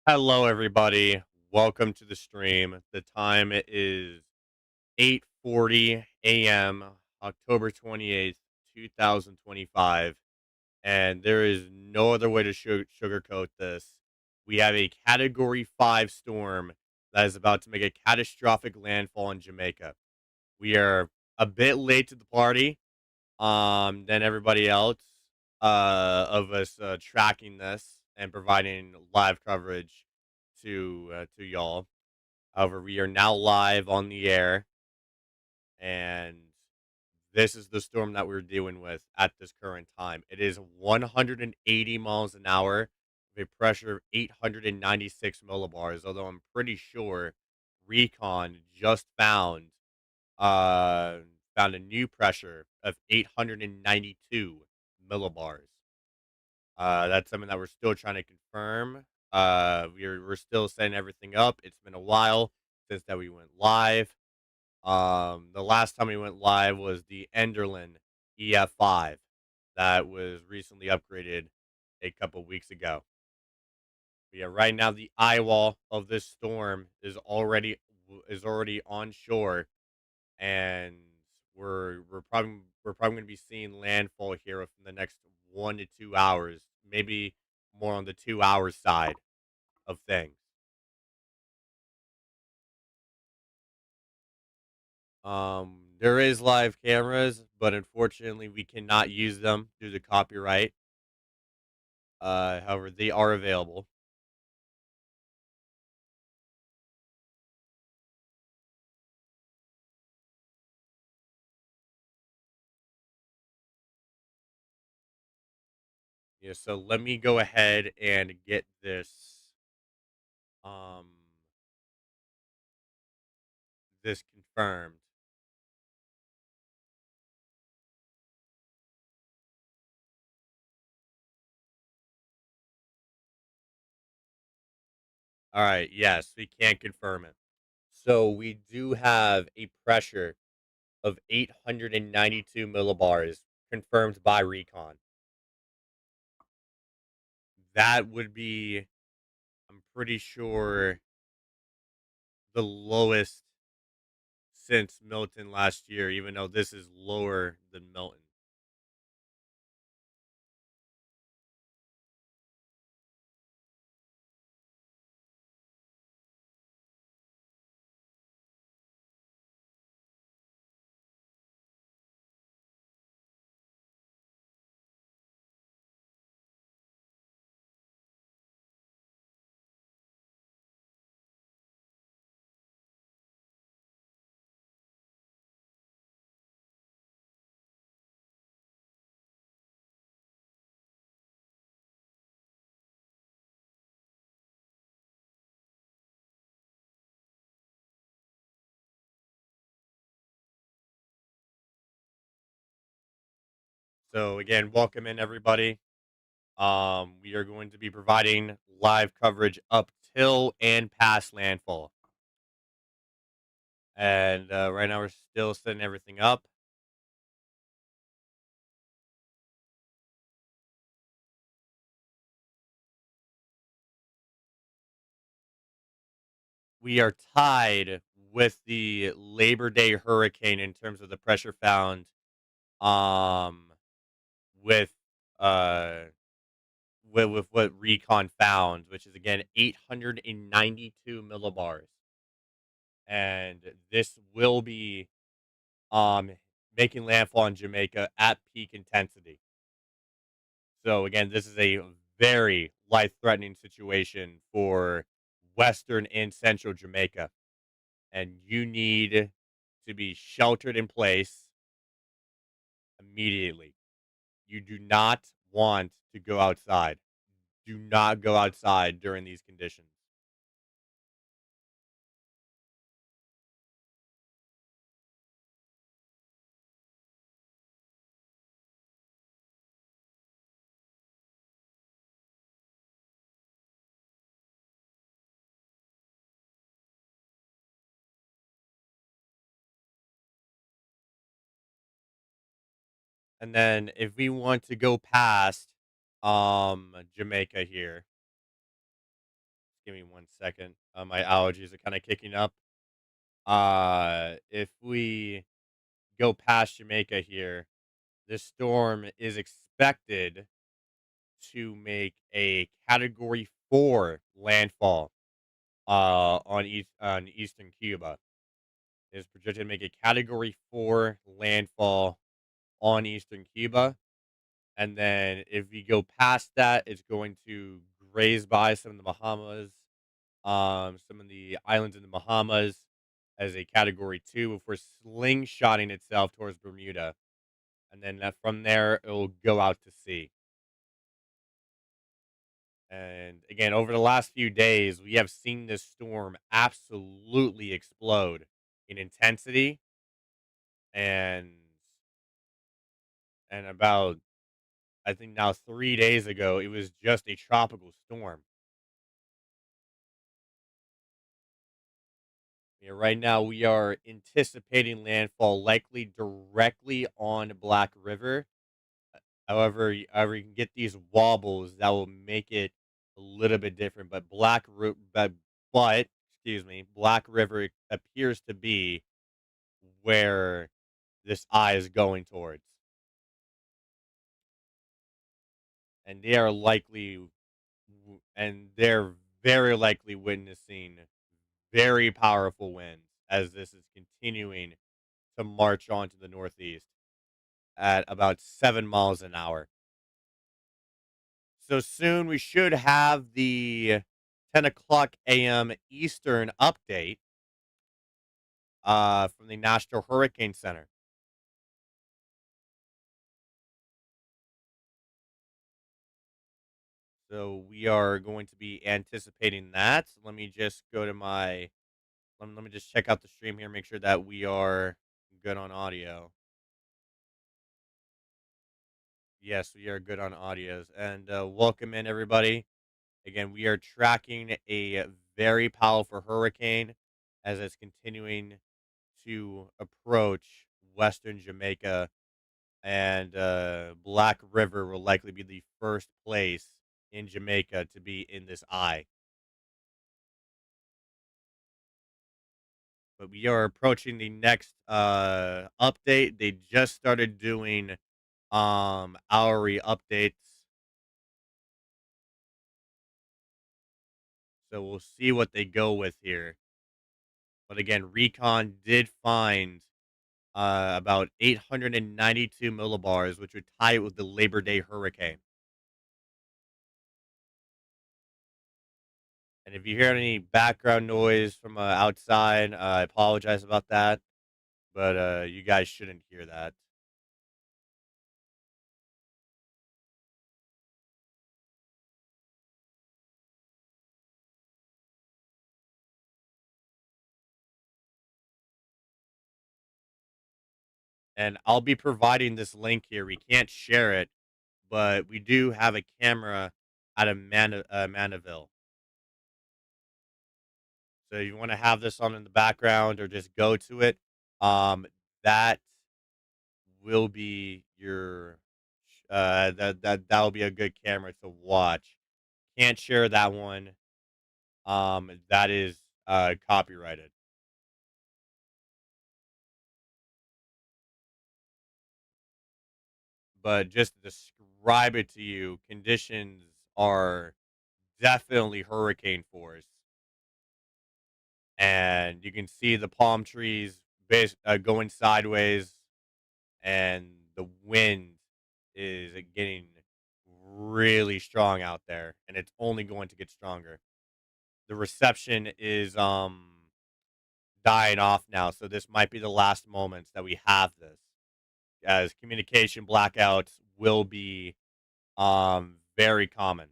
Hello, everybody. Welcome to the stream. The time is 8:40 a.m., October 28th, 2025, and there is no other way to sugarcoat this. We have a Category 5 storm that is about to make a catastrophic landfall in Jamaica. We are a bit late to the party than everybody else of us tracking this and providing live coverage to y'all. However, we are now live on the air, and this is the storm that we're dealing with at this current time. It is 180 miles an hour with a pressure of 896 millibars. Although I'm pretty sure Recon just uh found a new pressure of 892 millibars. That's something that we're still trying to confirm. We're still setting everything up. It's been a while since that we went live. The last time we went live was the Enderlin EF5 that was recently upgraded a couple weeks ago. But yeah, right now the eye wall of this storm is already on shore, and we're probably going to be seeing landfall here within the next 1 to 2 hours, maybe more on the 2 hours side of things. There is live cameras, but unfortunately, we cannot use them due to copyright. However, they are available. Yeah, so let me go ahead and get um this confirmed. All right, yes, we can confirm it. So we do have a pressure of 892 millibars confirmed by Recon. That would be, I'm pretty sure, the lowest since Milton last year, even though this is lower than Milton. So again, welcome in everybody. We are going to be providing live coverage up till and past landfall. And right now we're still setting everything up. We are tied with the Labor Day hurricane in terms of the pressure found um with uh with what Recon found, which is again 892 millibars. And this will be um making landfall in Jamaica at peak intensity. So again, this is a very life-threatening situation for western and central Jamaica, and you need to be sheltered in place immediately. You do not want to go outside. Do not go outside during these conditions. And then if we want to go past Jamaica here, give me 1 second. My allergies are kind of kicking up. If we go past Jamaica here, this storm is expected to make a Category 4 landfall on eastern Cuba. It is projected to make a Category 4 landfall on eastern Cuba. And then if we go past that, it's going to graze by some of the Bahamas, some of the islands in the Bahamas as a Category 2 before slingshotting itself towards Bermuda. And then from there, it will go out to sea. And again, over the last few days, we have seen this storm absolutely explode in intensity. And about, I think now 3 days ago, it was just a tropical storm. Yeah, right now, we are anticipating landfall likely directly on Black River. However, you can get these wobbles that will make it a little bit different. But excuse me, Black River appears to be where this eye is going towards, and they're very likely witnessing very powerful winds as this is continuing to march on to the northeast at about 7 miles an hour. So soon we should have the 10 o'clock a.m. Eastern update from the National Hurricane Center. So we are going to be anticipating that. Let me just go to my let me just check out the stream here, make sure that we are good on audio. Yes, we are good on audios. And welcome in, everybody. Again, we are tracking a very powerful hurricane as it's continuing to approach Western Jamaica. And Black River will likely be the first place in Jamaica to be in this eye. But we are approaching the next update. They just started doing hourly updates, so we'll see what they go with here. But again, Recon did find about 892 millibars, which would tie it with the Labor Day hurricane. And if you hear any background noise from outside, I apologize about that, but you guys shouldn't hear that. And I'll be providing this link here. We can't share it, but we do have a camera out of Manaville. So you want to have this on in the background or just go to it. That will be your that will be a good camera to watch. Can't share that one. That is copyrighted. But just to describe it to you, conditions are definitely hurricane force, and you can see the palm trees going sideways, and the wind is getting really strong out there, and it's only going to get stronger. The reception is dying off now, so this might be the last moments that we have this, as communication blackouts will be very common.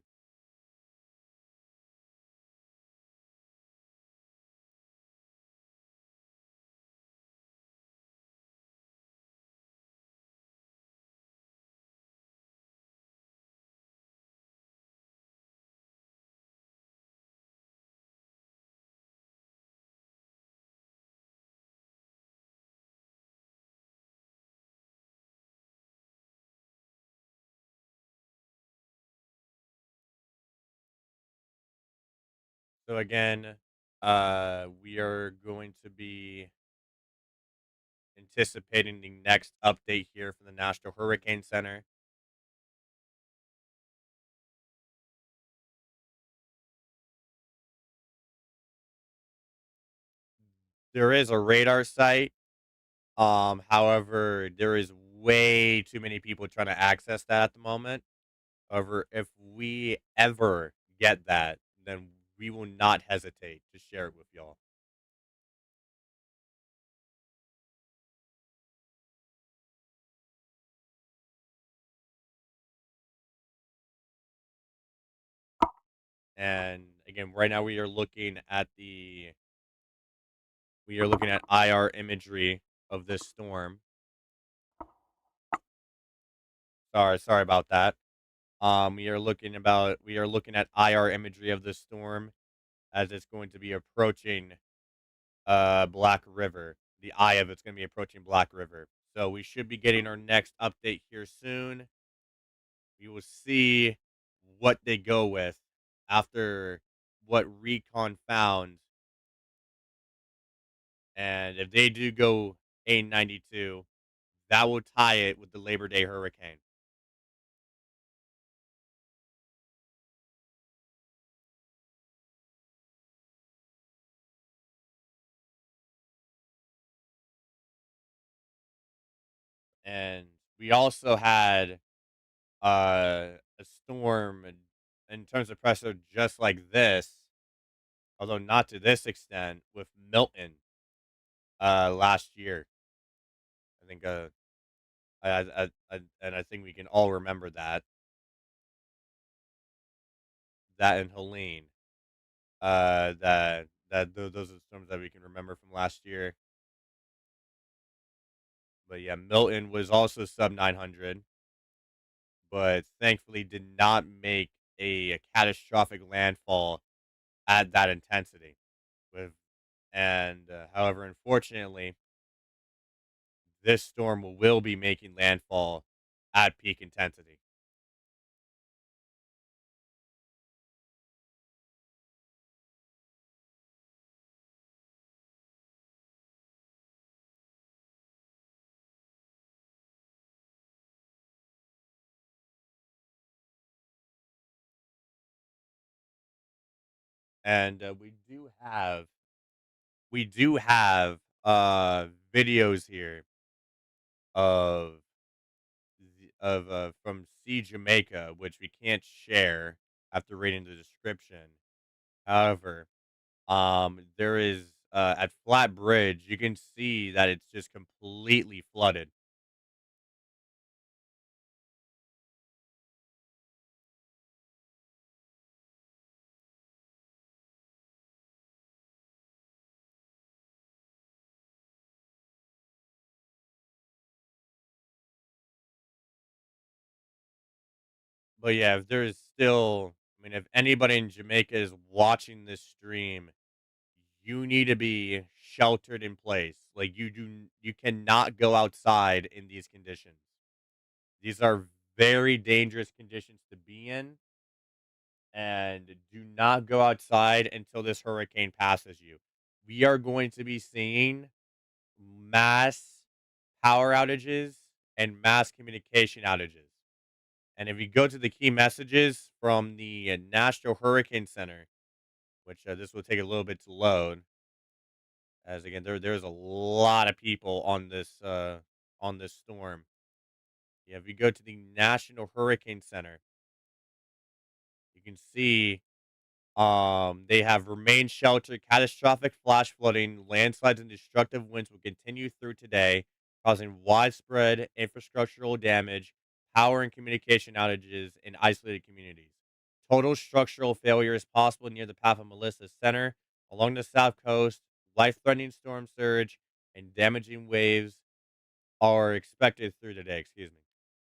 So again, we are going to be anticipating the next update here from the National Hurricane Center. There is a radar site. However, there is way too many people trying to access that at the moment. However, if we ever get that, then we will not hesitate to share it with y'all. And again, right now we are looking at IR imagery of this storm. Sorry about that. We are looking at IR imagery of this storm as it's going to be approaching Black River. The eye of it's going to be approaching Black River. So we should be getting our next update here soon. We will see what they go with after what recon found, and if they do go A92, that will tie it with the Labor Day hurricane. And we also had a storm in terms of pressure just like this, although not to this extent, with Milton last year. I think and I think we can all remember that in Helene. Those are the storms that we can remember from last year. But yeah, Milton was also sub 900, but thankfully did not make a catastrophic landfall at that intensity. With and however, unfortunately, this storm will be making landfall at peak intensity. And we do have videos here of from Sea Jamaica, which we can't share after reading the description. However, there is at Flat Bridge, you can see that it's just completely flooded. But yeah, if there's still, I mean, if anybody in Jamaica is watching this stream, you need to be sheltered in place. Like you cannot go outside in these conditions. These are very dangerous conditions to be in, and do not go outside until this hurricane passes you. We are going to be seeing mass power outages and mass communication outages. And if you go to the key messages from the National Hurricane Center, which this will take a little bit to load, as again there's a lot of people on this storm. Yeah, if you go to the National Hurricane Center, you can see they have remained sheltered. Catastrophic flash flooding, landslides, and destructive winds will continue through today, causing widespread infrastructural damage, power and communication outages in isolated communities. Total structural failure is possible near the path of Melissa's center, along the south coast. Life-threatening storm surge and damaging waves are expected through today. Excuse me.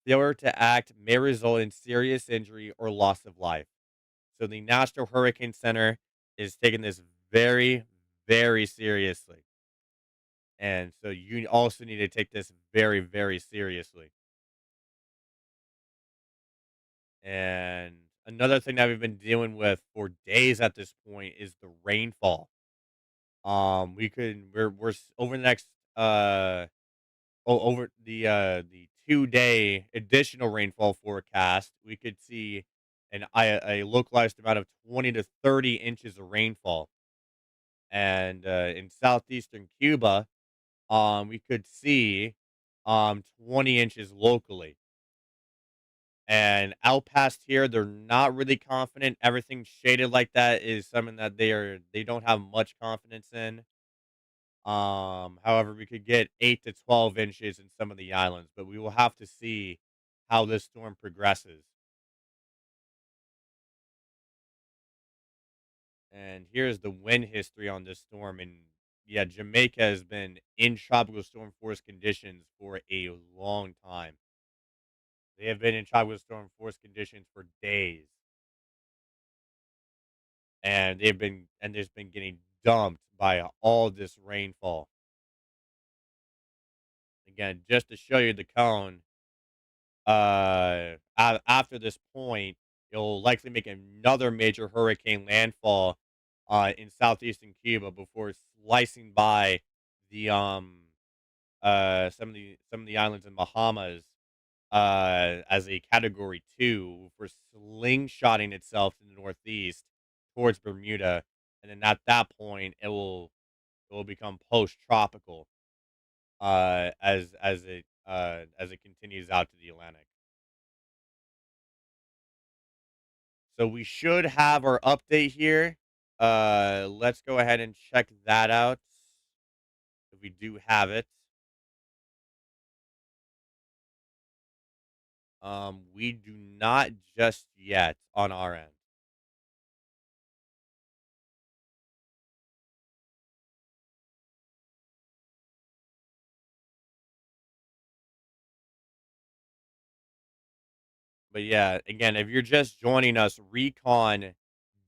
Failure to act may result in serious injury or loss of life. So the National Hurricane Center is taking this very, very seriously. And so you also need to take this very, very seriously. And Another thing that we've been dealing with for days at this point is the rainfall. We could over the next over the 2-day additional rainfall forecast, we could see a localized amount of 20 to 30 inches of rainfall, and in southeastern Cuba, we could see 20 inches locally. And out past here, they're not really confident. Everything shaded like that is something that they don't have much confidence in. However, we could get 8 to 12 inches in some of the islands, but we will have to see how this storm progresses. And here's the wind history on this storm. And yeah, Jamaica has been in tropical storm force conditions for a long time. They have been in tropical storm force conditions for days, and there's been getting dumped by all this rainfall. Again, just to show you the cone, after this point, it'll likely make another major hurricane landfall in southeastern Cuba before slicing by the some of the islands in Bahamas as a category 2 for slingshotting itself to the northeast towards Bermuda, and then at that point it will become post tropical as it continues out to the Atlantic. So we should have our update here. Let's go ahead and check that out if we do have it. We do not just yet on our end. But yeah, again, if you're just joining us, Recon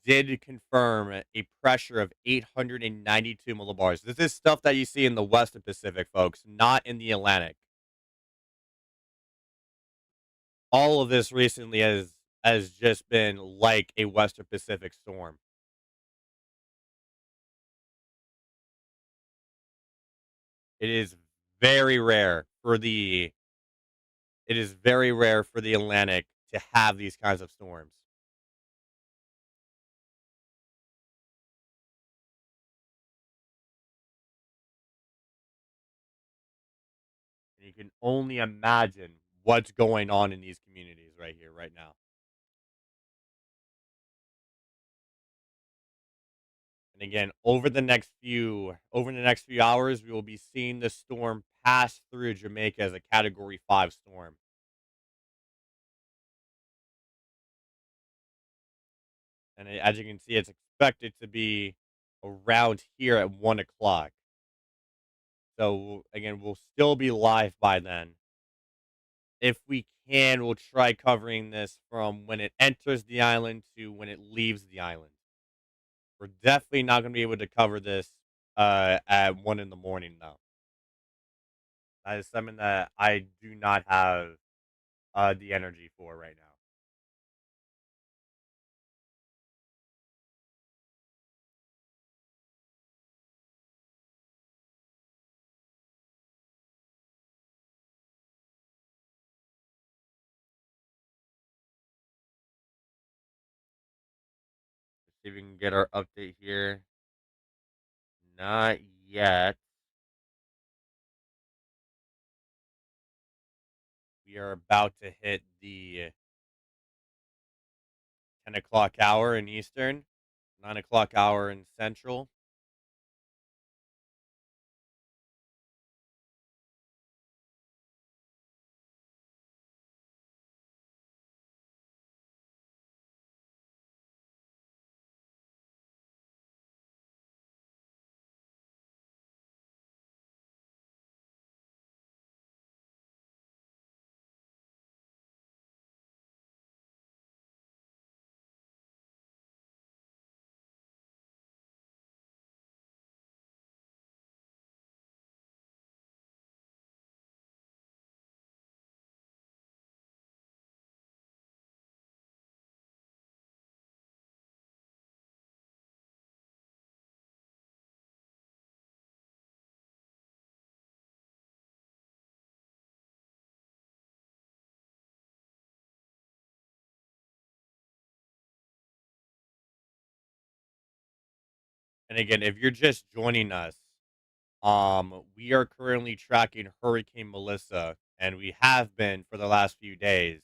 did confirm a pressure of 892 millibars. This is stuff that you see in the Western Pacific, folks, not in the Atlantic. All of this recently has just been like a Western Pacific storm. It is very rare for the it is very rare for the Atlantic to have these kinds of storms. And you can only imagine what's going on in these communities right here, right now. And again, over the next few hours, we will be seeing the storm pass through Jamaica as a category 5 storm. And as you can see, it's expected to be around here at 1 o'clock. So again, we'll still be live by then. If we can, we'll try covering this from when it enters the island to when it leaves the island. We're definitely not going to be able to cover this at 1 in the morning, though. That is something that I do not have the energy for right now. Let's see if we can get our update here. Not yet. We are about to hit the 10 o'clock hour in Eastern, 9 o'clock hour in Central. And again, if you're just joining us, we are currently tracking Hurricane Melissa, and we have been for the last few days.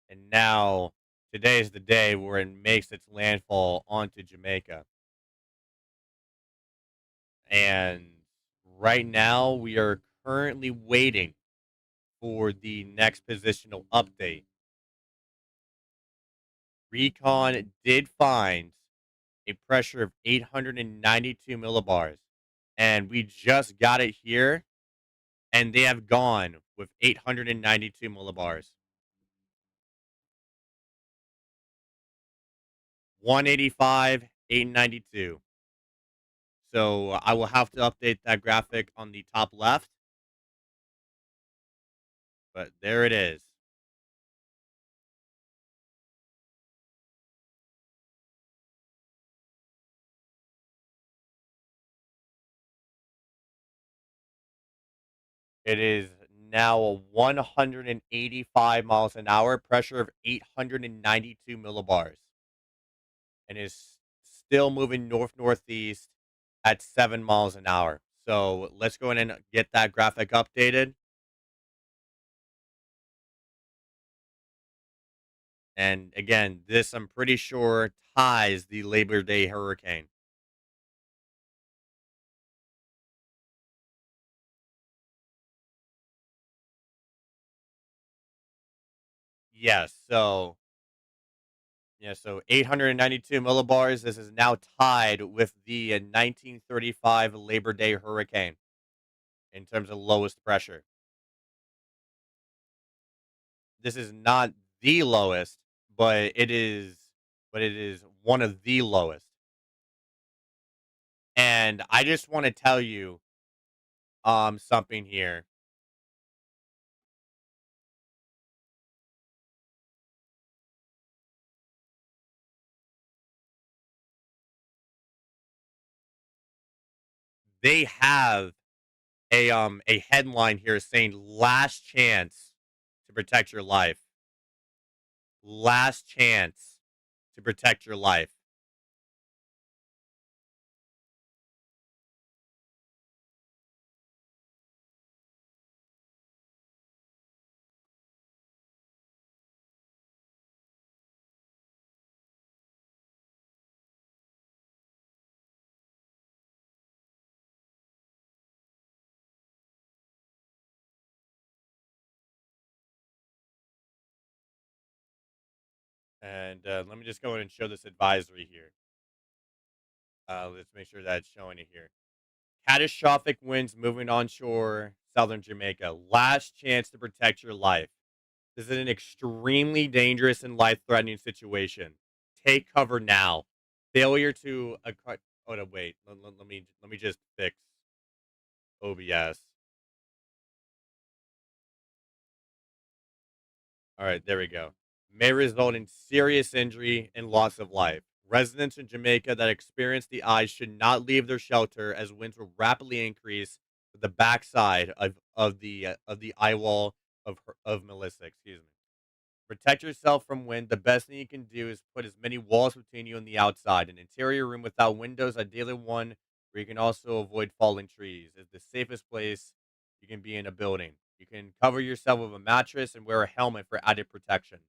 And now today is the day where it makes its landfall onto Jamaica. And right now, we are currently waiting for the next positional update. Recon did find a pressure of 892 millibars, and we just got it here, and they have gone with 892 millibars, 185, 892. So I will have to update that graphic on the top left, but there it is. It is now a 185 miles an hour, pressure of 892 millibars, and is still moving north northeast at 7 miles an hour. So let's go in and get that graphic updated. And again, this I'm pretty sure ties the Labor Day hurricane. Yes. So 892 millibars. This is now tied with the 1935 Labor Day hurricane in terms of lowest pressure. This is not the lowest, but it is one of the lowest. And I just want to tell you something here. They have a headline here saying last chance to protect your life. Last chance to protect your life. And let me just go in and show this advisory here. Let's make sure that's showing it here. Catastrophic winds moving onshore southern Jamaica. Last chance to protect your life. This is an extremely dangerous and life-threatening situation. Take cover now. Failure to oh no, wait. Let me just fix OBS. All right, there we go. May result in serious injury and loss of life. Residents in Jamaica that experience the eyes should not leave their shelter as winds will rapidly increase to the backside of the eye wall of Melissa. Excuse me. Protect yourself from wind. The best thing you can do is put as many walls between you and the outside. An interior room without windows, ideally one where you can also avoid falling trees, is the safest place you can be in a building. You can cover yourself with a mattress and wear a helmet for added protection.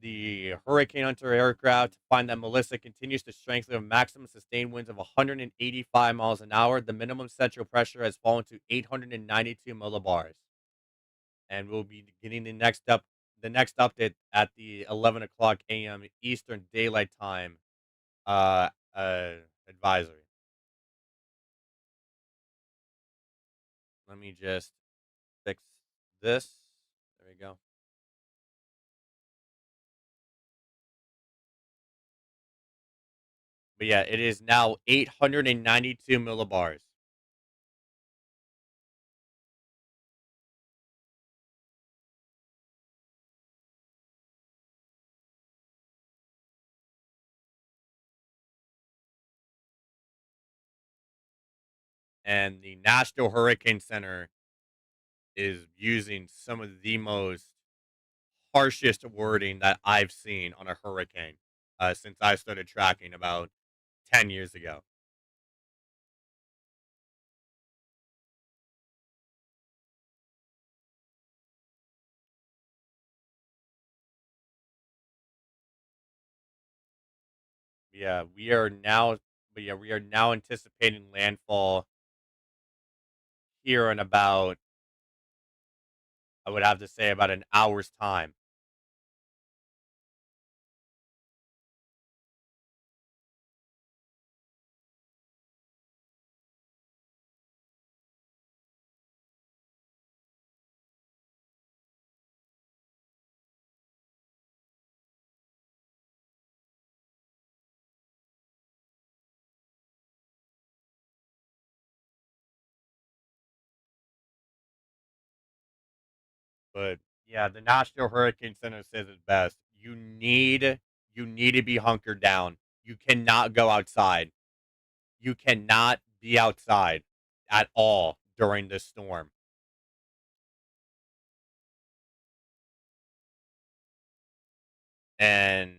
The Hurricane Hunter aircraft find that Melissa continues to strengthen with maximum sustained winds of 185 miles an hour. The minimum central pressure has fallen to 892 millibars. And we'll be getting the next update at the 11 o'clock a.m. Eastern Daylight Time uh, uh, advisory. Let me just fix this. There we go. But yeah, it is now 892 millibars. And the National Hurricane Center is using some of the most harshest wording that I've seen on a hurricane. since I started tracking about 10 years ago. Yeah, we are now, but yeah, we are now anticipating landfall here in about, I would have to say, about an hour's time. But yeah, the National Hurricane Center says it best. You need to be hunkered down. You cannot go outside. You cannot be outside at all during this storm. And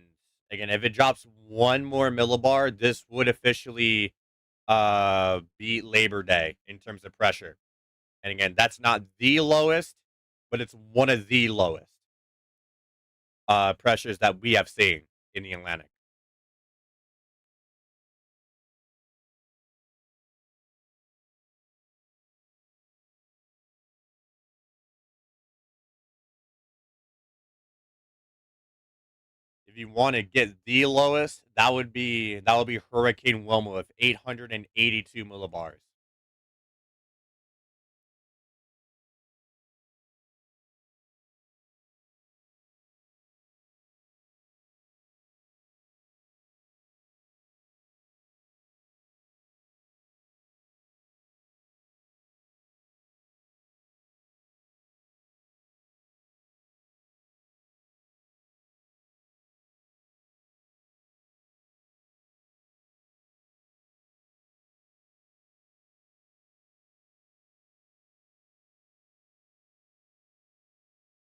again, if it drops one more millibar, this would officially beat Labor Day in terms of pressure. And again, that's not the lowest, but it's one of the lowest pressures that we have seen in the Atlantic. If you want to get the lowest, that would be Hurricane Wilma with 882 millibars.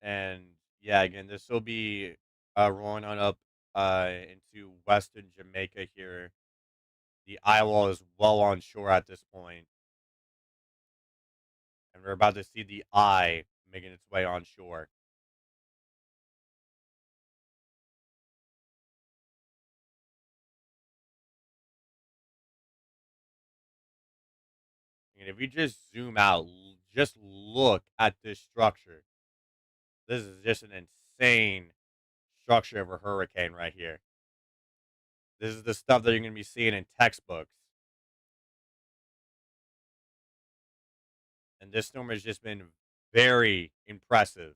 And yeah, again, this will be rolling on up into western Jamaica here. The eye wall is well on shore at this point, and we're about to see the eye making its way on shore. And if you just zoom out, just look at this structure. This is just an insane structure of a hurricane right here. This is the stuff that you're going to be seeing in textbooks. And this storm has just been very impressive.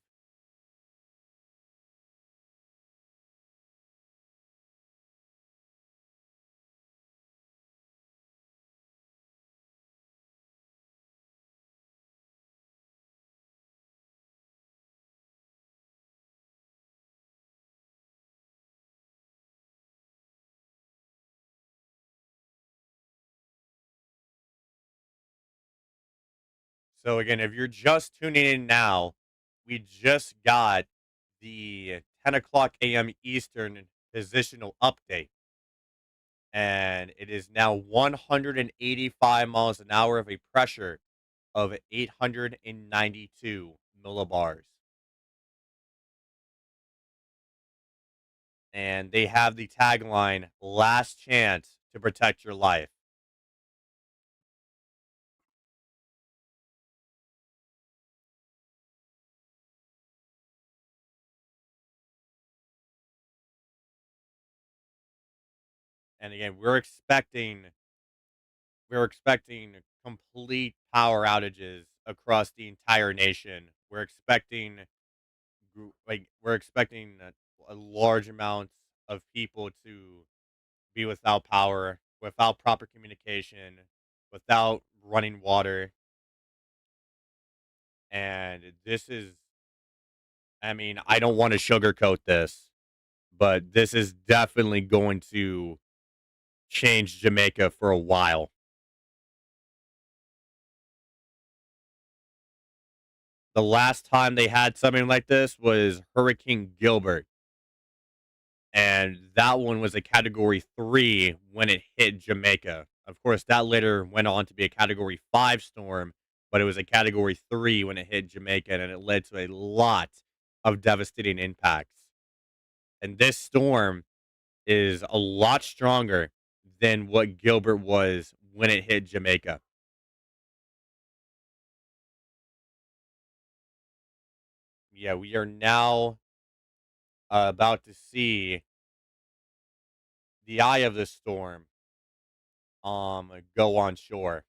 So again, if you're just tuning in now, we just got the 10 o'clock a.m. Eastern positional update, and it is now 185 miles an hour of a pressure of 892 millibars. And they have the tagline "Last chance to protect your life." And again, we're expecting complete power outages across the entire nation. We're expecting a large amounts of people to be without power, without proper communication, without running water. And this is, I mean, I don't want to sugarcoat this, but this is definitely going to change Jamaica for a while. The last time they had something like this was Hurricane Gilbert. and that one was a category 3 when it hit Jamaica. Of course, that later went on to be a category 5 storm, but it was a category 3 when it hit Jamaica, and it led to a lot of devastating impacts. And this storm is a lot stronger than what Gilbert was when it hit Jamaica. Yeah, we are now about to see the eye of the storm go on shore.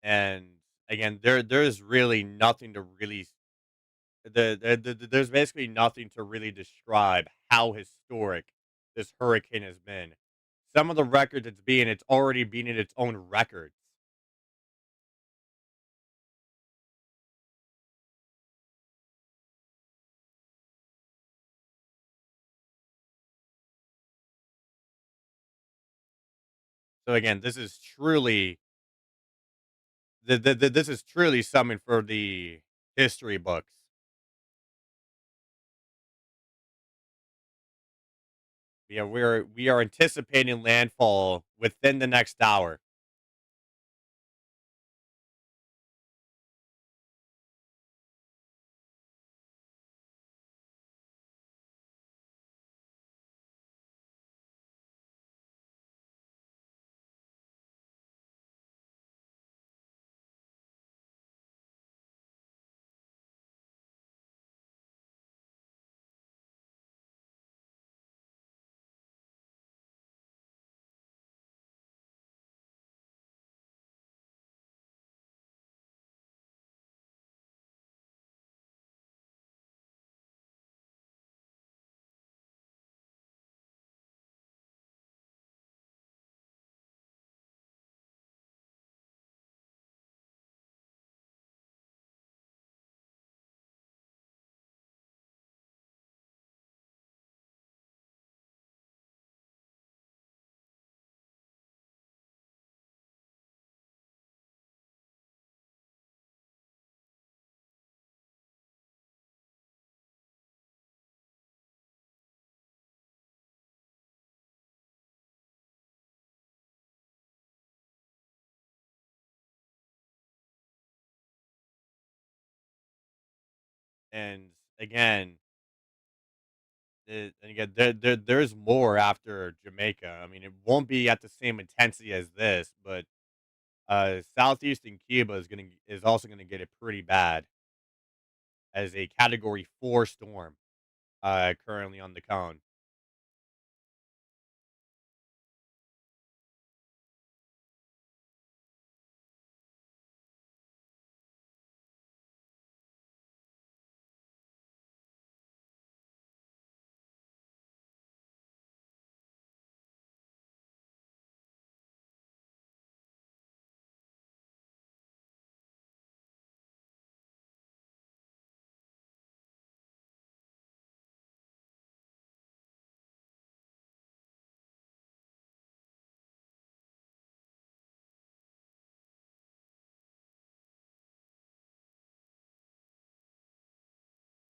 And again, there's really nothing to really there's basically nothing to really describe how historic this hurricane has been. Some of the records it's already beating its own records. So again, this is truly something for the history books. Yeah, we are anticipating landfall within the next hour. And again, there's more after Jamaica. I mean, it won't be at the same intensity as this, but southeastern Cuba is also gonna get it pretty bad as a Category 4 storm currently on the cone.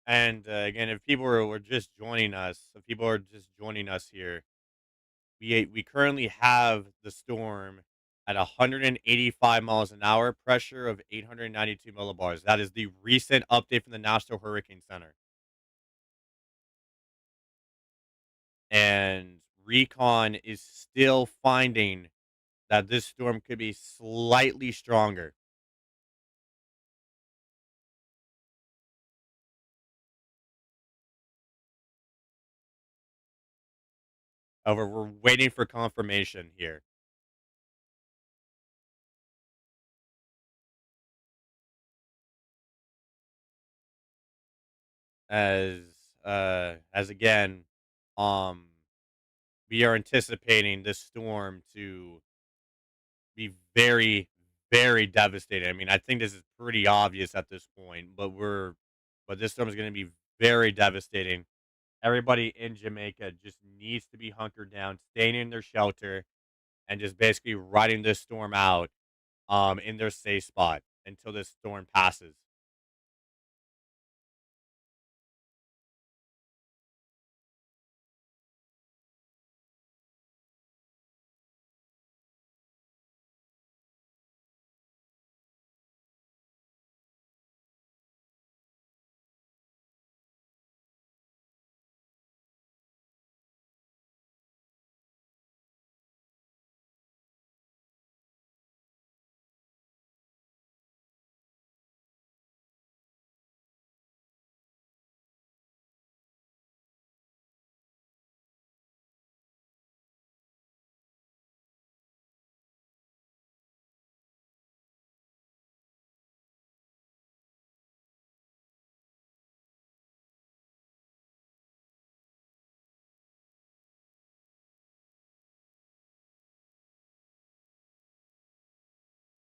And again, if people were just joining us, if people are just joining us here, we currently have the storm at 185 miles an hour, pressure of 892 millibars. That is the recent update from the National Hurricane Center. And Recon is still finding that this storm could be slightly stronger. We're waiting for confirmation here. As as again, um, we are anticipating this storm to be very, very devastating. I mean, I think this is pretty obvious at this point, but this storm is going to be very devastating. Everybody in Jamaica just needs to be hunkered down, staying in their shelter, and just basically riding this storm out in their safe spot until this storm passes.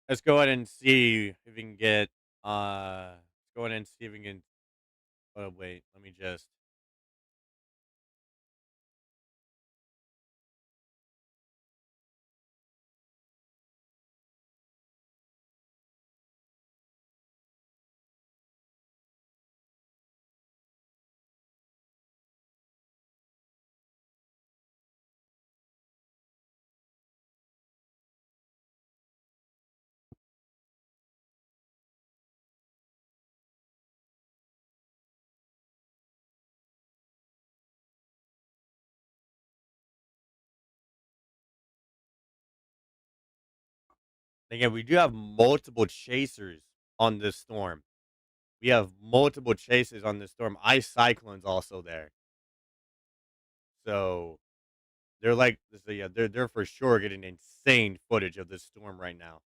Let's go ahead and see if we can get let's go ahead and see if we can oh wait, let me just again we do have multiple chasers on this storm. We have multiple chasers on this storm. Ice cyclones also there. So they're for sure getting insane footage of this storm right now.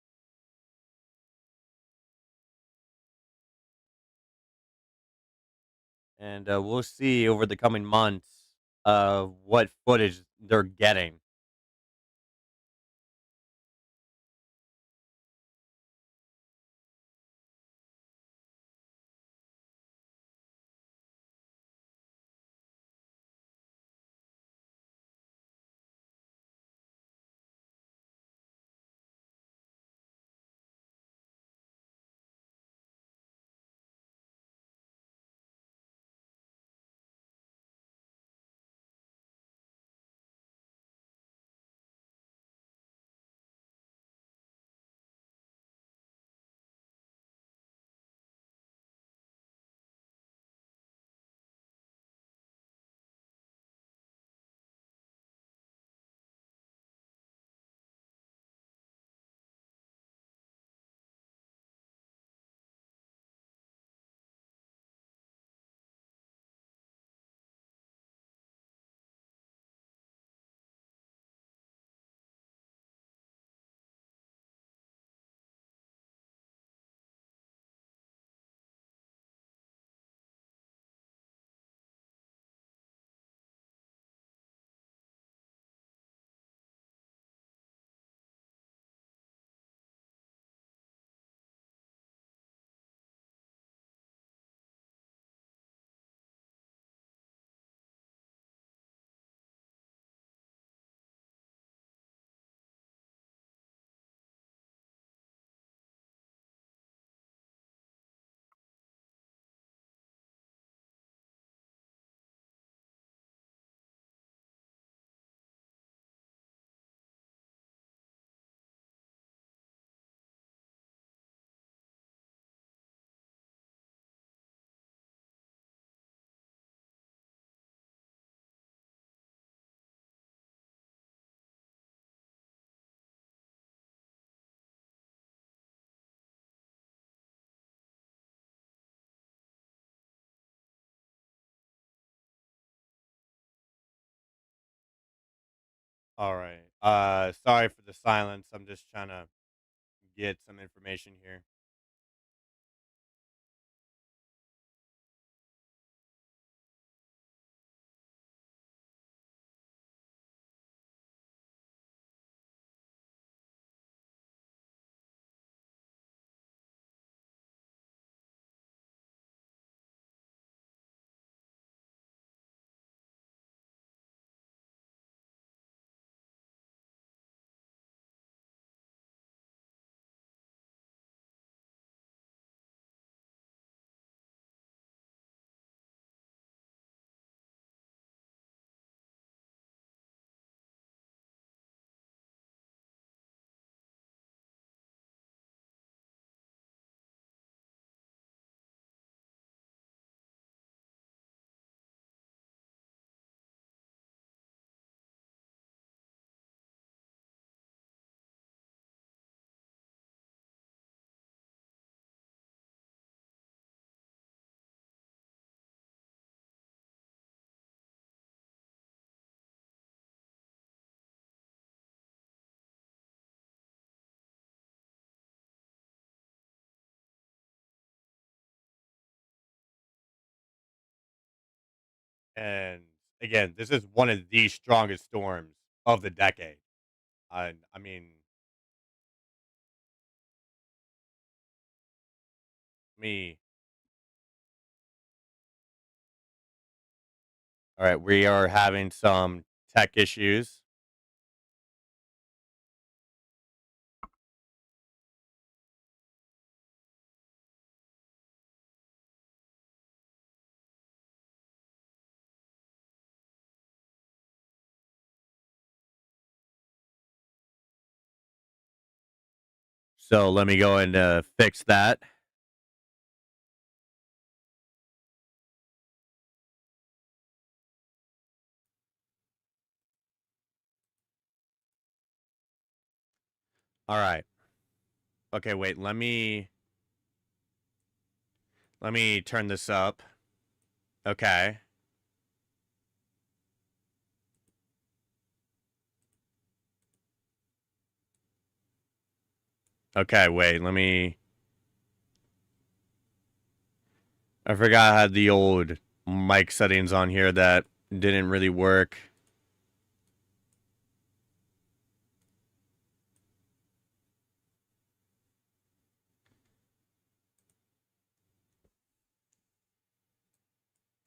And we'll see over the coming months what footage they're getting. All right. Sorry for the silence. I'm just trying to get some information here. And again, this is one of the strongest storms of the decade. I mean, me. All right, we are having some tech issues. So let me go and fix that. All right. Okay, wait. Let me turn this up. Okay. Okay, wait. I forgot I had the old mic settings on here that didn't really work.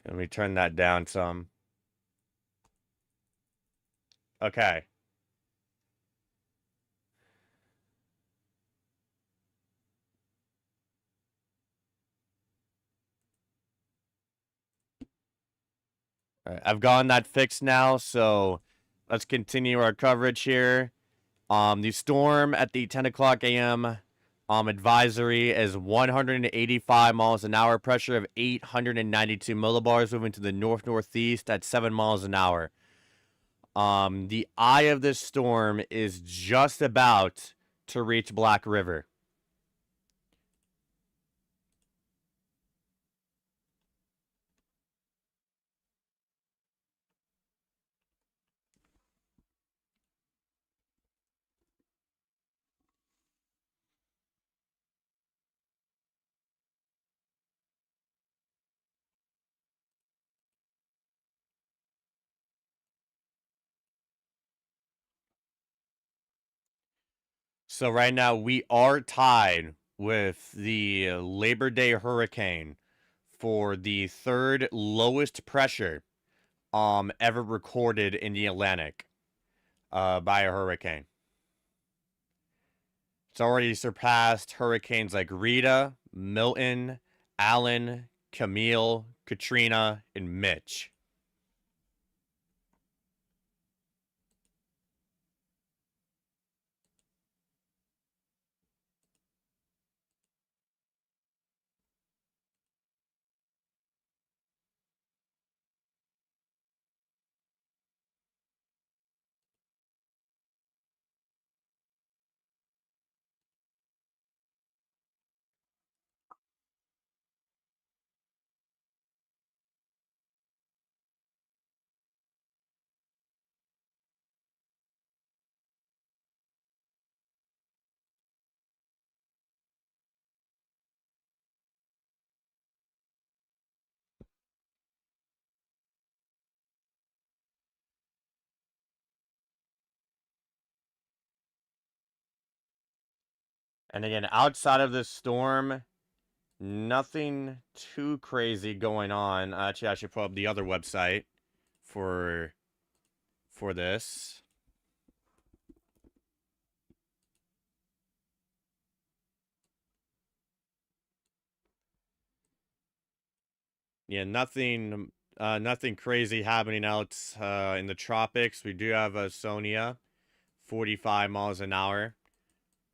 Let me turn that down some. Okay. All right, I've gotten that fixed now, so let's continue our coverage here. The storm at the 10 o'clock a.m. Advisory is 185 miles an hour, pressure of 892 millibars, moving to the north northeast at 7 miles an hour. The eye of this storm is just about to reach Black River. So right now we are tied with the Labor Day hurricane for the third lowest pressure ever recorded in the Atlantic by a hurricane. It's already surpassed hurricanes like Rita, Milton, Allen, Camille, Katrina, and Mitch. And again, outside of this storm, nothing too crazy going on. Actually, I should pull up the other website for this. Yeah, nothing crazy happening out in the tropics. We do have a Sonia, 45 miles an hour.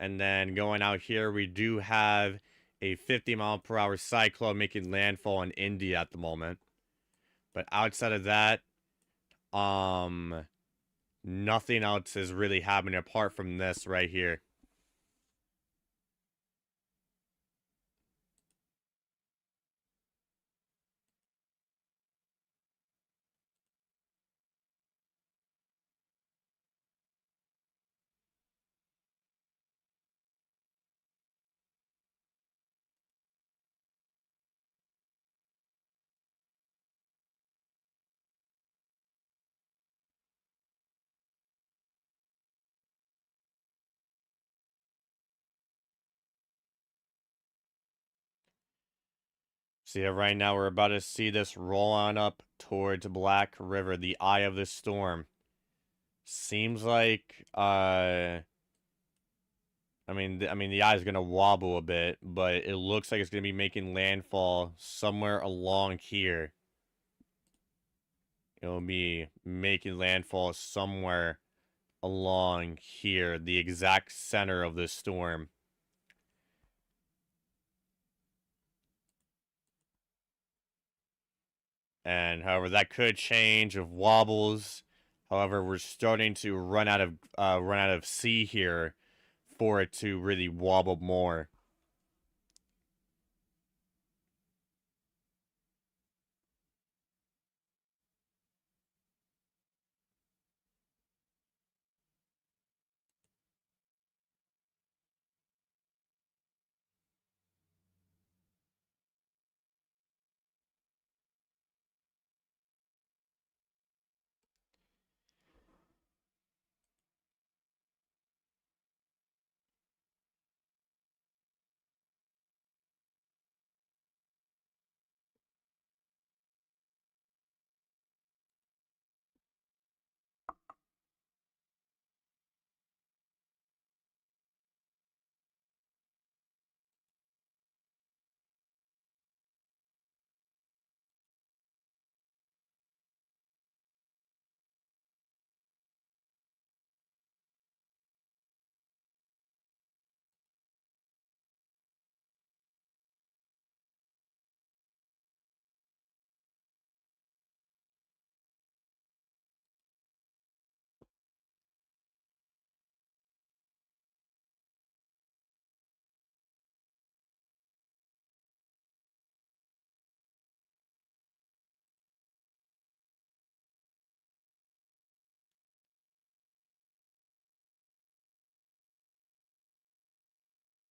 And then going out here, we do have a 50-mile-per-hour cyclone making landfall in India at the moment. But outside of that, nothing else is really happening apart from this right here. So yeah, right now we're about to see this roll on up towards Black River, the eye of the storm. Seems like I mean the eye is gonna wobble a bit, but it looks like it's gonna be making landfall somewhere along here. It'll be making landfall somewhere along here, the exact center of the storm. And however, that could change of wobbles. However, we're starting to run out of sea here for it to really wobble more.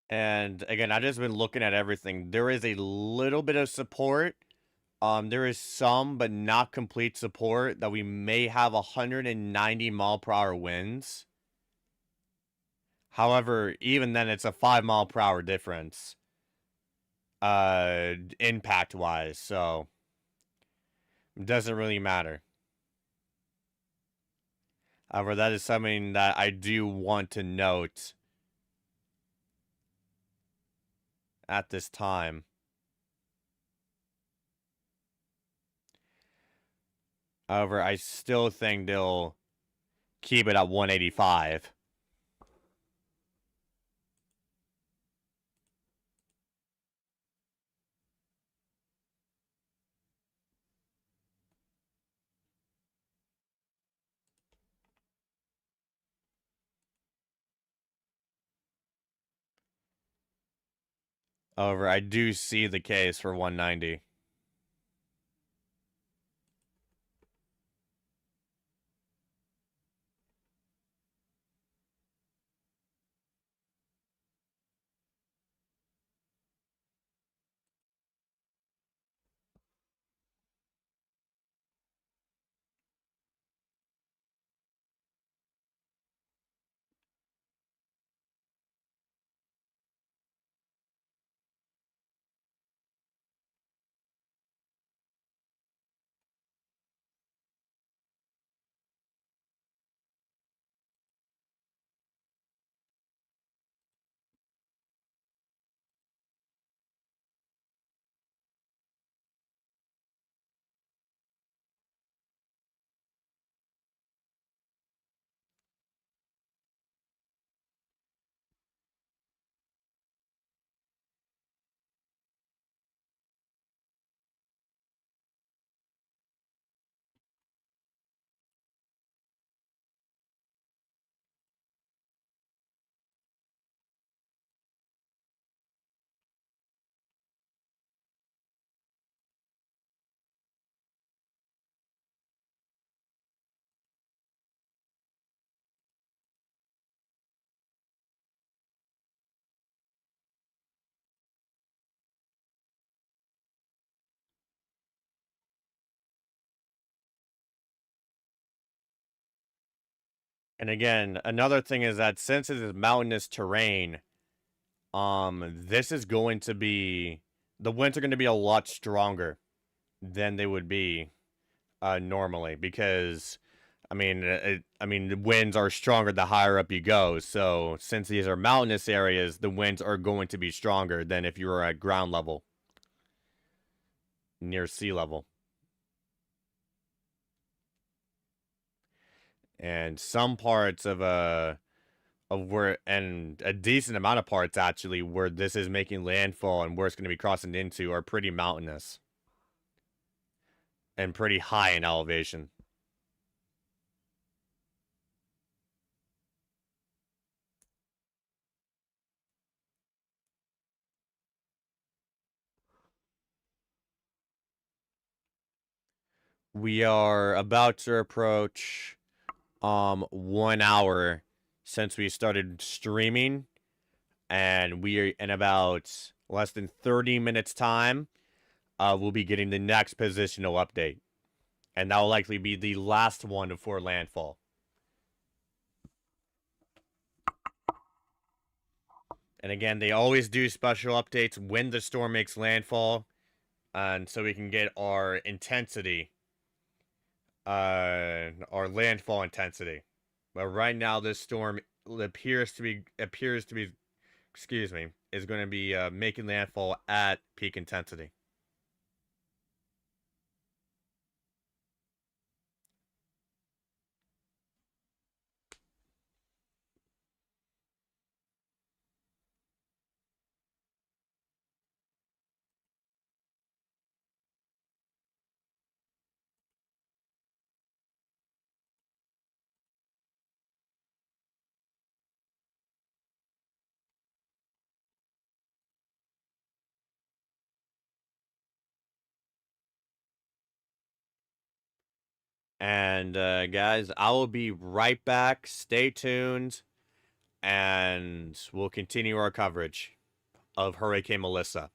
And again, I've just been looking at everything. There is a little bit of support. There is some, but not complete support that we may have 190-mile-per-hour winds. However, even then, it's a 5-mile-per-hour difference, impact-wise. So it doesn't really matter. However, that is something that I do want to note at this time. However, I still think they'll keep it at 185. However, I do see the case for 190. And again, another thing is that since it is mountainous terrain, this is going to be the winds are going to be a lot stronger than they would be normally because I mean the winds are stronger the higher up you go. So since these are mountainous areas, the winds are going to be stronger than if you were at ground level near sea level. And some parts of where and a decent amount of parts actually where this is making landfall and where it's going to be crossing into are pretty mountainous and pretty high in elevation. We are about to approach 1 hour since we started streaming, and we are in about less than 30 minutes time. We'll be getting the next positional update, and that will likely be the last one before landfall. And again, they always do special updates when the storm makes landfall, and so we can get our intensity, our landfall intensity. But right now, this storm appears to be excuse me, is going to be making landfall at peak intensity. And guys, I will be right back. Stay tuned, and we'll continue our coverage of Hurricane Melissa.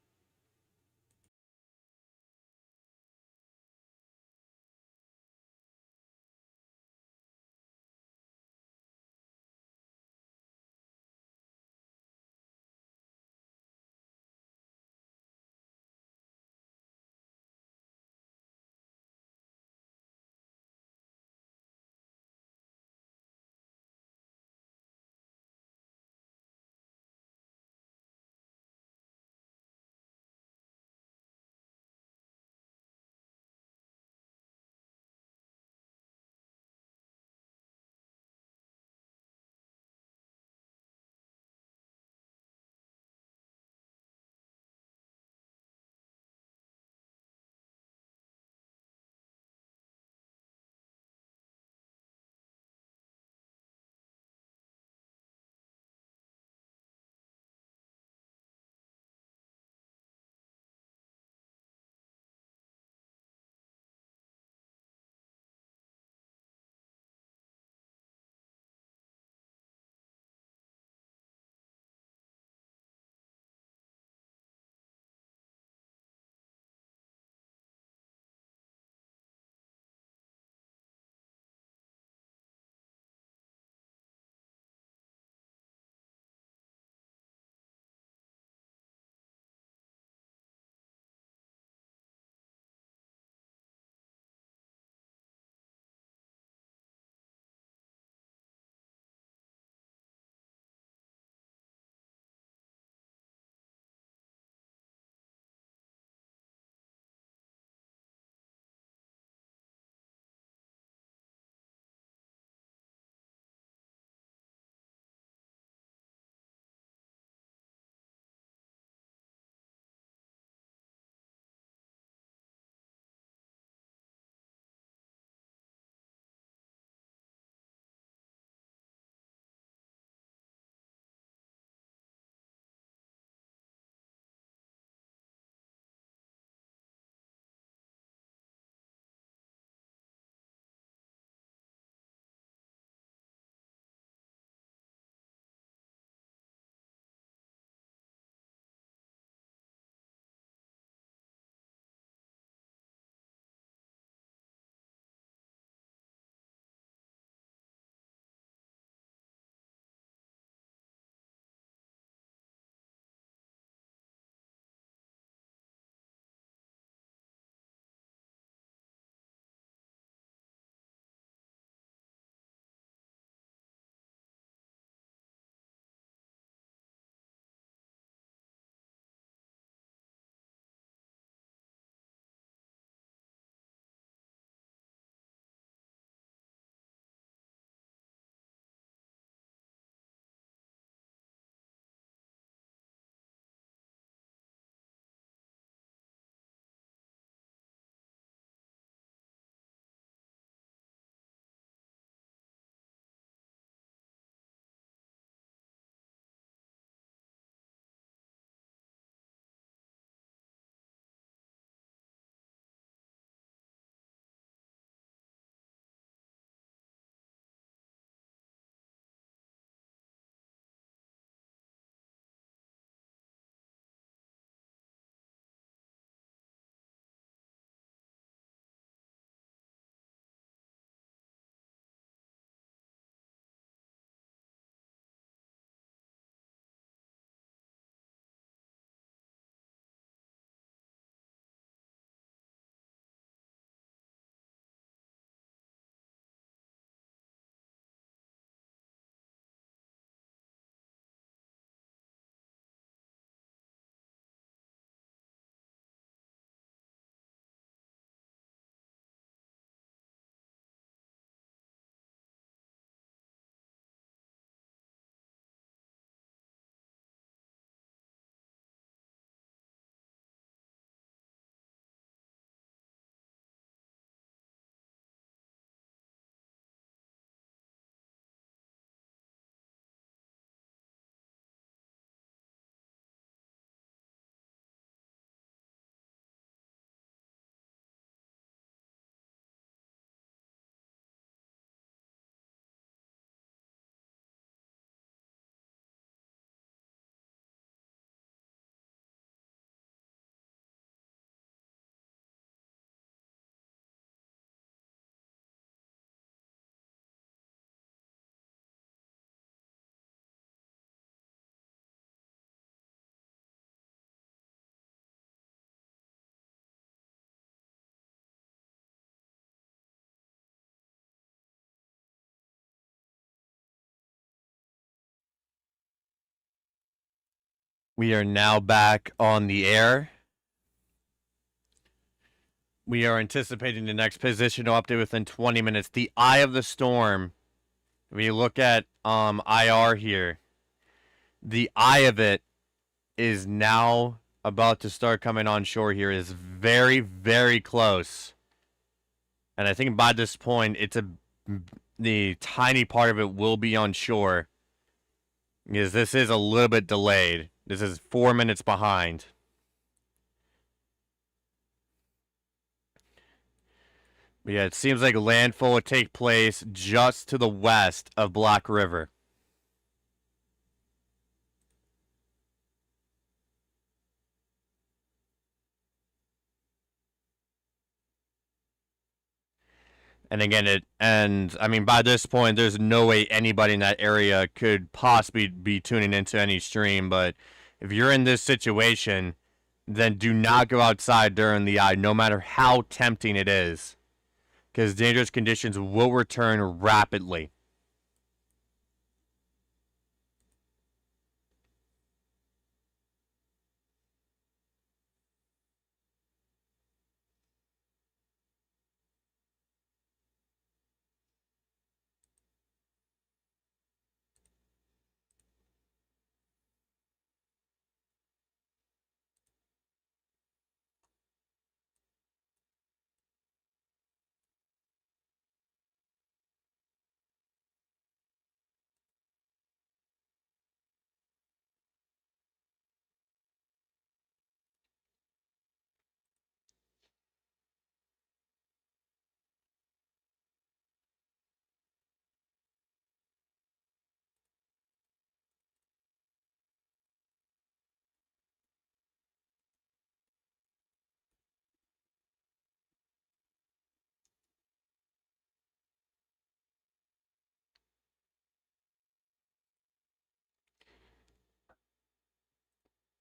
We are now back on the air. We are anticipating the next positional update within 20 minutes. The eye of the storm. If you look at IR here, the eye of it is now about to start coming on shore here. Is very, very close. And I think by this point, the tiny part of it will be on shore. Because this is a little bit delayed. This is 4 minutes behind. But yeah, it seems like landfall would take place just to the west of Black River. And again, I mean, by this point, there's no way anybody in that area could possibly be tuning into any stream. But if you're in this situation, then do not go outside during the eye, no matter how tempting it is. Because dangerous conditions will return rapidly.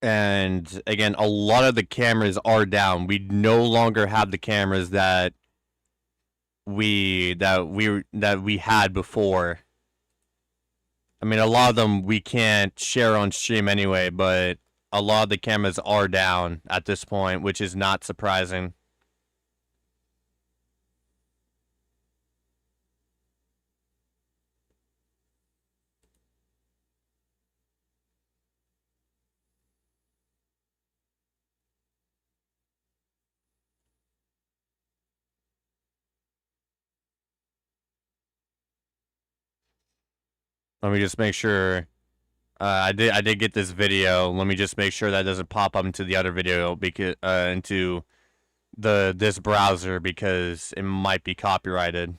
And again, a lot of the cameras are down. We no longer have the cameras that we had before. I mean, a lot of them we can't share on stream anyway, but a lot of the cameras are down at this point, which is not surprising. Let me just make sure. I did get this video. Let me just make sure that doesn't pop up into the other video because into this browser because it might be copyrighted.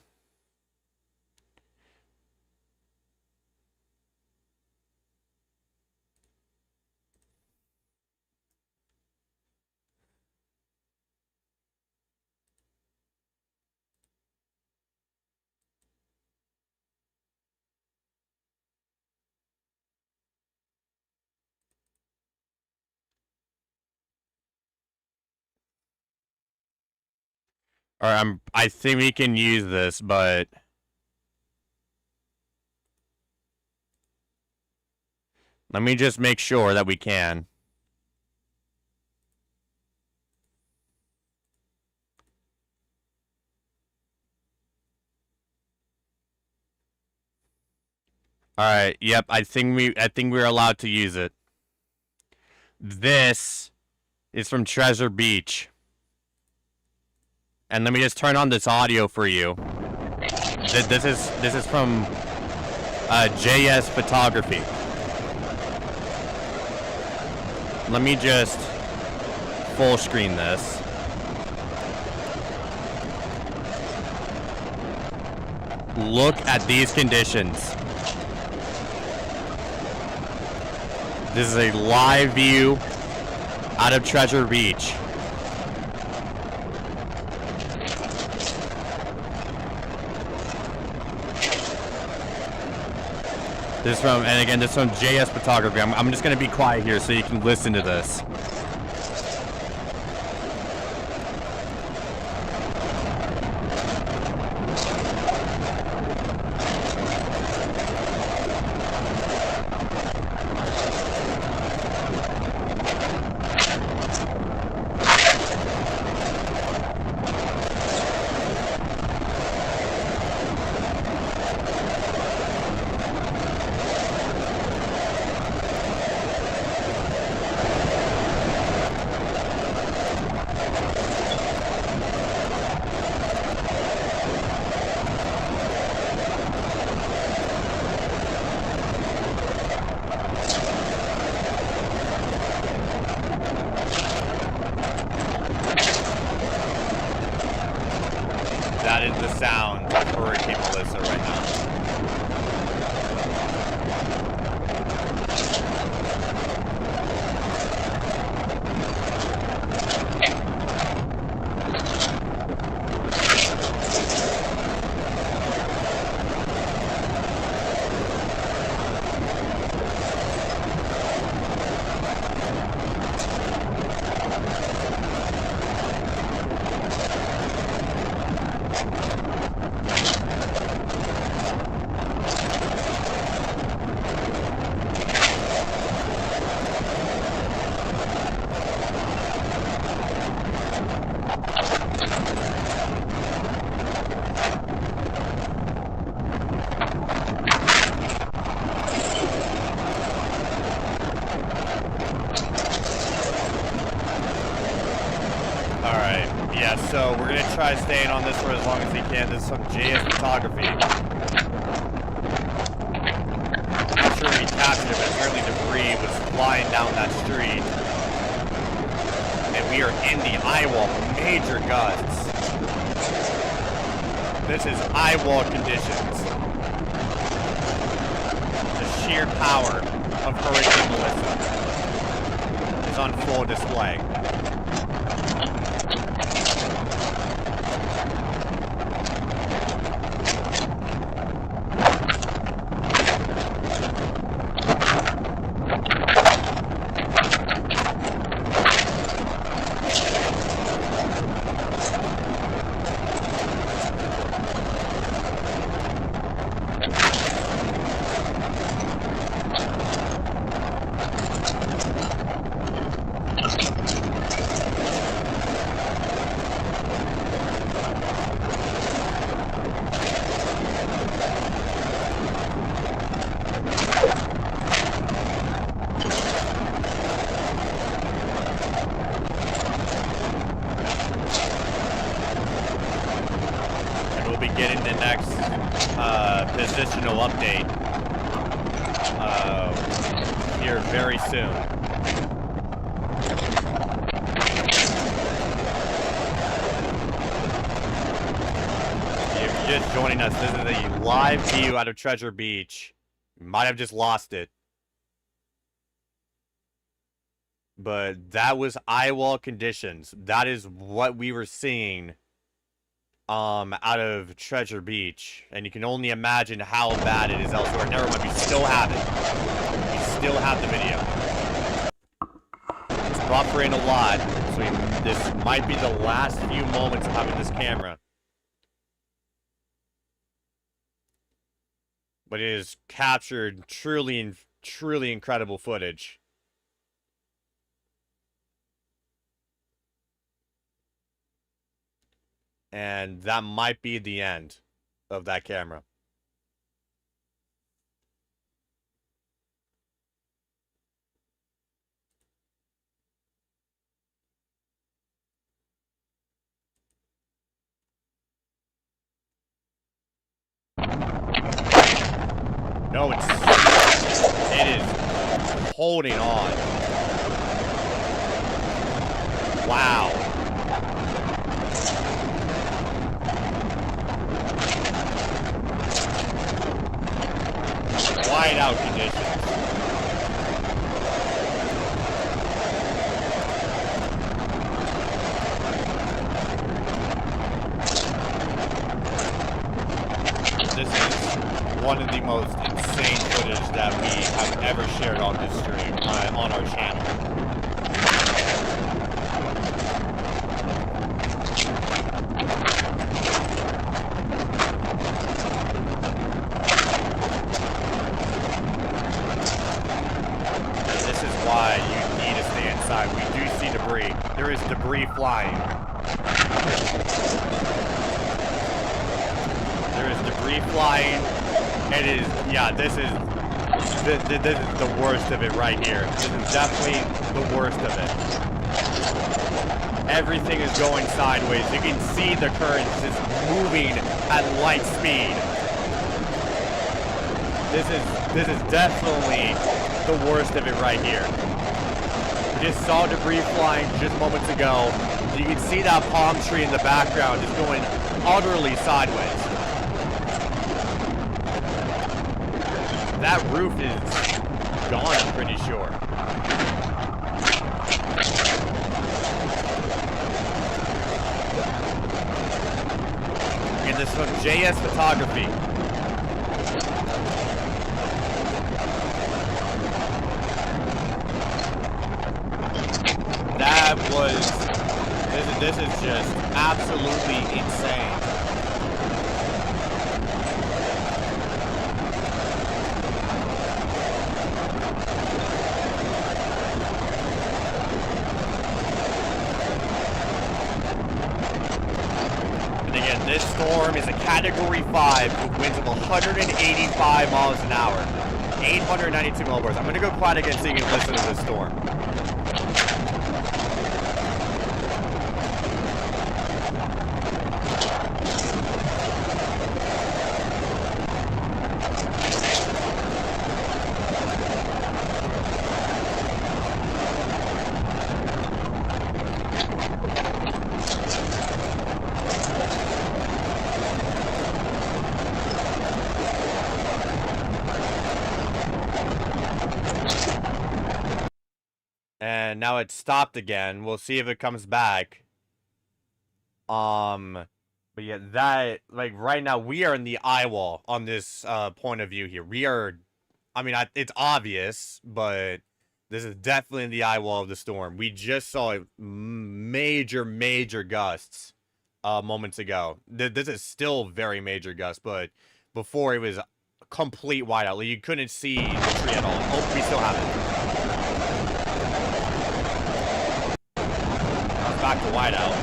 All right, I think we can use this, but let me just make sure that we can. All right, yep, I think we're allowed to use it. This is from Treasure Beach. And let me just turn on this audio for you. This is from JS Photography. Let me just full screen this. Look at these conditions. This is a live view out of Treasure Beach. This is from, and again, this is from JS Photography. I'm just going to be quiet here so you can listen to this. So we're going to try staying on this for as long as we can. This is some JS photography. I'm sure we captured it, but apparently debris was flying down that street. And we are in the eye wall. Major gusts. This is eye wall conditions. The sheer power of Hurricane Melissa is on full display. Getting the next positional update here very soon. If you're just joining us, this is a live view out of Treasure Beach. You might have just lost it. But that was eye wall conditions. That is what we were seeing out of Treasure Beach, and you can only imagine how bad it is elsewhere. Never mind, we still have it. We still have the video. It's buffering a lot, so this might be the last few moments of having this camera. But it has captured truly incredible footage. And that might be the end of that camera. No, it is holding on. Wow. Whiteout conditions. This is one of the most insane footage that we have ever shared on this stream, on our channel. Why you need to stay inside. We do see debris. There is debris flying. There is debris flying. It is, yeah, this is the worst of it right here. This is definitely the worst of it. Everything is going sideways. You can see the currents just moving at light speed. This is definitely the worst of it right here. We just saw debris flying just moments ago. You can see that palm tree in the background just going utterly sideways. That roof is gone, I'm pretty sure. And this is from JS Photography. That was, this is just absolutely insane. And again, this storm is a Category 5 with winds of 185 miles an hour, 892 millibars. I'm going to go quiet again so you can listen to this storm. And now it's stopped again. We'll see if it comes back. But yeah, that, like, right now, we are in the eye wall on this, point of view here. We are, I mean, it's obvious, but this is definitely in the eye wall of the storm. We just saw major, major gusts, moments ago. This is still very major gusts, but before it was complete whiteout. Like, you couldn't see the tree at all. Oh, we still have it. Back to whiteout.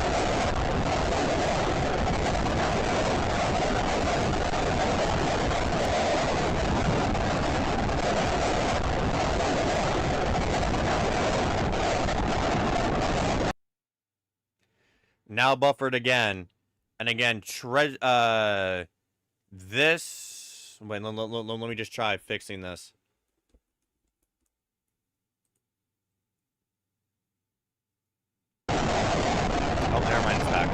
Now buffered again. And again, this... Wait, let me just try fixing this. Oh, never mind, it's back.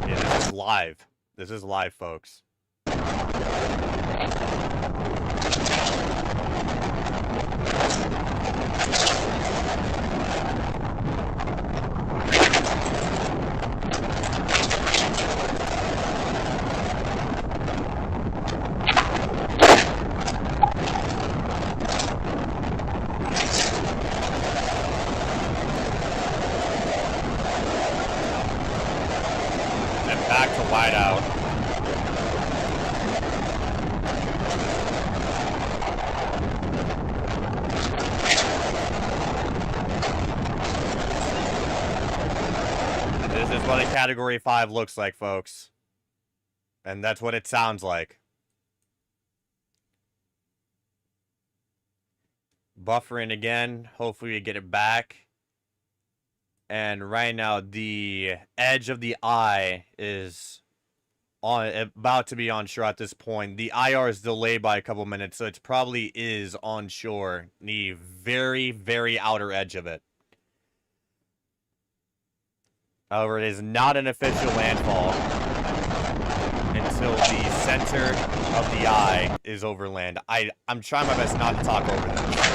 Yeah, this is live. This is live, folks. Back to whiteout. This is what a Category 5 looks like, folks. And that's what it sounds like. Buffering again. Hopefully we get it back. And right now, the edge of the eye is about to be onshore at this point. The IR is delayed by a couple minutes, so it probably is onshore. The very, very outer edge of it. However, it is not an official landfall until the center of the eye is over land. I'm trying my best not to talk over this.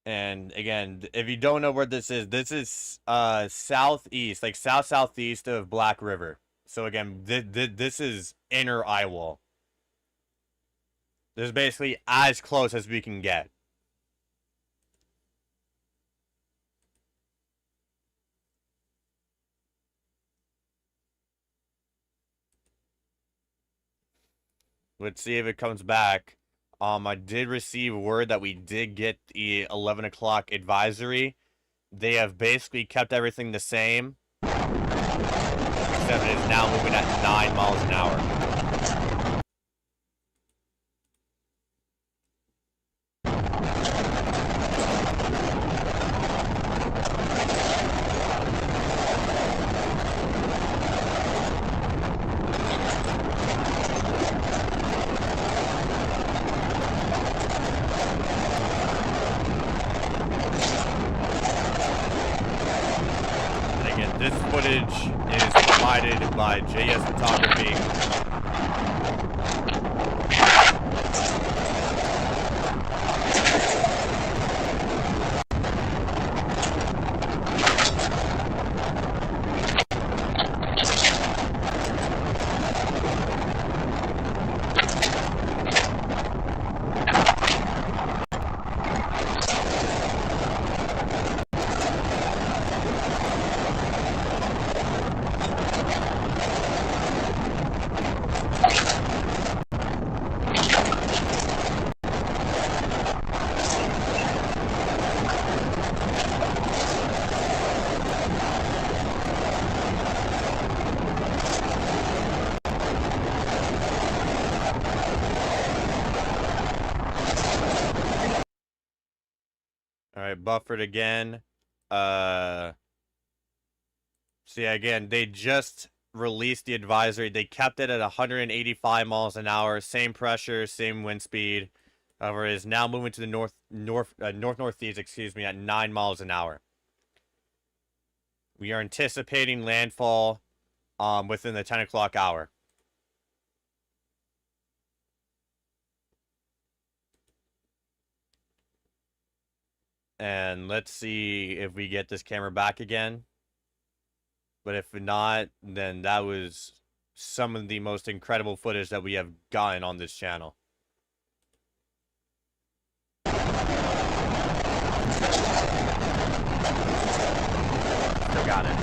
And again, if you don't know where this is southeast, like southeast of Black River. So again, this is inner eye wall. This is basically as close as we can get. Let's see if it comes back. I did receive word that we did get the 11 o'clock advisory. They have basically kept everything the same, except it is now moving at 9 miles an hour. This footage is provided by JS Photography. Alright, buffered again. See, again, they just released the advisory. They kept it at 185 miles an hour, same pressure, same wind speed. However, it is now moving to the northeast, excuse me, at 9 miles an hour. We are anticipating landfall within the 10 o'clock hour. And let's see if we get this camera back again. But if not, then that was some of the most incredible footage that we have gotten on this channel. Still got it.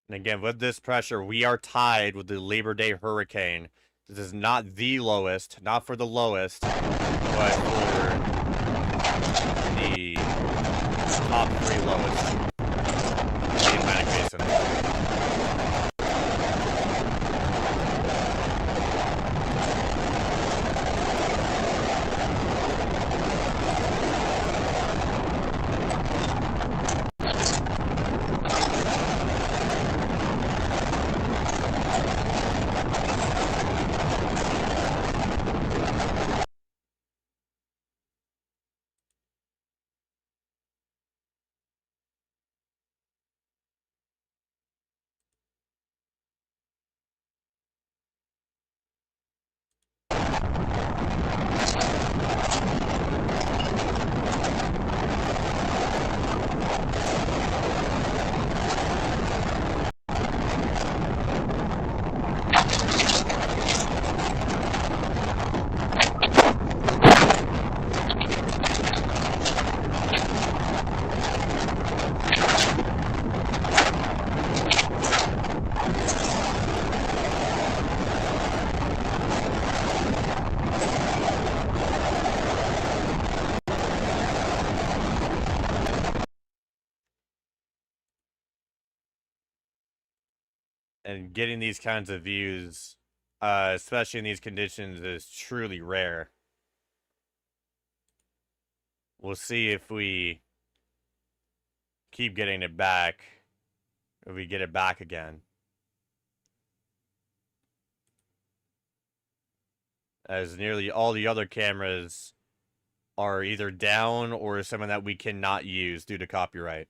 And again, with this pressure, we are tied with the Labor Day hurricane. This is not the lowest, not for the lowest, but for the top 3 lowest in the Atlantic Basin. And getting these kinds of views, especially in these conditions, is truly rare. We'll see if we keep getting it back, if we get it back again. As nearly all the other cameras are either down or someone that we cannot use due to copyright.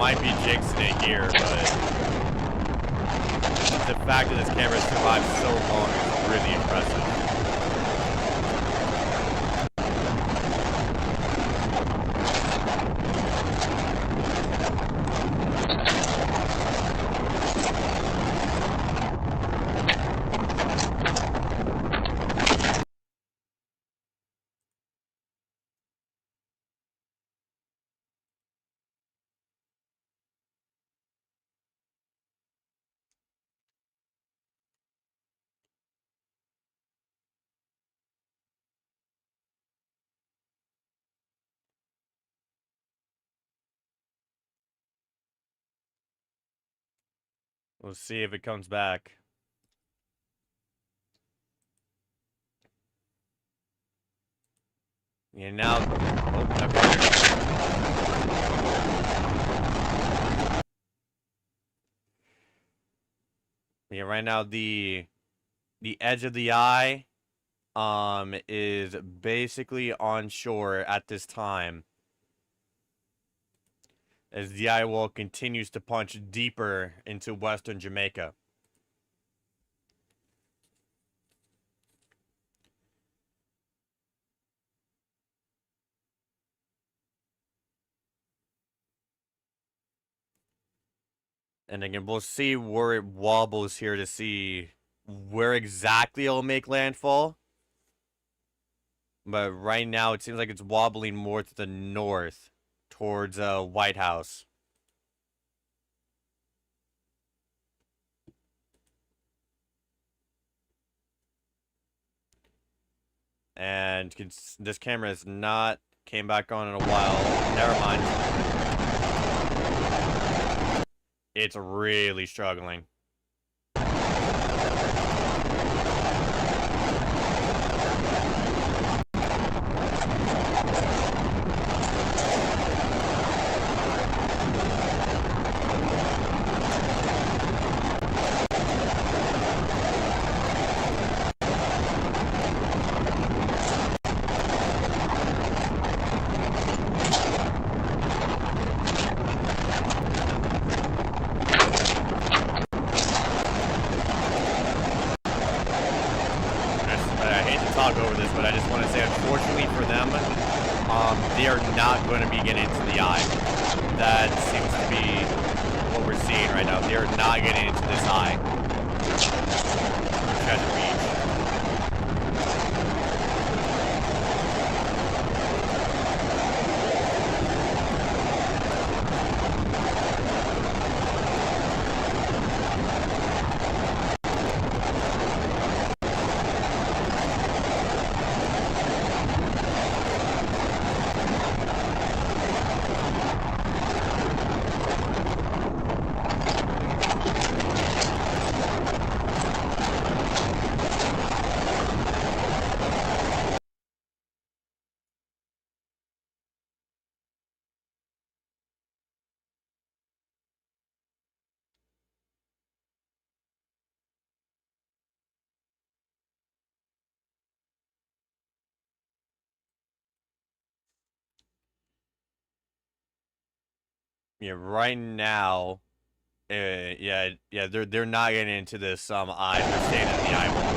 might be jinxing it here, but the fact that this camera survived so long is really impressive. We'll see if it comes back. Yeah, now. Oh, okay. Yeah, right now the edge of the eye is basically on shore at this time, as the eye wall continues to punch deeper into western Jamaica. And again, we'll see where it wobbles here to see where exactly it'll make landfall. But right now, it seems like it's wobbling more to the north, towards White House. And this camera has not came back on in a while. Never mind. It's really struggling. Over this, but I just want to say, unfortunately for them, they are not going to be getting into the eye. That seems to be what we're seeing right now. They are not getting into this eye. Try to reach. Yeah, right now, they're not getting into this eye. They're staying in the eye wall.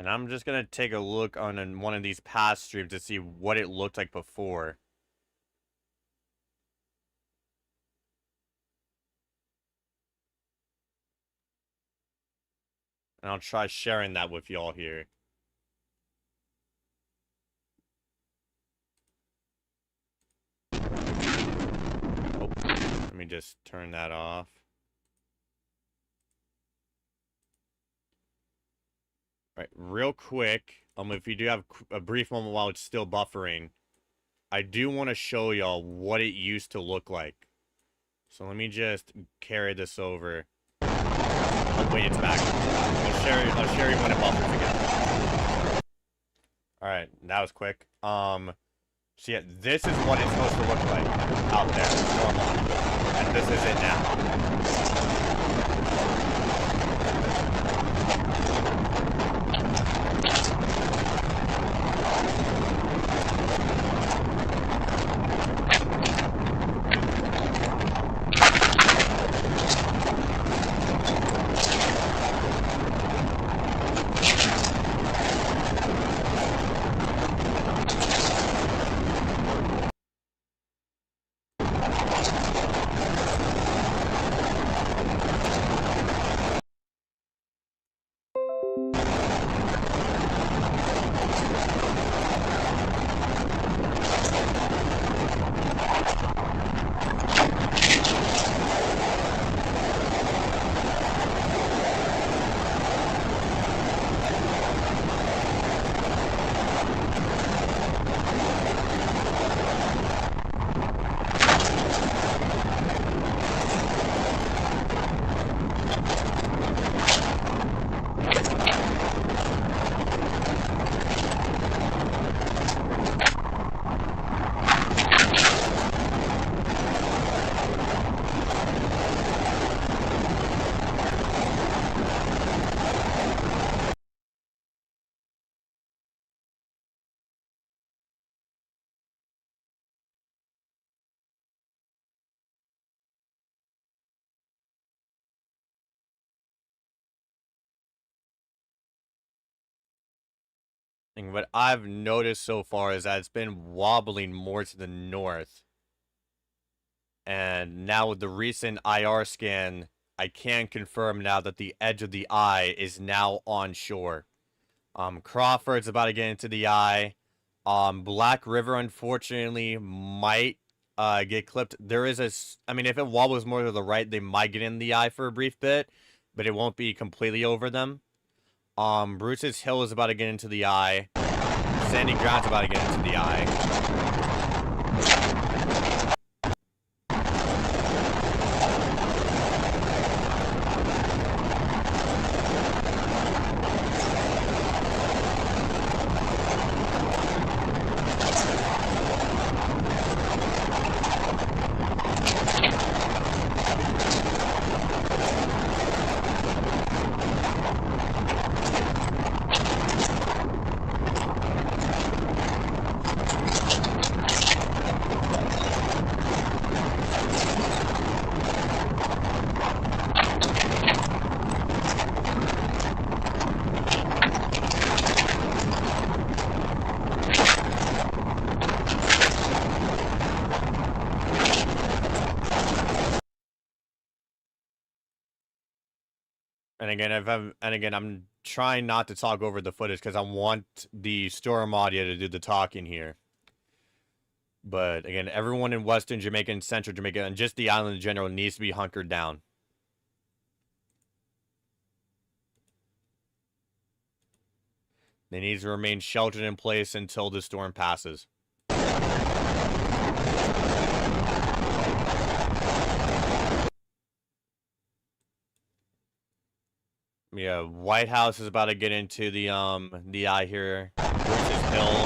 And I'm just going to take a look on one of these past streams to see what it looked like before. And I'll try sharing that with y'all here. Oh, let me just turn that off. All right, real quick, if you do have a brief moment while it's still buffering, I do want to show y'all what it used to look like. So let me just carry this over. Oh, wait, it's back. I'll share you when it buffers again. Alright, that was quick. So yeah, this is what it's supposed to look like out there, normal. And this is it now. And what I've noticed so far is that it's been wobbling more to the north. And now with the recent IR scan, I can confirm now that the edge of the eye is now onshore. Crawford's about to get into the eye. Black River, unfortunately, might get clipped. There is I mean, if it wobbles more to the right, they might get in the eye for a brief bit, but it won't be completely over them. Bruce's Hill is about to get into the eye. Sandy Ground's about to get into the eye. And again, I'm trying not to talk over the footage because I want the Storm audio to do the talking here. But again, everyone in Western Jamaica and Central Jamaica and just the island in general needs to be hunkered down. They need to remain sheltered in place until the storm passes. Yeah, White House is about to get into the eye here. Bruce's Hill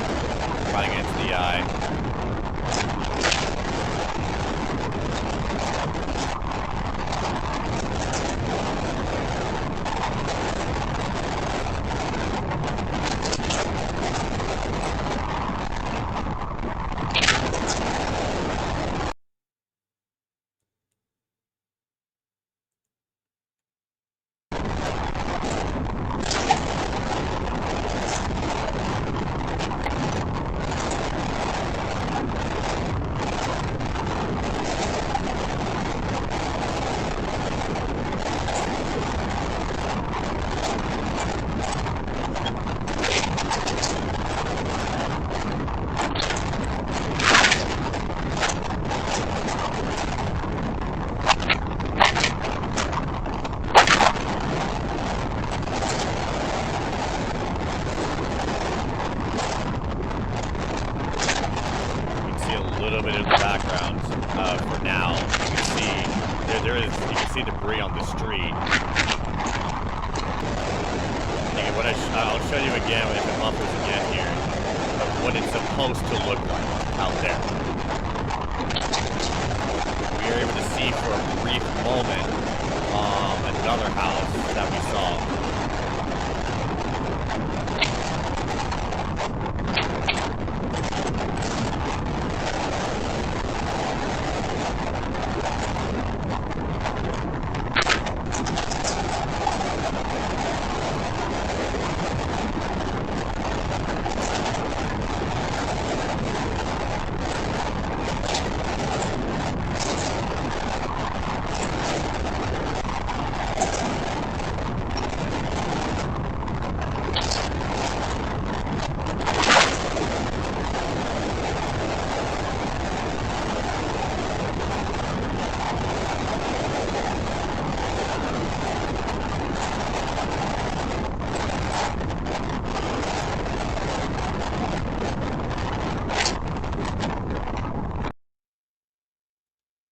about to get into the eye. there is, you can see debris on the street. Okay, I'll show you again if it buffers again here of what it's supposed to look like out there. We were able to see for a brief moment another house that we saw.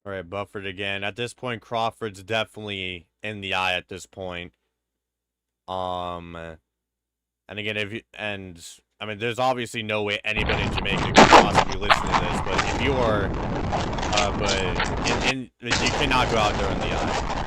All right, buffered again. At this point, Crawford's definitely in the eye at this point. And again, I mean, there's obviously no way anybody in Jamaica could possibly listen to this, but if you are, you cannot go out there in the eye.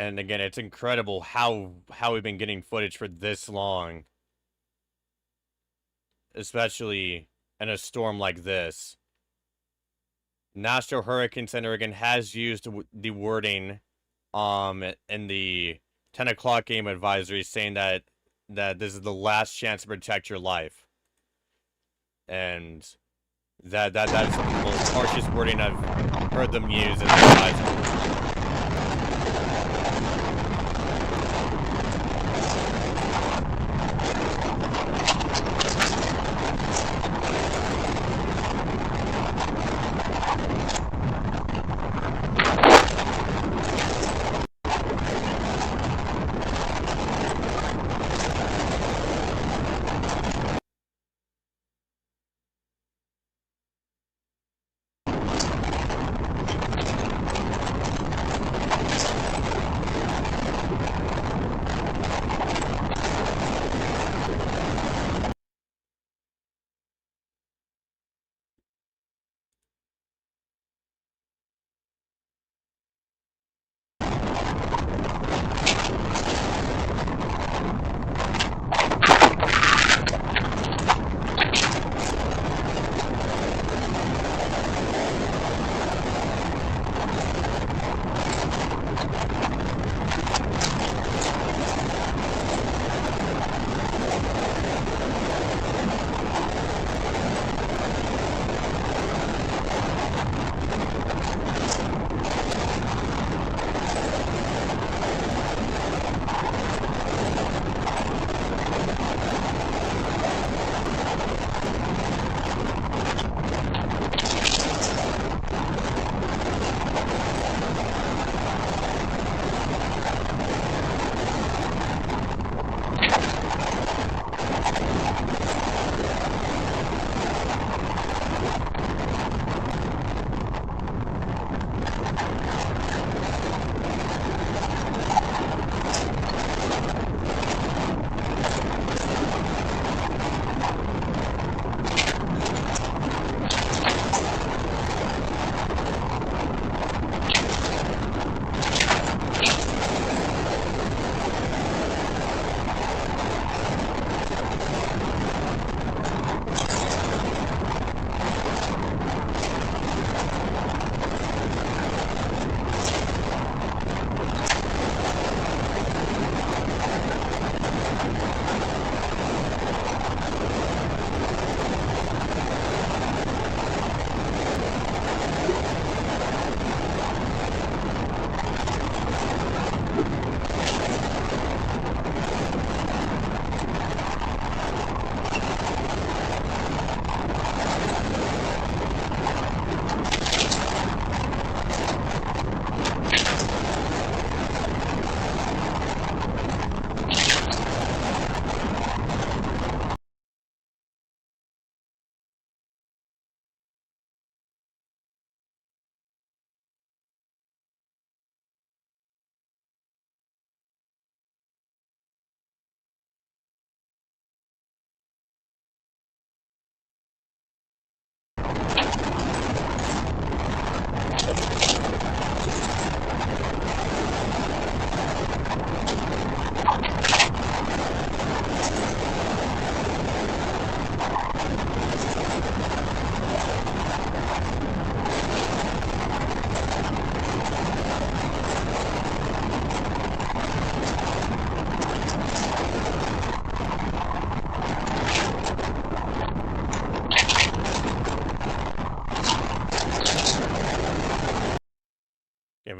And again, it's incredible how we've been getting footage for this long, especially in a storm like this. National Hurricane Center again has used the wording in the 10 o'clock game advisory, saying that this is the last chance to protect your life, and that is some of the most harshest wording I've heard them use in the advisory.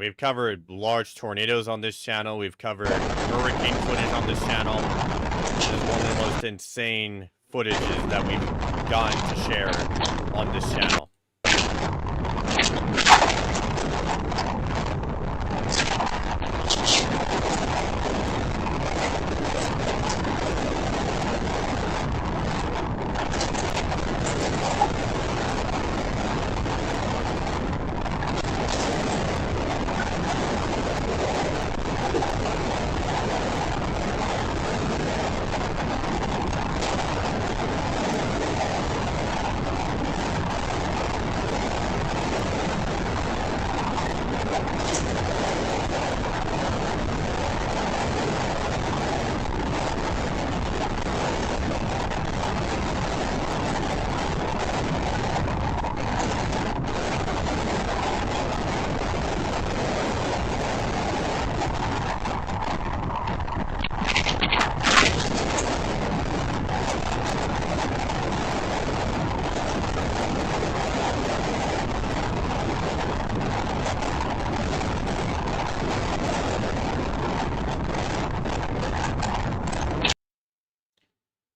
we've covered large tornadoes on this channel. We've covered hurricane footage on this channel. This is one of the most insane footages that we've gotten to share on this channel.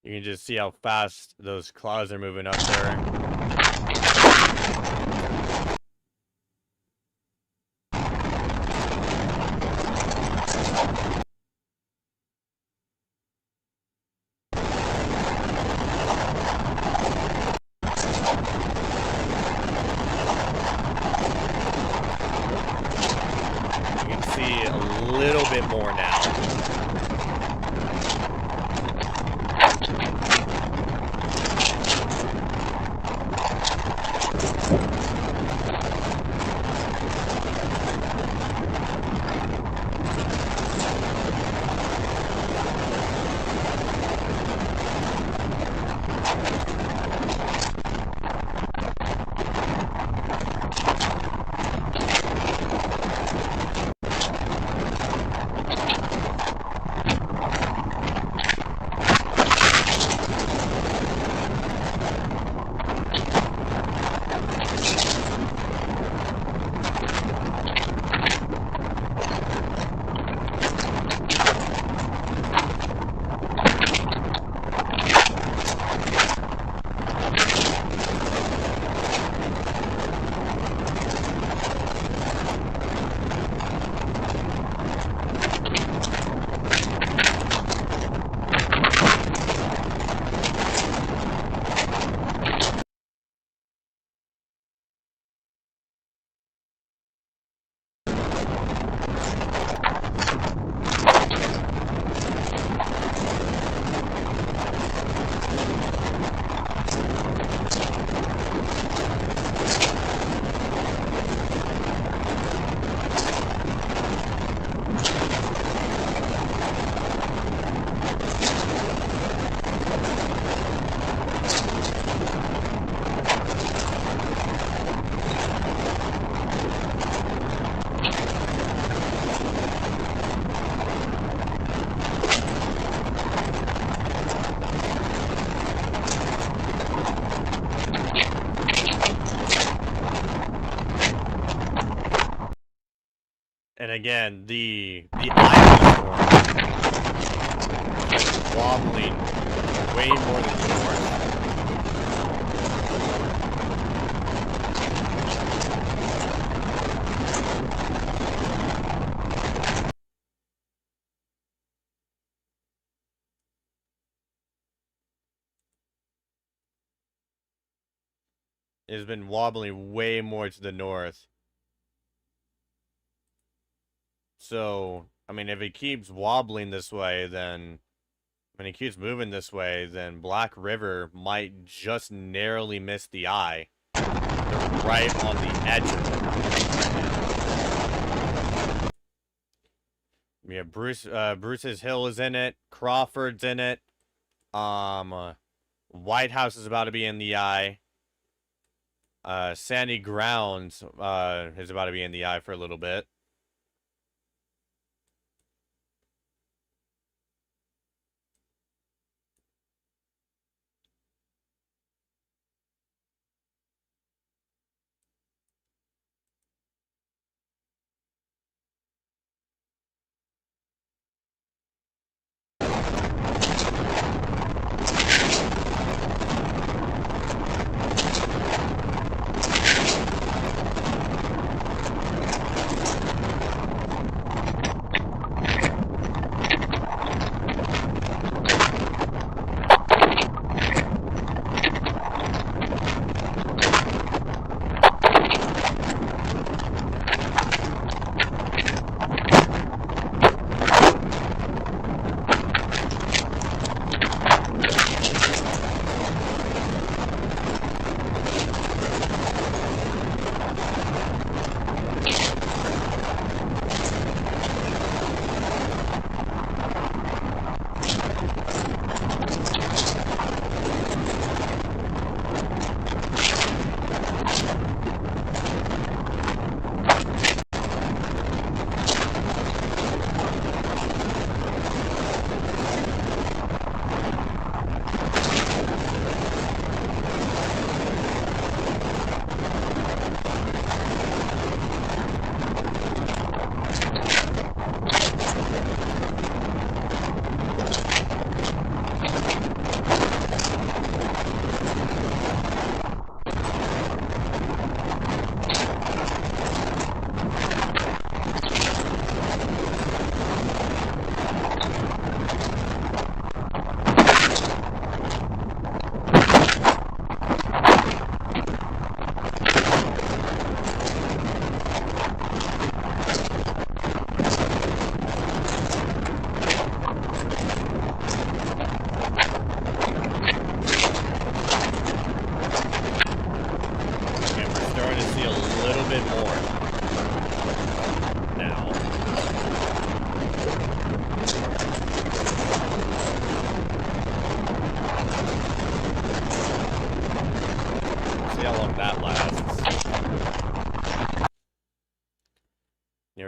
You can just see how fast those clouds are moving up there. You can see a little bit more now. And again, the island storm wobbling way more than the north. It has been wobbling way more to the north. So, I mean, if it keeps wobbling this way, then when it keeps moving this way, then Black River might just narrowly miss the eye. They're right on the edge of it. Yeah, Bruce's Hill is in it. Crawford's in it. White House is about to be in the eye. Sandy Grounds is about to be in the eye for a little bit.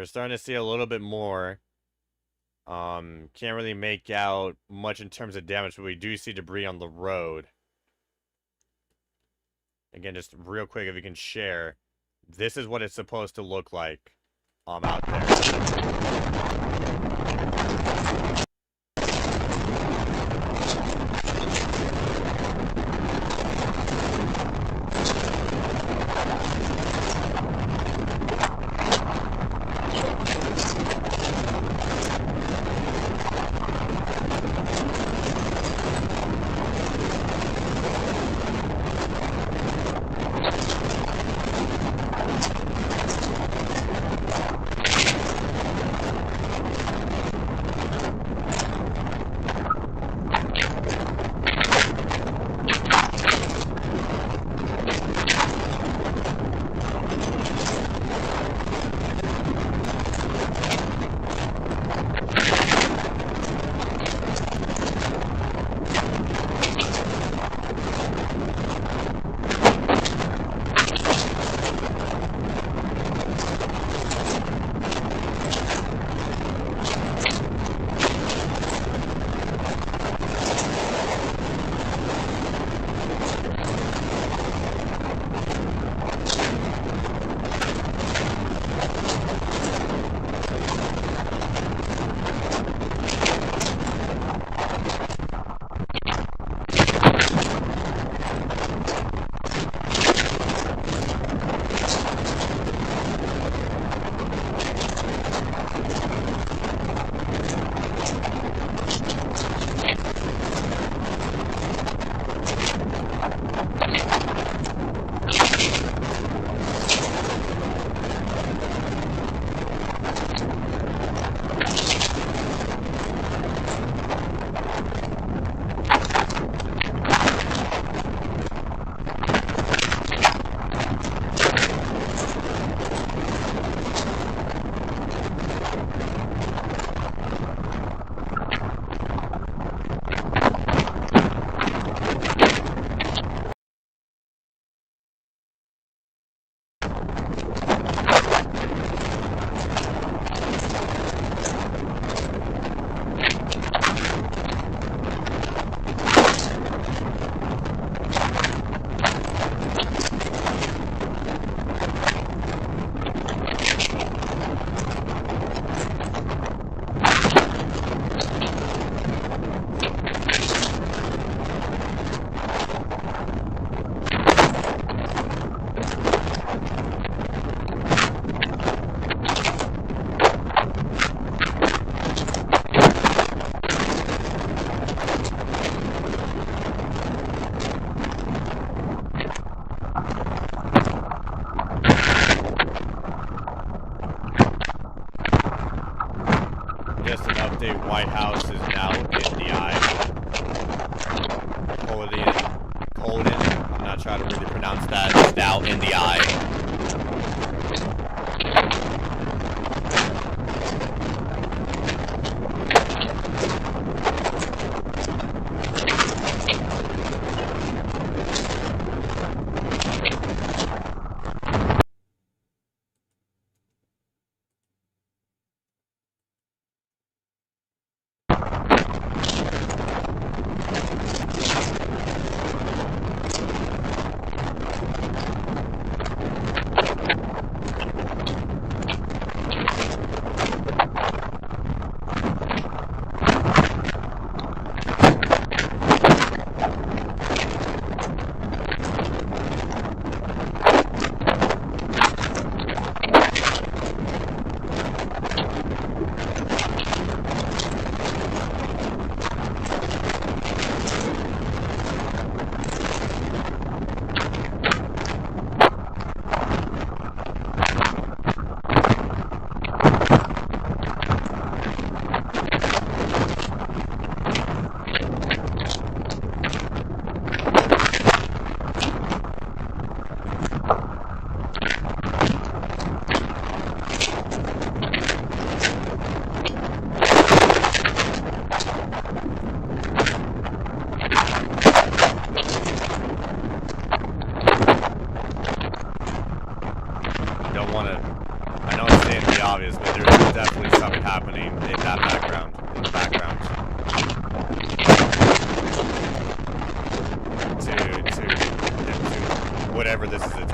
we're starting to see a little bit more. Can't really make out much in terms of damage, but we do see debris on the road. Again, just real quick, if you can share, this is what it's supposed to look like out there. Just an update, White House is now in the eye. Colden, I'm not trying to really pronounce that, is now in the eye.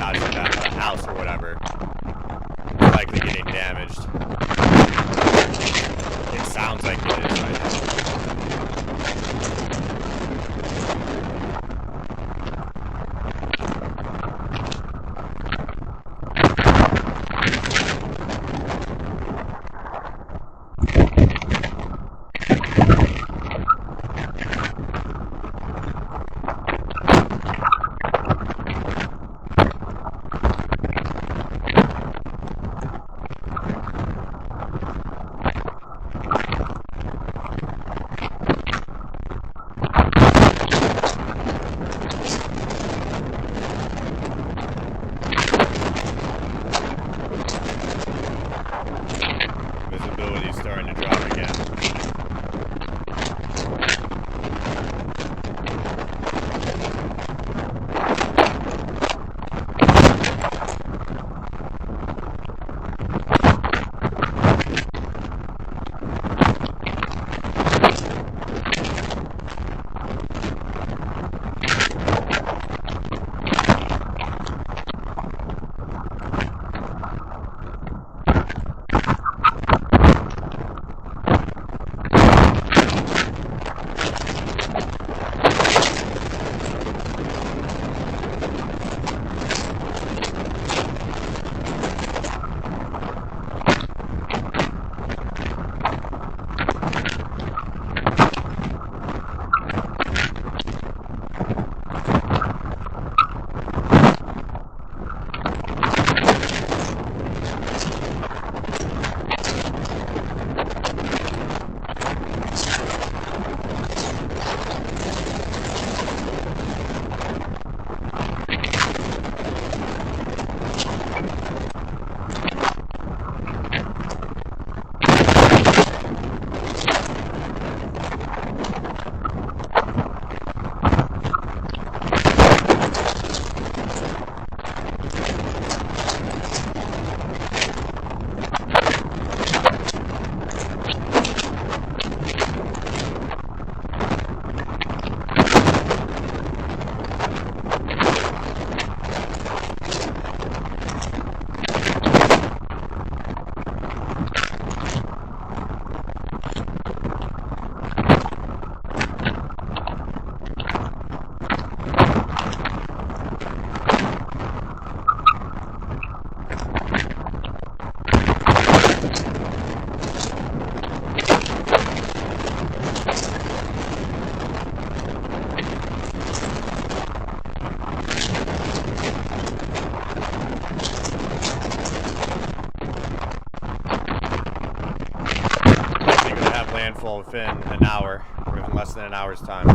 attached to that house or whatever. Likely getting damaged. It sounds like it is right now. Visibility's starting to drop again. Landfall within an hour, or even less than an hour's time.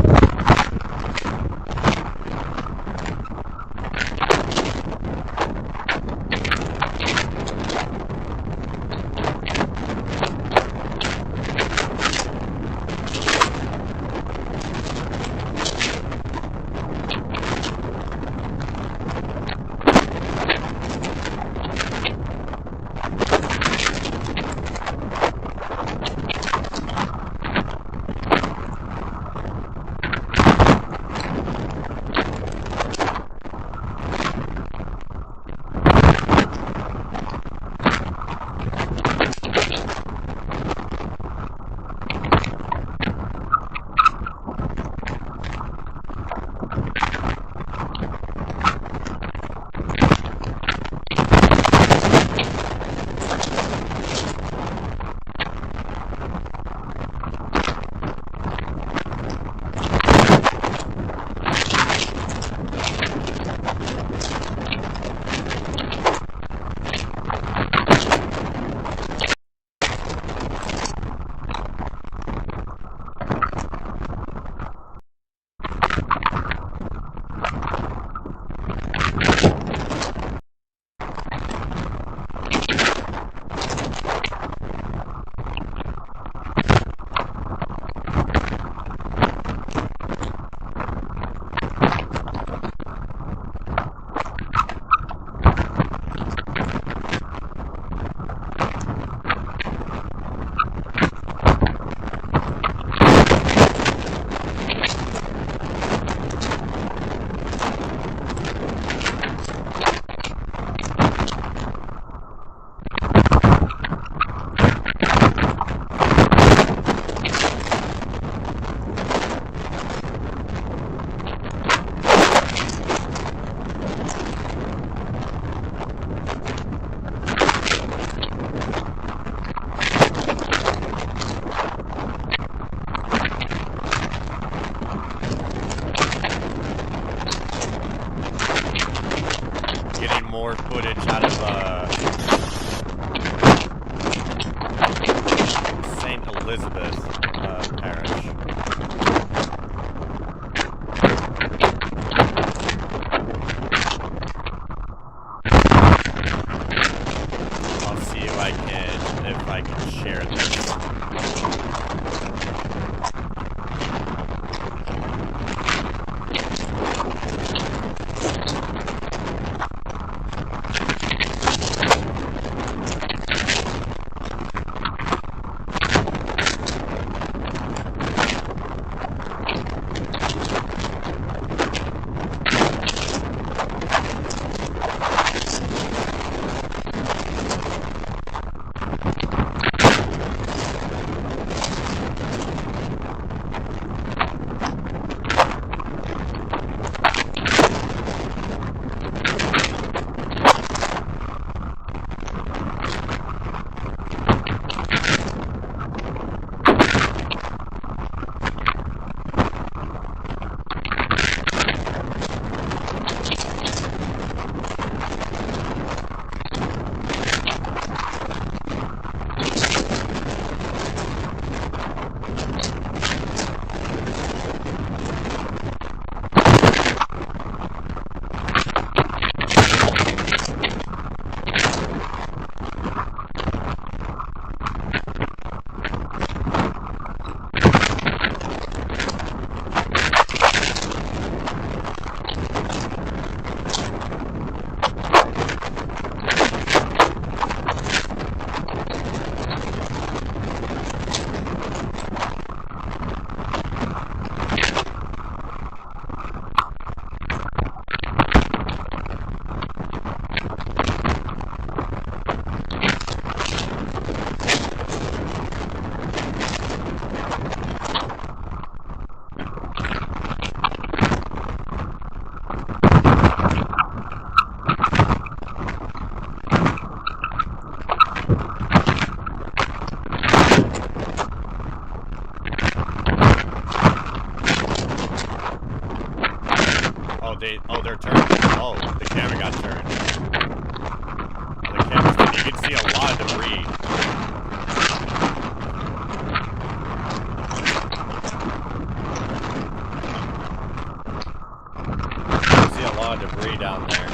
more footage out of St. Elizabeth Parish. I'll see if I can share this. They're turned. Oh, the camera got turned. Oh, the camera's turned. You can see a lot of debris. You can see a lot of debris down there.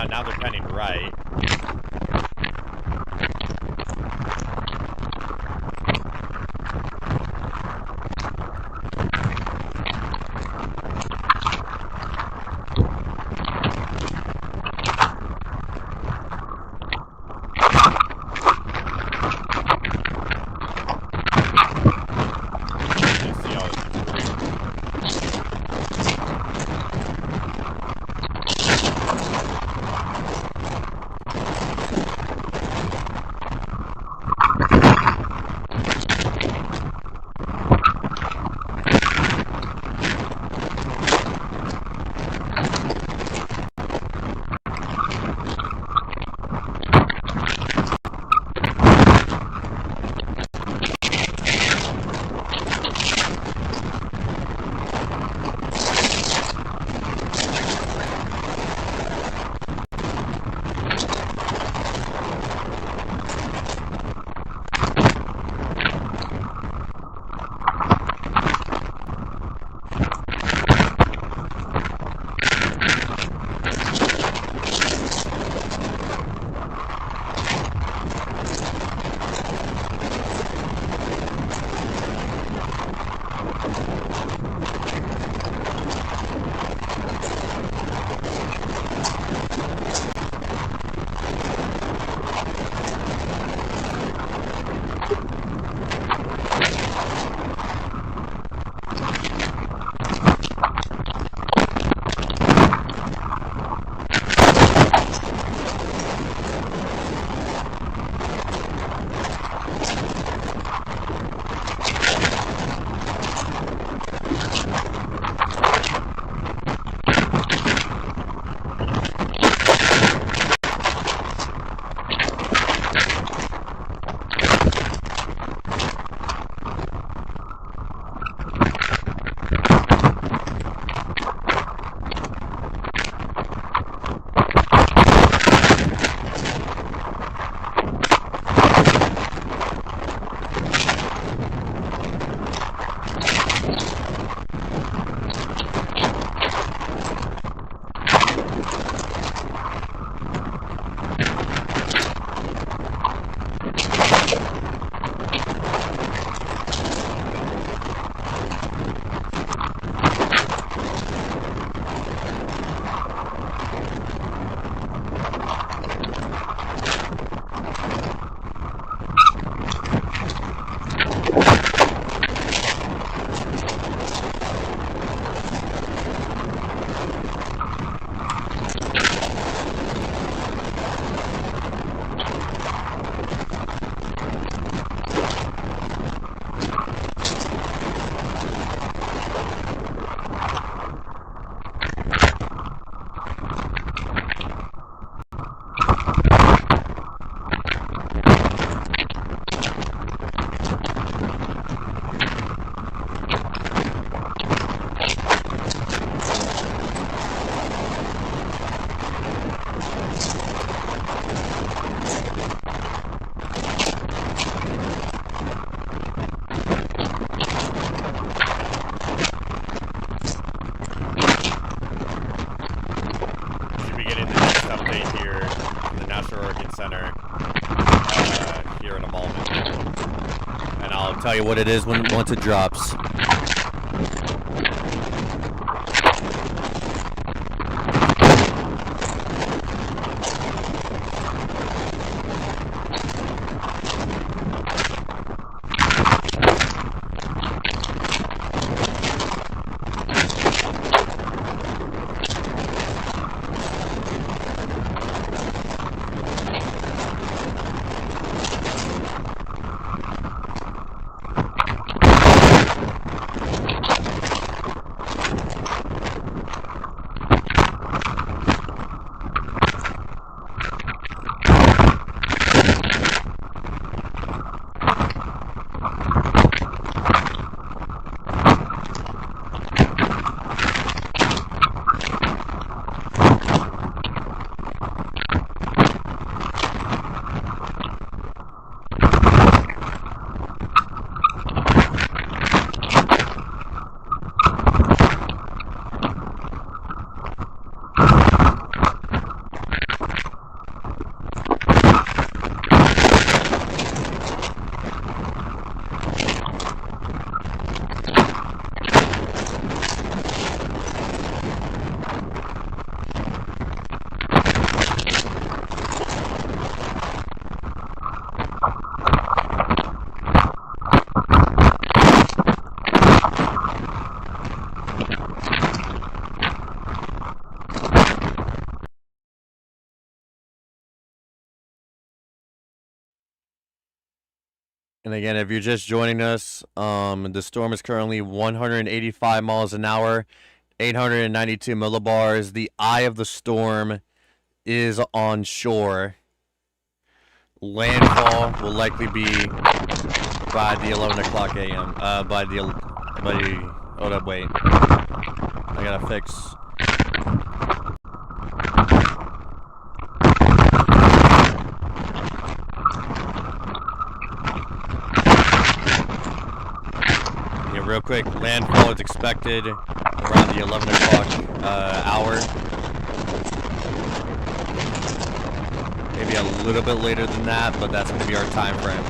Now they're penning right. Here in a moment, and I'll tell you what it is once it drops. And again, if you're just joining us, the storm is currently 185 miles an hour, 892 millibars. The eye of the storm is on shore. Landfall will likely be by the 11 o'clock a.m. Hold up, wait. I gotta fix. Real quick, landfall is expected around the 11 o'clock hour. Maybe a little bit later than that, but that's going to be our time frame.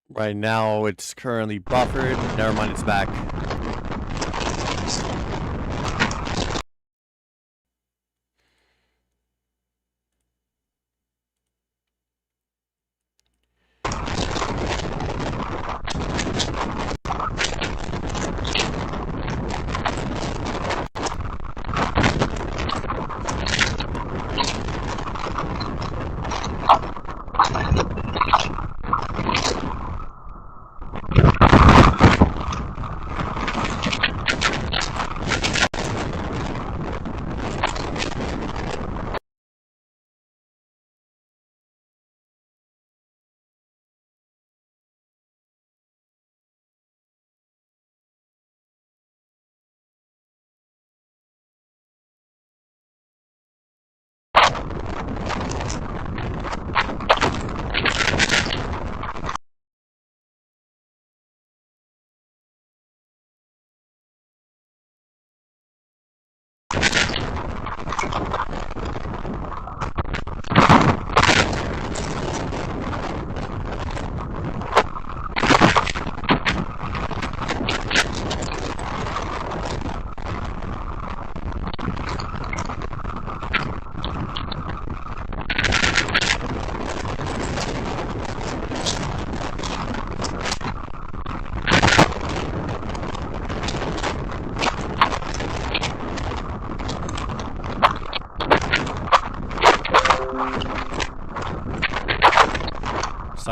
Right now, it's currently buffered. Never mind, it's back.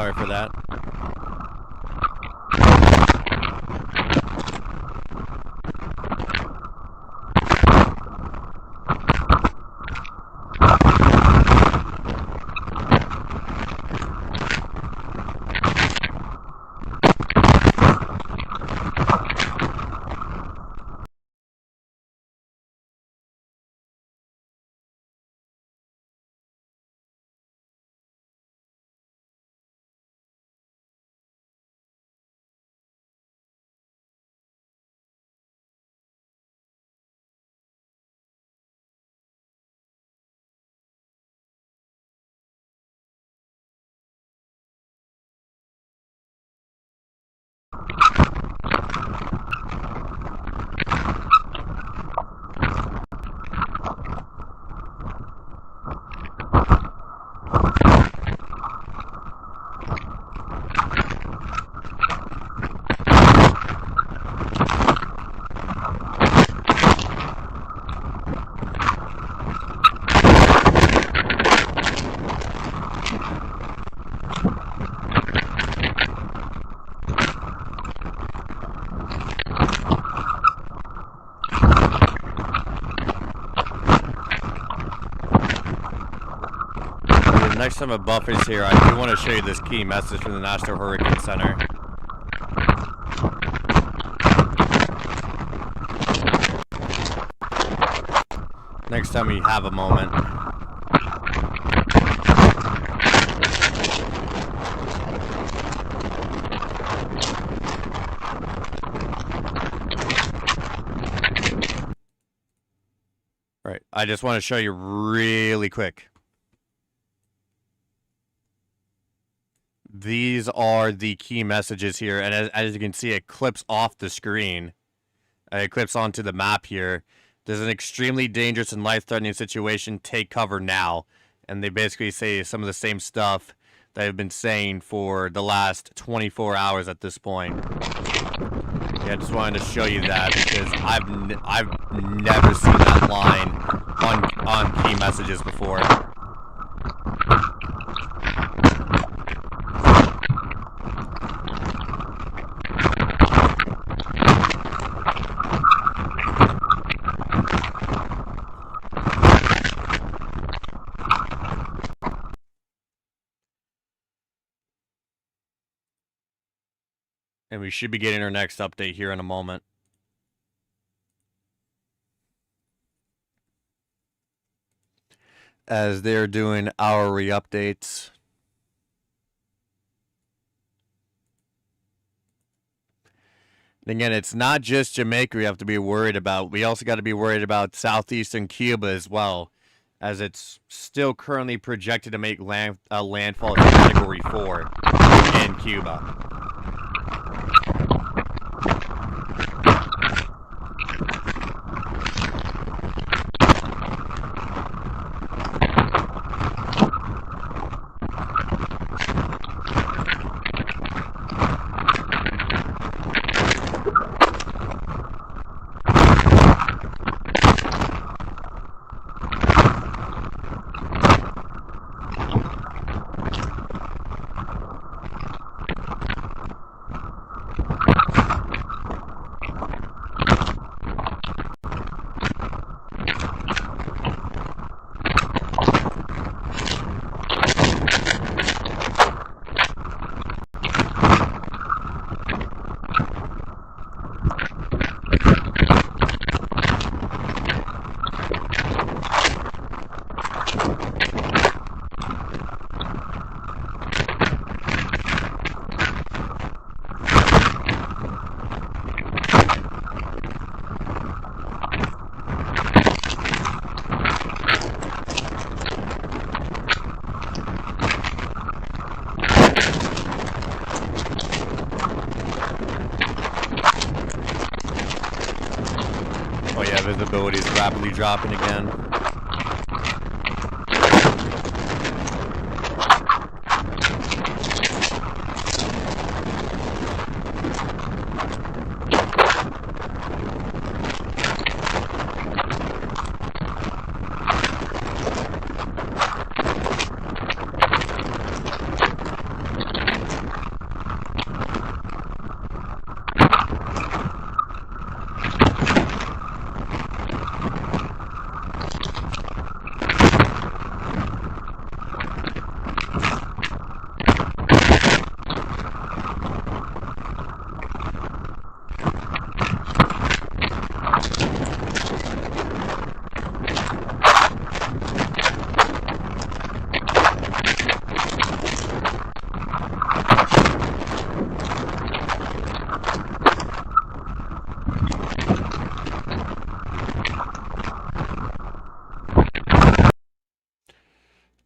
Sorry for that. Next time a buffer's here, I do want to show you this key message from the National Hurricane Center. Next time we have a moment. All right, I just want to show you really quick. These are the key messages here, and as you can see, it clips off the screen. It clips onto the map here. There's an extremely dangerous and life-threatening situation. Take cover now. And they basically say some of the same stuff that I've been saying for the last 24 hours at this point. Yeah, I just wanted to show you that because I've never seen that line on key messages before. And we should be getting our next update here in a moment. As they're doing hourly updates. And again, it's not just Jamaica we have to be worried about. We also got to be worried about southeastern Cuba as well, as it's still currently projected to make landfall in Category 4 in Cuba. Visibility is rapidly dropping again.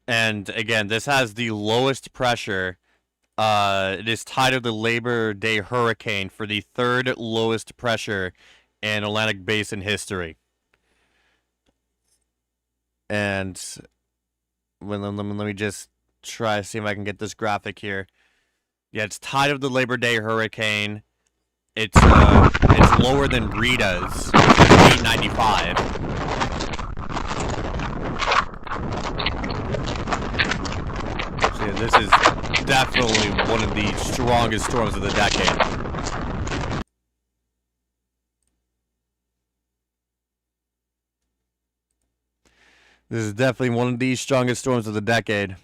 And again, this has the lowest pressure. It is titled the Labor Day Hurricane for the third lowest pressure in Atlantic Basin history. And let me just try to see if I can get this graphic here. Yeah, it's titled the Labor Day Hurricane. It's lower than Rita's, 895. So yeah, this is definitely one of the strongest storms of the decade. This is definitely one of the strongest storms of the decade.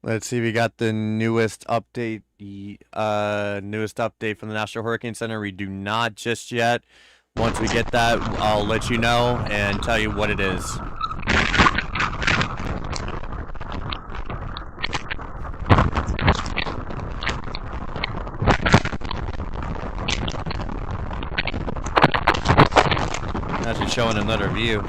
Let's see. We got the newest update. Newest update from the National Hurricane Center. We do not just yet. Once we get that, I'll let you know and tell you what it is. Actually showing another view.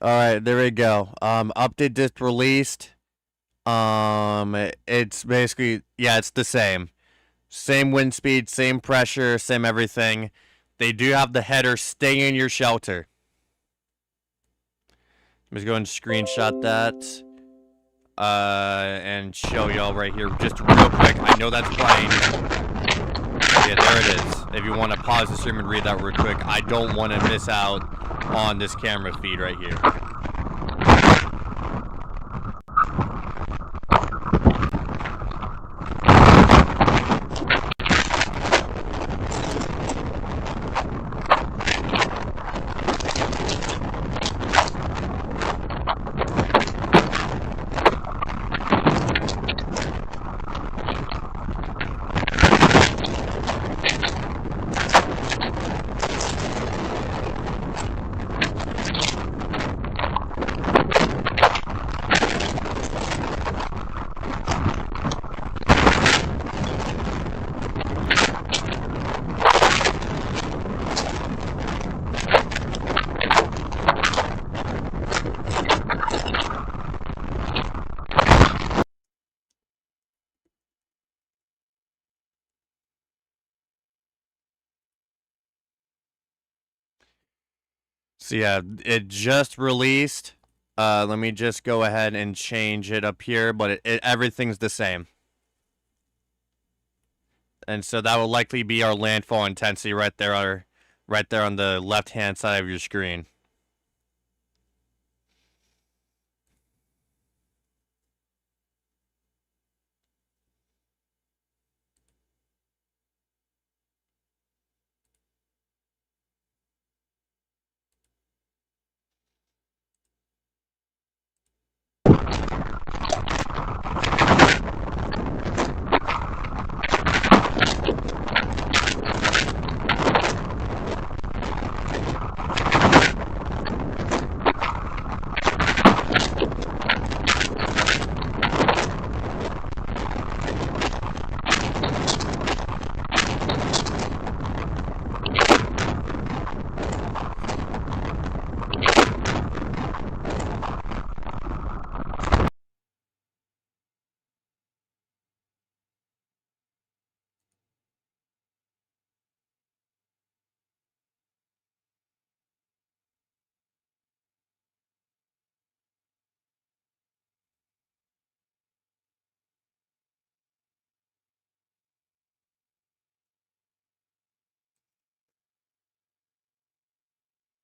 All right, there we go. Update just released. It's basically, yeah, it's the same. Same wind speed, same pressure, same everything. They do have the header stay in your shelter. I'm just going to screenshot that. And show y'all right here just real quick. I know that's playing. Yeah, there it is. If you want to pause the stream and read that real quick, I don't want to miss out on this camera feed right here. So yeah, it just released. Let me just go ahead and change it up here, but everything's the same. And so that will likely be our landfall intensity right there on the left-hand side of your screen.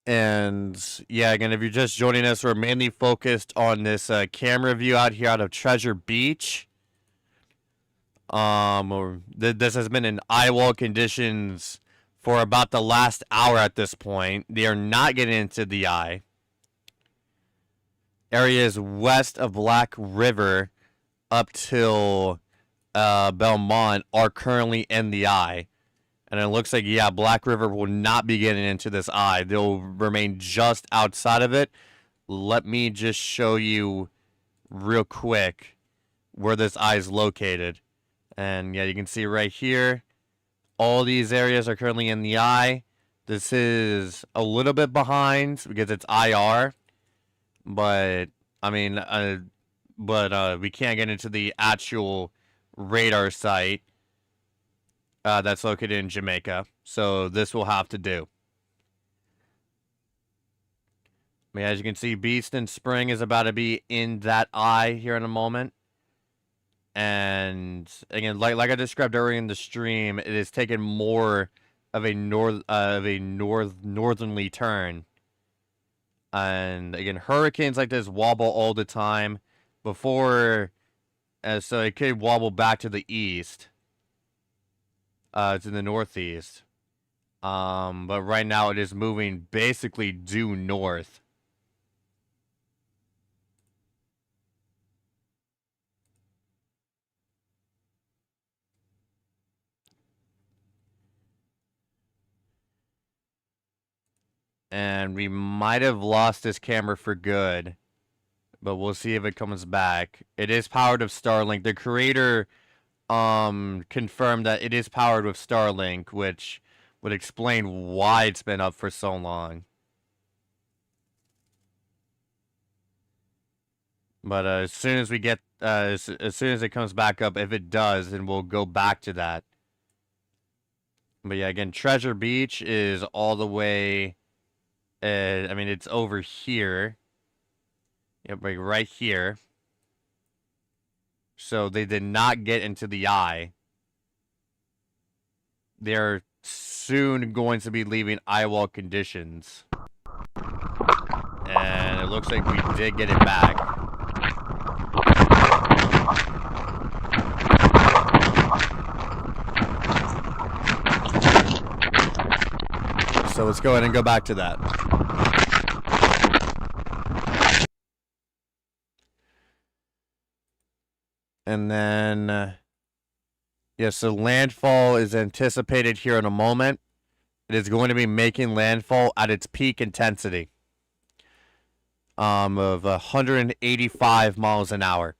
And yeah, again, if you're just joining us, we're mainly focused on this camera view out here out of Treasure Beach. This has been in eyewall conditions for about the last hour at this point. They are not getting into the eye. areas west of Black River up till Belmont are currently in the eye. And it looks like, yeah, Black River will not be getting into this eye. They'll remain just outside of it. Let me just show you real quick where this eye is located. And yeah, you can see right here, all these areas are currently in the eye. This is a little bit behind because it's IR, but I mean, we can't get into the actual radar site that's located in Jamaica, so this will have to do. I mean, as you can see, Beeston Spring is about to be in that eye here in a moment. And again, like I described earlier in the stream, it has taken more of a northerly turn. And again, hurricanes like this wobble all the time before, so it could wobble back to the east, to the northeast. But right now it is moving basically due north. And we might have lost this camera for good, but we'll see if it comes back. It is powered with Starlink. The creator confirmed that it is powered with Starlink, which would explain why it's been up for so long. But as soon as we get as soon as it comes back up, if it does, then we'll go back to that. But yeah, again, Treasure Beach is all the way. I mean, it's over here. Yep, like right here. So they did not get into the eye. They're soon going to be leaving eyewall conditions. And it looks like we did get it back. So let's go ahead and go back to that. And then, yes, so landfall is anticipated here in a moment. It is going to be making landfall at its peak intensity of 185 miles an hour.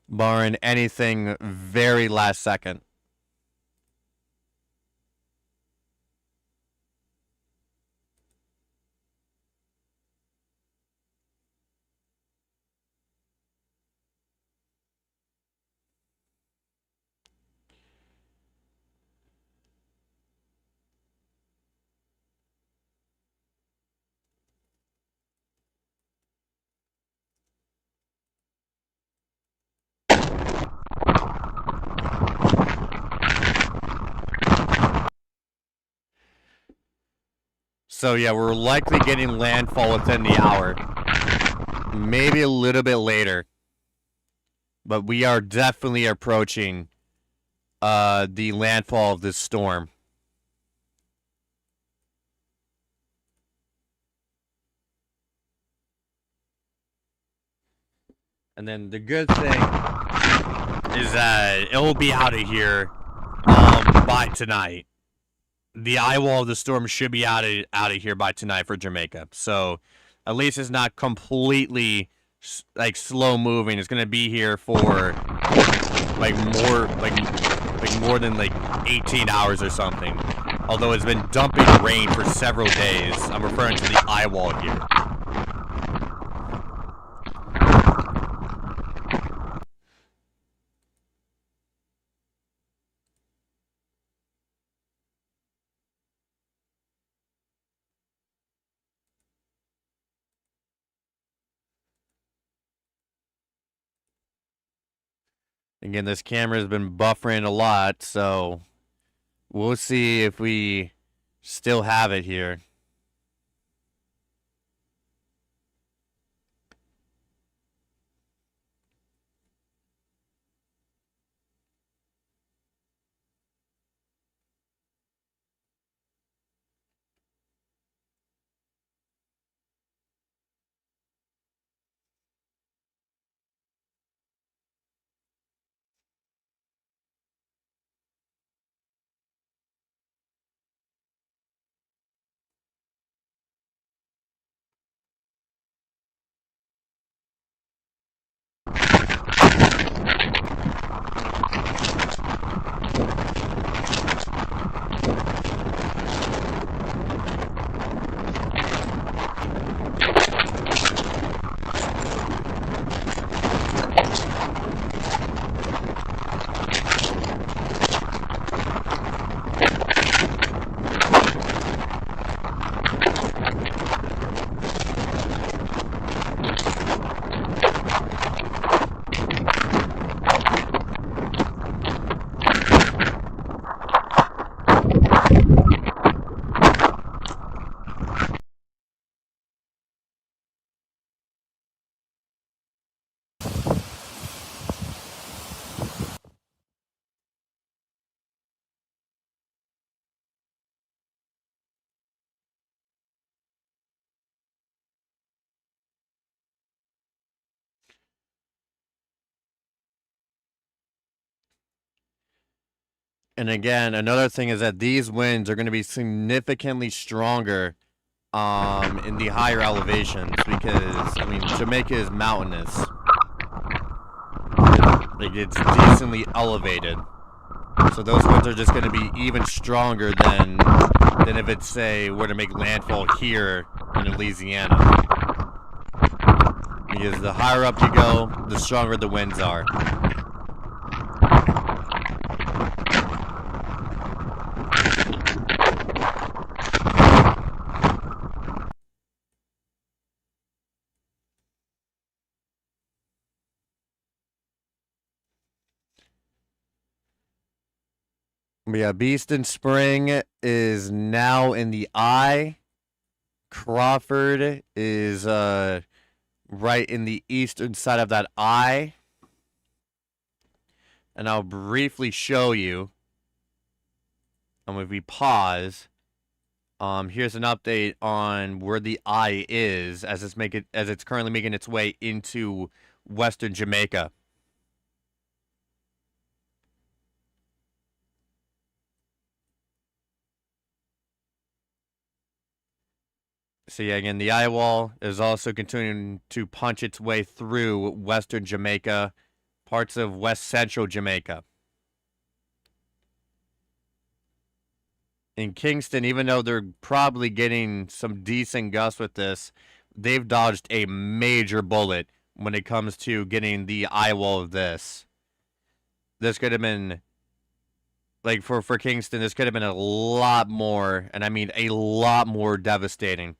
Barring anything very last second. So yeah, we're likely getting landfall within the hour. Maybe a little bit later. But we are definitely approaching the landfall of this storm. And then the good thing is that it will be out of here by tonight. The eye wall of the storm should be out of here by tonight for Jamaica. So at least it's not completely like slow moving. It's gonna be here for like more than like 18 hours or something. Although it's been dumping rain for several days. I'm referring to the eye wall here. Again, this camera has been buffering a lot, so we'll see if we still have it here. And again, another thing is that these winds are going to be significantly stronger in the higher elevations because, I mean, Jamaica is mountainous. Like, it's decently elevated. So those winds are just going to be even stronger than if it, say, were to make landfall here in Louisiana. Because the higher up you go, the stronger the winds are. Yeah, Beeston Spring is now in the eye. Crawford is right in the eastern side of that eye. And I'll briefly show you. If we pause, here's an update on where the eye is as it's currently making its way into western Jamaica. So yeah, again, the eye wall is also continuing to punch its way through western Jamaica, parts of west central Jamaica. In Kingston, even though they're probably getting some decent gusts with this, they've dodged a major bullet when it comes to getting the eye wall of this. This could have been, like, for Kingston, this could have been a lot more, and I mean a lot more devastating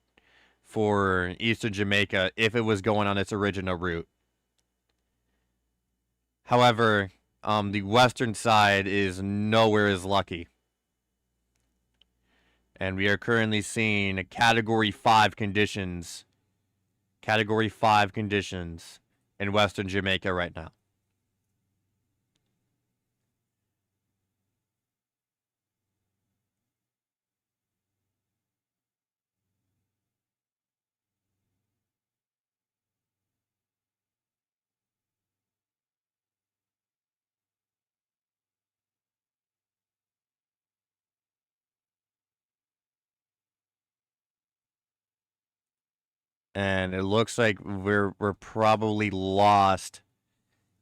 for eastern Jamaica if it was going on its original route. However, the western side is nowhere as lucky. And we are currently seeing Category 5 conditions. Category 5 conditions in western Jamaica right now. And it looks like we're probably lost.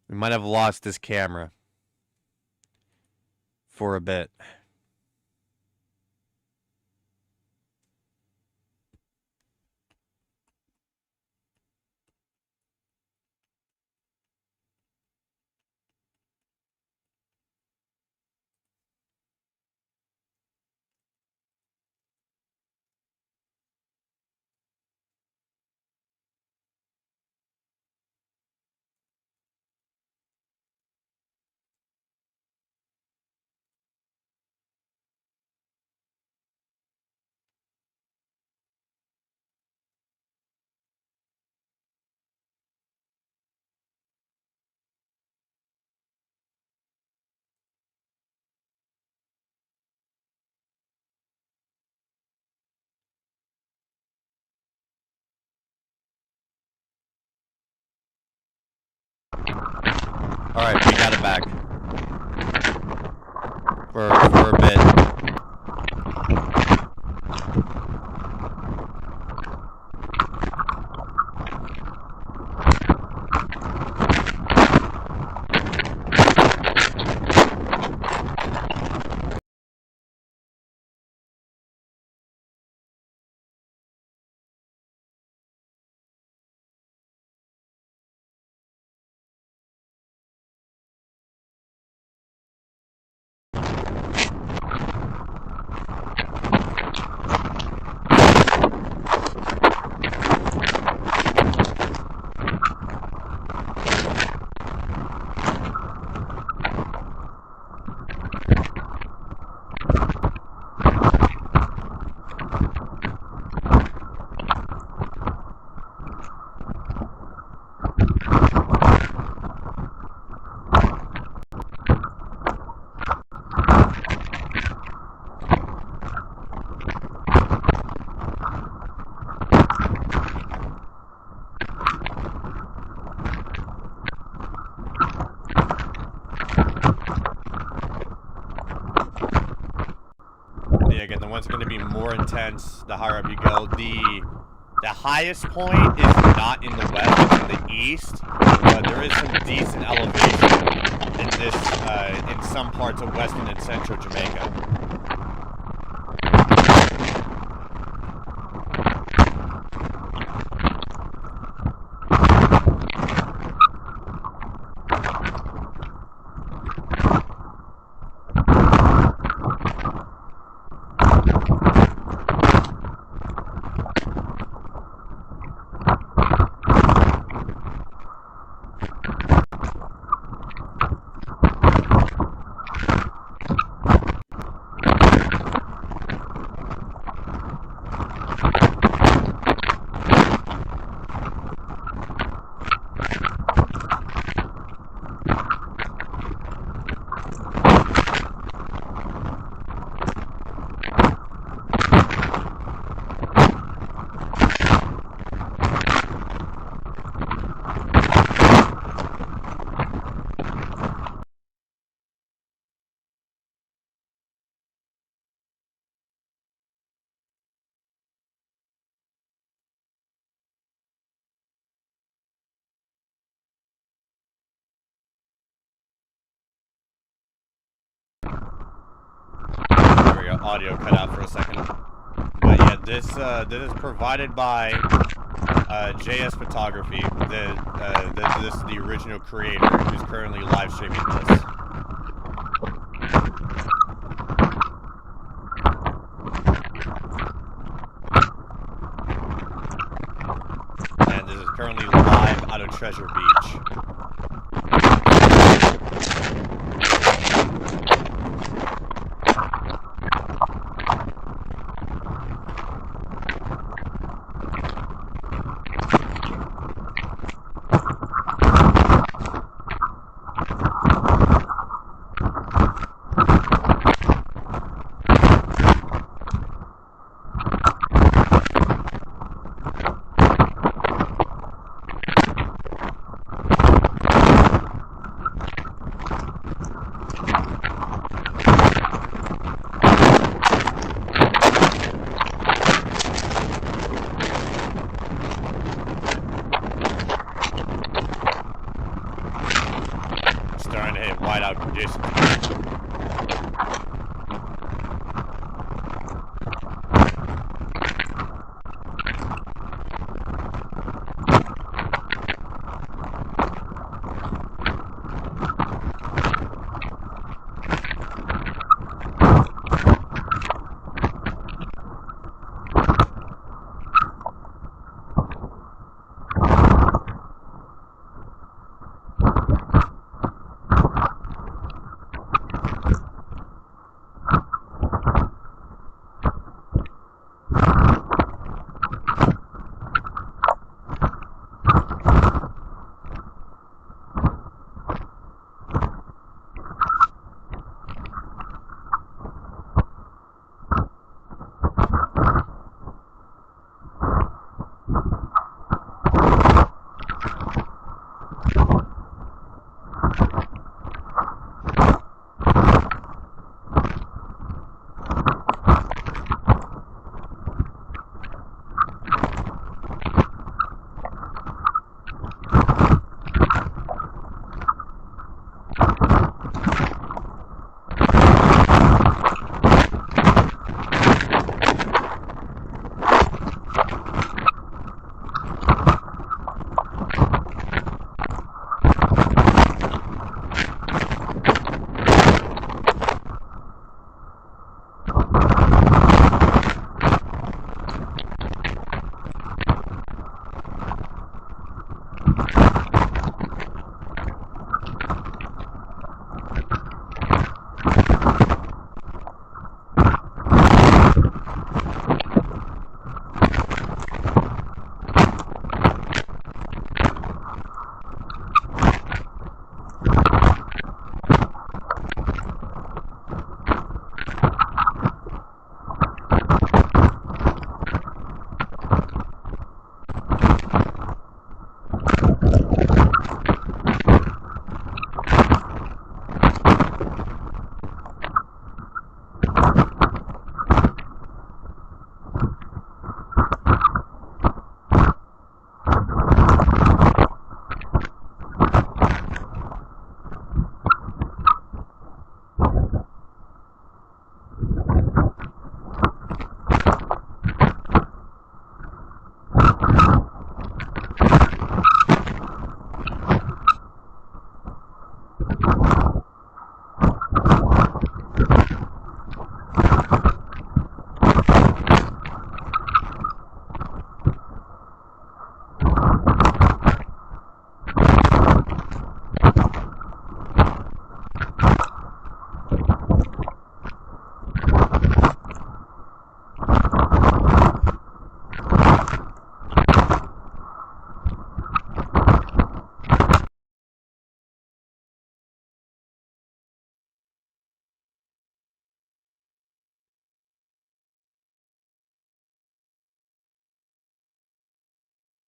We might have lost this camera for a bit. Alright, we got it back. For a bit. Yeah, again, the ones going to be more intense the higher up you go. The highest point is not in the west, it's in the east, but there is some decent elevation in this, in some parts of western and central Jamaica. Audio cut out for a second, but yeah, this is provided by JS Photography. This is the original creator who's currently live streaming this. And this is currently live out of Treasure Beach. Starting to hit whiteout conditions.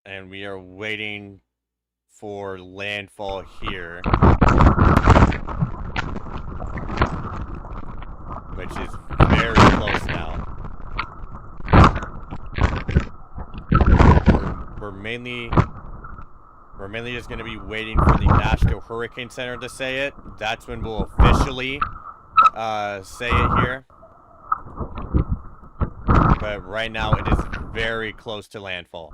And we are waiting for landfall here, which is very close now. We're mainly just going to be waiting for the National Hurricane Center to say it. That's when we'll officially say it here. But right now it is very close to landfall.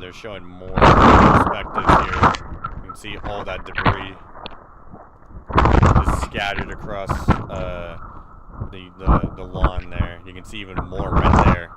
They're showing more perspective here. You can see all that debris just scattered across the lawn there. You can see even more right there.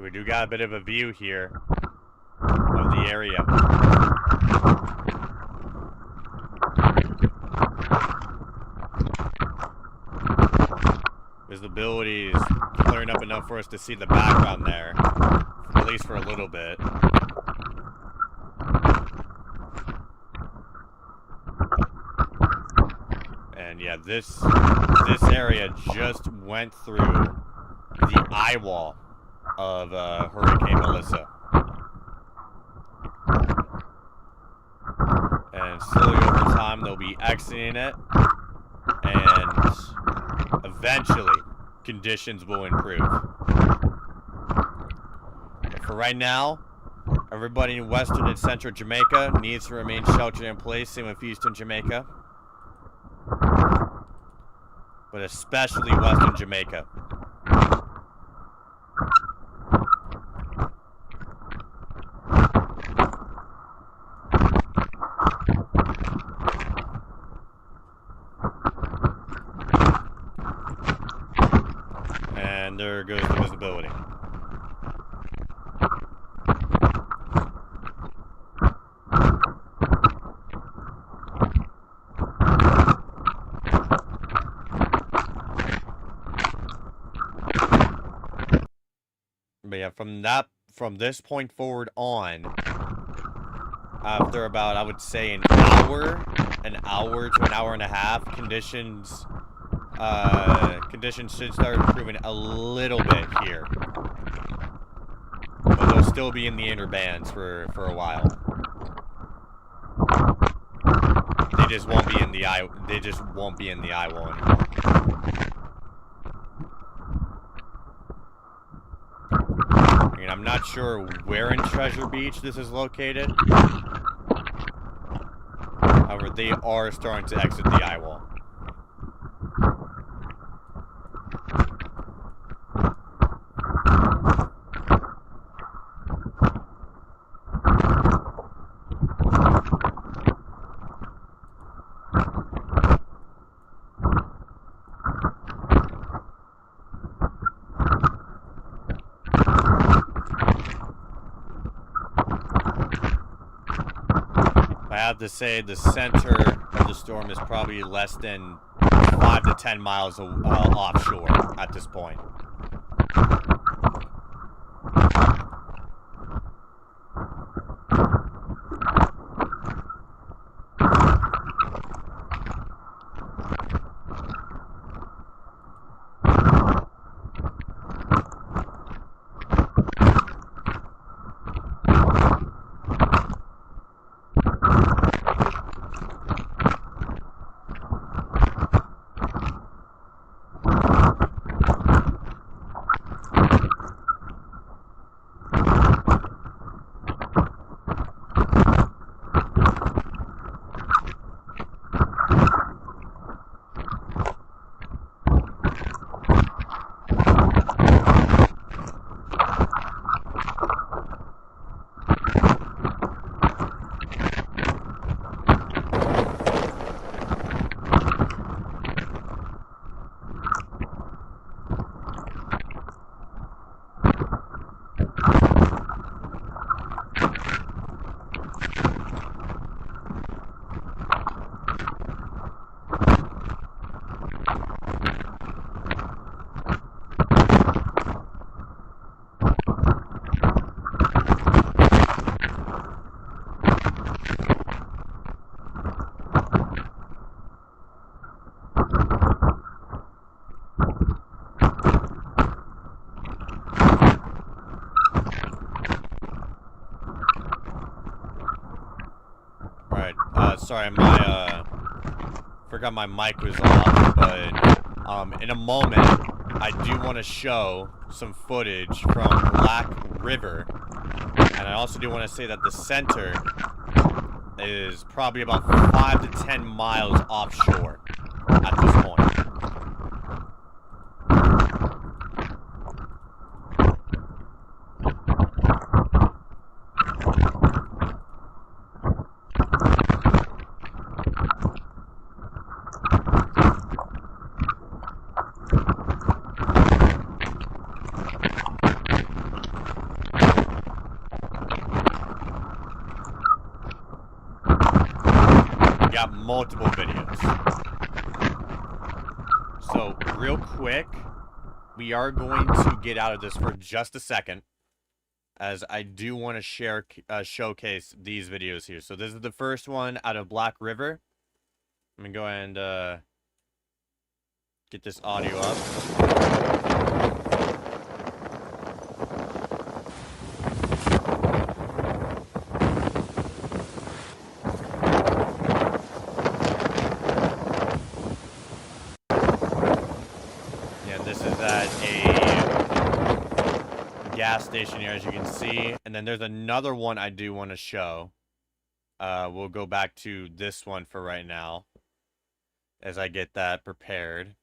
We do got a bit of a view here of the area. Visibility is clearing up enough for us to see the background there, at least for a little bit. And yeah, this area just went through the eye wall of Hurricane Melissa. And slowly over time they'll be exiting it, and eventually conditions will improve. But for right now, everybody in western and central Jamaica needs to remain sheltered in place, same with eastern Jamaica, but especially western Jamaica. And there goes the visibility. But yeah, from this point forward on, after about, I would say, an hour to an hour and a half, conditions should start improving a little bit here, but they'll still be in the inner bands for a while. They just won't be in the eye. They just won't be in the eye wall anymore. And I'm not sure where in Treasure Beach this is located. However, they are starting to exit the eye wall. I have to say the center of the storm is probably less than 5 to 10 miles offshore at this point. Sorry, forgot my mic was off, but in a moment, I do want to show some footage from Black River, and I also do want to say that the center is probably about 5 to 10 miles offshore at this point. Got multiple videos. So, real quick, we are going to get out of this for just a second, as I do want to showcase these videos here. So this is the first one out of Black River. Let me go ahead and get this audio up. Gas station here, as you can see, and then there's another one I do want to show. We'll go back to this one for right now as I get that prepared.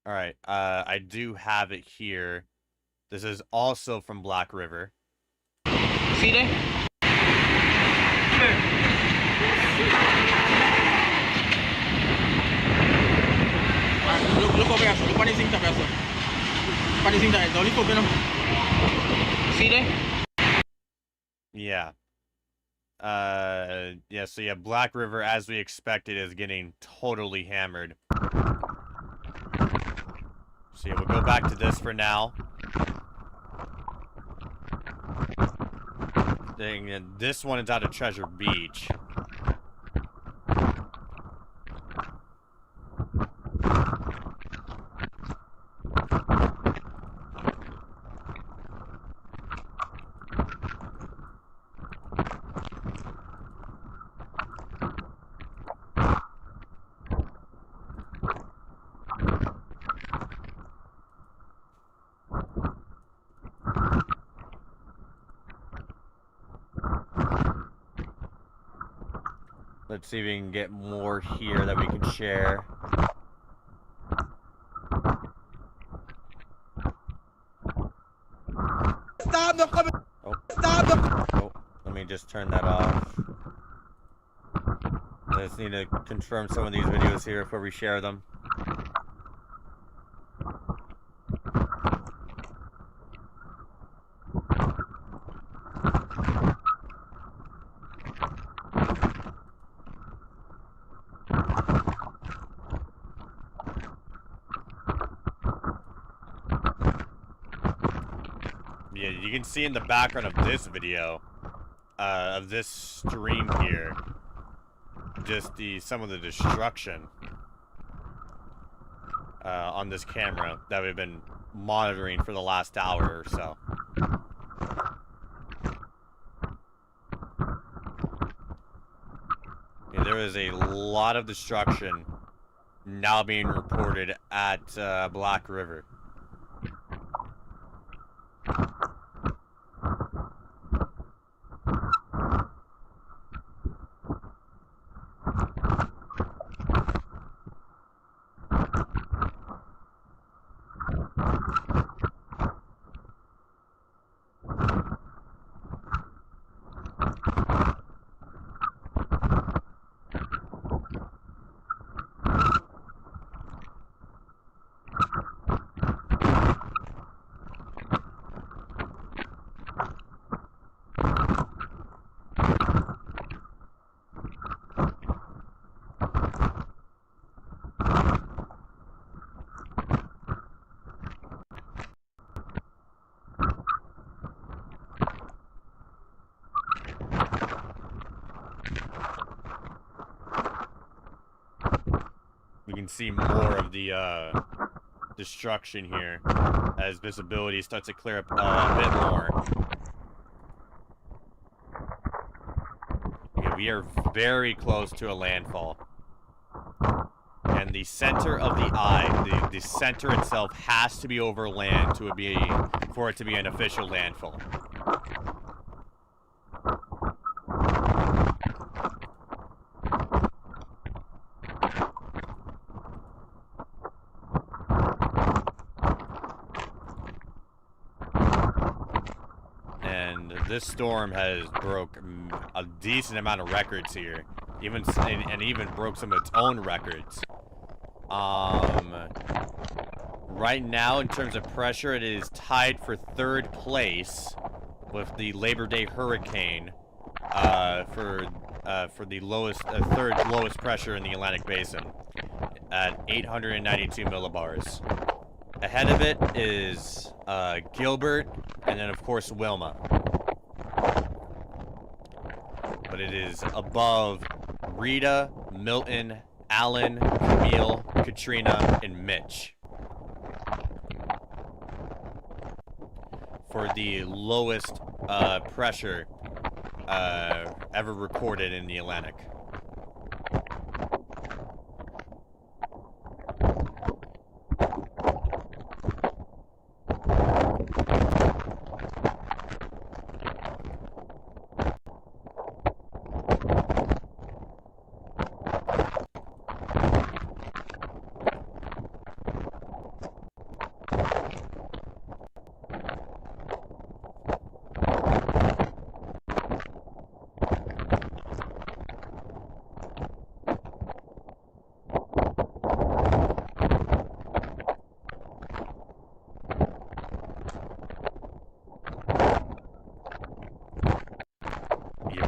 All right, I do have it here. This is also from Black River. See there? Look over here, sir. Look on the zinc tab here, sir. Look on the zinc tab. Don't look over here. See there? Yeah. Yeah, so yeah, Black River, as we expected, is getting totally hammered. So yeah, we'll go back to this for now. This one is out of Treasure Beach. Let's see if we can get more here that we can share. Stop the comment. Oh. Stop the. Oh, let me just turn that off. I just need to confirm some of these videos here before we share them. Yeah, you can see in the background of this video, of this stream here, just some of the destruction on this camera that we've been monitoring for the last hour or so. Yeah, there is a lot of destruction now being reported at Black River. We can see more of the destruction here as visibility starts to clear up a bit more. Yeah, we are very close to a landfall. And the center of the eye, the center itself has to be over land for it to be an official landfall. This storm has broke a decent amount of records here, even broke some of its own records. Right now, in terms of pressure, it is tied for third place with the Labor Day hurricane for the third lowest pressure in the Atlantic Basin at 892 millibars. Ahead of it is Gilbert, and then of course Wilma. But it is above Rita, Milton, Allen, Camille, Katrina, and Mitch for the lowest pressure ever recorded in the Atlantic.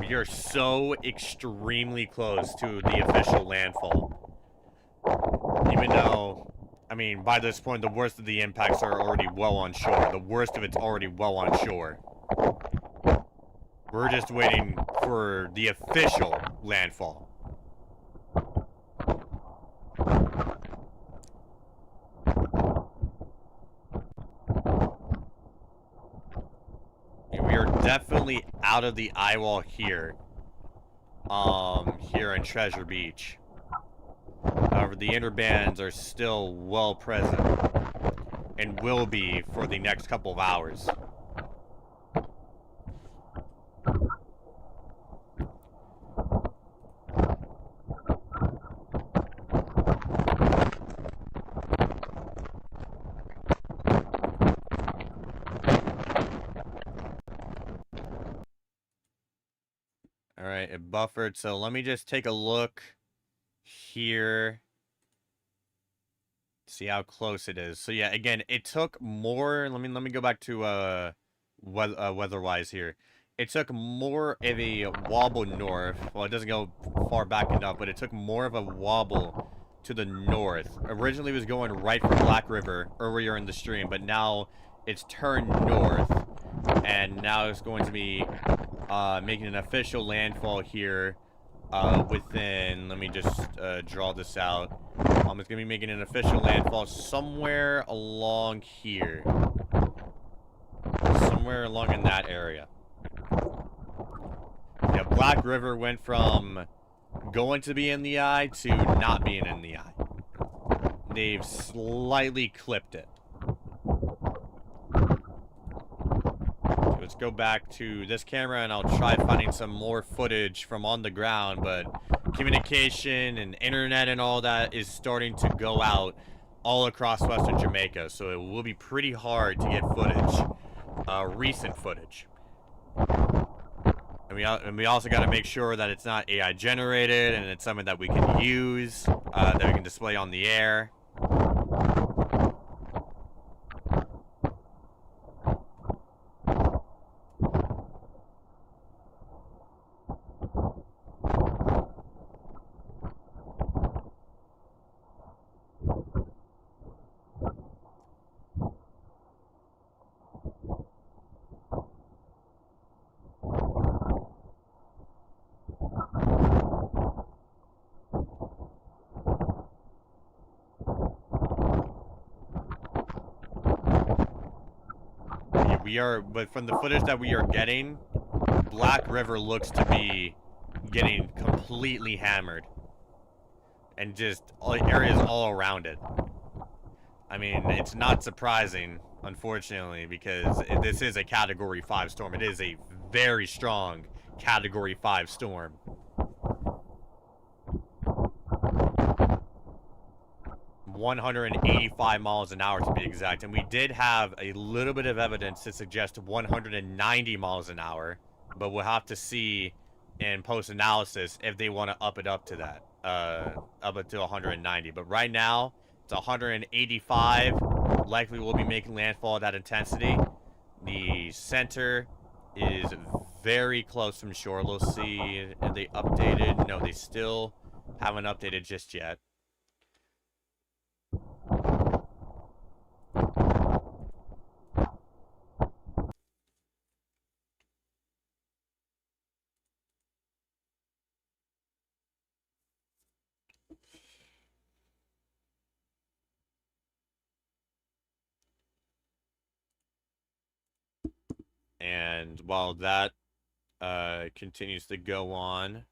We are so extremely close to the official landfall. Even though, mean, by this point, the worst of the impacts are already well on shore. The worst of it's already well on shore. We're just waiting for the official landfall. We are definitely out of the eye wall here. Here in Treasure Beach. However, the inner bands are still well present and will be for the next couple of hours. Alright, it buffered, so let me just take a look here. See how close it is. So yeah, again, it took more. Let me go back to weather-wise here. It took more of a wobble north. Well, it doesn't go far back enough, but it took more of a wobble to the north. Originally, it was going right for Black River earlier in the stream, but now it's turned north, and now it's going to be making an official landfall here within. Let me just draw this out. It's going to be making an official landfall somewhere along here. Somewhere along in that area. Yeah, Black River went from going to be in the eye to not being in the eye. They've slightly clipped it. So let's go back to this camera and I'll try finding some more footage from on the ground, but communication and internet and all that is starting to go out all across Western Jamaica, so it will be pretty hard to get footage, recent footage. And we also got to make sure that it's not AI generated and it's something that we can use, that we can display on the air. But from the footage that we are getting, Black River looks to be getting completely hammered. And just areas all around it. I mean, it's not surprising, unfortunately, because this is a Category 5 storm. It is a very strong Category 5 storm. ...185 miles an hour to be exact, and we did have a little bit of evidence to suggest 190 miles an hour, but we'll have to see in post-analysis if they want to up it up to that, up it to 190. But right now, it's 185. Likely will be making landfall at that intensity. The center is very close from shore. Let's see if they updated. No, they still haven't updated just yet. And while that continues to go on,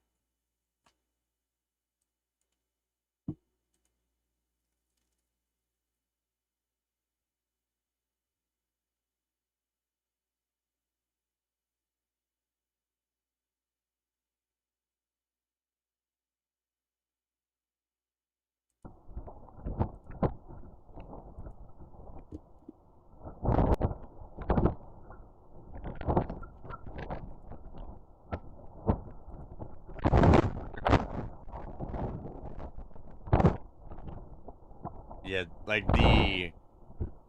yeah, like the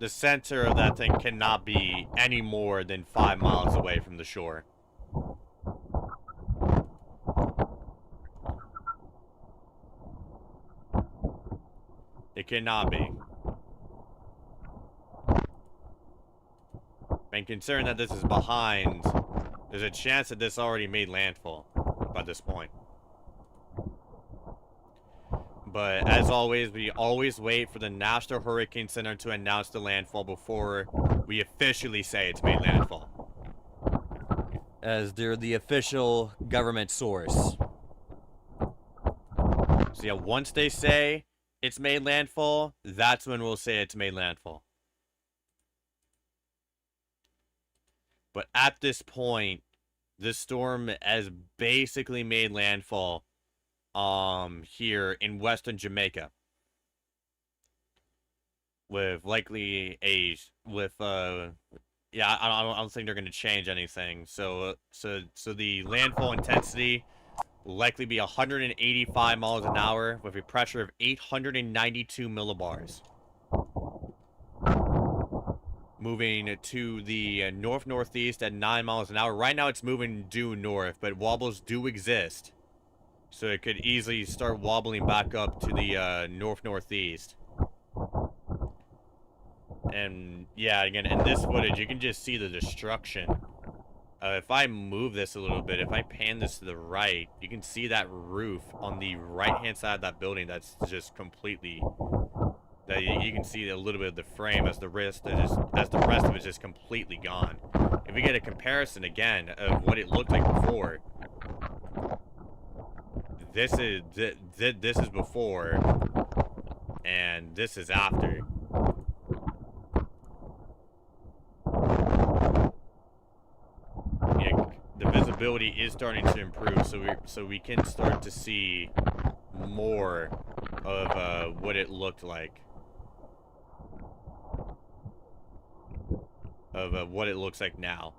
center of that thing cannot be any more than 5 miles away from the shore. It cannot be. considering that this is behind, there's a chance that this already made landfall by this point. But as always, we always wait for the National Hurricane Center to announce the landfall before we officially say it's made landfall, as they're the official government source. So yeah, once they say it's made landfall, that's when we'll say it's made landfall. But at this point, the storm has basically made landfall here in western Jamaica. With likely yeah, I don't think they're going to change anything. So the landfall intensity will likely be 185 miles an hour with a pressure of 892 millibars. Moving to the north-northeast at 9 miles an hour. Right now it's moving due north, but wobbles do exist. So it could easily start wobbling back up to the north-northeast. And yeah, again, in this footage, you can just see the destruction. If I move this a little bit, if I pan this to the right, you can see that roof on the right-hand side of that building that's just completely... That you can see a little bit of the frame as the rest of it is just completely gone. If we get a comparison again of what it looked like before, this is before, and this is after. Yeah, the visibility is starting to improve, so we can start to see more of what it looked like. Of what it looks like now.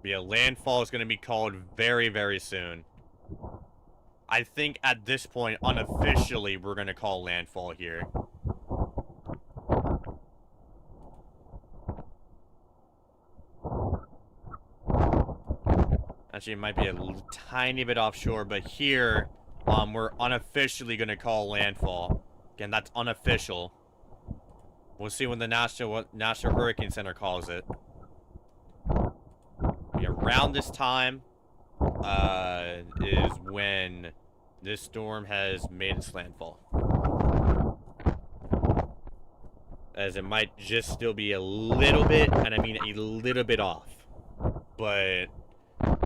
Yeah, landfall is going to be called very, very soon. I think at this point, unofficially, we're going to call landfall here. Actually, it might be a tiny bit offshore, but here, we're unofficially going to call landfall. Again, that's unofficial. We'll see when the National Hurricane Center calls it. Yeah, around this time is when this storm has made its landfall. As it might just still be a little bit, and I mean a little bit off. But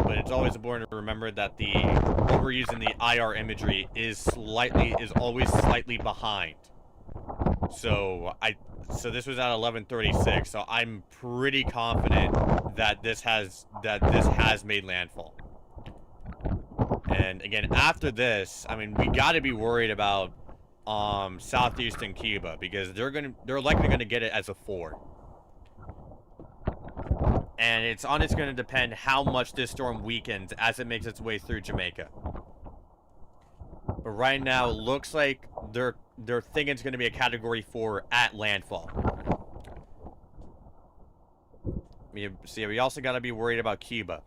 it's always important to remember that what we're using the IR imagery is always slightly behind. So this was at 11:36. So I'm pretty confident that this has made landfall. And again, after this, I mean, we got to be worried about southeastern Cuba because they're likely gonna get it as a 4. And it's going to depend how much this storm weakens as it makes its way through Jamaica. But right now, it looks like they're thinking it's going to be a Category 4 at landfall. See, we also got to be worried about Cuba.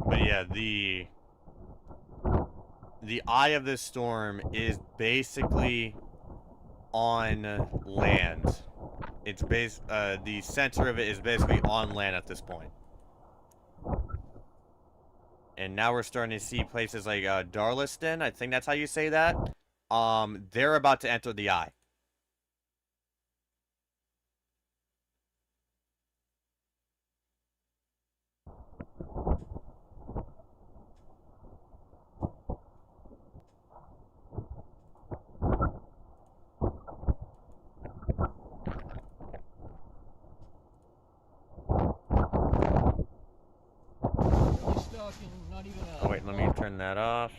But yeah, the eye of this storm is basically on land. It's the center of it is basically on land at this point. And now we're starting to see places like Darlaston, I think that's how you say that, They're about to enter the eye. You're stuck and not even Oh, wait, let me turn that off.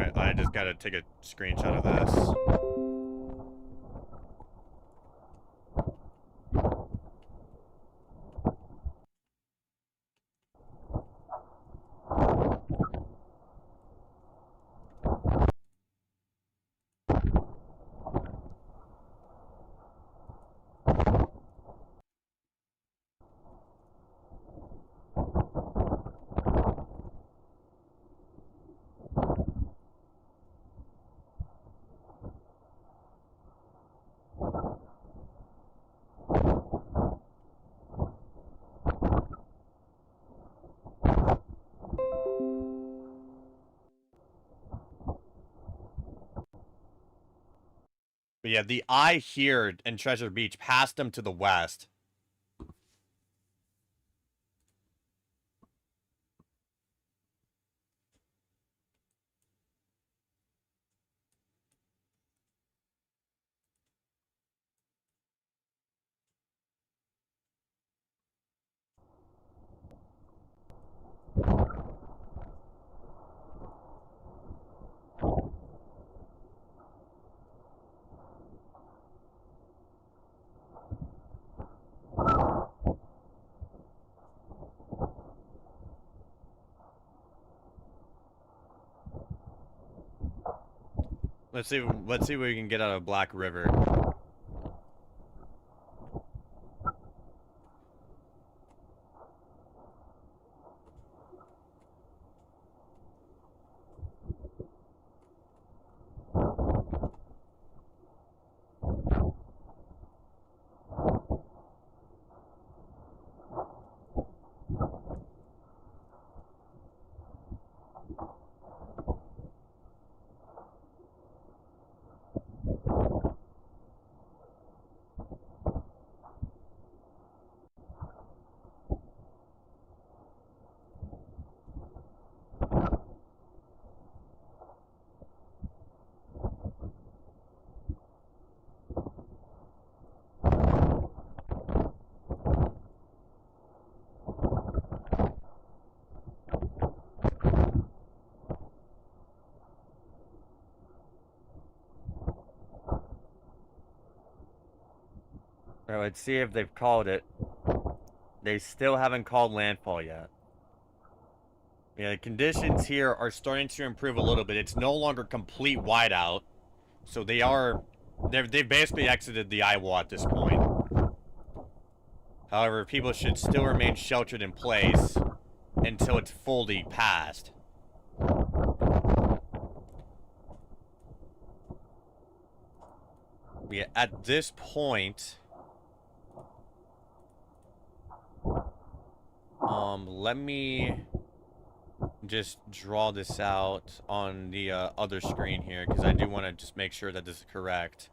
Alright, I just gotta take a screenshot of this. But yeah, the eye here in Treasure Beach passed them to the west. Let's see what we can get out of Black River. Alright, let's see if they've called it. They still haven't called landfall yet. Yeah, the conditions here are starting to improve a little bit. It's no longer complete whiteout. So they've basically exited the eye wall at this point. However, people should still remain sheltered in place until it's fully passed. Yeah, at this point, let me just draw this out on the other screen here, because I do want to just make sure that this is correct.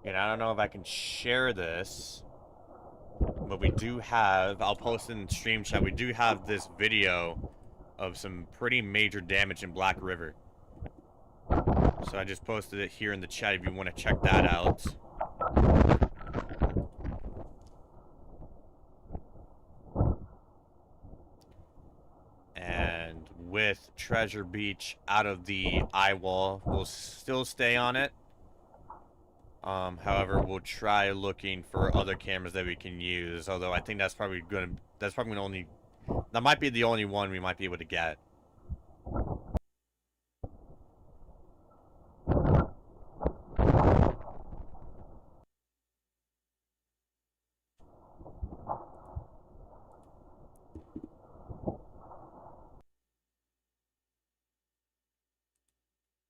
And I don't know if I can share this, but we do have, I'll post it in stream chat, we do have this video of some pretty major damage in Black River. So I just posted it here in the chat if you want to check that out. And with Treasure Beach out of the eye wall, we'll still stay on it. However, we'll try looking for other cameras that we can use. Although I think that might be the only one we might be able to get.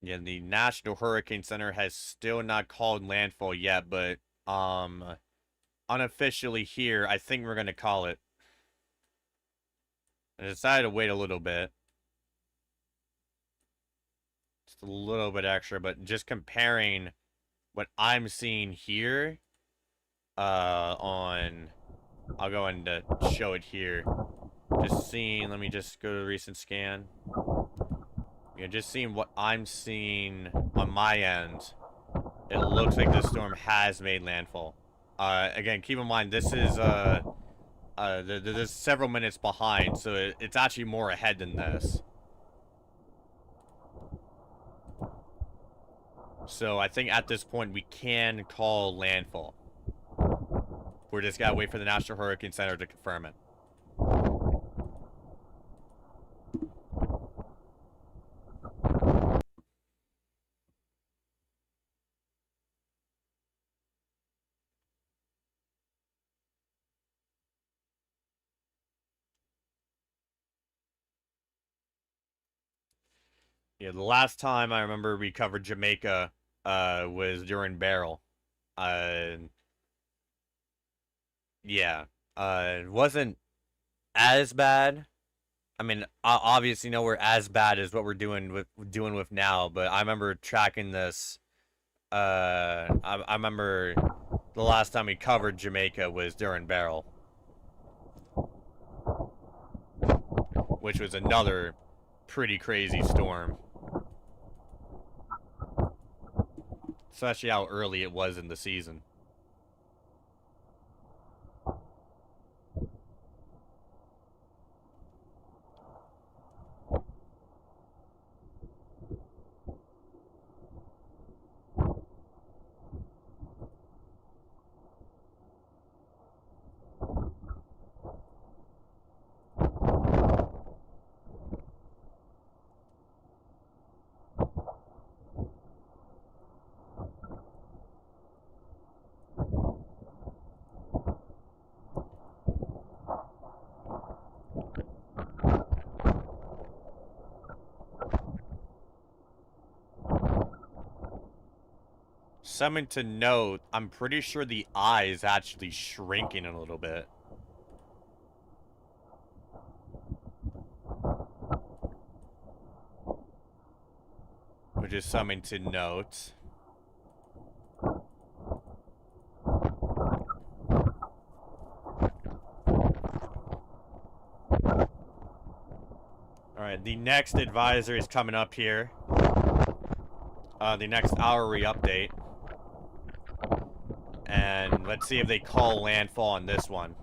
Yeah, the National Hurricane Center has still not called landfall yet, but unofficially here, I think we're gonna call it. I decided to wait a little bit. Just a little bit extra, but just comparing what I'm seeing here on, I'll go and show it here. Just seeing, let me just go to recent scan. Yeah, just seeing what I'm seeing on my end, it looks like this storm has made landfall. Again, keep in mind, this is, there's several minutes behind, so it's actually more ahead than this. So I think at this point, we can call landfall. We're just gotta wait for the National Hurricane Center to confirm it. Yeah, the last time I remember we covered Jamaica was during Beryl. Yeah. It wasn't as bad. I mean, obviously nowhere as bad as what we're doing with now, but I remember tracking this. I remember the last time we covered Jamaica was during Beryl, which was another pretty crazy storm. Especially how early it was in the season. Something to note, I'm pretty sure the eye is actually shrinking a little bit. Which is something to note. The next advisory is coming up here. The next hourly update. And let's see if they call landfall on this one.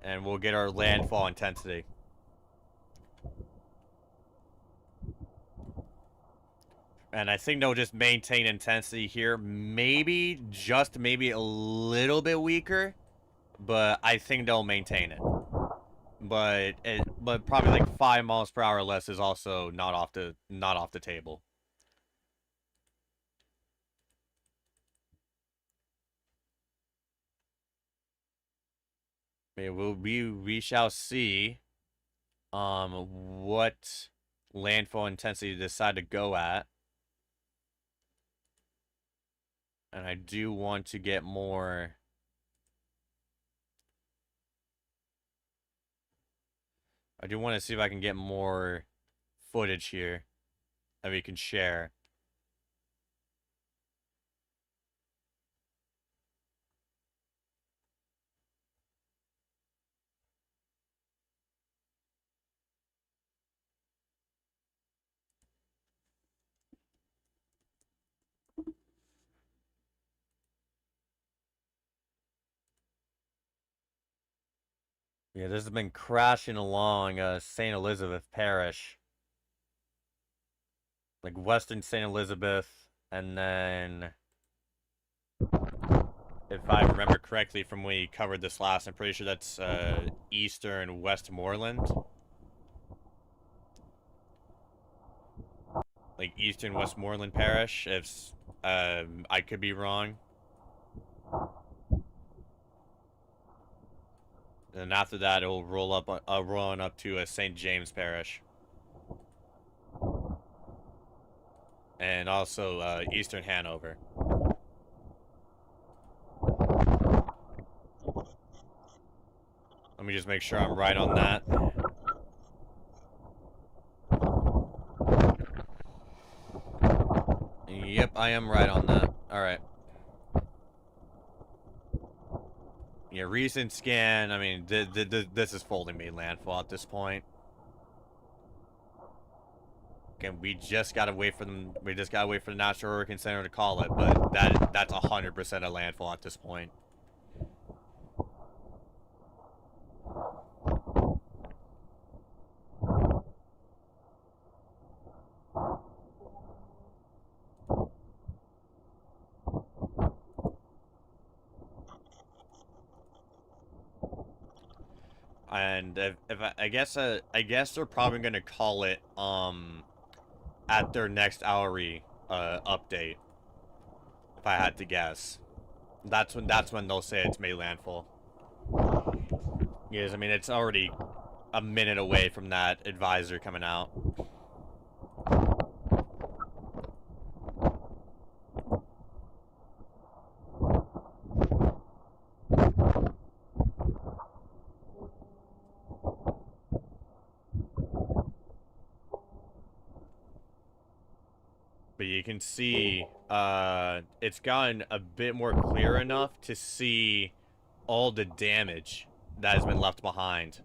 And we'll get our landfall intensity. And I think they'll just maintain intensity here. Maybe, just maybe a little bit weaker. But I think they'll maintain it. But probably like 5 miles per hour less is also not off the table. We shall see what landfall intensity they decide to go at. And I do want to get more. I do want to see if I can get more footage here that we can share. Yeah, this has been crashing along St. Elizabeth Parish. Like western St. Elizabeth, and then if I remember correctly from when we covered this last, I'm pretty sure that's eastern Westmoreland. Like eastern Westmoreland Parish, if I could be wrong. And after that, it will roll up, rolling up to St. James Parish, and also Eastern Hanover. Let me just make sure I'm right on that. Yep, I am right on that. All right. Yeah, recent scan. I mean, this is Folding Bay landfall at this point. Again, we just gotta wait for them. We just gotta wait for the National Hurricane Center to call it, but that's 100% a landfall at this point. And I guess they're probably gonna call it at their next hourly update. If I had to guess, that's when they'll say it's made landfall. Yes, I mean it's already a minute away from that advisor coming out. But you can see it's gotten a bit more clear enough to see all the damage that has been left behind.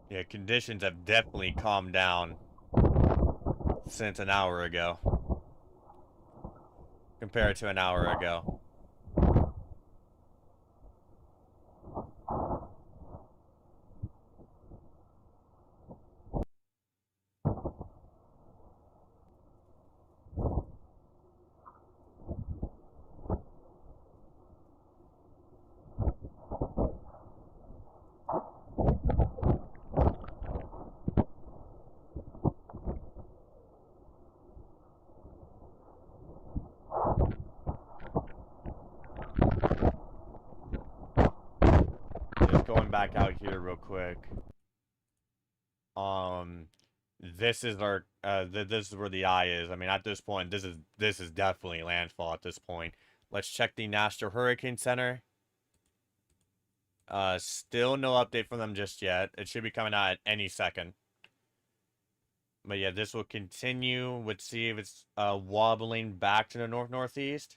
Yeah, conditions have definitely calmed down since an hour ago. Compared to an hour ago. going back out here real quick. This is our this is where the eye is. I mean, at this point, this is definitely landfall at this point. Let's check the National Hurricane Center. Still no update from them just yet. It should be coming out at any second. But yeah, this will continue. Let's see if it's wobbling back to the northeast.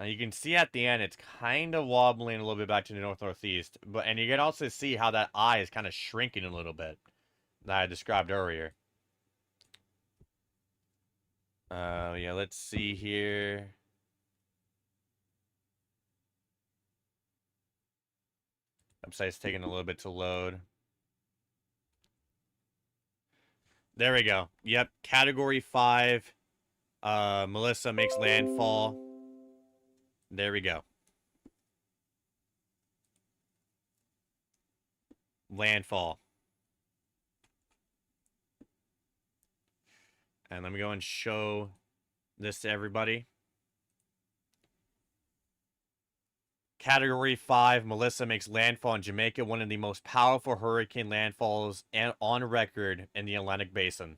You can see at the end, it's kind of wobbling a little bit back to the northeast. And you can also see how that eye is kind of shrinking a little bit that I described earlier. Yeah, let's see here. Website's taking a little bit to load. There we go. Yep, Category 5. Melissa makes landfall. There we go. Landfall. And let me go and show this to everybody. Category 5, Melissa makes landfall in Jamaica, one of the most powerful hurricane landfalls on record in the Atlantic Basin.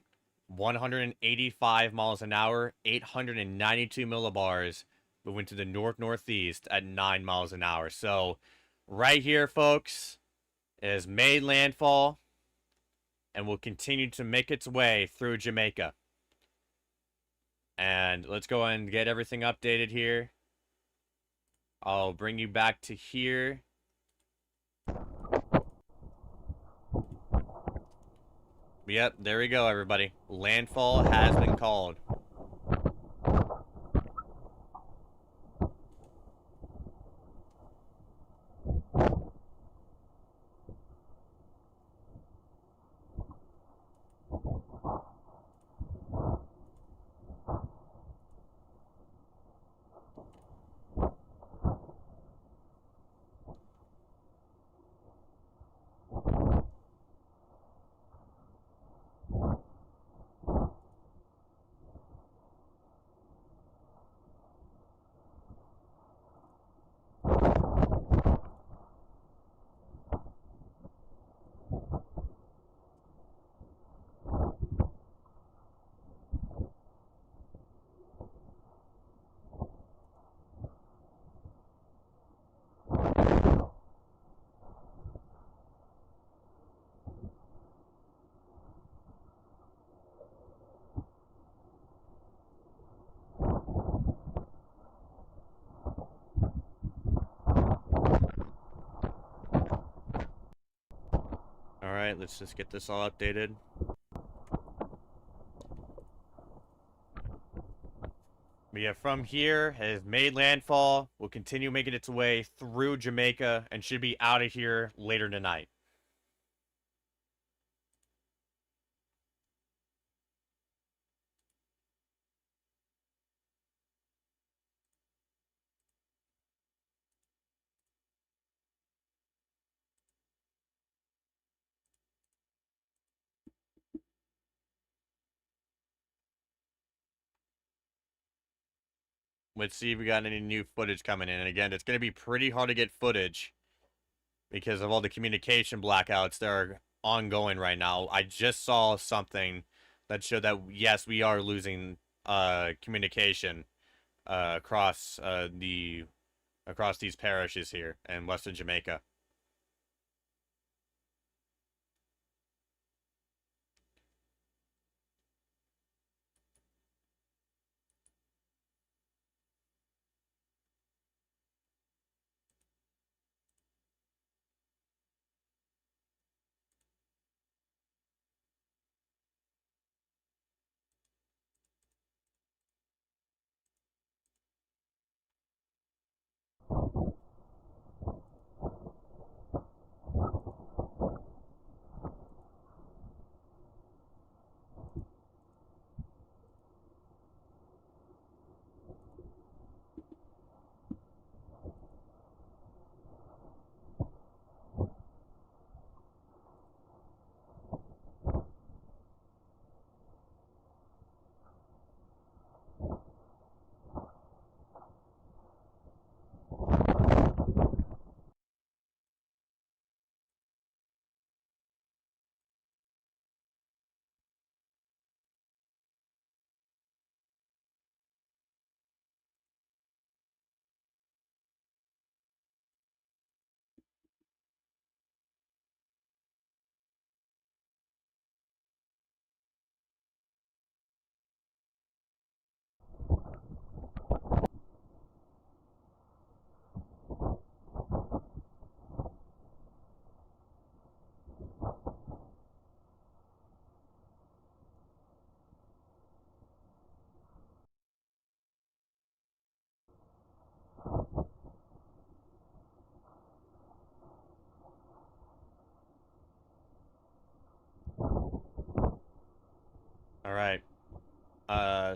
185 miles an hour, 892 millibars, moving to the northeast at 9 miles an hour. So, right here, folks, is made landfall and will continue to make its way through Jamaica. And let's go and get everything updated here. I'll bring you back to here. Yep, there we go, everybody. Landfall has been called. Alright, let's just get this all updated. But yeah, from here, has made landfall, will continue making its way through Jamaica, and should be out of here later tonight. Let's see if we got any new footage coming in. And again, it's going to be pretty hard to get footage because of all the communication blackouts that are ongoing right now. I just saw something that showed that, yes, we are losing communication across these parishes here in Western Jamaica.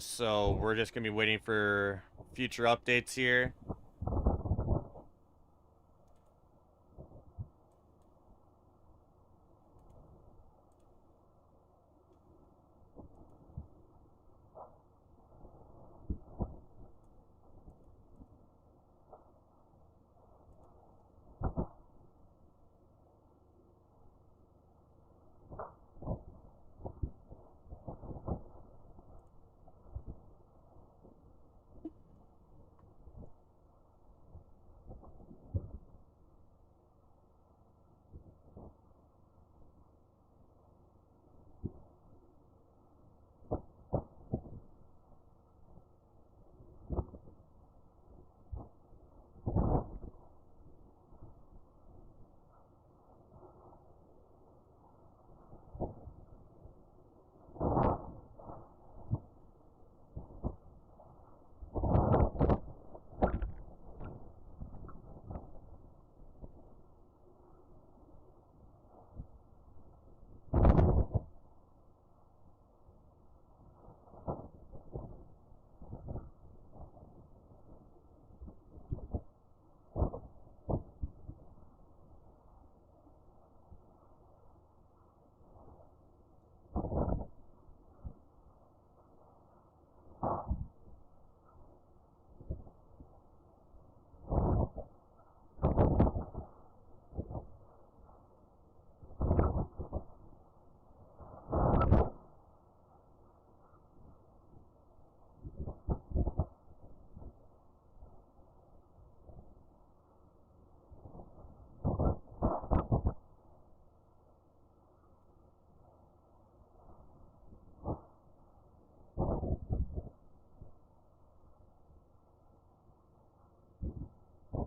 So we're just gonna be waiting for future updates here.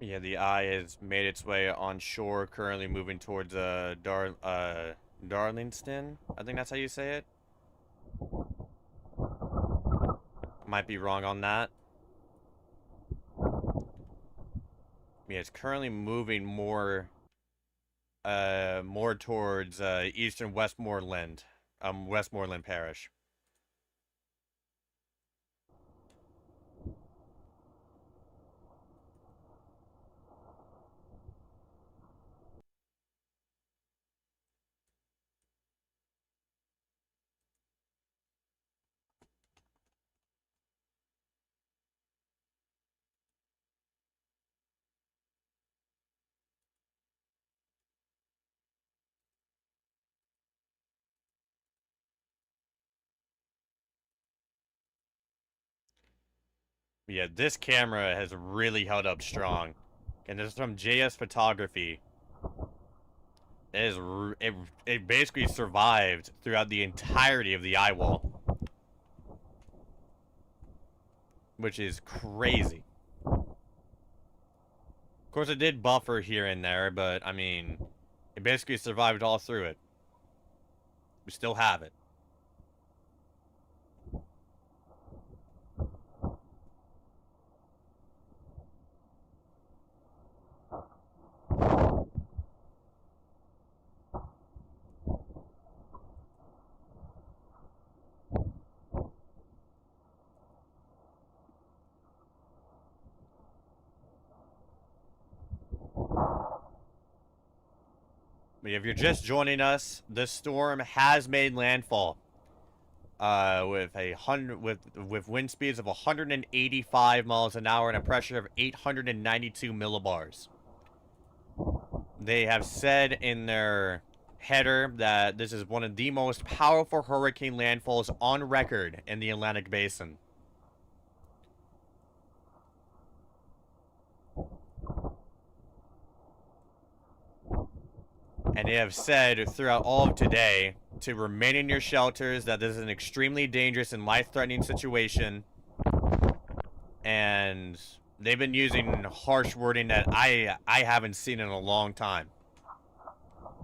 Yeah, the eye has made its way on shore, currently moving towards Darlingston. I think that's how you say it. Might be wrong on that. Yeah, it's currently moving more towards eastern Westmoreland, Westmoreland Parish. Yeah, this camera has really held up strong. And this is from JS Photography. It basically survived throughout the entirety of the eye wall. Which is crazy. Of course, it did buffer here and there, but, I mean, it basically survived all through it. We still have it. If you're just joining us, the storm has made landfall. With wind speeds of 185 miles an hour and a pressure of 892 millibars. They have said in their header that this is one of the most powerful hurricane landfalls on record in the Atlantic Basin. And they have said throughout all of today to remain in your shelters, that this is an extremely dangerous and life-threatening situation. And they've been using harsh wording that I haven't seen in a long time.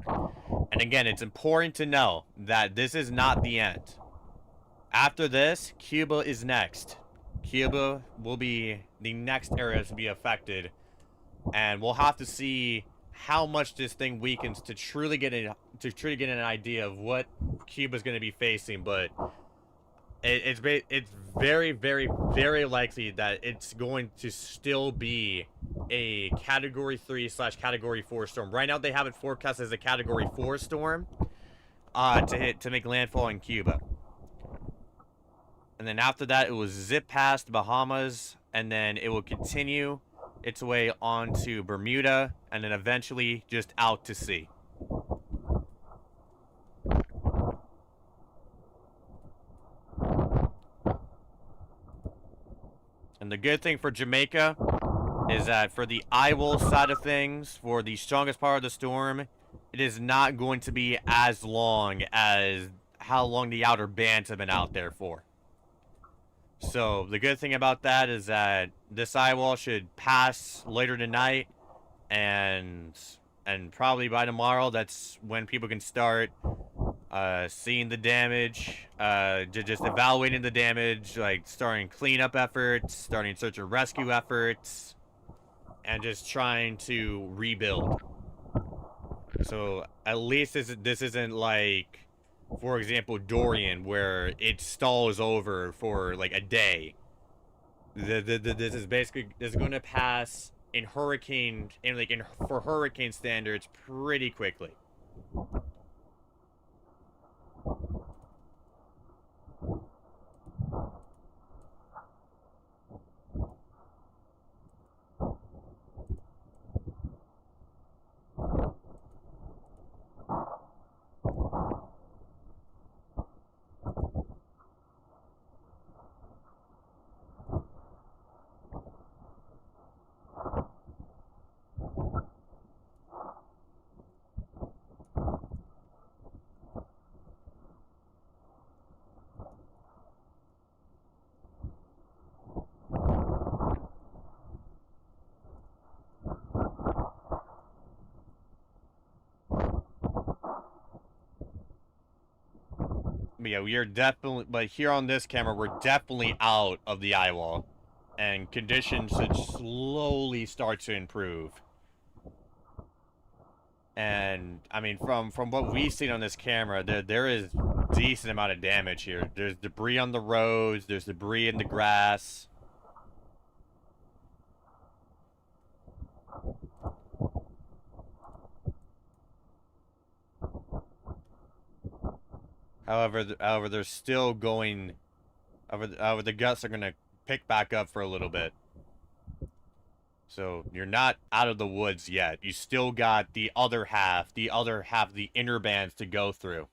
And again, it's important to know that this is not the end. After this, Cuba is next. Cuba will be the next area to be affected. And we'll have to see how much this thing weakens to truly get an idea of what Cuba's going to be facing. But it's very, very, very likely that it's going to still be a Category 3 / Category 4 storm. Right now, they have it forecast as a Category 4 storm to make landfall in Cuba. And then after that, it will zip past Bahamas, and then it will continue its way onto Bermuda, and then eventually just out to sea. And the good thing for Jamaica is that for the IWOL side of things, for the strongest part of the storm, it is not going to be as long as how long the outer bands have been out there for. So the good thing about that is that this IWOL should pass later tonight, and probably by tomorrow, that's when people can start seeing the damage, just evaluating the damage, like starting cleanup efforts, starting search and rescue efforts, and just trying to rebuild. So at least this isn't like, for example, Dorian, where it stalls over for like a day. This is going to pass in for hurricane standards pretty quickly. Yeah, we are definitely, but here on this camera, we're definitely out of the eye wall, and conditions should slowly start to improve. And I mean, from what we've seen on this camera, there is decent amount of damage here. There's debris on the roads. There's debris in the grass. However, they're still going. However, the gusts are gonna pick back up for a little bit. So you're not out of the woods yet. You still got the other half of the inner bands to go through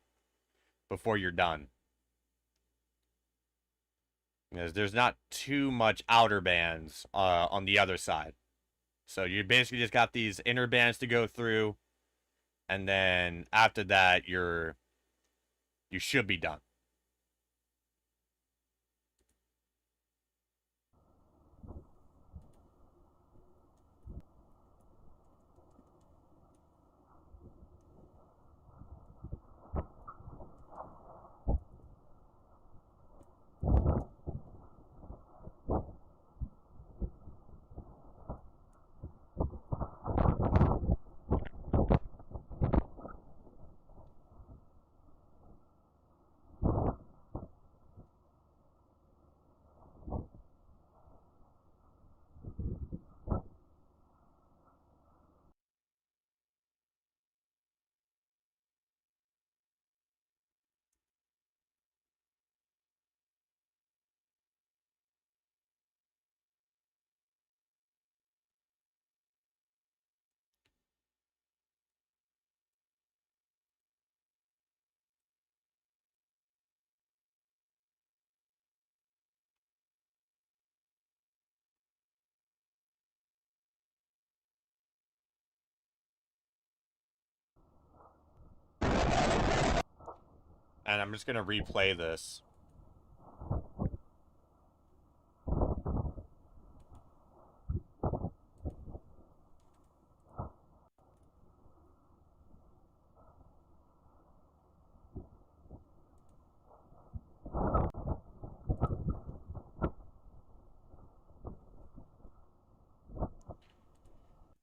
before you're done. Because there's not too much outer bands on the other side. So you basically just got these inner bands to go through, and then after that you should be done. And I'm just gonna replay this.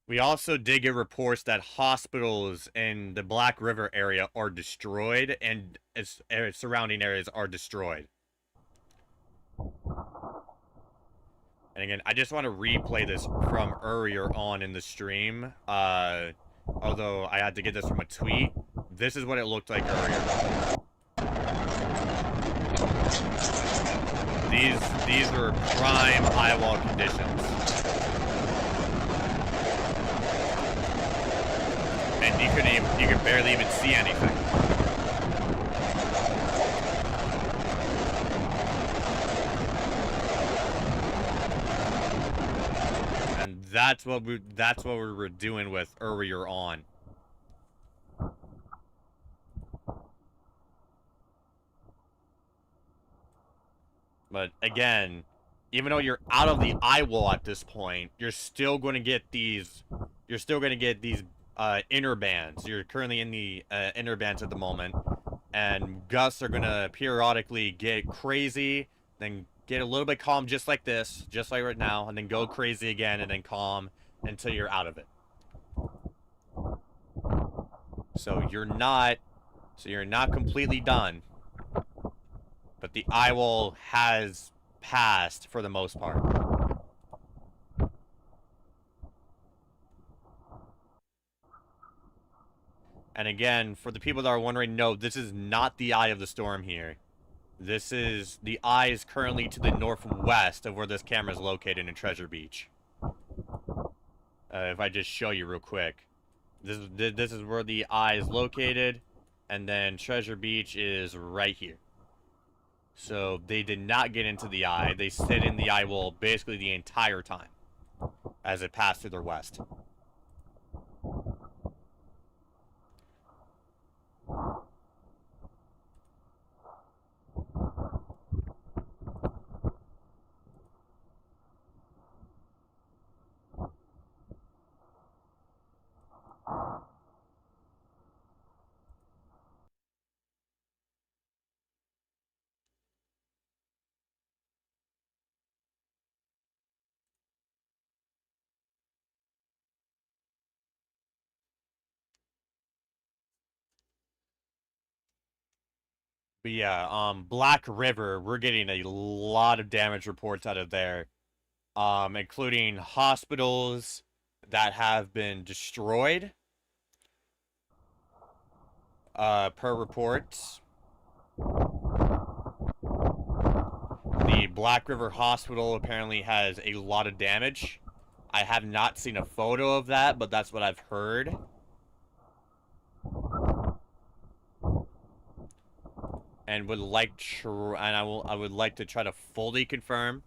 We also did get reports that hospitals in the Black River area are destroyed, and its surrounding areas are destroyed. And again, I just want to replay this from earlier on in the stream. Although I had to get this from a tweet. This is what it looked like earlier. These were prime eye wall conditions. And you could barely even see anything. And that's what we were doing with earlier on. But again, even though you're out of the eye wall at this point, you're still going to get these. You're still going to get these inner bands. You're currently in the inner bands at the moment, and gusts are going to periodically get crazy, then get a little bit calm, just like this, just like right now, and then go crazy again, and then calm until you're out of it. So you're not completely done. But the eye wall has passed for the most part. And again, for the people that are wondering, no, this is not the eye of the storm here. This is, the eye is currently to the northwest of where this camera is located in Treasure Beach. If I just show you real quick. This is where the eye is located, and then Treasure Beach is right here. So they did not get into the eye. They stayed in the eye wall basically the entire time as it passed through their west. But yeah, Black River, we're getting a lot of damage reports out of there. Including hospitals that have been destroyed. Per reports. The Black River Hospital apparently has a lot of damage. I have not seen a photo of that, but that's what I've heard. And would like I would like to try to fully confirm.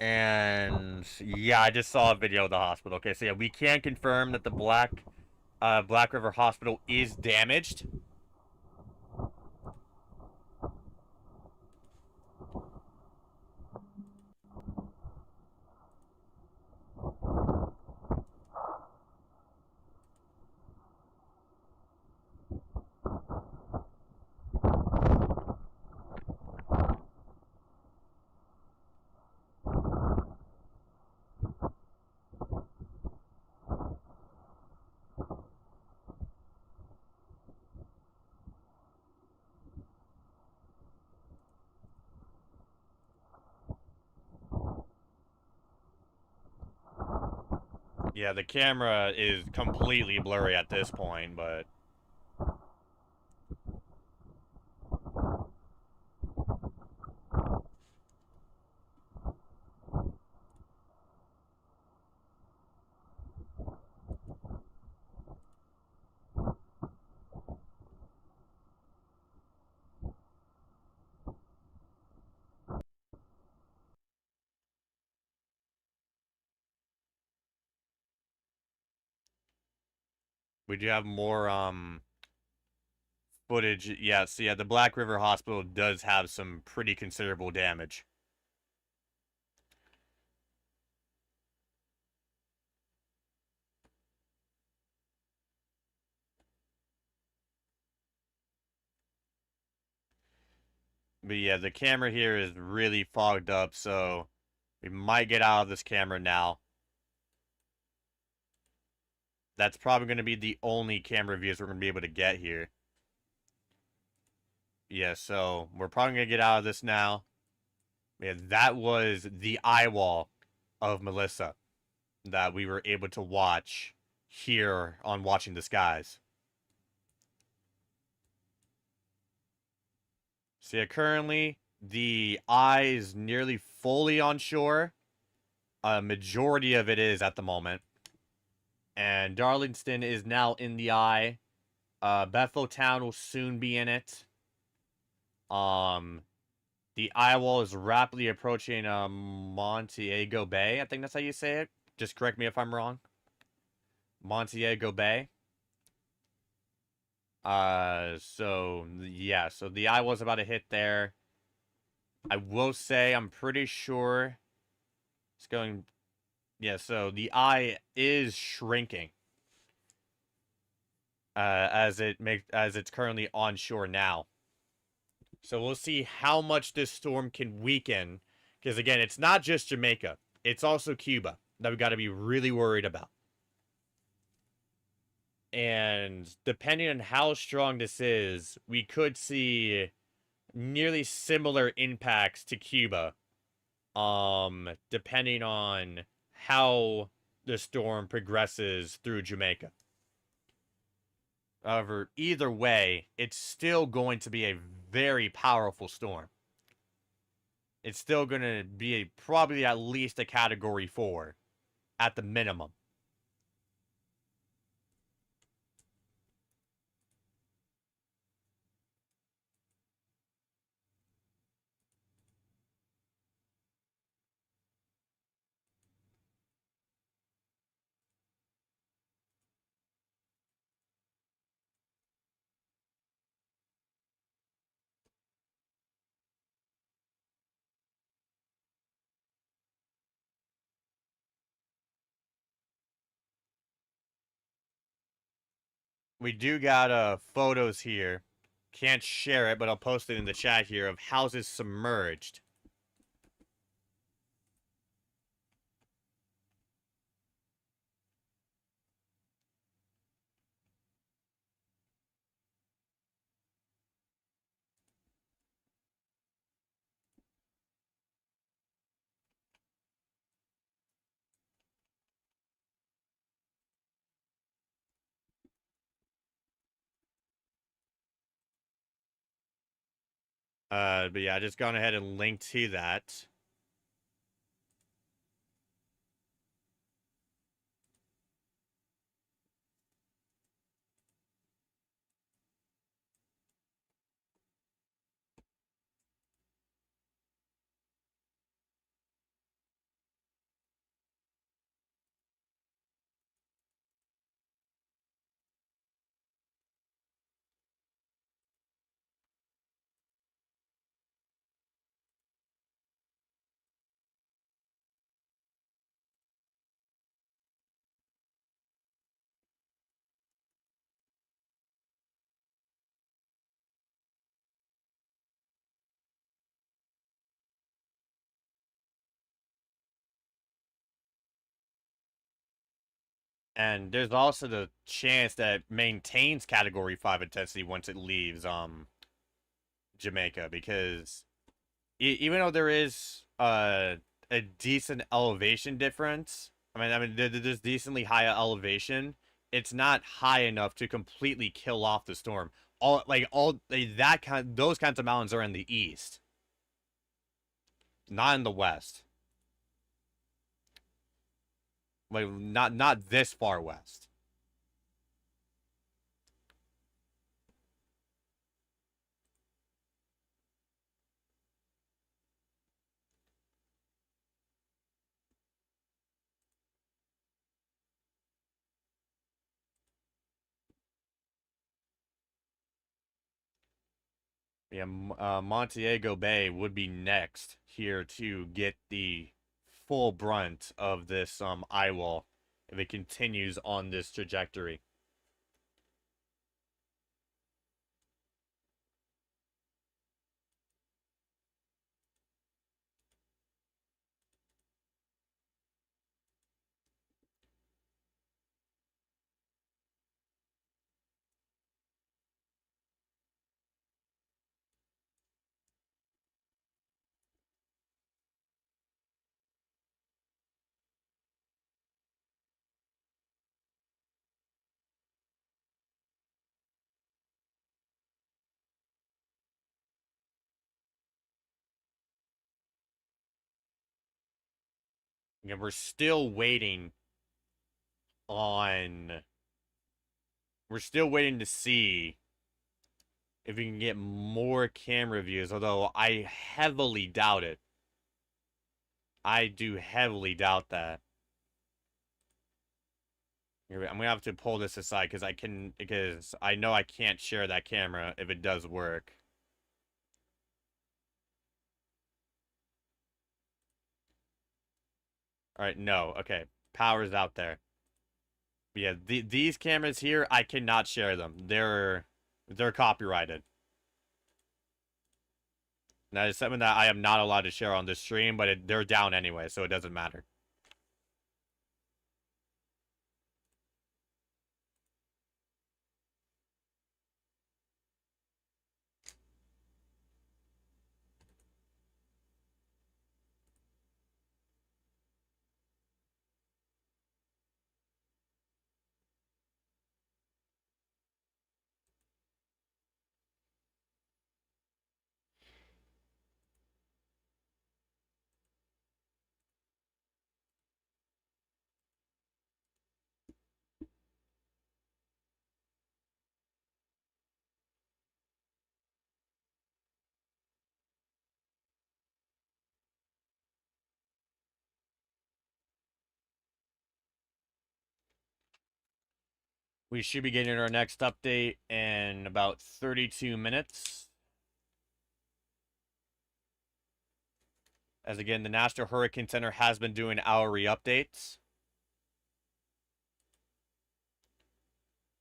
And yeah, I just saw a video of the hospital. Okay, so yeah, we can confirm that the Black River Hospital is damaged. Yeah, the camera is completely blurry at this point, but we do have more footage. Yeah, so yeah, the Black River Hospital does have some pretty considerable damage. But yeah, the camera here is really fogged up, so we might get out of this camera now. That's probably going to be the only camera views we're going to be able to get here. Yeah, so we're probably going to get out of this now. Yeah, that was the eye wall of Melissa that we were able to watch here on Watching the Skies. So yeah, currently the eye is nearly fully on shore. A majority of it is at the moment. And Darlingston is now in the eye. Bethel Town will soon be in it. The eye wall is rapidly approaching Montego Bay. I think that's how you say it. Just correct me if I'm wrong. Montego Bay. So yeah, so the eye was about to hit there. I will say I'm pretty sure it's going. Yeah, so the eye is shrinking. As it's currently onshore now. So we'll see how much this storm can weaken. Because again, it's not just Jamaica. It's also Cuba that we got to be really worried about. And depending on how strong this is, we could see nearly similar impacts to Cuba. Depending on how the storm progresses through Jamaica. However, either way, it's still going to be a very powerful storm. It's still going to be probably at least a Category 4 at the minimum. We do got photos here. Can't share it, but I'll post it in the chat here of houses submerged. But yeah, I just gone ahead and linked to that. And there's also the chance that it maintains Category 5 intensity once it leaves Jamaica, because even though there is a decent elevation difference, there's decently higher elevation. It's not high enough to completely kill off the storm. Those kinds of mountains are in the east, not in the west. Like not this far west. Yeah, Montego Bay would be next here to get the full brunt of this eye wall if it continues on this trajectory. And we're still waiting on. We're still waiting to see if we can get more camera views, although I heavily doubt it. I do heavily doubt that. I'm gonna have to pull this aside because I know I can't share that camera if it does work. All right, no, okay, power's out there. Yeah, these cameras here, I cannot share them. They're copyrighted. That is something that I am not allowed to share on this stream, but they're down anyway, so it doesn't matter. We should be getting our next update in about 32 minutes. As again, the National Hurricane Center has been doing hourly updates.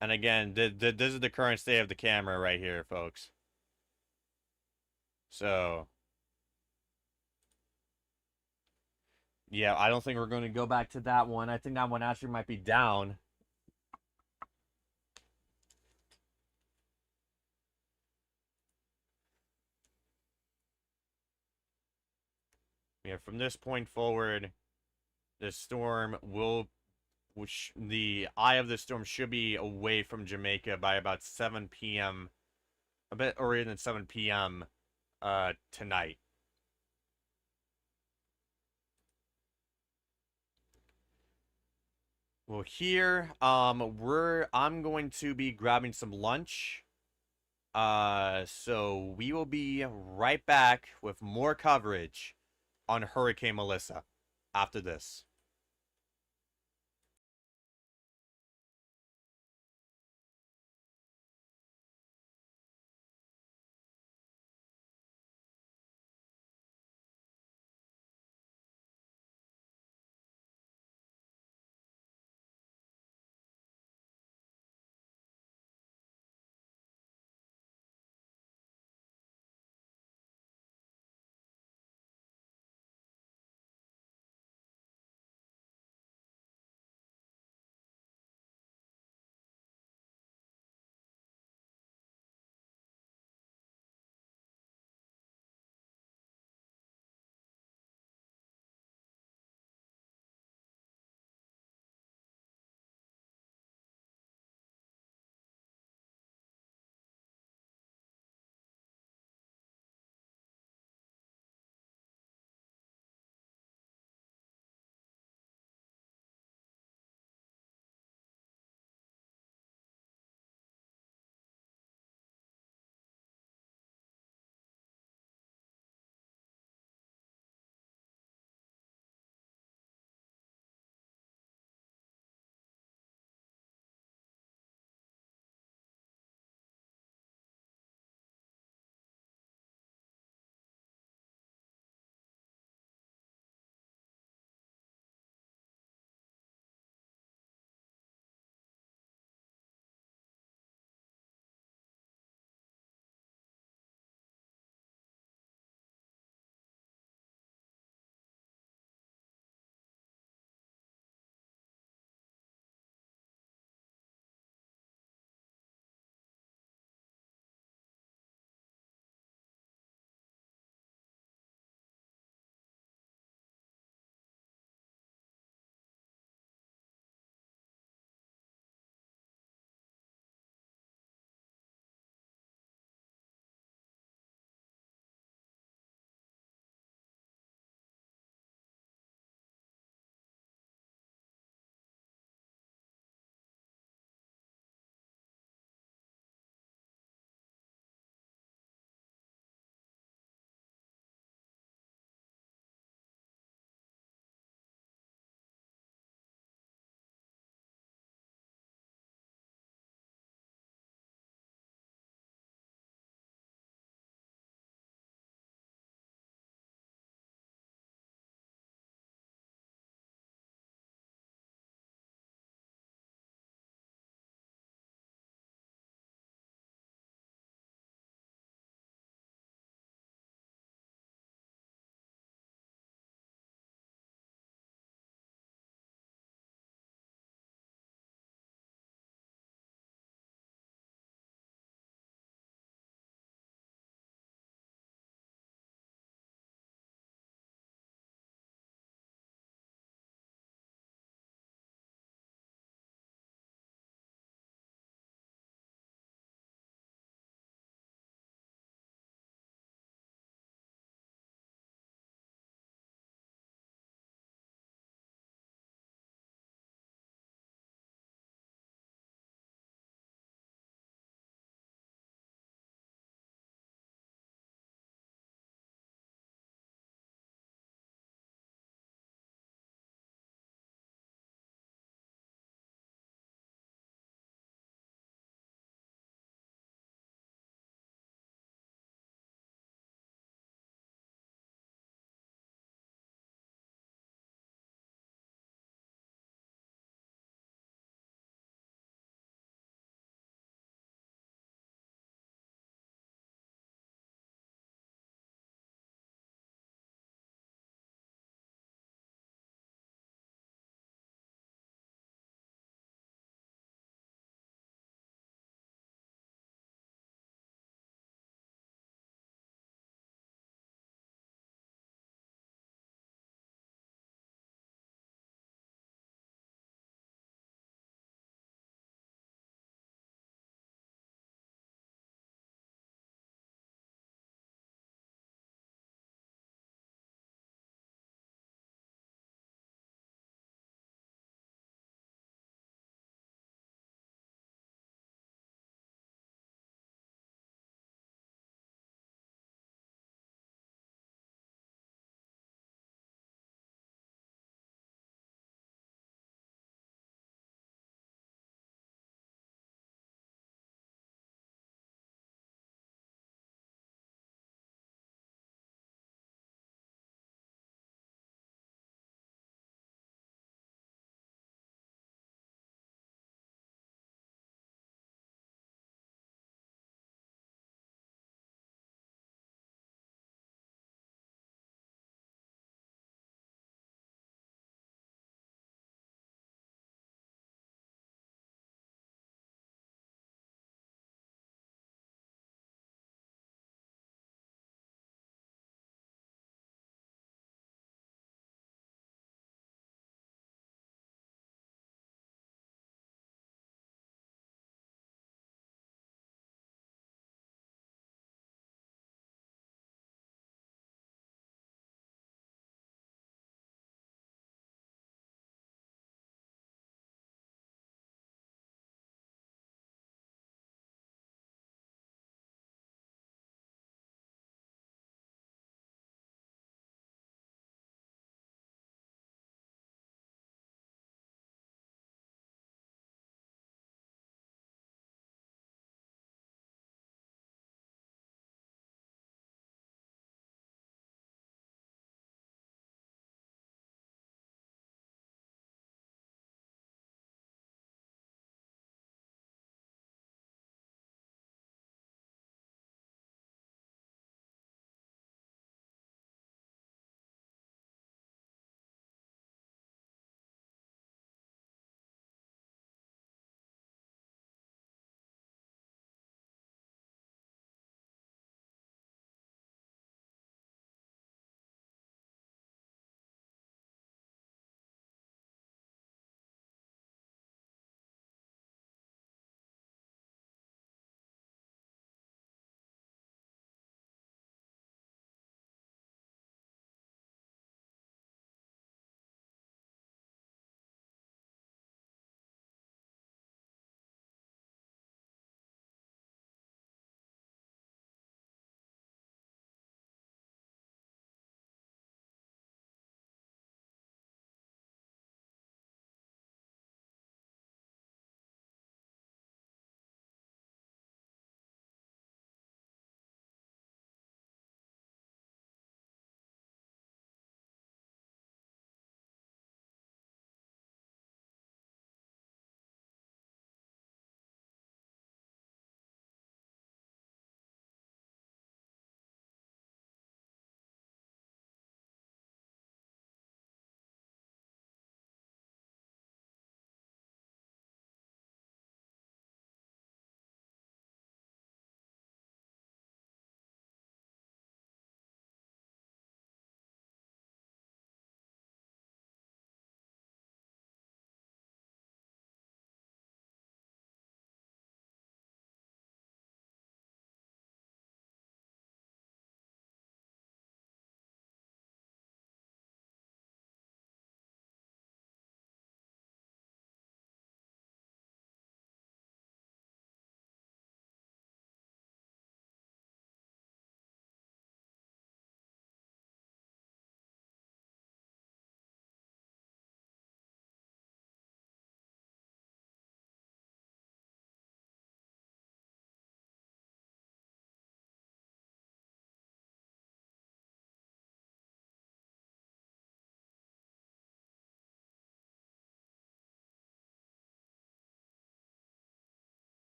And again, this is the current state of the camera right here, folks. So, yeah, I don't think we're going to go back to that one. I think that one actually might be down. Yeah, from this point forward, the storm will, which the eye of the storm should be away from Jamaica by about 7 p.m. A bit earlier than 7 p.m. Tonight. Well, here, I'm going to be grabbing some lunch. So we will be right back with more coverage on Hurricane Melissa after this.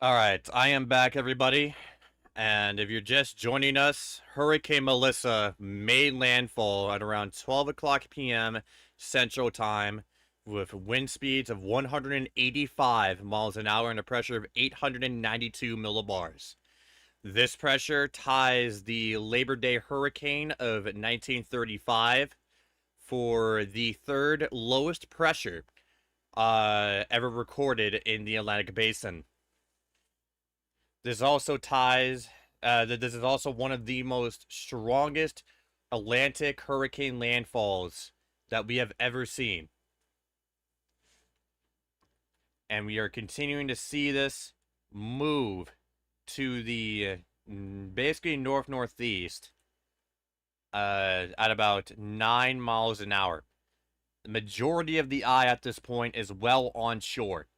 All right, I am back, everybody. And if you're just joining us, Hurricane Melissa made landfall at around 12 o'clock p.m. Central Time with wind speeds of 185 miles an hour and a pressure of 892 millibars. This pressure ties the Labor Day hurricane of 1935 for the third lowest pressure ever recorded in the Atlantic Basin. This also ties. This is also one of the most strongest Atlantic hurricane landfalls that we have ever seen, and we are continuing to see this move to the basically north-northeast at about 9 miles an hour. The majority of the eye at this point is well onshore.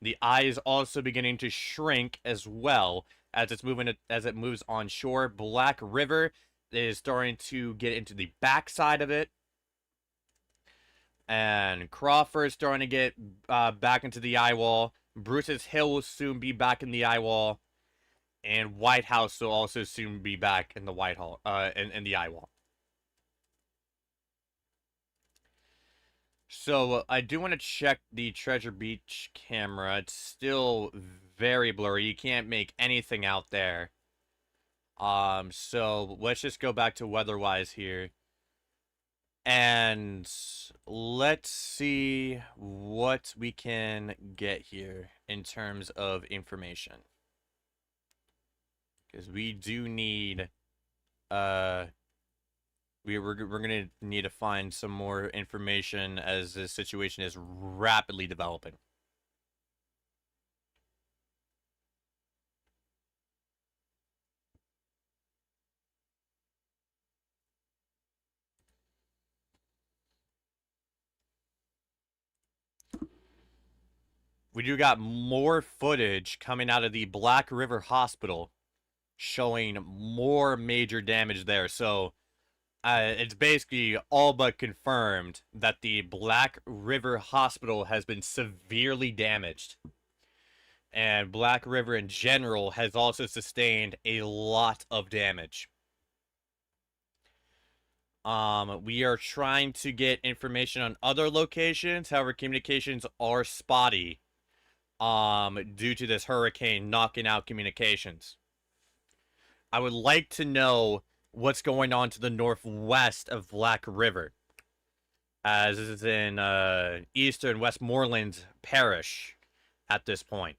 The eye is also beginning to shrink as well as it moves onshore. Black River is starting to get into the backside of it, and Crawford is starting to get back into the eye wall. Bruce's Hill will soon be back in the eye wall, and White House will also soon be back in the in the eye wall. So I do want to check the Treasure Beach camera. It's still very blurry. You can't make anything out there. So let's just go back to weatherwise here. And let's see what we can get here in terms of information. Because we do need we're gonna need to find some more information as this situation is rapidly developing. We do got more footage coming out of the Black River Hospital showing more major damage there. So it's basically all but confirmed that the Black River Hospital has been severely damaged. And Black River in general has also sustained a lot of damage. We are trying to get information on other locations. However, communications are spotty due to this hurricane knocking out communications. I would like to know what's going on to the northwest of Black River, as this is in eastern Westmoreland Parish at this point.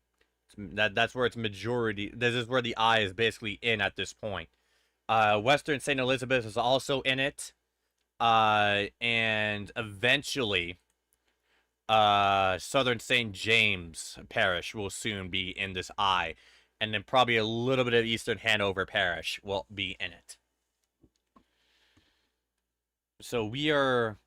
That's where its majority. This is where the eye is basically in at this point. Western St. Elizabeth is also in it, and eventually, Southern St. James Parish will soon be in this eye, and then probably a little bit of Eastern Hanover Parish will be in it. So we are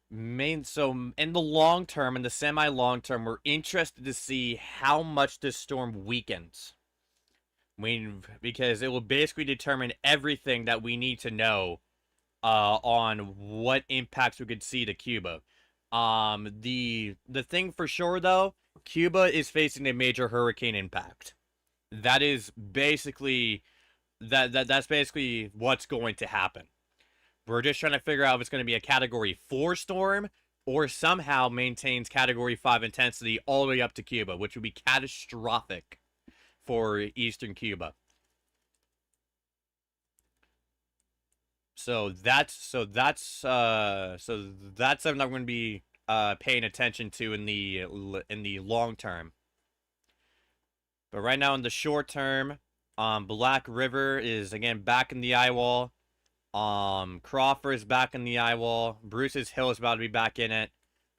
so in the long term, in the semi-long term, we're interested to see how much this storm weakens. Because it will basically determine everything that we need to know on what impacts we could see to Cuba. The thing for sure though, Cuba is facing a major hurricane impact. That is basically that's basically what's going to happen. We're just trying to figure out if it's going to be a Category 4 storm or somehow maintains Category 5 intensity all the way up to Cuba, which would be catastrophic for eastern Cuba. So that's something I'm going to be paying attention to in the long term. But right now in the short term, Black River is again back in the eye wall. Crawford is back in the eye wall. Bruce's Hill is about to be back in it.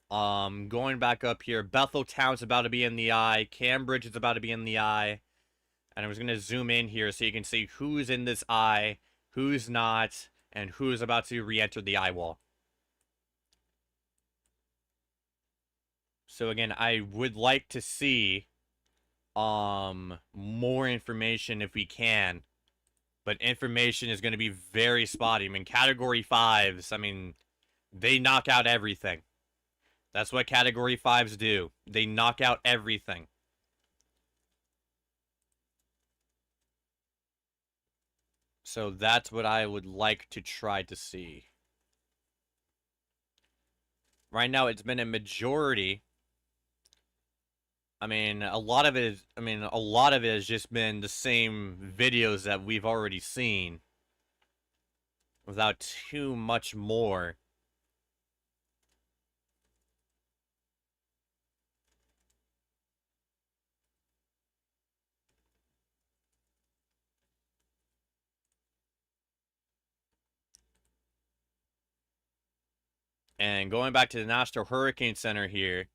Going back up here, Bethel Town's about to be in the eye. Cambridge is about to be in the eye. And I was going to zoom in here so you can see who's in this eye, who's not, and who's about to re-enter the eye wall. So again, I would like to see more information if we can. But information is going to be very spotty. I mean, Category 5s, I mean, they knock out everything. That's what Category 5s do. They knock out everything. So that's what I would like to try to see. Right now, it's been a majority. I mean, a lot of it is, a lot of it has just been the same videos that we've already seen without too much more. And going back to the National Hurricane Center here,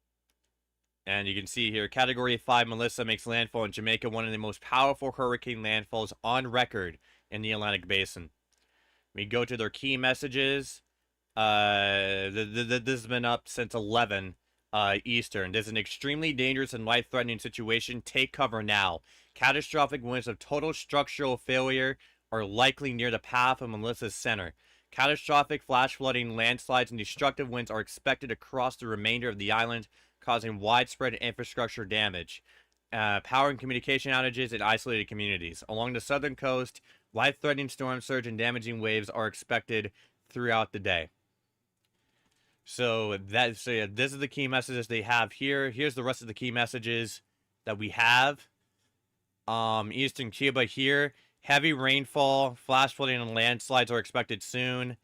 and you can see here, Category 5 Melissa makes landfall in Jamaica, one of the most powerful hurricane landfalls on record in the Atlantic Basin. We go to their key messages. This has been up since 11 Eastern. This is an extremely dangerous and life-threatening situation. Take cover now. Catastrophic winds of total structural failure are likely near the path of Melissa's center. Catastrophic flash flooding, landslides, and destructive winds are expected across the remainder of the island, causing widespread infrastructure damage, power and communication outages in isolated communities. Along the southern coast, life-threatening storm surge and damaging waves are expected throughout the day. So yeah, this is the key messages they have here. Here's the rest of the key messages that we have. Eastern Cuba here. Heavy rainfall, flash flooding, and landslides are expected soon.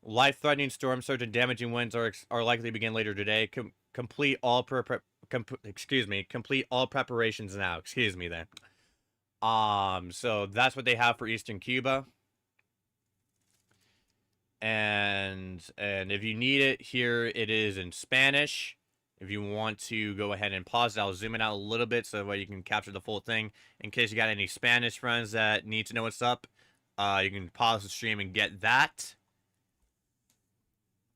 Life-threatening storm surge and damaging winds are likely to begin later today. Complete all preparations now. Excuse me then. So that's what they have for Eastern Cuba. And if you need it, here it is in Spanish. If you want to go ahead and pause it, I'll zoom it out a little bit so that you can capture the full thing. In case you got any Spanish friends that need to know what's up, you can pause the stream and get that.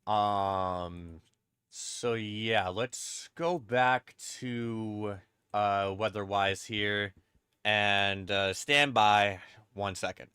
So yeah, let's go back to weather-wise here, and stand by 1 second.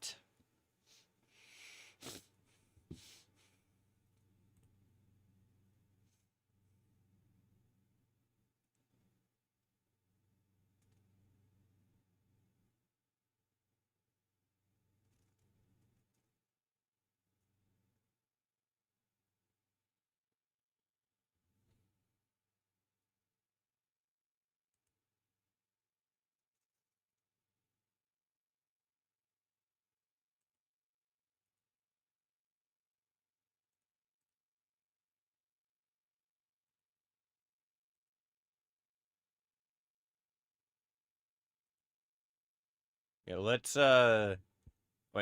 Yeah, let's wait,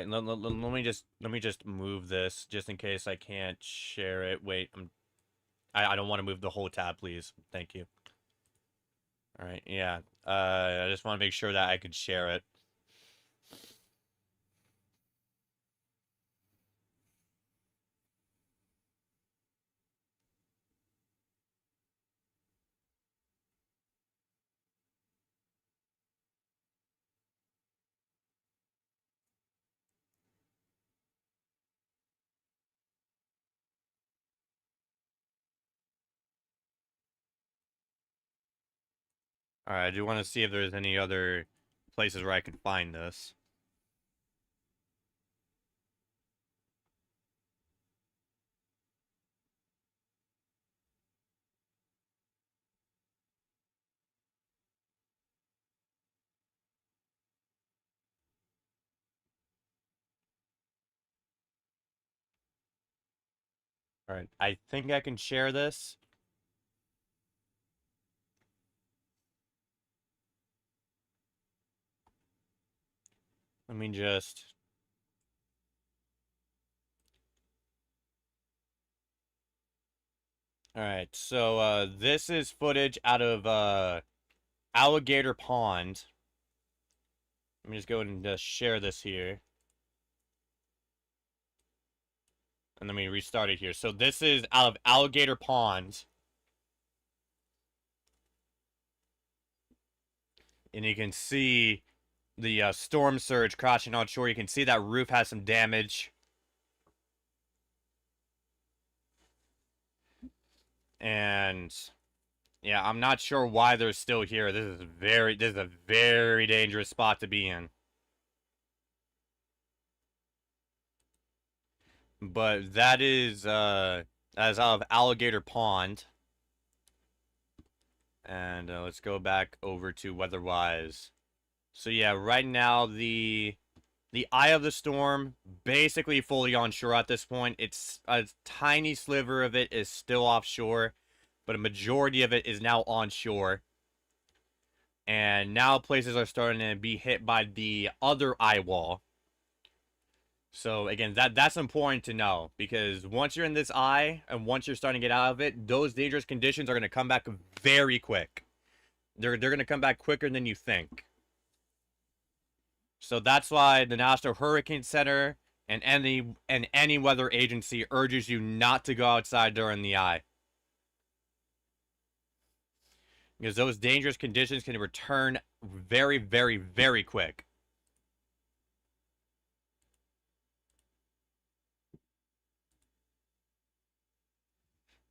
let me just move this just in case I can't share it. Wait, I don't want to move the whole tab, please. Thank you. All right, yeah. I just want to make sure that I could share it. All right, I do want to see if there's any other places where I can find this. All right, I think I can share this. Let me just... All right, so this is footage out of Alligator Pond. Let me just go and share this here. And let me restart it here. So this is out of Alligator Pond. And you can see the storm surge crashing on shore. You can see that roof has some damage. And yeah, I'm not sure why they're still here. This is a very dangerous spot to be in. But that is as of Alligator Pond. And let's go back over to weather-wise. So yeah, right now the eye of the storm basically fully onshore at this point. It's a tiny sliver of it is still offshore, but a majority of it is now onshore. And now places are starting to be hit by the other eye wall. So again, that's important to know, because once you're in this eye and once you're starting to get out of it, those dangerous conditions are going to come back very quick. They're going to come back quicker than you think. So that's why the National Hurricane Center and any weather agency urges you not to go outside during the eye, because those dangerous conditions can return very, very, very quick.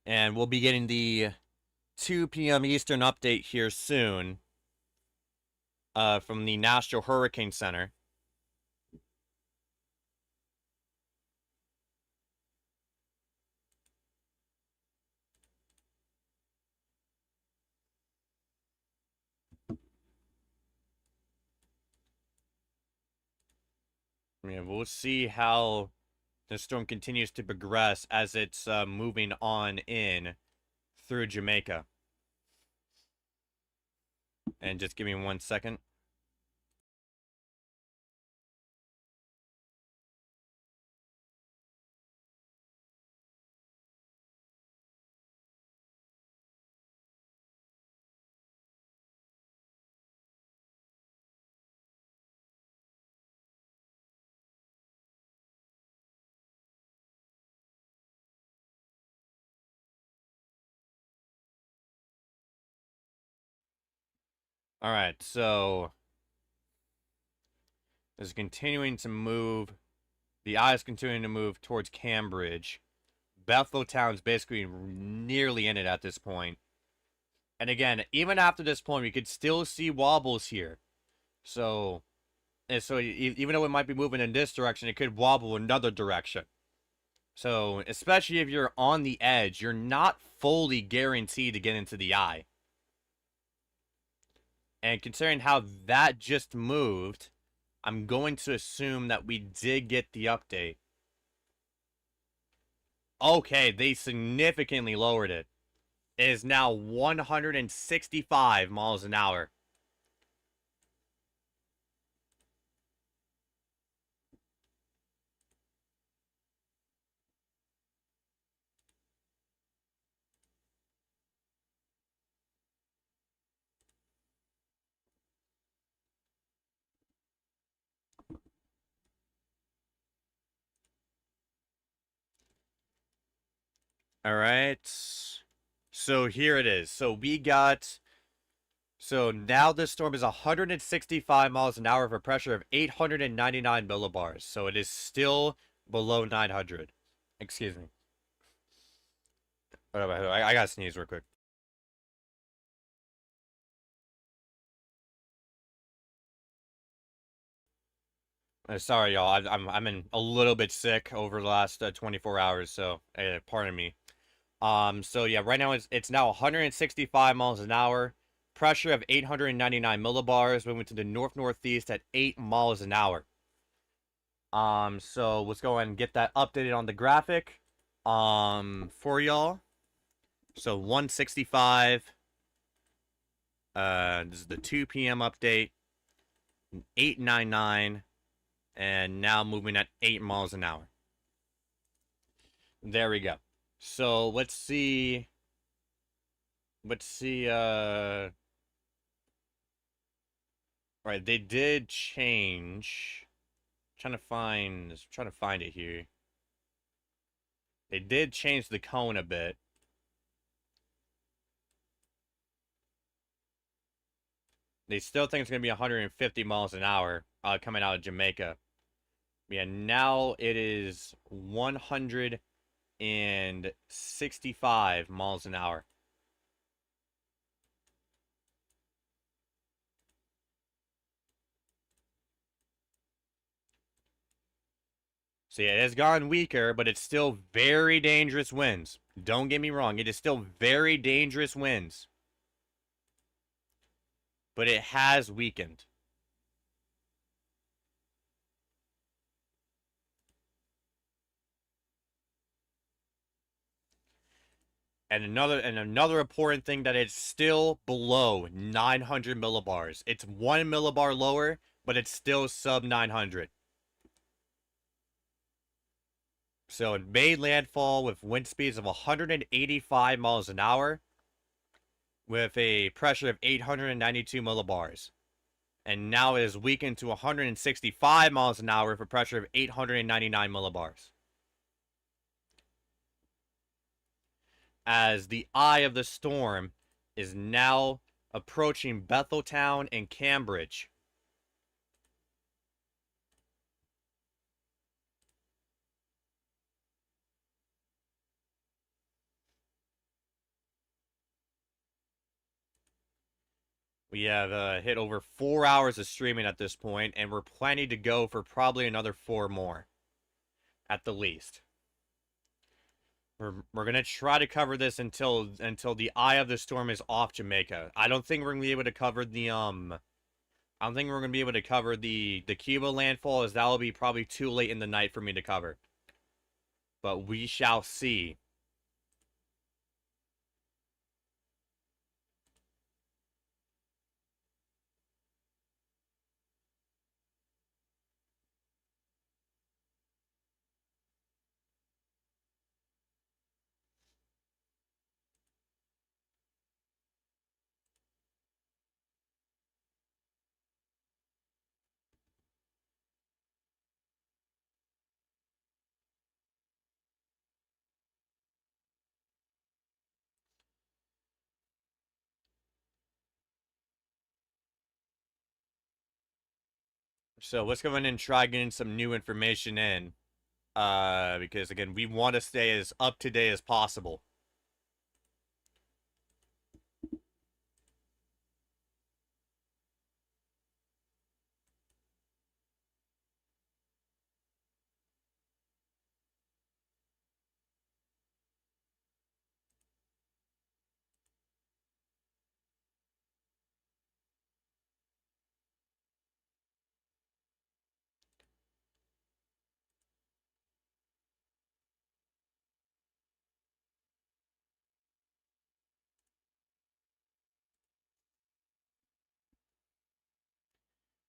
And we'll be getting the 2 p.m. Eastern update here soon from the National Hurricane Center. Yeah, we'll see how the storm continues to progress as it's moving on in through Jamaica. And just give me 1 second. All right, so it's continuing to move. The eye is continuing to move towards Cambridge. Bethel Town's basically nearly in it at this point. And again, even after this point, we could still see wobbles here. So even though it might be moving in this direction, it could wobble another direction. So especially if you're on the edge, you're not fully guaranteed to get into the eye. And considering how that just moved, I'm going to assume that we did get the update. Okay, they significantly lowered it. It is now 165 miles an hour. All right. So here it is. So now this storm is 165 miles an hour with a pressure of 899 millibars. So it is still below 900. Excuse me. I gotta sneeze real quick. Sorry, y'all. I'm in a little bit sick over the last 24 hours, so pardon me. So yeah, right now it's now 165 miles an hour, pressure of 899 millibars, moving to the northeast at 8 miles an hour. So let's go ahead and get that updated on the graphic, for y'all. So 165. This is the 2 p.m. update. 899, and now moving at 8 miles an hour. There we go. So let's see. Right, they did change. Trying to find it here. They did change the cone a bit. They still think it's gonna be 150 miles an hour coming out of Jamaica. Yeah, now it is 165 miles an hour. So yeah, it has gone weaker, but it's still very dangerous winds. Don't get me wrong, it is still very dangerous winds. But it has weakened. And another important thing that it's still below 900 millibars. It's 1 millibar lower, but it's still sub 900. So it made landfall with wind speeds of 185 miles an hour with a pressure of 892 millibars. And now it is weakened to 165 miles an hour with a pressure of 899 millibars. As the eye of the storm is now approaching Betheltown and Cambridge. We have hit over 4 hours of streaming at this point, and we're planning to go for probably another 4 more, at the least. We're gonna try to cover this until the eye of the storm is off Jamaica. I don't think we're gonna be able to cover the I don't think we're gonna be able to cover the Cuba landfall, as that will be probably too late in the night for me to cover. But we shall see. So let's go in and try getting some new information in. Because again, we want to stay as up to date as possible.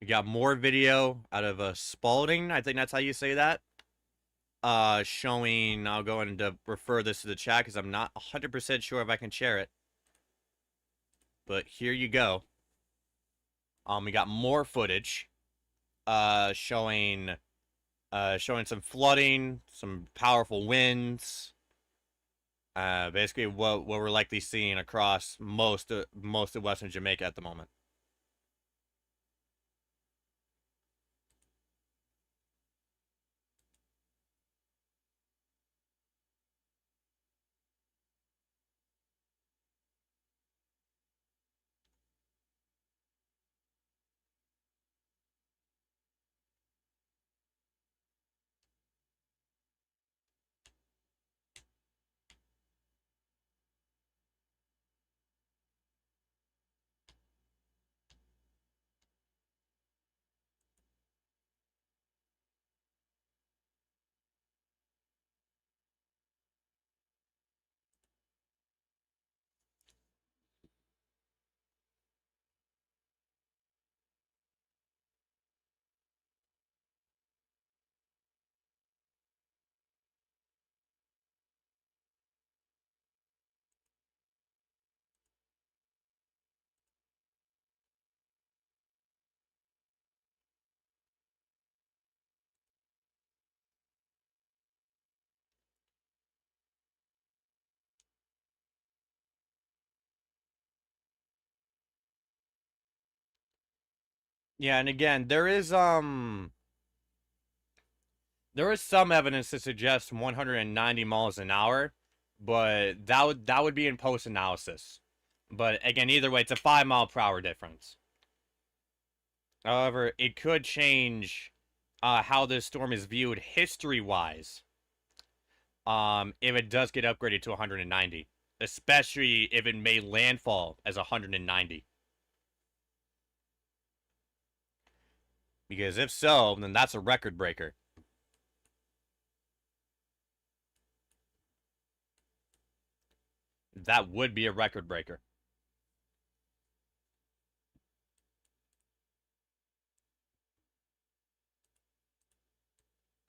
We got more video out of Spalding. I think that's how you say that. Showing. I'll go and refer this to the chat because I'm not 100% sure if I can share it. But here you go. We got more footage. Showing some flooding, some powerful winds. Basically what we're likely seeing across most of Western Jamaica at the moment. Yeah, and again, there is some evidence to suggest 190 miles an hour, but that would be in post analysis. But again, either way, it's a 5 mile per hour difference. However, it could change how this storm is viewed history-wise. If it does get upgraded to 190, especially if it made landfall as 190. Because if so, then that's a record breaker. That would be a record breaker.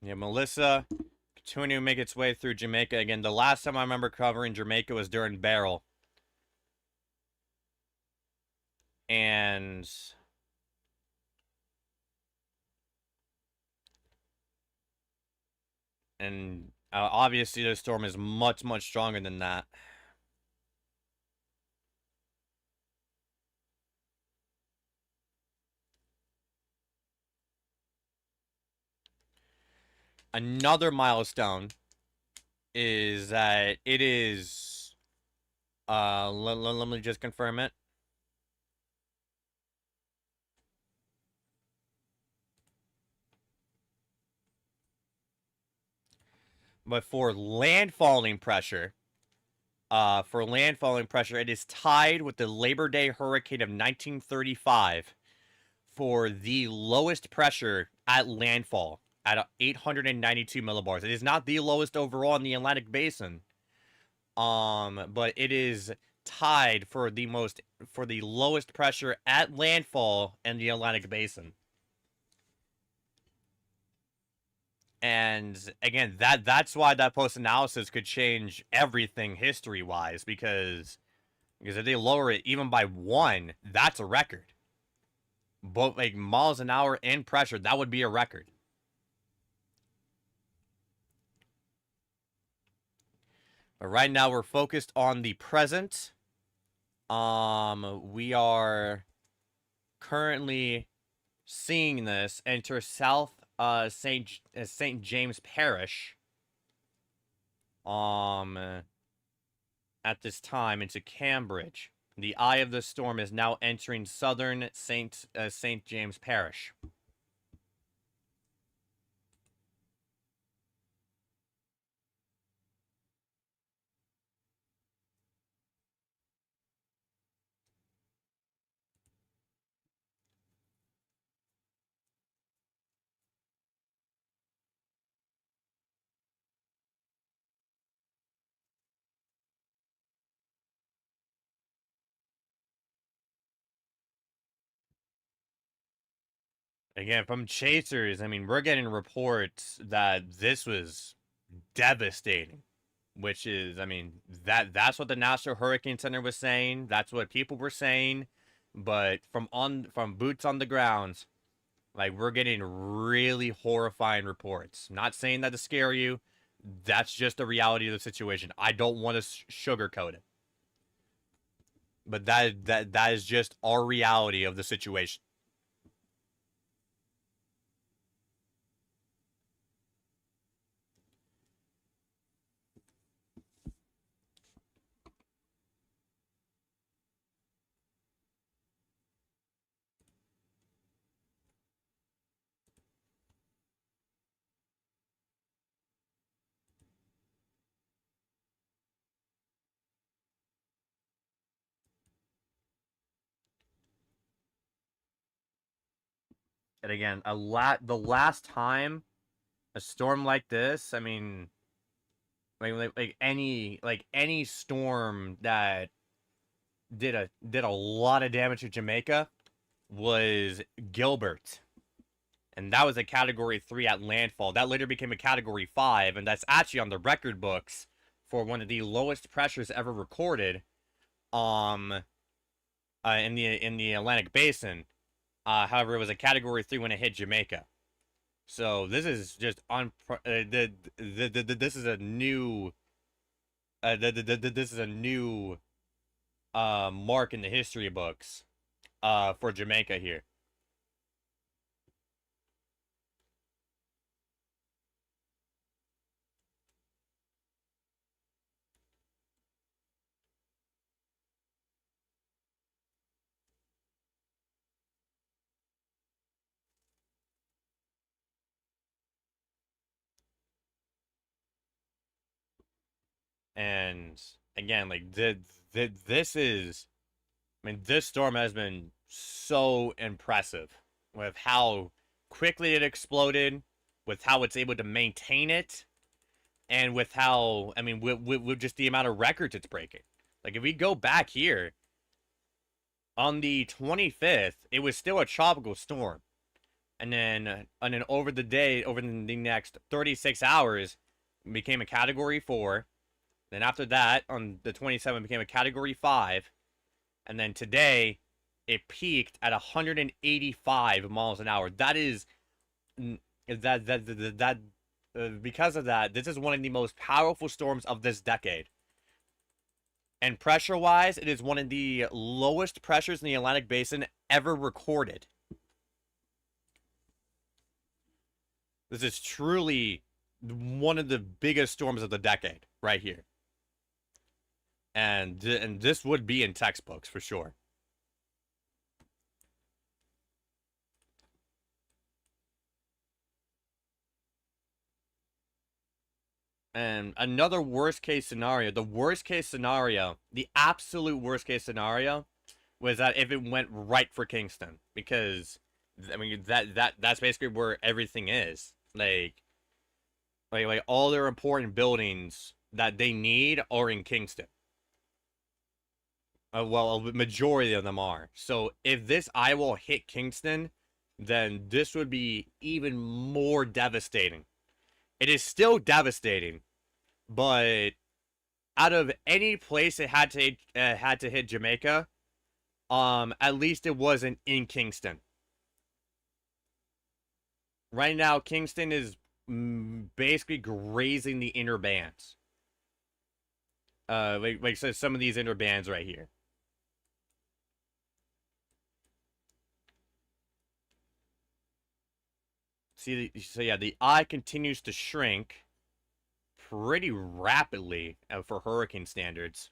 Yeah, Melissa continuing to make its way through Jamaica. Again, the last time I remember covering Jamaica was during Beryl. And obviously the storm is much, much stronger than that. Another milestone is that it is, let me just confirm it. But for landfalling pressure, it is tied with the Labor Day hurricane of 1935 for the lowest pressure at landfall at 892 millibars. It is not the lowest overall in the Atlantic Basin, but it is tied for the lowest pressure at landfall in the Atlantic Basin. And again, that's why that post analysis could change everything history wise, because if they lower it even by 1, that's a record. But like miles an hour and pressure, that would be a record. But right now we're focused on the present. We are currently seeing this enter South St. James Parish. At this time into Cambridge. The eye of the storm is now entering southern St. James Parish. Again, from chasers, I mean, we're getting reports that this was devastating, which is, I mean, that's what the National Hurricane Center was saying. That's what people were saying. But from boots on the ground, like, we're getting really horrifying reports. Not saying that to scare you. That's just the reality of the situation. I don't want to sugarcoat it. But that is just our reality of the situation. And again, the last time a storm like this, I mean, like any storm that did a lot of damage to Jamaica was Gilbert. And that was a category 3 at landfall. That later became a category 5, and that's actually on the record books for one of the lowest pressures ever recorded in the Atlantic Basin. However, it was a category 3 when it hit Jamaica. So this is just this is a new this is a new mark in the history books for Jamaica here. And again, like this is, I mean, this storm has been so impressive with how quickly it exploded, with how it's able to maintain it, and with how, I mean, with just the amount of records it's breaking. Like, if we go back here, on the 25th, it was still a tropical storm. And then over the day, over the next 36 hours, it became a Category 4. Then after that, on the 27th, it became a Category 5. And then today, it peaked at 185 miles an hour. That is, because of that, this is one of the most powerful storms of this decade. And pressure-wise, it is one of the lowest pressures in the Atlantic Basin ever recorded. This is truly one of the biggest storms of the decade, right here. And this would be in textbooks, for sure. And another worst case scenario, the absolute worst case scenario, was that if it went right for Kingston, because I mean that's basically where everything is. Like all their important buildings that they need are in Kingston. Well, a majority of them are. So if this eye will hit Kingston, then this would be even more devastating. It is still devastating, but out of any place it had to hit Jamaica, at least it wasn't in Kingston. Right now, Kingston is basically grazing the inner bands. Like so some of these inner bands right here. See, so yeah, the eye continues to shrink pretty rapidly for hurricane standards.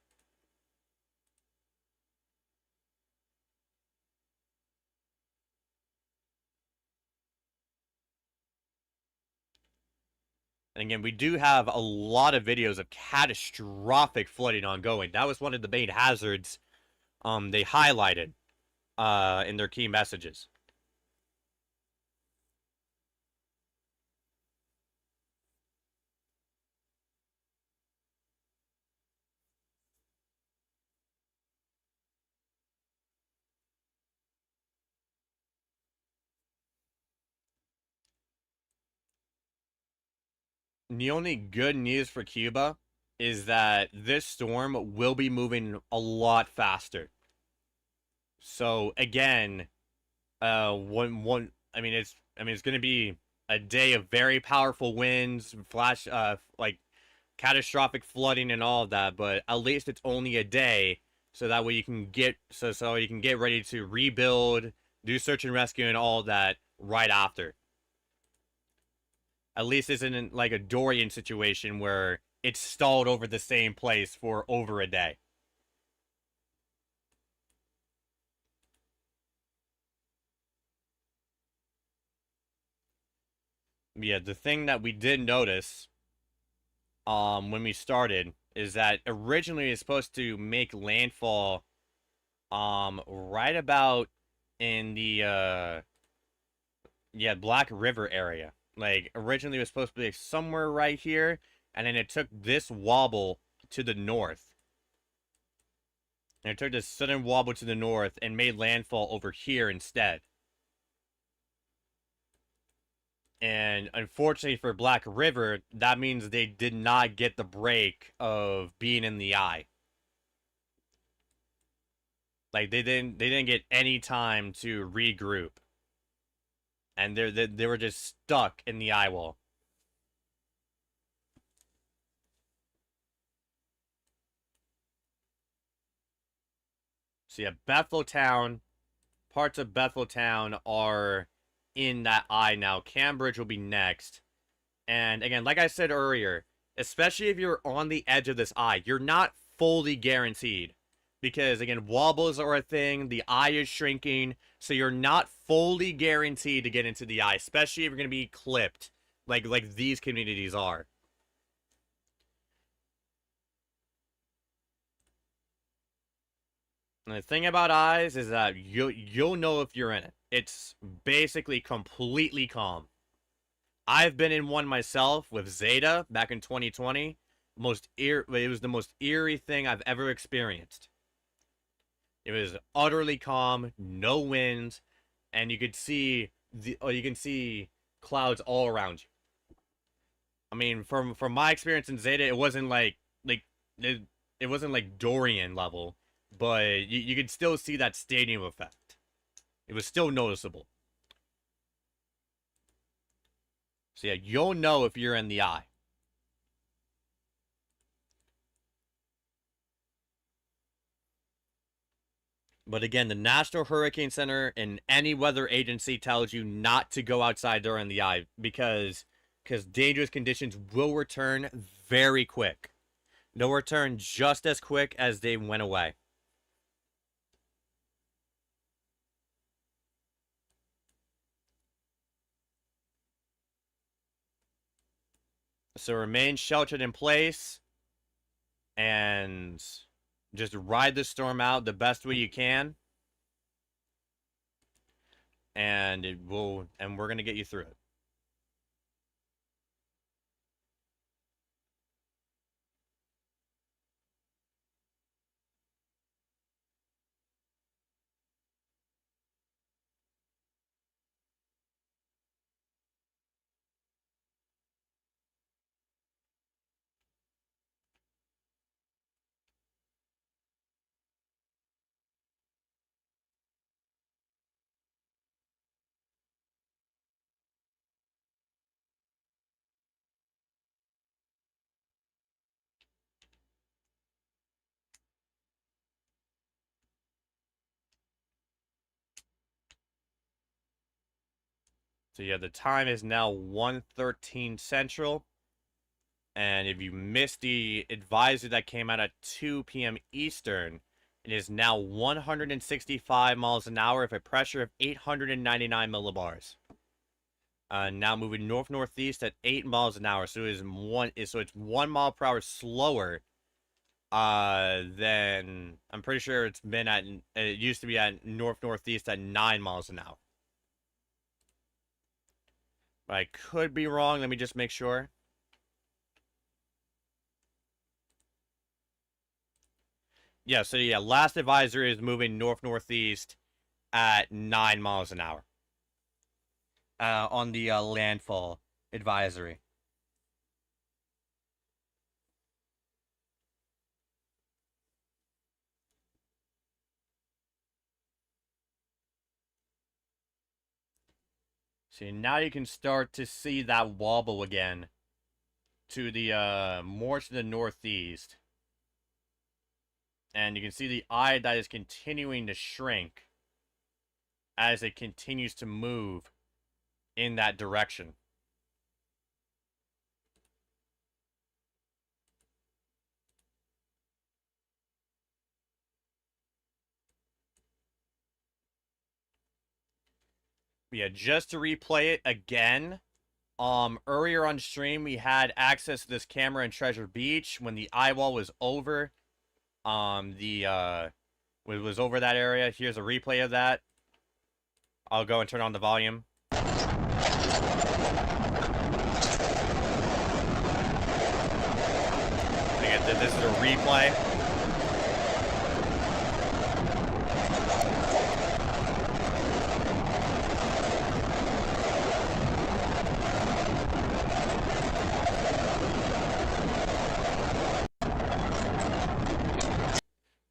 And again, we do have a lot of videos of catastrophic flooding ongoing. That was one of the main hazards they highlighted in their key messages. The only good news for Cuba is that this storm will be moving a lot faster. So again, I mean it's going to be a day of very powerful winds, like catastrophic flooding and all of that, but at least it's only a day, so that way you can get so you can get ready to rebuild, do search and rescue and all of that right after. At least this isn't like a Dorian situation where it's stalled over the same place for over a day. Yeah, the thing that we did notice when we started is that originally it's supposed to make landfall right about in the Black River area. Like originally it was supposed to be somewhere right here, and then it took this wobble to the north. And it took this sudden wobble to the north and made landfall over here instead. And unfortunately for Black River, that means they did not get the break of being in the eye. Like they didn't get any time to regroup. And they were just stuck in the eye wall. So yeah, Betheltown, parts of Betheltown are in that eye now. Cambridge will be next. And again, like I said earlier, especially if you're on the edge of this eye, you're not fully guaranteed. Because again, wobbles are a thing, the eye is shrinking, so you're not fully guaranteed to get into the eye, especially if you're going to be clipped, like these communities are. And the thing about eyes is that you'll know if you're in it. It's basically completely calm. I've been in one myself with Zeta back in 2020. It was the most eerie thing I've ever experienced. It was utterly calm, no wind, and you can see clouds all around you. I mean, from my experience in Zeta, it wasn't like it, it wasn't like Dorian level, but you could still see that stadium effect. It was still noticeable. So yeah, you'll know if you're in the eye. But again, the National Hurricane Center and any weather agency tells you not to go outside during the eye because dangerous conditions will return very quick. They'll return just as quick as they went away. So remain sheltered in place and just ride the storm out the best way you can. And we're gonna get you through it. So yeah, the time is now 1:13 Central. And if you missed the advisory that came out at 2 p.m. Eastern, it is now 165 miles an hour with a pressure of 899 millibars. Now moving north-northeast at 8 miles an hour. So it's 1 mile per hour slower than I'm pretty sure it used to be at north-northeast at 9 miles an hour. But I could be wrong. Let me just make sure. Yeah, so yeah, last advisory is moving north-northeast at 9 miles an hour. On the landfall advisory. See, now you can start to see that wobble again to the more to the northeast. And you can see the eye that is continuing to shrink as it continues to move in that direction. Yeah, just to replay it again, earlier on stream we had access to this camera in Treasure Beach when the eye wall was over. Was over that area. Here's a replay of that. I'll go and turn on the volume. Again, this is a replay.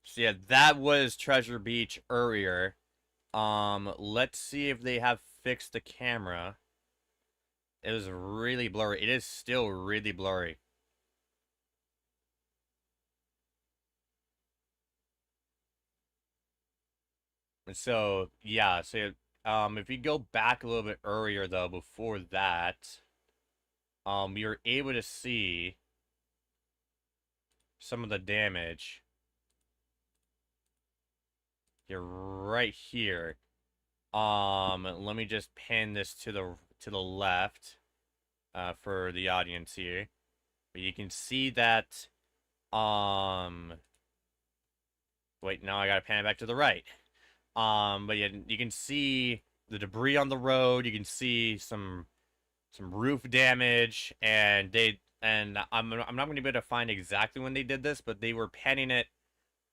So yeah, that was Treasure Beach earlier. Let's see if they have fixed the camera. It was really blurry. It is still really blurry. So, yeah, so, if we go back a little bit earlier, though, before that, we were able to see some of the damage. You're right here. Let me just pin this to the left, for the audience here. But you can see that, Wait, now I gotta pan it back to the right. But yeah, you can see the debris on the road. You can see some roof damage, and I'm not going to be able to find exactly when they did this, but they were panning it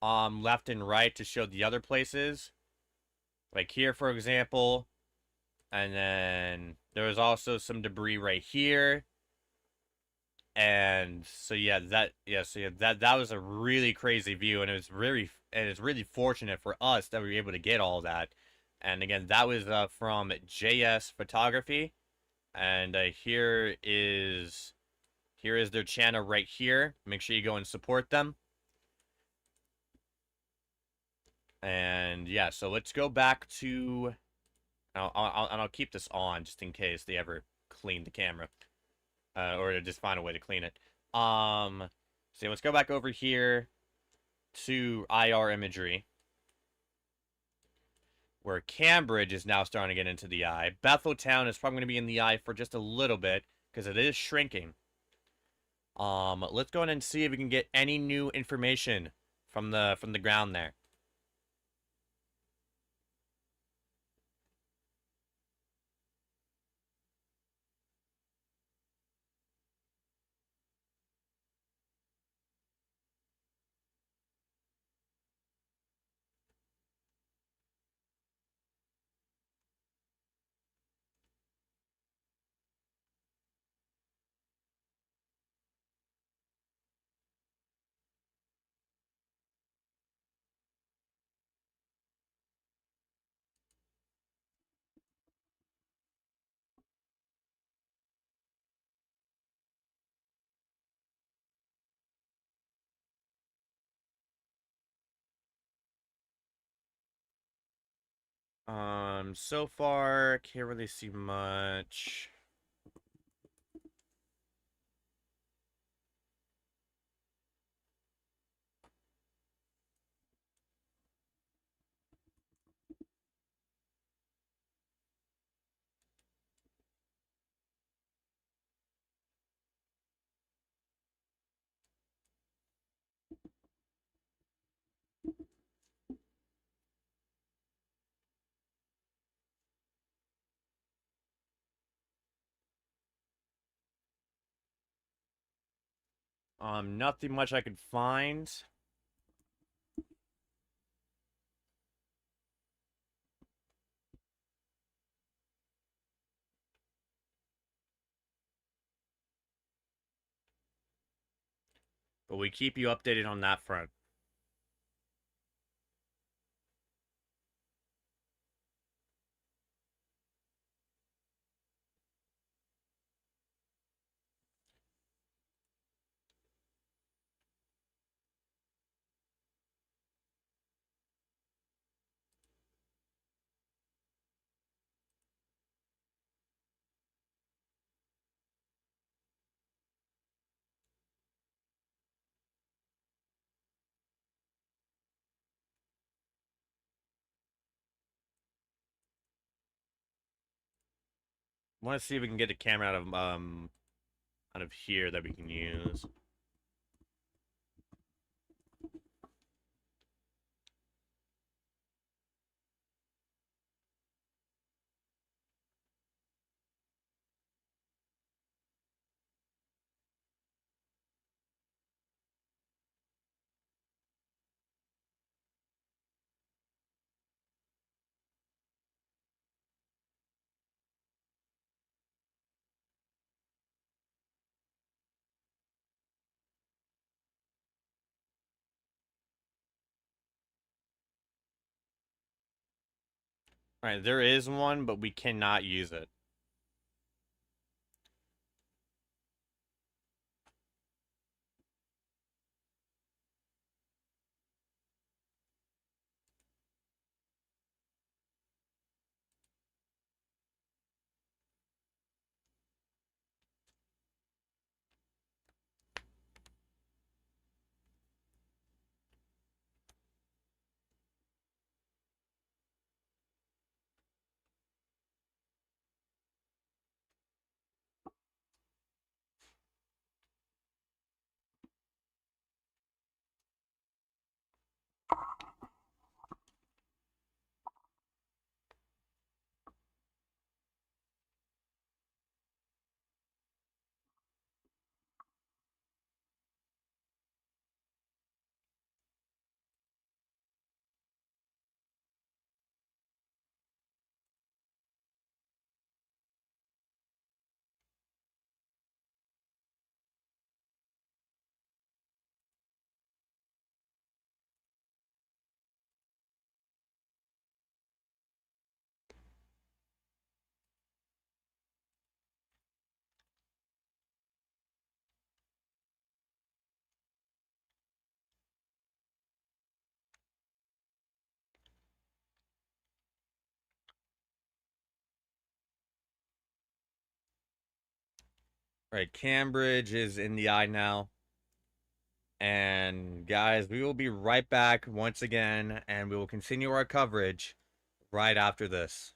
left and right to show the other places, like here, for example. And then there was also some debris right here. And so that was a really crazy view, and it's really fortunate for us that we were able to get all that. And again, that was from JS Photography, and here is their channel right here. Make sure you go and support them. And yeah, so let's go back to. I'll keep this on just in case they ever clean the camera. Or to just find a way to clean it. So let's go back over here to IR imagery, where Cambridge is now starting to get into the eye. Betheltown is probably going to be in the eye for just a little bit because it is shrinking. Let's go ahead and see if we can get any new information from the ground there. So far, can't really see much. Nothing much I could find. But we keep you updated on that front. Want to see if we can get a camera out of here that we can use. All right, there is one, but we cannot use it. Right, Cambridge is in the eye now. And guys, we will be right back once again, and we will continue our coverage right after this.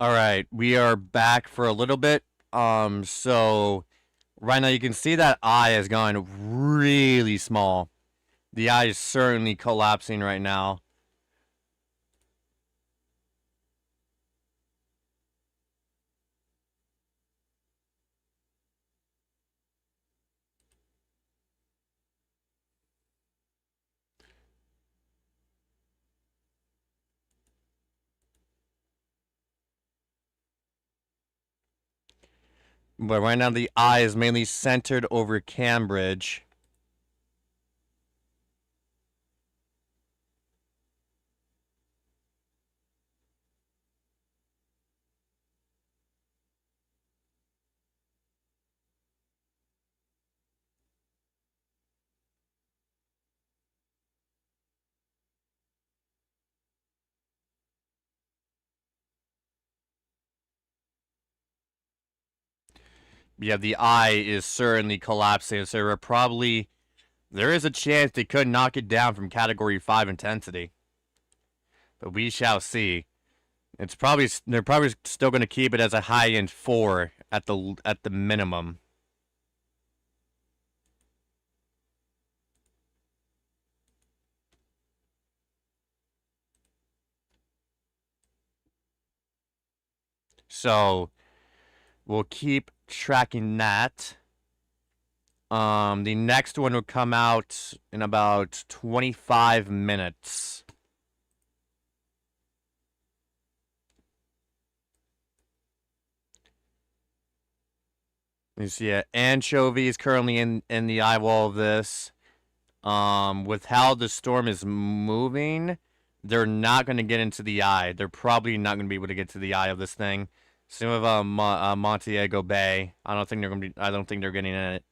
All right, we are back for a little bit. So right now you can see that eye has gone really small. The eye is certainly collapsing right now. But right now the eye is mainly centered over Cambridge. Yeah, the eye is certainly collapsing. So there is a chance they could knock it down from Category 5 intensity. But we shall see. They're probably still going to keep it as a high end 4 at the minimum. So we'll keep tracking that. The next one will come out in about 25 minutes. You see, anchovy is currently in the eye wall of this. With how the storm is moving, they're not going to get into the eye. They're probably not going to be able to get to the eye of this thing. Same with Montego Bay. I don't think they're going to be. I don't think they're getting in it.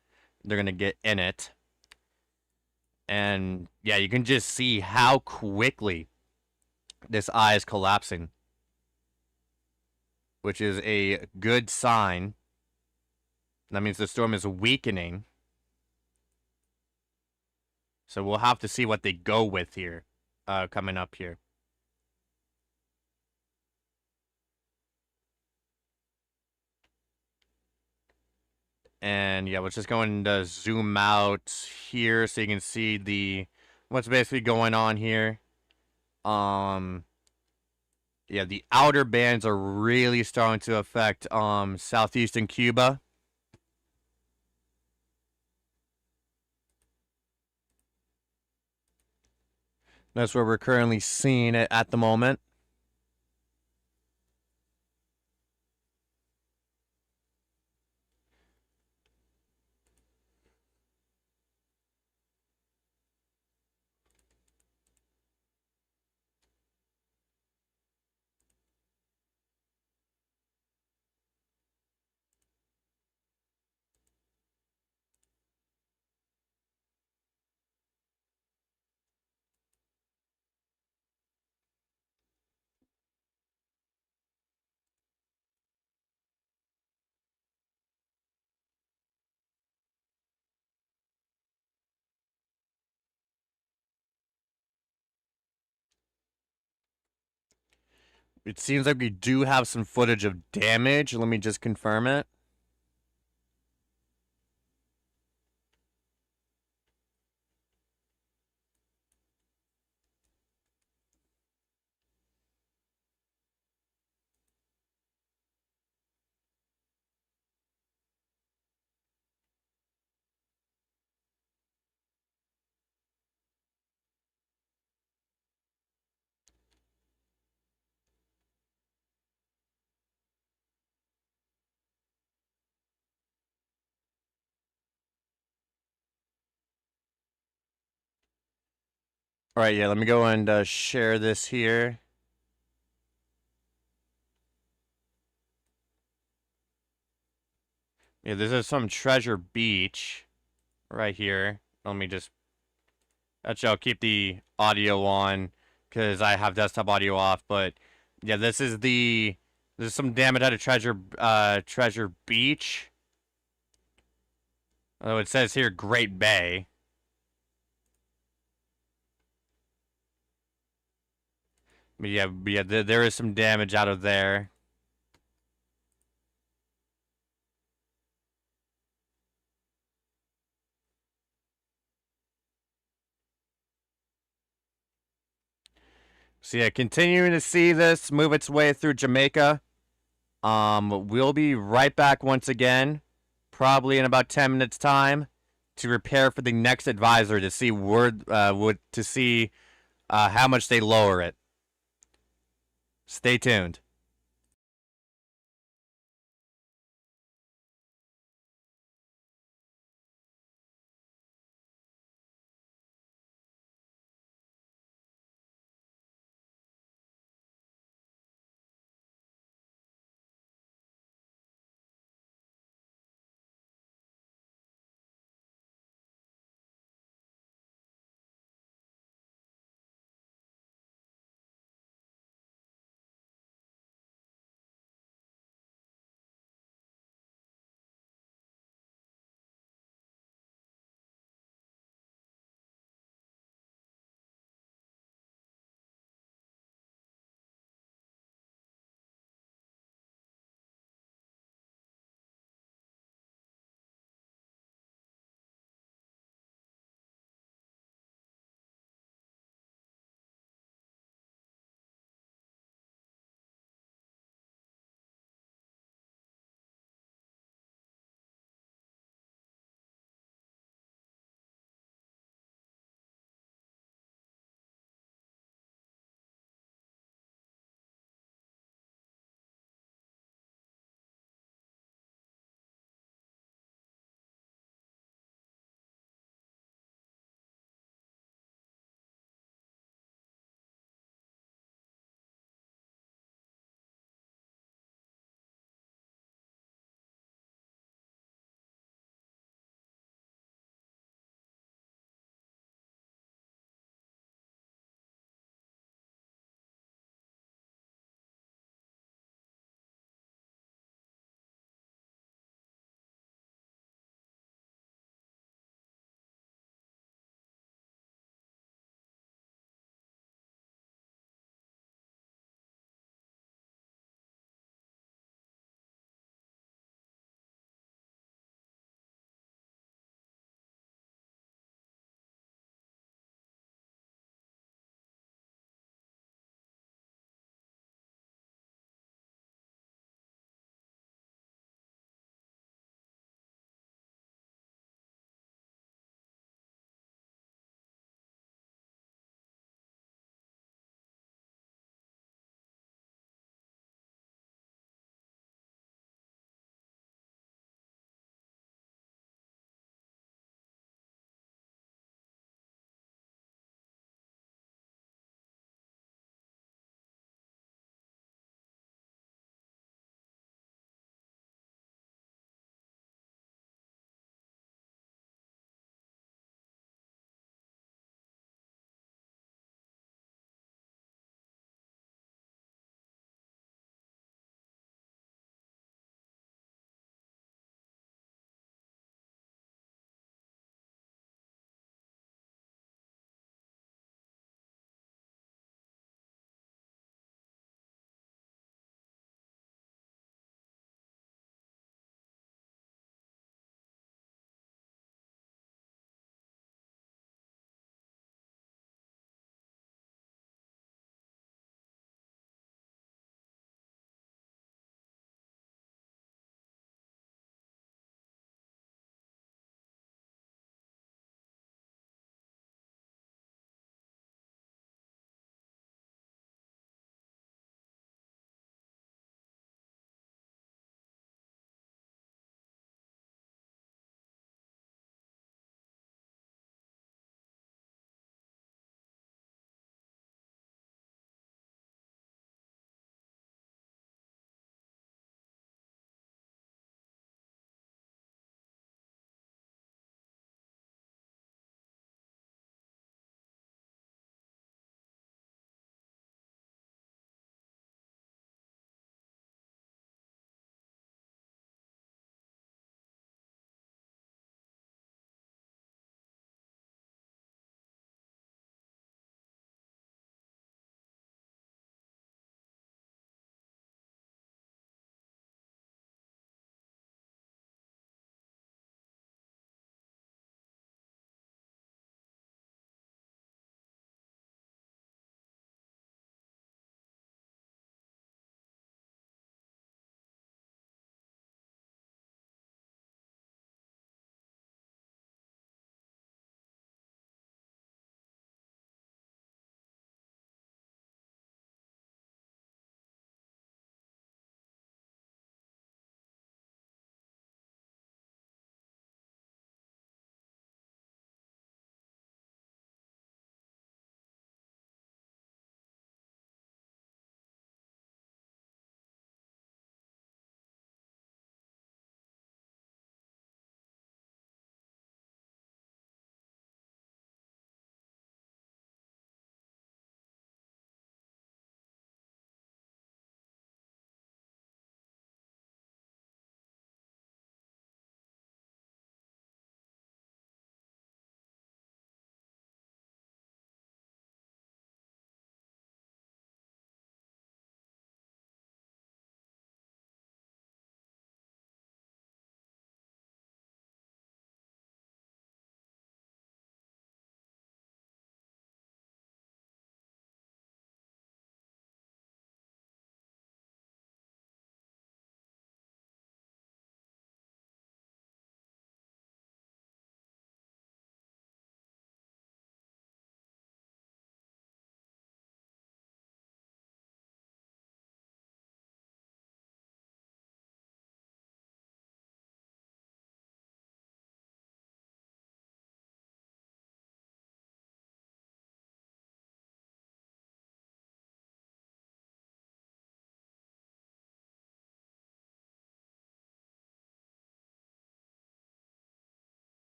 They're going to get in it. And yeah, you can just see how quickly this eye is collapsing, which is a good sign. That means the storm is weakening. So we'll have to see what they go with here, coming up here. And yeah, let's just go and zoom out here so you can see what's basically going on here. Yeah, the outer bands are really starting to affect southeastern Cuba. That's where we're currently seeing it at the moment. It seems like we do have some footage of damage. Let me just confirm it. All right, yeah, let me go and share this here. Yeah, this is some Treasure Beach right here. Let me just... Actually, I'll keep the audio on because I have desktop audio off. But yeah, this is some damage out of Treasure Beach. Oh, it says here Great Bay. But yeah, there is some damage out of there. So yeah, continuing to see this move its way through Jamaica. We'll be right back once again, probably in about 10 minutes time, to prepare for the next advisor to see how much they lower it. Stay tuned.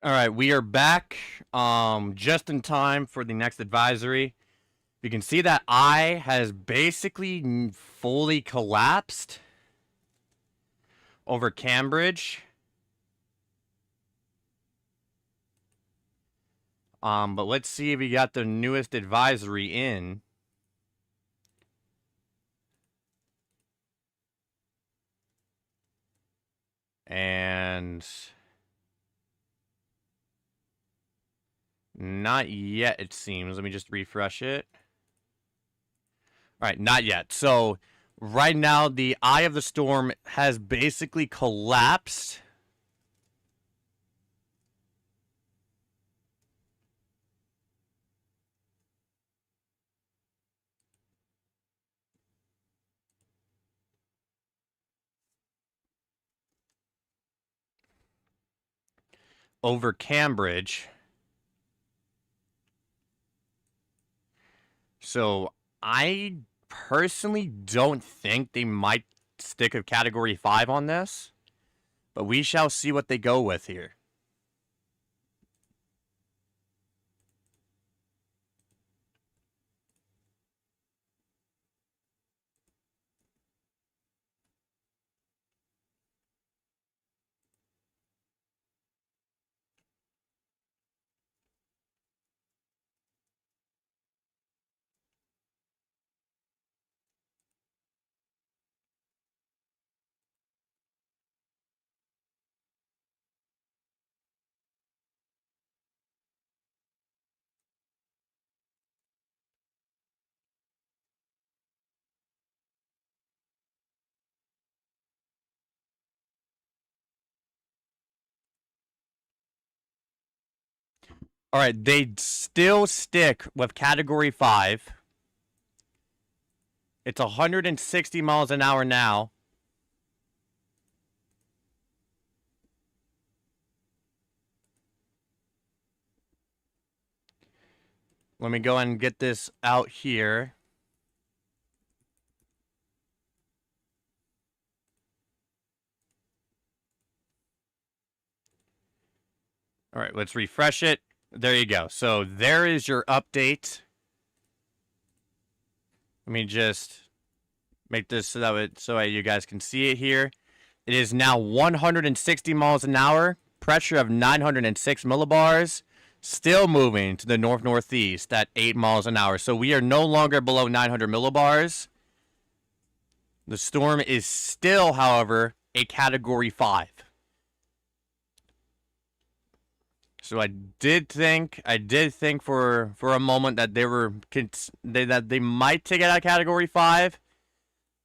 All right, we are back just in time for the next advisory. You can see that eye has basically fully collapsed over Cambridge. But let's see if we got the newest advisory in. And not yet, it seems. Let me just refresh it. All right, not yet. So right now, the eye of the storm has basically collapsed. Over Cambridge. So I personally don't think they might stick a Category 5 on this, but we shall see what they go with here. All right, they still stick with Category 5. It's 160 miles an hour now. Let me go and get this out here. All right, let's refresh it. There you go. So there is your update. Let me just make this so that you guys can see it here. It is now 160 miles an hour, pressure of 906 millibars, still moving to the north-northeast at 8 miles an hour. So we are no longer below 900 millibars. The storm is still, however, a Category 5. So I did think for a moment that they might take it out of Category 5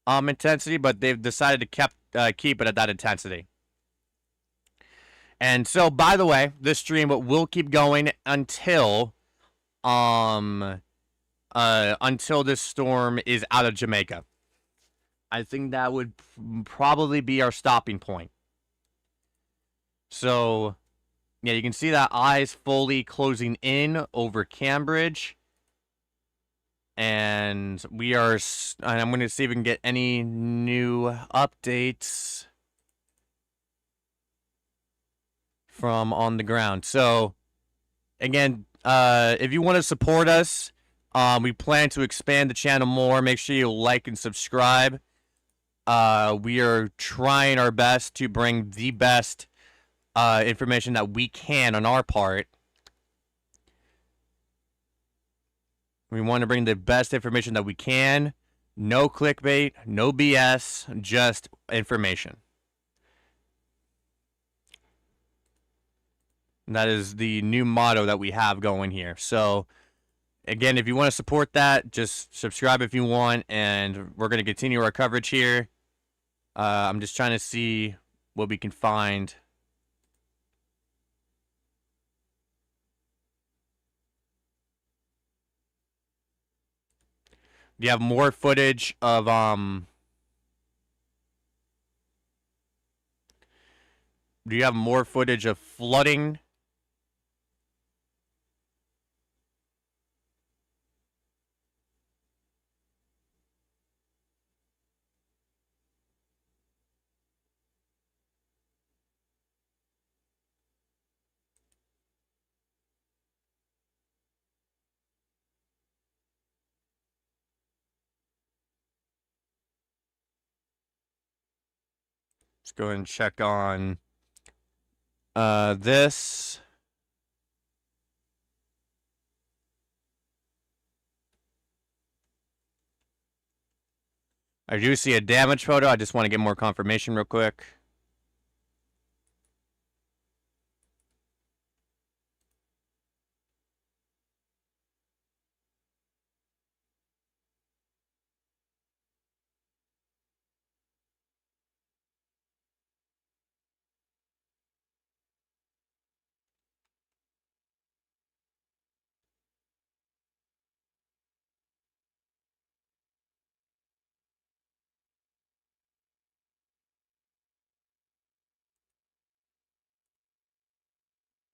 intensity, but they've decided to keep it at that intensity. And so, by the way, this stream will keep going until this storm is out of Jamaica. I think that would probably be our stopping point. So, yeah, you can see that eyes fully closing in over Cambridge. And I'm going to see if we can get any new updates from on the ground. So, again, if you want to support us, we plan to expand the channel more. Make sure you like and subscribe. We are trying our best to bring the best information that we can on our part. We want to bring the best information that we can. No clickbait, no BS, just information. And that is the new motto that we have going here. So, again, if you want to support that, just subscribe if you want, and we're going to continue our coverage here. I'm just trying to see what we can find. Do you have more footage of Do you have more footage of flooding? Let's go ahead and check on this. I do see a damage photo. I just want to get more confirmation real quick.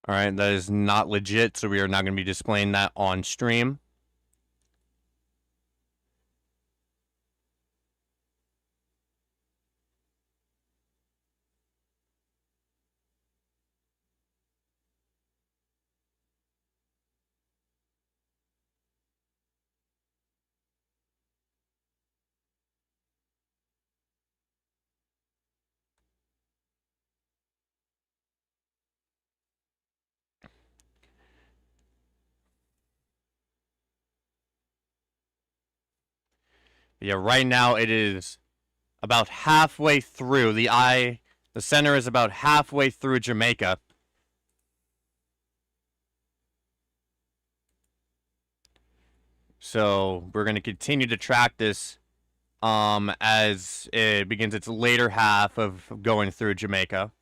All right, that is not legit, so we are not going to be displaying that on stream. Yeah, right now it is about halfway through. The center is about halfway through Jamaica. So we're going to continue to track this as it begins its later half of going through Jamaica.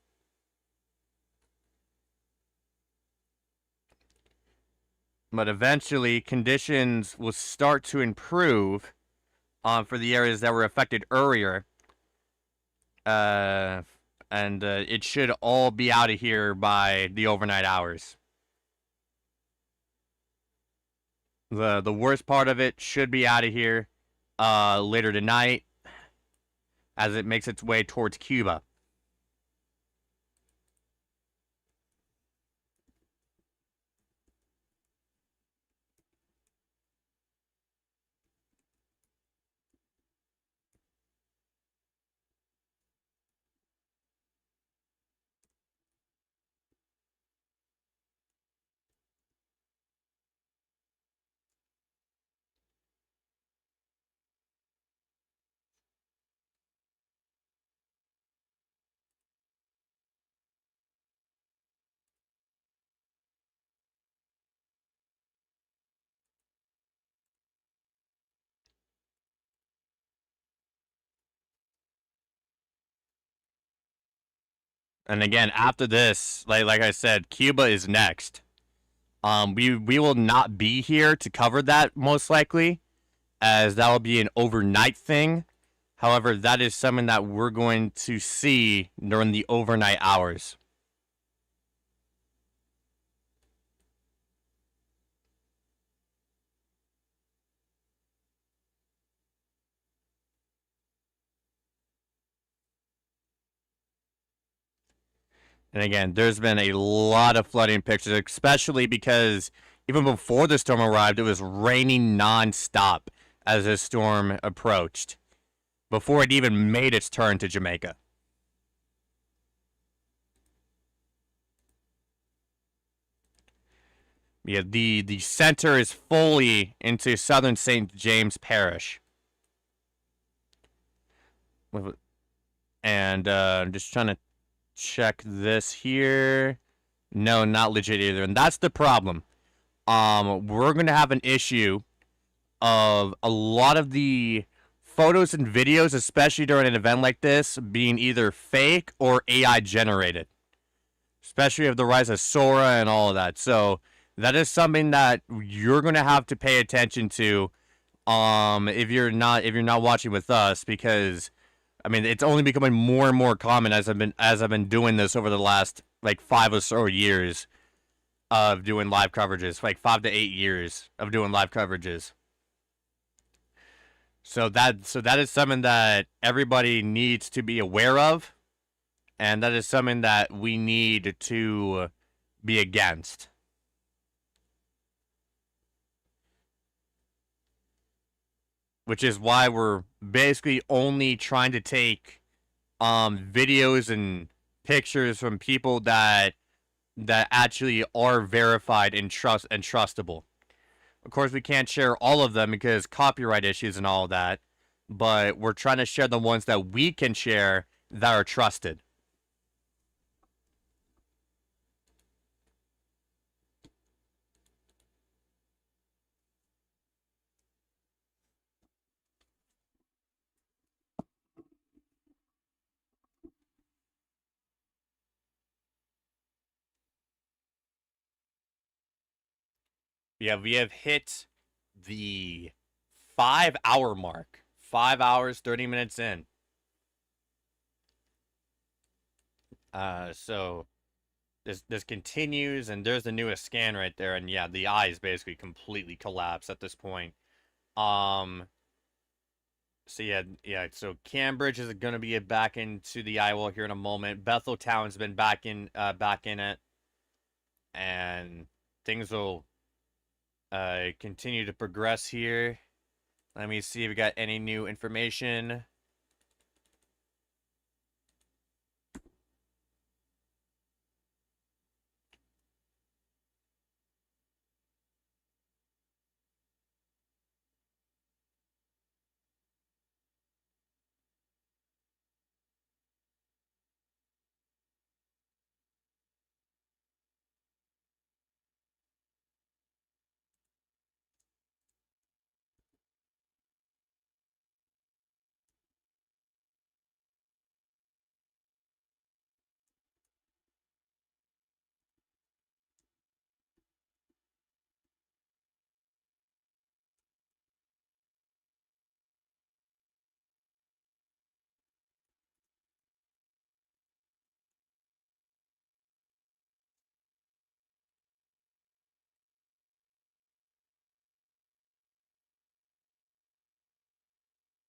But eventually, conditions will start to improve for the areas that were affected earlier. And it should all be out of here by the overnight hours. The worst part of it should be out of here later tonight as it makes its way towards Cuba. And again, after this, like I said, Cuba is next. We will not be here to cover that most likely, as that will be an overnight thing. However, that is something that we're going to see during the overnight hours. And again, there's been a lot of flooding pictures, especially because even before the storm arrived, it was raining nonstop as the storm approached, before it even made its turn to Jamaica. Yeah, the center is fully into southern St. James Parish. And I'm just trying to check this here. No, not legit either. And that's the problem. We're going to have an issue of a lot of the photos and videos, especially during an event like this, being either fake or AI generated. Especially with the rise of Sora and all of that. So that is something that you're going to have to pay attention to if you're not watching with us, because I mean, it's only becoming more and more common as I've been doing this over the last like 5 or so years of doing live coverages, like 5 to 8 years of doing live coverages. So that is something that everybody needs to be aware of, and that is something that we need to be against. Which is why we're basically only trying to take videos and pictures from people that actually are verified and trustable. Of course, we can't share all of them because copyright issues and all of that, but we're trying to share the ones that we can share that are trusted. Yeah, we have hit the 5-hour mark. 5 hours, 30 minutes in. So this continues, and there's the newest scan right there, and yeah, the eye is basically completely collapsed at this point. So yeah. So Cambridge is gonna be back into the eye wall here in a moment. Betheltown's been back in it, and things will continue to progress here. Let me see if we got any new information.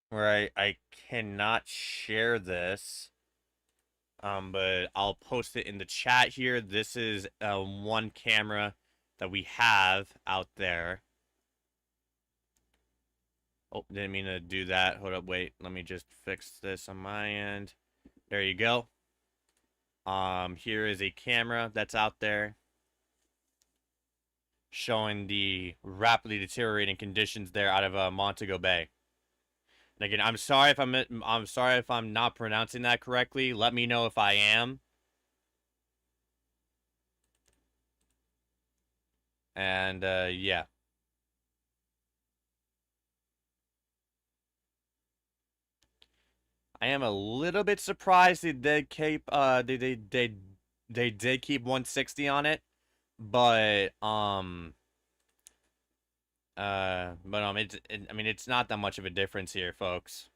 Where I cannot share this. But I'll post it in the chat here. This is one camera that we have out there. Oh, didn't mean to do that. Hold up, wait. Let me just fix this on my end. There you go. Here is a camera that's out there showing the rapidly deteriorating conditions there out of Montego Bay. And again, I'm sorry if I'm not pronouncing that correctly. Let me know if I am. And yeah. I am a little bit surprised they did keep they did keep 160 on it, but I mean it's not that much of a difference here, folks.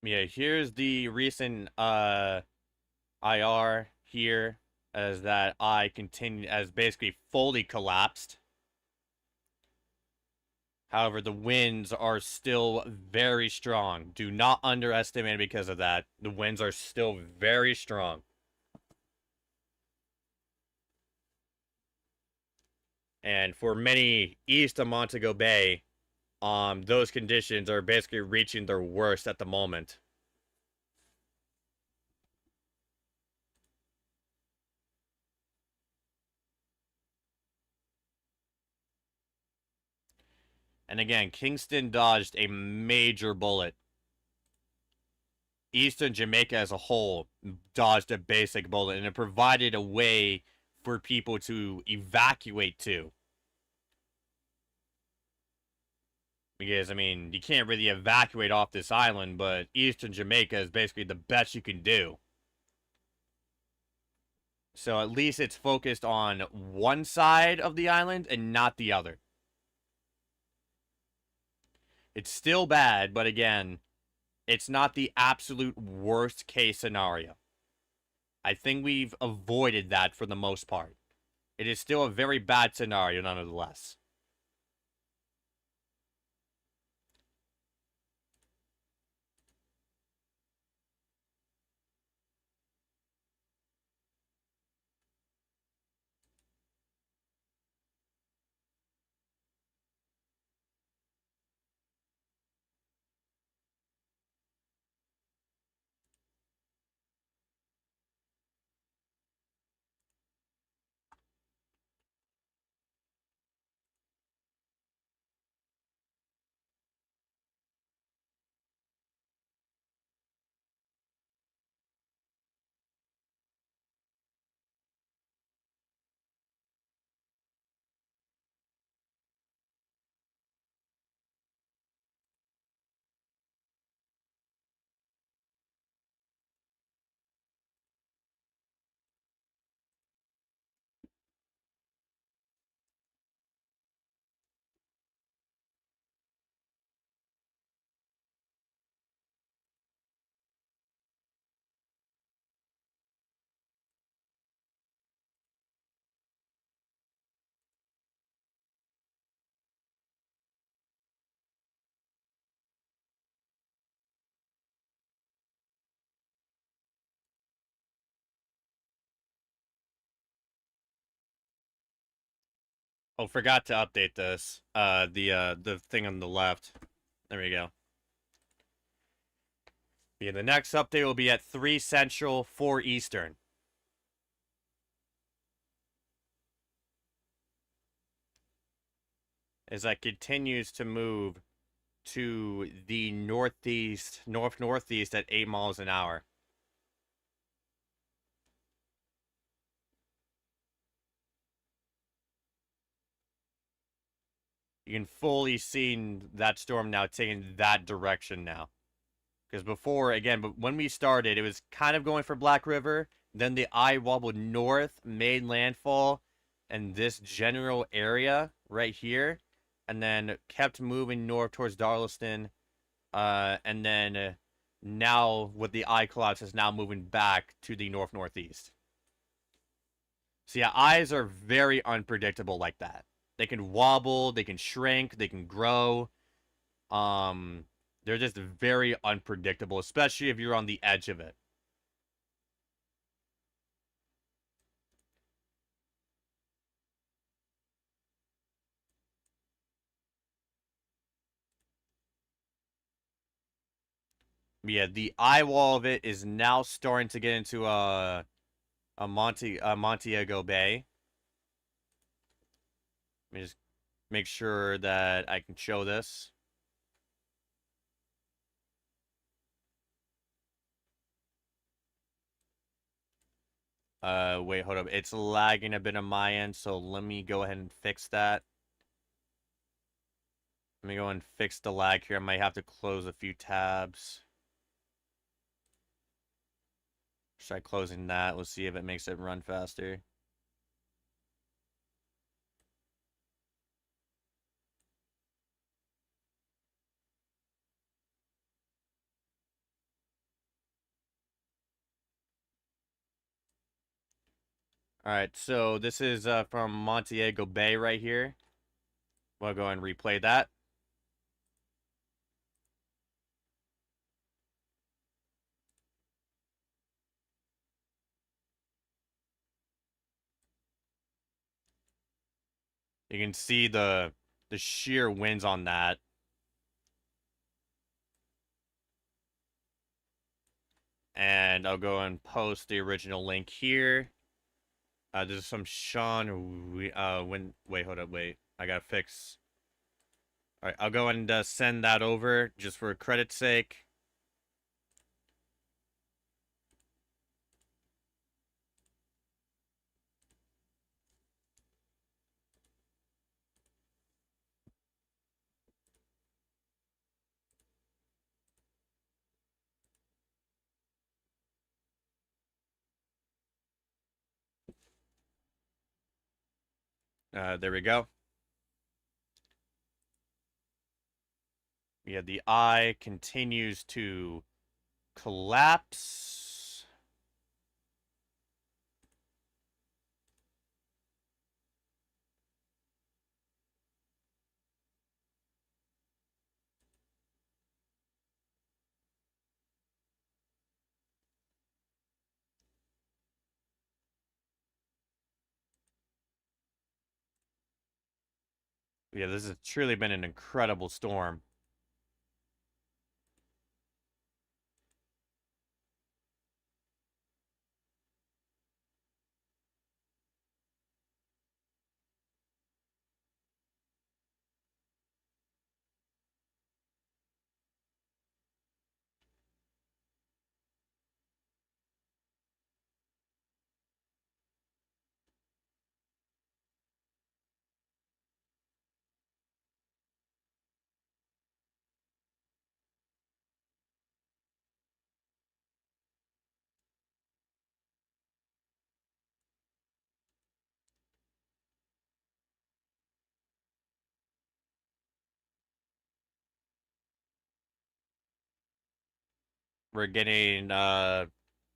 Yeah, here's the recent IR here as that eye continue as basically fully collapsed. However, the winds are still very strong. Do not underestimate it because of that. The winds are still very strong. And for many east of Montego Bay, those conditions are basically reaching their worst at the moment. And again, Kingston dodged a major bullet. Eastern Jamaica as a whole dodged a basic bullet, and it provided a way for people to evacuate to. Because, I mean, you can't really evacuate off this island, but Eastern Jamaica is basically the best you can do. So at least it's focused on one side of the island and not the other. It's still bad, but again, It's not the absolute worst case scenario. I think we've avoided that for the most part. It is still a very bad scenario, nonetheless. Oh, forgot to update this. The thing on the left. There we go. Yeah, the next update will be at 3 Central, 4 Eastern. As that continues to move to the northeast, northeast at 8 miles an hour. You can fully see that storm now taking that direction now. Because before, again, but when we started, it was kind of going for Black River. Then the eye wobbled north, made landfall, and this general area right here, and then kept moving north towards Darleston. And then now with the eye collapse is now moving back to the northeast. So yeah, eyes are very unpredictable like that. They can wobble, they can shrink, they can grow. Um, they're just very unpredictable, especially if you're on the edge of it. Yeah, the eye wall of it is now starting to get into Montego Bay. Let me just make sure that I can show this. Wait, hold up. It's lagging a bit on my end, so let me go ahead and fix that. Let me go and fix the lag here. I might have to close a few tabs. Try closing that. Let's see if it makes it run faster. Alright, so this is from Montego Bay right here. We'll go and replay that. You can see the sheer winds on that. And I'll go and post the original link here. This is from Sean. Wait, hold up, wait. I gotta fix. All right, I'll go and send that over just for credit's sake. There we go. Yeah, the eye continues to collapse. Yeah, this has truly been an incredible storm. We're getting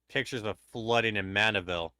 pictures of flooding in Mandeville.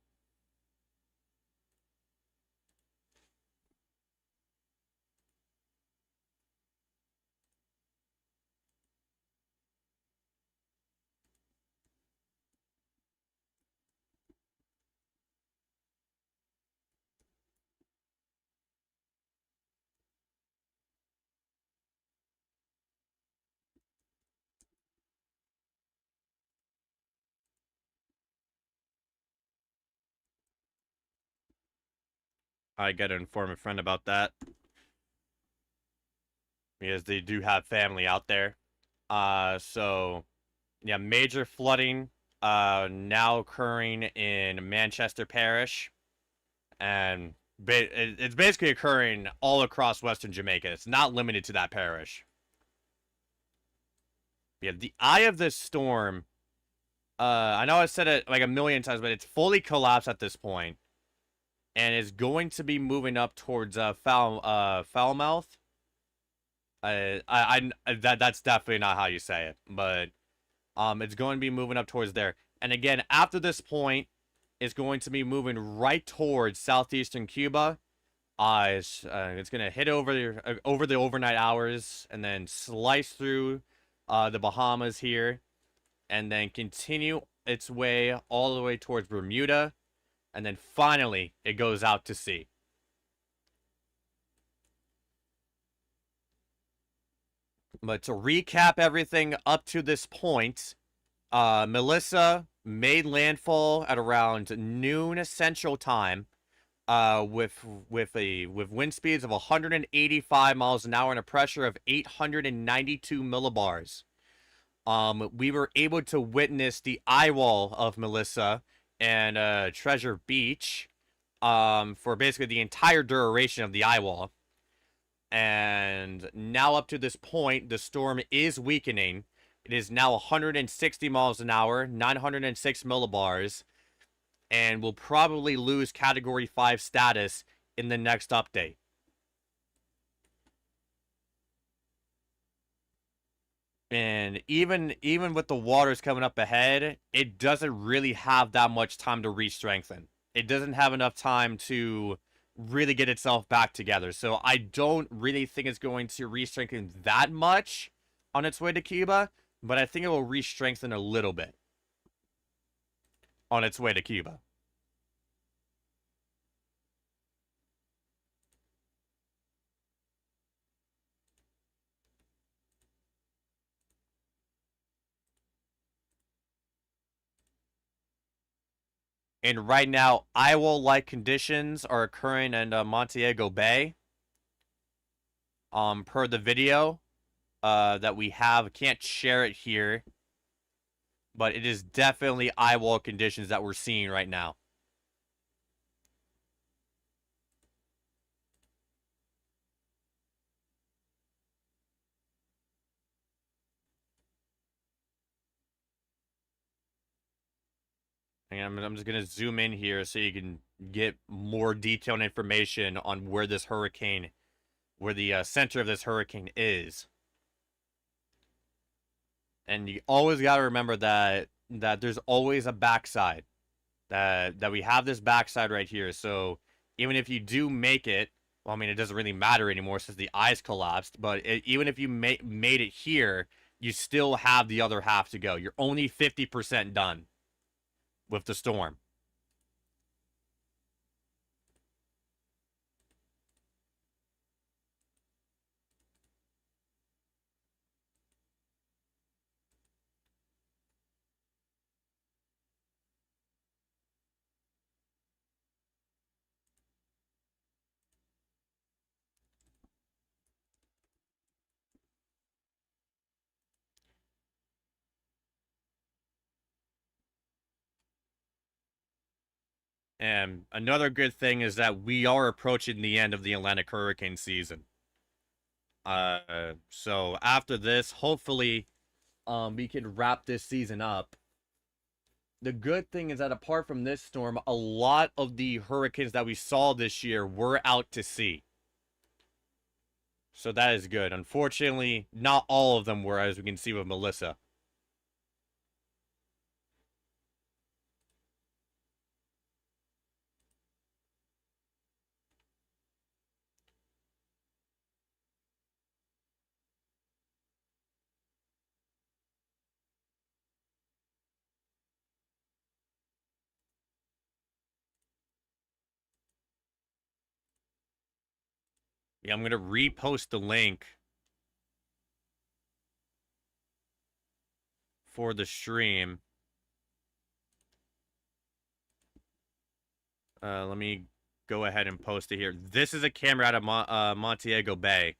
I got to inform a friend about that because they do have family out there. So yeah, major flooding now occurring in Manchester Parish, and it's basically occurring all across Western Jamaica. It's not limited to that parish. Yeah, the eye of this storm. I know I said it like a million times, but it's fully collapsed at this point, and is going to be moving up towards Falmouth. That's definitely not how you say it, but it's going to be moving up towards there. And again, after this point, it's going to be moving right towards southeastern Cuba. It's going to hit over the overnight hours and then slice through the Bahamas here, and then continue its way all the way towards Bermuda, and then finally it goes out to sea. But to recap everything up to this point, Melissa made landfall at around noon Central Time, with wind speeds of 185 miles an hour and a pressure of 892 millibars. We were able to witness the eye wall of Melissa and Treasure Beach, for basically the entire duration of the eye wall. And now up to this point, the storm is weakening. It is now 160 miles an hour, 906 millibars, and will probably lose Category 5 status in the next update. And even with the waters coming up ahead, it doesn't really have that much time to re-strengthen. It doesn't have enough time to really get itself back together. So I don't really think it's going to re-strengthen that much on its way to Cuba, but I think it will re-strengthen a little bit on its way to Cuba. And right now, Iowa-like conditions are occurring in Montego Bay. Per the video that we have, can't share it here, but it is definitely Iowa conditions that we're seeing right now. And I'm just going to zoom in here so you can get more detailed information on where this hurricane, where the center of this hurricane is. And you always got to remember that there's always a backside. That we have this backside right here. So even if you do make it, well, I mean, it doesn't really matter anymore since the ice collapsed. But even if you made it here, you still have the other half to go. You're only 50% done with the storm. And another good thing is that we are approaching the end of the Atlantic hurricane season. So after this, hopefully, we can wrap this season up. The good thing is that apart from this storm, a lot of the hurricanes that we saw this year were out to sea. So that is good. Unfortunately, not all of them were, as we can see with Melissa. Yeah, I'm going to repost the link for the stream. Let me go ahead and post it here. This is a camera out of Montego Bay,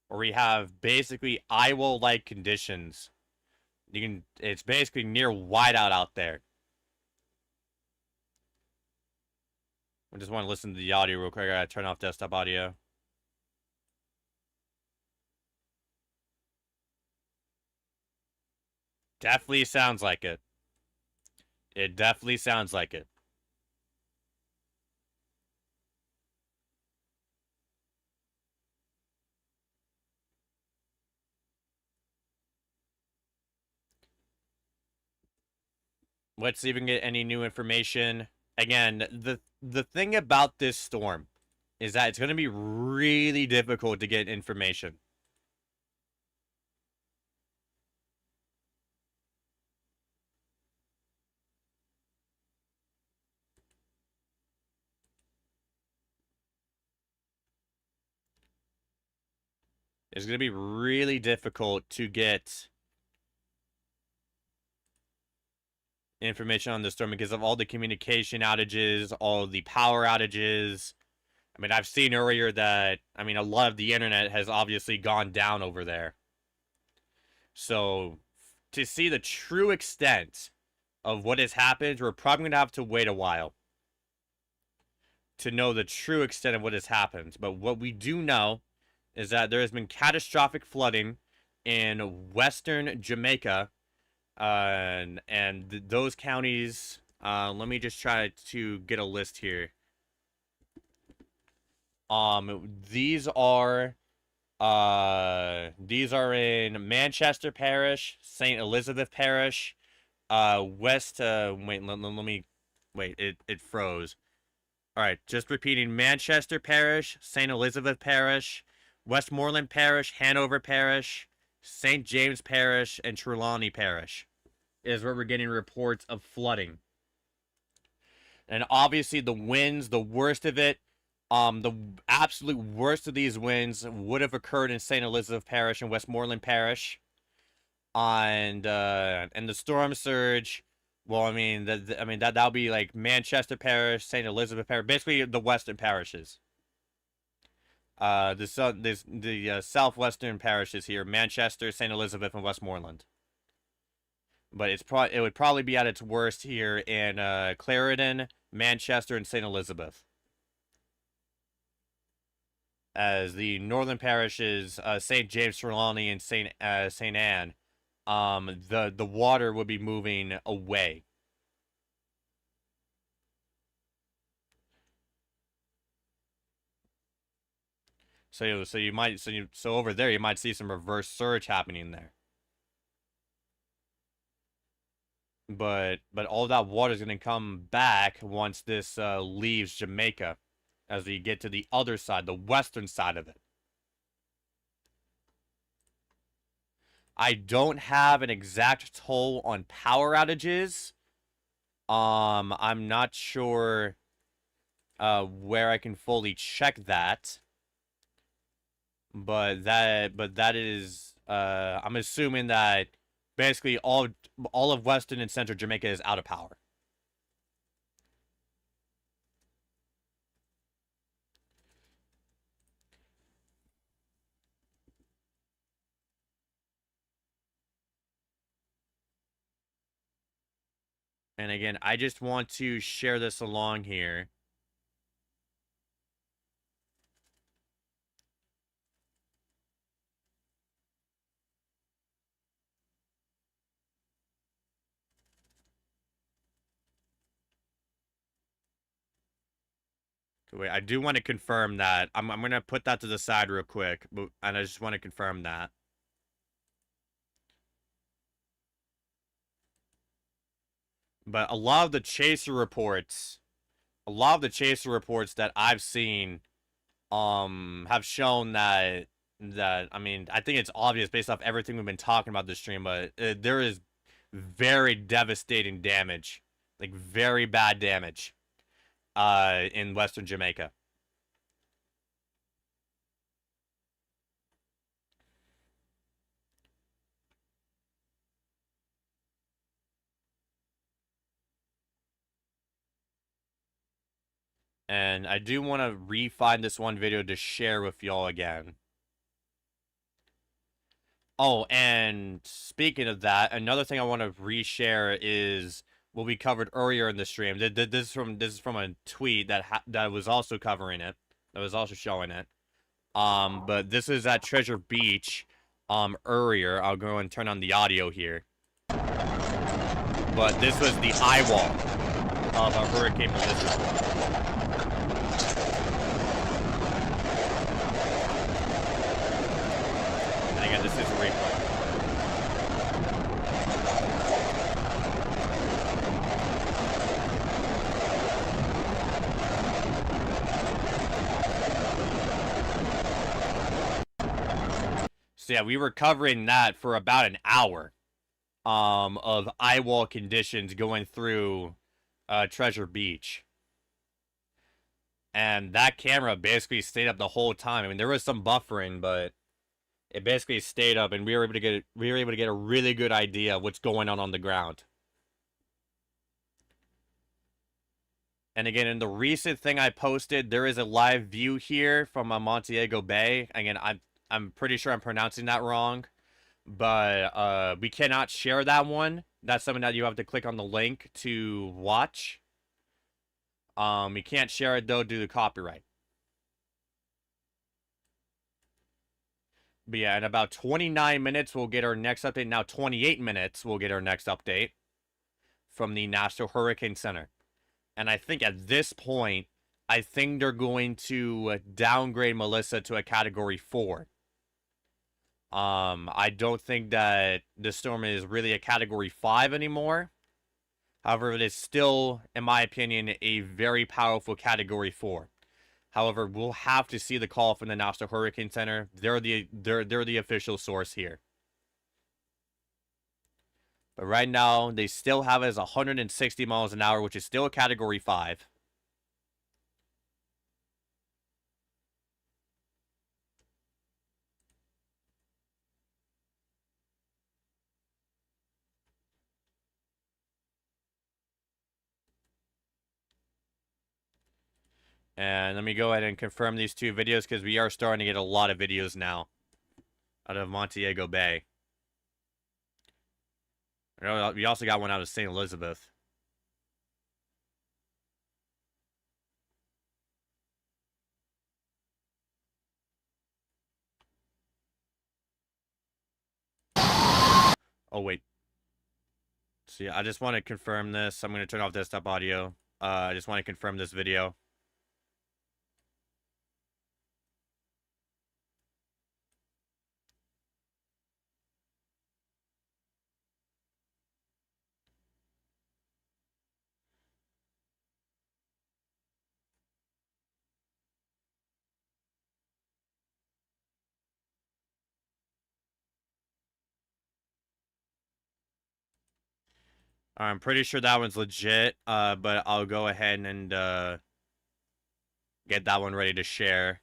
where we have basically Iowa-like conditions. It's basically near whiteout out there. I just want to listen to the audio real quick. I gotta turn off desktop audio. Definitely sounds like it. It definitely sounds like it. Let's see if we can get any new information. Again, the thing about this storm is that it's going to be really difficult to get information. It's going to be really difficult to get information on the storm because of all the communication outages, all the power outages. I mean, I've seen earlier that, I mean, a lot of the internet has obviously gone down over there. So, to see the true extent of what has happened, we're probably going to have to wait a while to know the true extent of what has happened. But what we do know is that there has been catastrophic flooding in western Jamaica, and those counties. Let me just try to get a list here. These are in Manchester Parish, St. Elizabeth Parish, west. Wait, let me. Wait, it froze. All right, just repeating: Manchester Parish, St. Elizabeth Parish, Westmoreland Parish, Hanover Parish, St. James Parish, and Trelawney Parish is where we're getting reports of flooding. And obviously, the winds, the worst of it, the absolute worst of these winds would have occurred in St. Elizabeth Parish and Westmoreland Parish. And the storm surge. Well, I mean that'll be like Manchester Parish, St. Elizabeth Parish, basically the western parishes. The southwestern parishes here: Manchester, St. Elizabeth, and Westmoreland. But it would probably be at its worst here in Clarendon, Manchester, and St. Elizabeth. As the northern parishes, St. James, Trelawney, and St. Anne, the water would be moving away. So over there you might see some reverse surge happening there. but all that water is going to come back once this leaves Jamaica, as we get to the other side, the western side of it. I don't have an exact toll on power outages. I'm not sure where I can fully check that, but that is I'm assuming that basically all of Western and Central Jamaica is out of power. And again, I just want to share this along here. Wait, I do want to confirm that. I'm going to put that to the side real quick, and I just want to confirm that. But a lot of the chaser reports that I've seen have shown that I mean, I think it's obvious based off everything we've been talking about this stream, but there is very devastating damage, like very bad damage in Western Jamaica. And I do want to re-find this one video to share with y'all again. Oh, and speaking of that, another thing I want to reshare is what we covered earlier in the stream. This is from a tweet that was also covering it, that was also showing it. But this is at Treasure Beach. Earlier, I'll go and turn on the audio here. But this was the eye wall of a Hurricane Melissa. And again, this is a replay. So yeah, we were covering that for about an hour of eye wall conditions going through Treasure Beach. And that camera basically stayed up the whole time. I mean, there was some buffering, but it basically stayed up, and we were able to get a really good idea of what's going on the ground. And again, in the recent thing I posted, there is a live view here from Montego Bay. Again, I'm pretty sure I'm pronouncing that wrong, but we cannot share that one. That's something that you have to click on the link to watch. We can't share it though due to copyright. But yeah, in about 29 minutes, we'll get our next update. Now 28 minutes, we'll get our next update from the National Hurricane Center. And I think at this point, I think they're going to downgrade Melissa to a Category 4. I don't think that the storm is really a Category 5 anymore. However, it is still, in my opinion, a very powerful Category 4. However, we'll have to see the call from the National Hurricane Center. They're the official source here. But right now, they still have it as 160 miles an hour, which is still a Category 5. And let me go ahead and confirm these two videos, because we are starting to get a lot of videos now out of Montego Bay. We also got one out of St. Elizabeth. Oh, wait. So yeah, I just want to confirm this. I'm going to turn off desktop audio. I just want to confirm this video. I'm pretty sure that one's legit, but I'll go ahead and get that one ready to share.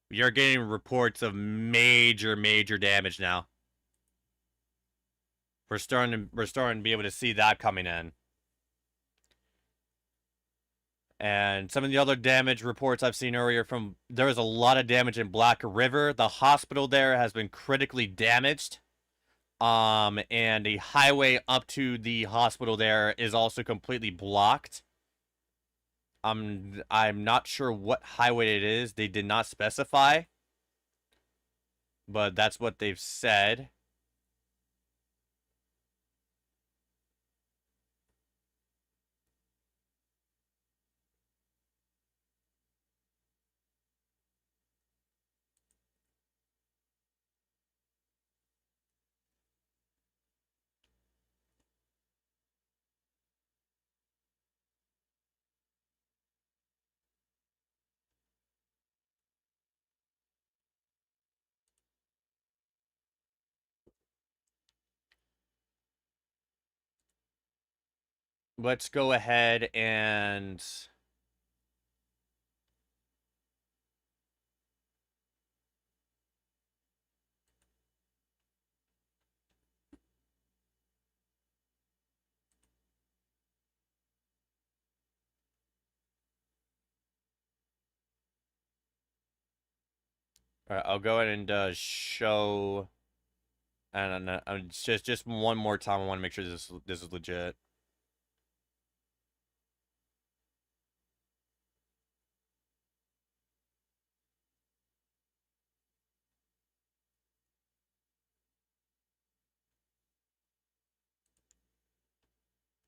We are getting reports of major damage now. We're starting to be able to see that coming in. And some of the other damage reports I've seen earlier there was a lot of damage in Black River. The hospital there has been critically damaged. And the highway up to the hospital there is also completely blocked. I'm not sure what highway it is. They did not specify. But that's what they've said. Let's go ahead and... Alright, I'll go ahead and show... And just one more time, I want to make sure this is legit.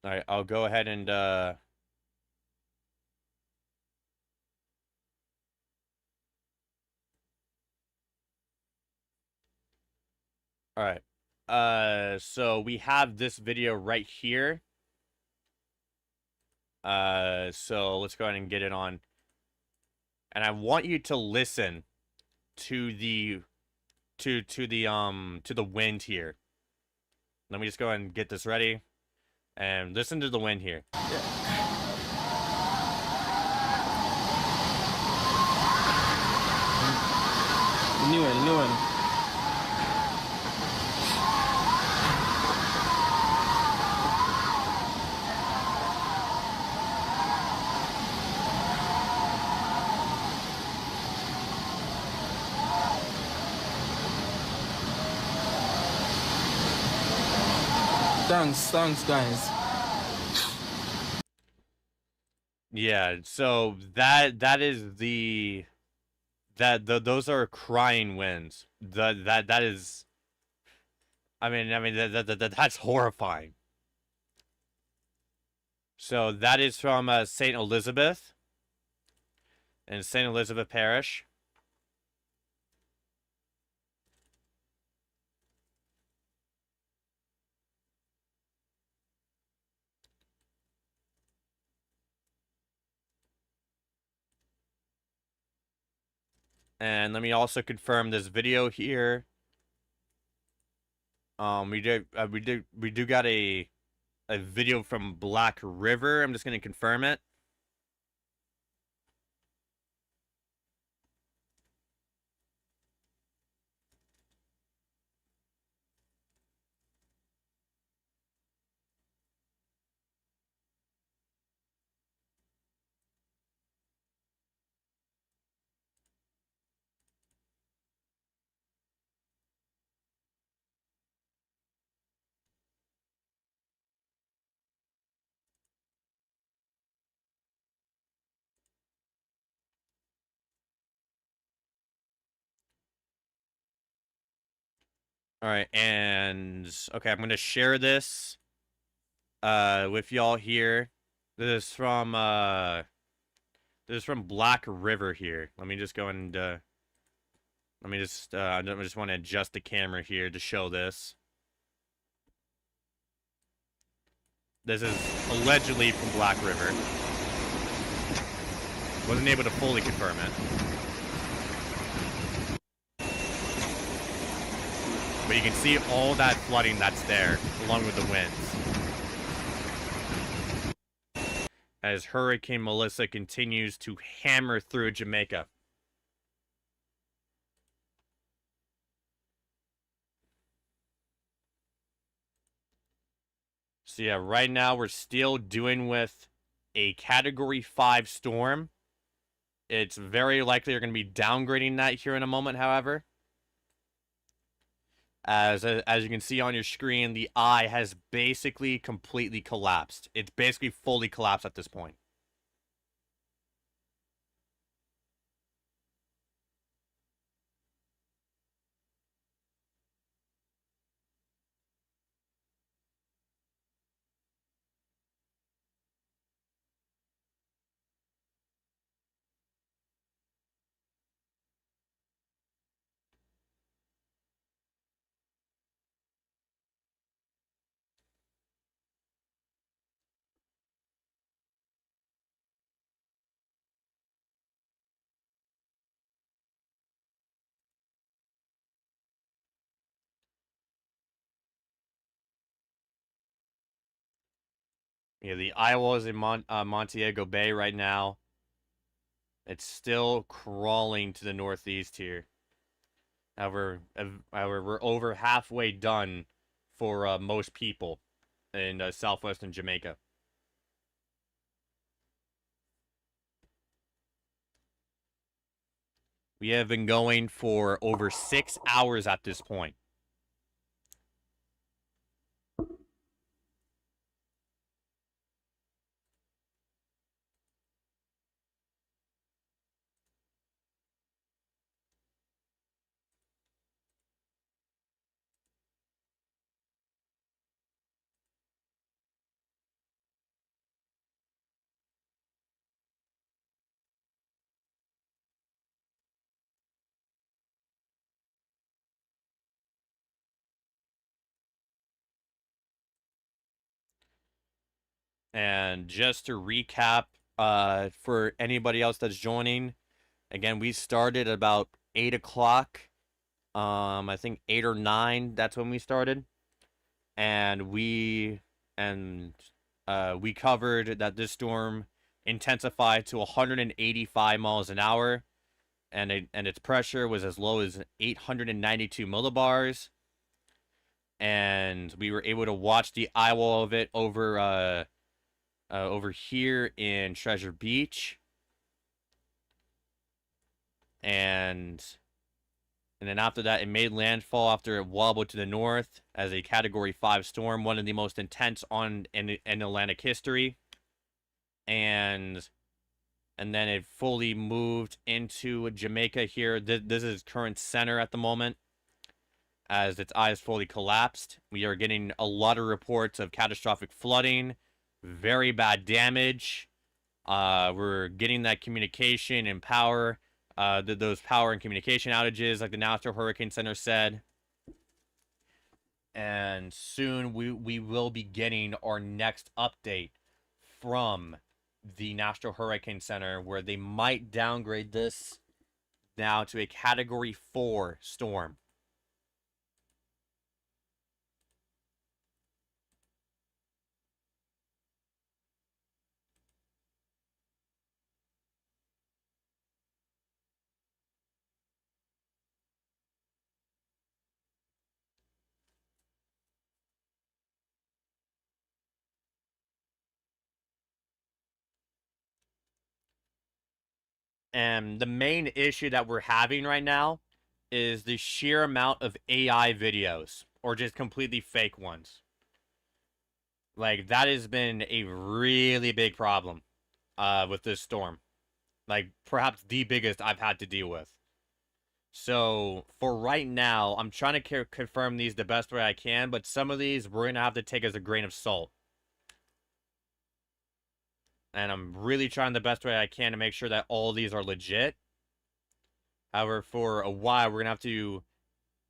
Alright, I'll go ahead and Alright. So we have this video right here. So let's go ahead and get it on. And I want you to listen to the wind here. Let me just go ahead and get this ready. And listen to the wind here. New one. Thanks, guys. Yeah, so that is those are crying winds. That is, I mean that's horrifying. So that is from St. Elizabeth in St. Elizabeth Parish. And let me also confirm this video here. We do got a video from Black River. I'm just gonna confirm it. All right, and okay, I'm gonna share this with y'all here. This is from Black River here. Let me just go and I just want to adjust the camera here to show this. This is allegedly from Black River. Wasn't able to fully confirm it. But you can see all that flooding that's there, along with the winds. As Hurricane Melissa continues to hammer through Jamaica. So yeah, right now we're still dealing with a Category 5 storm. It's very likely they're going to be downgrading that here in a moment, however. As you can see on your screen, the eye has basically completely collapsed. It's basically fully collapsed at this point. Yeah, the Iowa is in Montego Bay right now. It's still crawling to the northeast here. However, we're over halfway done for most people in southwestern Jamaica. We have been going for over 6 hours at this point. And just to recap, for anybody else that's joining, again, we started about 8 o'clock. I think 8 or 9, that's when we started. And we covered that this storm intensified to 185 miles an hour, and its pressure was as low as 892 millibars. And we were able to watch the eyewall of it over here in Treasure Beach, and then after that, it made landfall after it wobbled to the north as a Category 5 storm, one of the most intense in Atlantic history. And then it fully moved into Jamaica here. This is current center at the moment, as its eyes fully collapsed. We are getting a lot of reports of catastrophic flooding, very bad damage. We're getting that communication and power. Those power and communication outages, like the National Hurricane Center said. And soon we will be getting our next update from the National Hurricane Center, where they might downgrade this now to a Category 4 storm. And the main issue that we're having right now is the sheer amount of AI videos, or just completely fake ones. Like, that has been a really big problem with this storm. Like, perhaps the biggest I've had to deal with. So, for right now, I'm trying to confirm these the best way I can, but some of these we're going to have to take as a grain of salt. And I'm really trying the best way I can to make sure that all these are legit. However, for a while, we're going to have to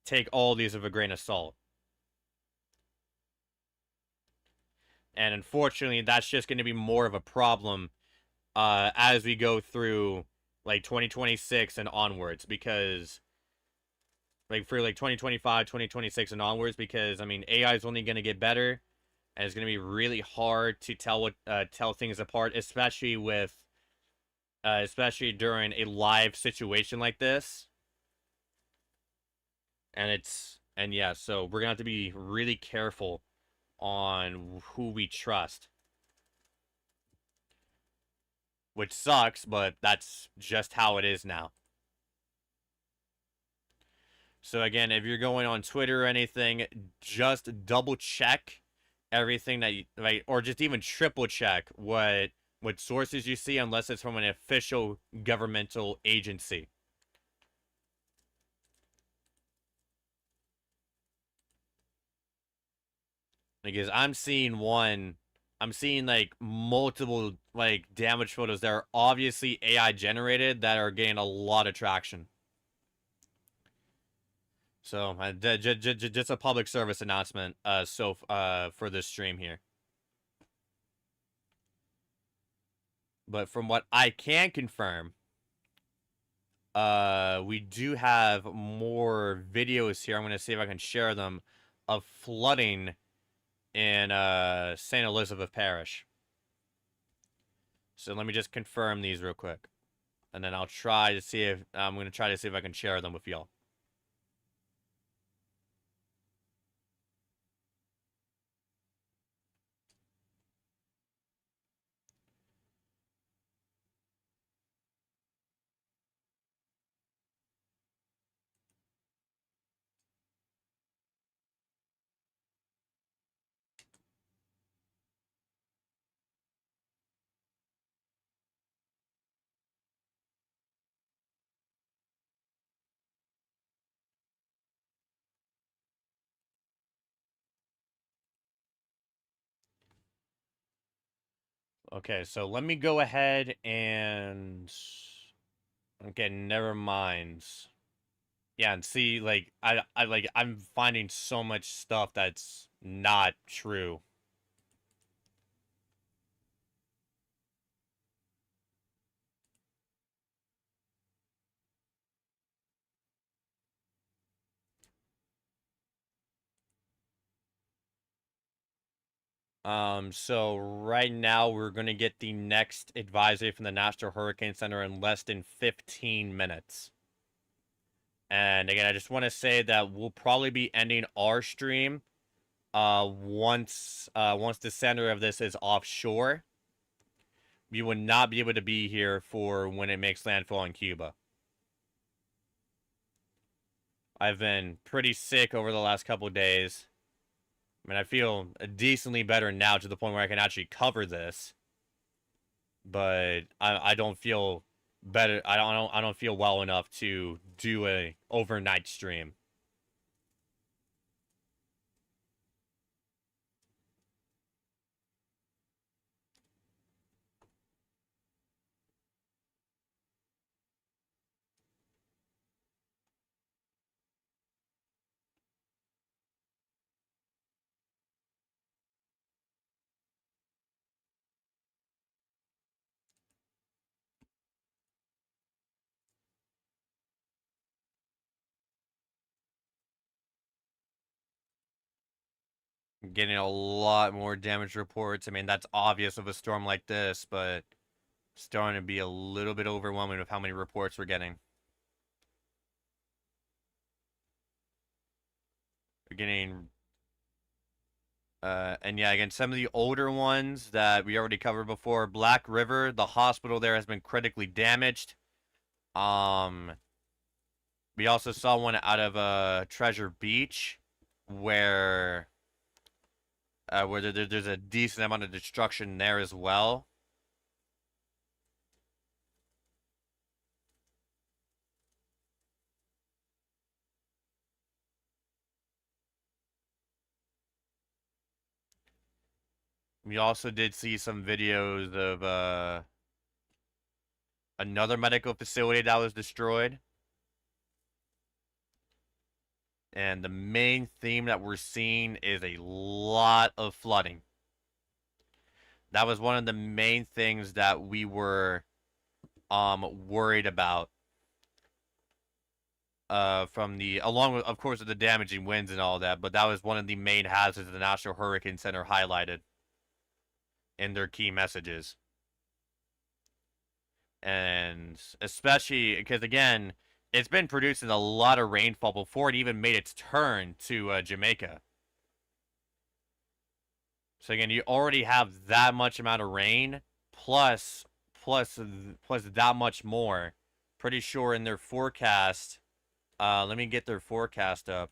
take all these with a grain of salt. And unfortunately, that's just going to be more of a problem as we go through, like, 2026 and onwards. Because like for like 2025, 2026 and onwards, because I mean AI is only going to get better, and it's going to be really hard to tell things apart, especially during a live situation like this. And yeah, so we're gonna have to be really careful on who we trust, which sucks, but that's just how it is now. So again, if you're going on Twitter or anything, just double check everything that you like, or just even triple check what sources you see, unless it's from an official governmental agency. Because I'm seeing like multiple like damage photos that are obviously AI generated that are getting a lot of traction. So just a public service announcement. For this stream here. But from what I can confirm, we do have more videos here. I'm gonna see if I can share them of flooding in St. Elizabeth Parish. So let me just confirm these real quick, and then I'll try to see if I'm gonna try to see if I can share them with y'all. Okay, so let me go ahead and okay, never mind. Yeah, and see, like I'm finding so much stuff that's not true. So right now we're gonna get the next advisory from the National Hurricane Center in less than 15 minutes. And again, I just want to say that we'll probably be ending our stream once the center of this is offshore. You will not be able to be here for when it makes landfall in Cuba. I've been pretty sick over the last couple of days. I mean, I feel decently better now to the point where I can actually cover this. But I don't feel better. I don't feel well enough to do a overnight stream. Getting a lot more damage reports. I mean, that's obvious of a storm like this, but starting to be a little bit overwhelming with how many reports we're getting. We're getting, and yeah, again, some of the older ones that we already covered before. Black River, the hospital there has been critically damaged. We also saw one out of Treasure Beach, where there's a decent amount of destruction there as well. We also did see some videos of another medical facility that was destroyed. And the main theme that we're seeing is a lot of flooding. That was one of the main things that we were worried about. from the, along with, of course, with the damaging winds and all that, but that was one of the main hazards the National Hurricane Center highlighted in their key messages. And especially because, again, it's been producing a lot of rainfall before it even made its turn to Jamaica. So again, you already have that much amount of rain, plus that much more. Pretty sure in their forecast. Let me get their forecast up.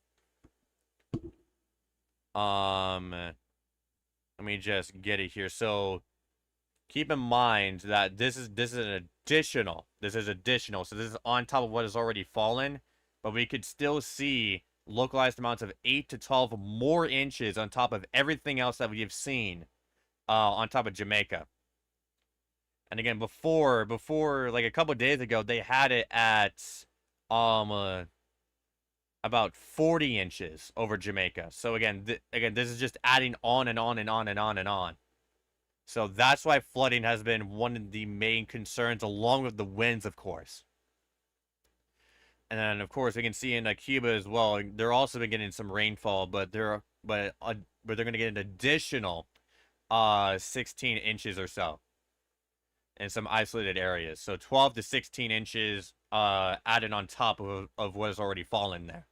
Let me just get it here. So keep in mind that this is an additional. This is additional. So this is on top of what has already fallen, but we could still see localized amounts of 8 to 12 more inches on top of everything else that we have seen on top of Jamaica. And again, before like a couple days ago, they had it at about 40 inches over Jamaica. So again, this is just adding on and on and on and on and on. So that's why flooding has been one of the main concerns, along with the winds, of course. And then, of course, we can see in Cuba as well. They're also been getting some rainfall, but they're going to get an additional 16 inches or so in some isolated areas. So 12 to 16 inches added on top of what has already fallen there.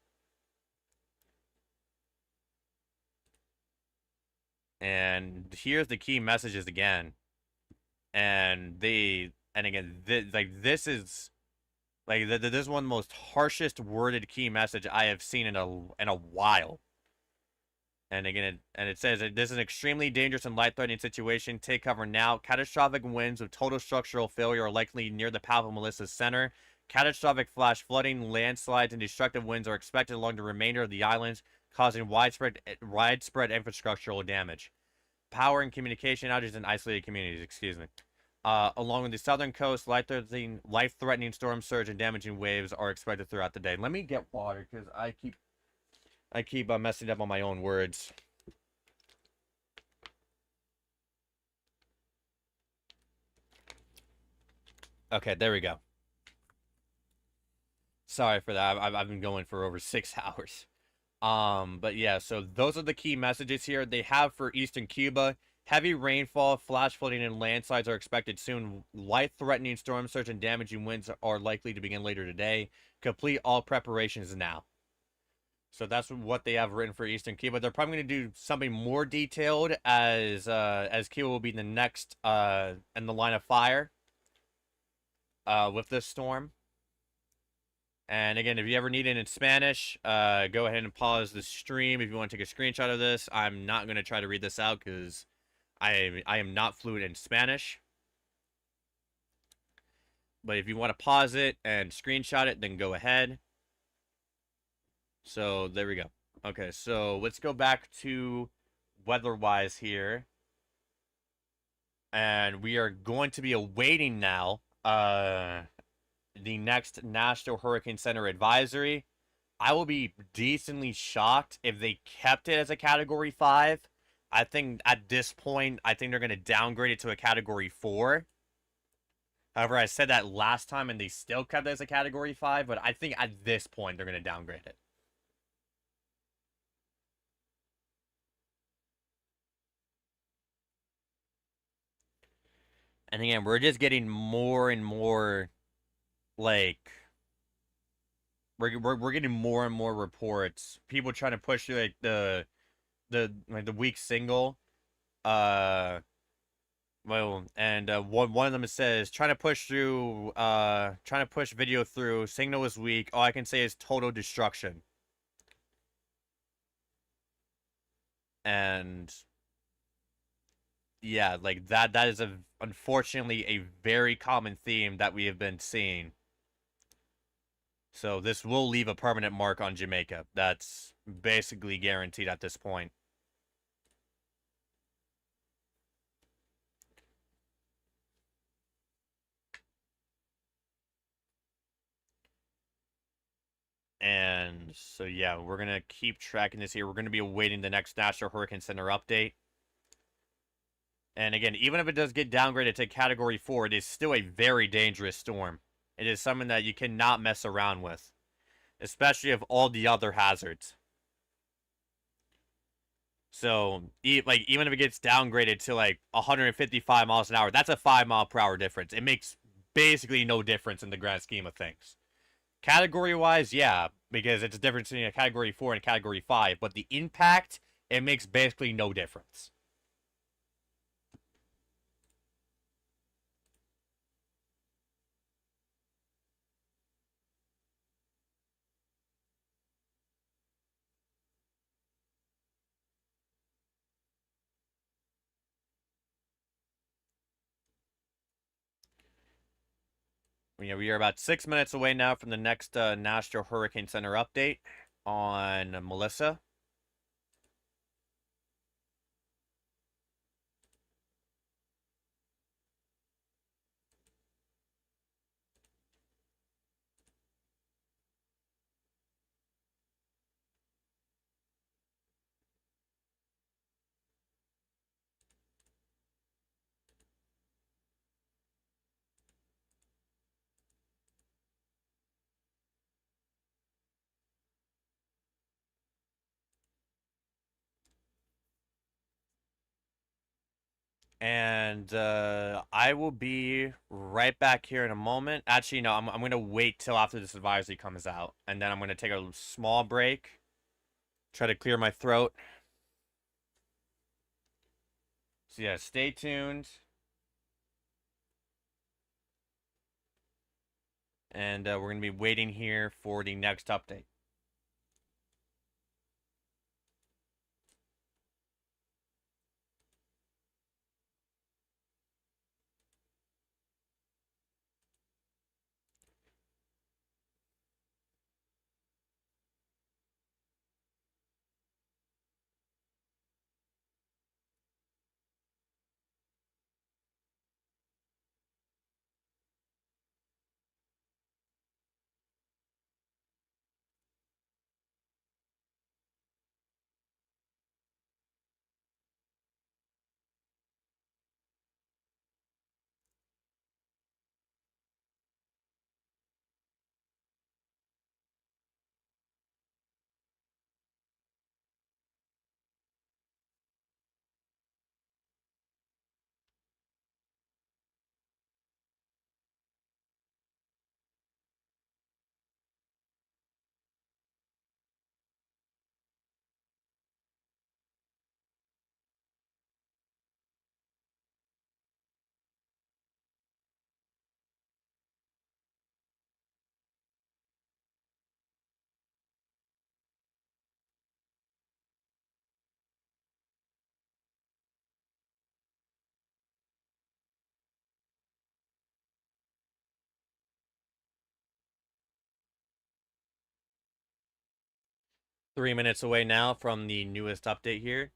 And here's the key messages again. And again, this is one of the most harshest worded key message I have seen in a while. And again, it says that this is an extremely dangerous and life-threatening situation. Take cover now. Catastrophic winds with total structural failure are likely near the path of Melissa's center. Catastrophic flash flooding, landslides, and destructive winds are expected along the remainder of the islands, causing widespread infrastructural damage. Power and communication outages in isolated communities, along with the southern coast, life-threatening storm surge and damaging waves are expected throughout the day. Let me get water, because I keep messing up on my own words. Okay, there we go. Sorry for that. I've been going for over 6 hours. But yeah, so those are the key messages here. They have for Eastern Cuba. Heavy rainfall, flash flooding, and landslides are expected soon. Life-threatening storm surge and damaging winds are likely to begin later today. Complete all preparations now. So that's what they have written for Eastern Cuba. They're probably going to do something more detailed as Cuba will be the next in the line of fire with this storm. And again, if you ever need it in Spanish, go ahead and pause the stream if you want to take a screenshot of this. I'm not going to try to read this out because I am not fluent in Spanish. But if you want to pause it and screenshot it, then go ahead. So there we go. Okay, so let's go back to weather-wise here. And we are going to be awaiting now the next National Hurricane Center advisory. I will be decently shocked if they kept it as a Category 5. I think at this point, I think they're going to downgrade it to a Category 4. However, I said that last time and they still kept it as a Category 5, but I think at this point, they're going to downgrade it. And again, we're just getting more and more, like, we're getting more and more reports. People trying to push through, like, the weak single. Well, and one of them says trying to push video through. Signal is weak. All I can say is total destruction. And yeah, like that is unfortunately a very common theme that we have been seeing. So this will leave a permanent mark on Jamaica. That's basically guaranteed at this point. And so yeah, we're going to keep tracking this here. We're going to be awaiting the next National Hurricane Center update. And again, even if it does get downgraded to Category 4, it is still a very dangerous storm. It is something that you cannot mess around with. especially of all the other hazards. So, like, even if it gets downgraded to like 155 miles an hour, that's a 5 mile per hour difference. It makes basically no difference in the grand scheme of things. Category wise, yeah, because it's a difference between a category 4 and a category 5, but the impact, it makes basically no difference. Yeah, we are about 6 minutes away now from the next National Hurricane Center update on Melissa. And I will be right back here in a moment. Actually, no, I'm going to wait till after this advisory comes out. And then I'm going to take a small break. Try to clear my throat. So yeah, stay tuned. And we're going to be waiting here for the next update. Three minutes away now from the newest update here.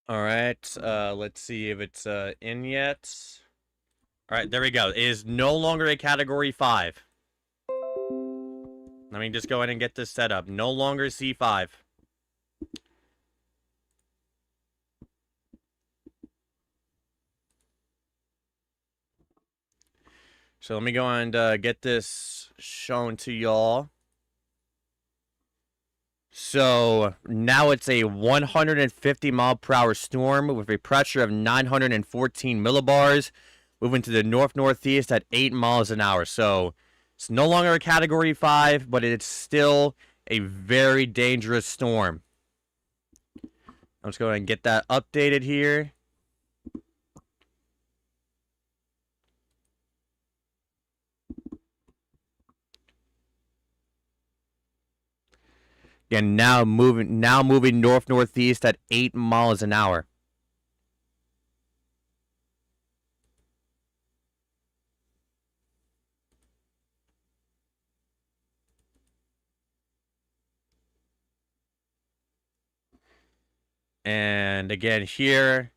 All right. Let's see if it's in yet. All right, there we go. It is no longer a Category 5. Let me just go ahead and get this set up. No longer C5. So let me go and get this shown to y'all. So now it's a 150 mile per hour storm with a pressure of 914 millibars, moving to the north-northeast at 8 miles an hour. So it's no longer a Category 5, but it's still a very dangerous storm. I'm just going to get that updated here. And now moving north-northeast at 8 miles an hour. And again here,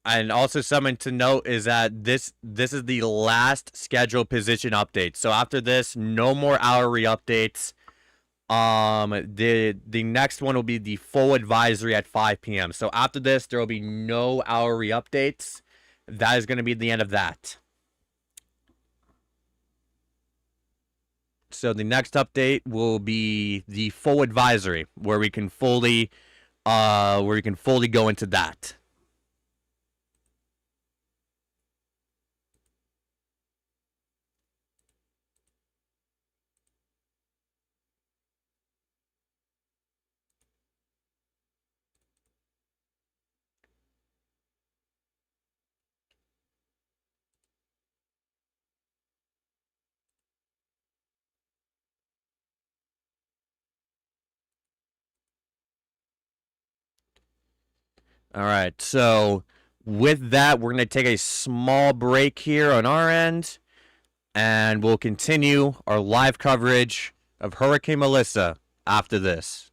and also something to note is that this is the last scheduled position update. So after this, no more hourly updates. The next one will be the full advisory at 5 p.m. So after this, there will be no hourly updates. That is going to be the end of that. So the next update will be the full advisory, where we can fully go into that. All right, so with that, we're going to take a small break here on our end, and we'll continue our live coverage of Hurricane Melissa after this.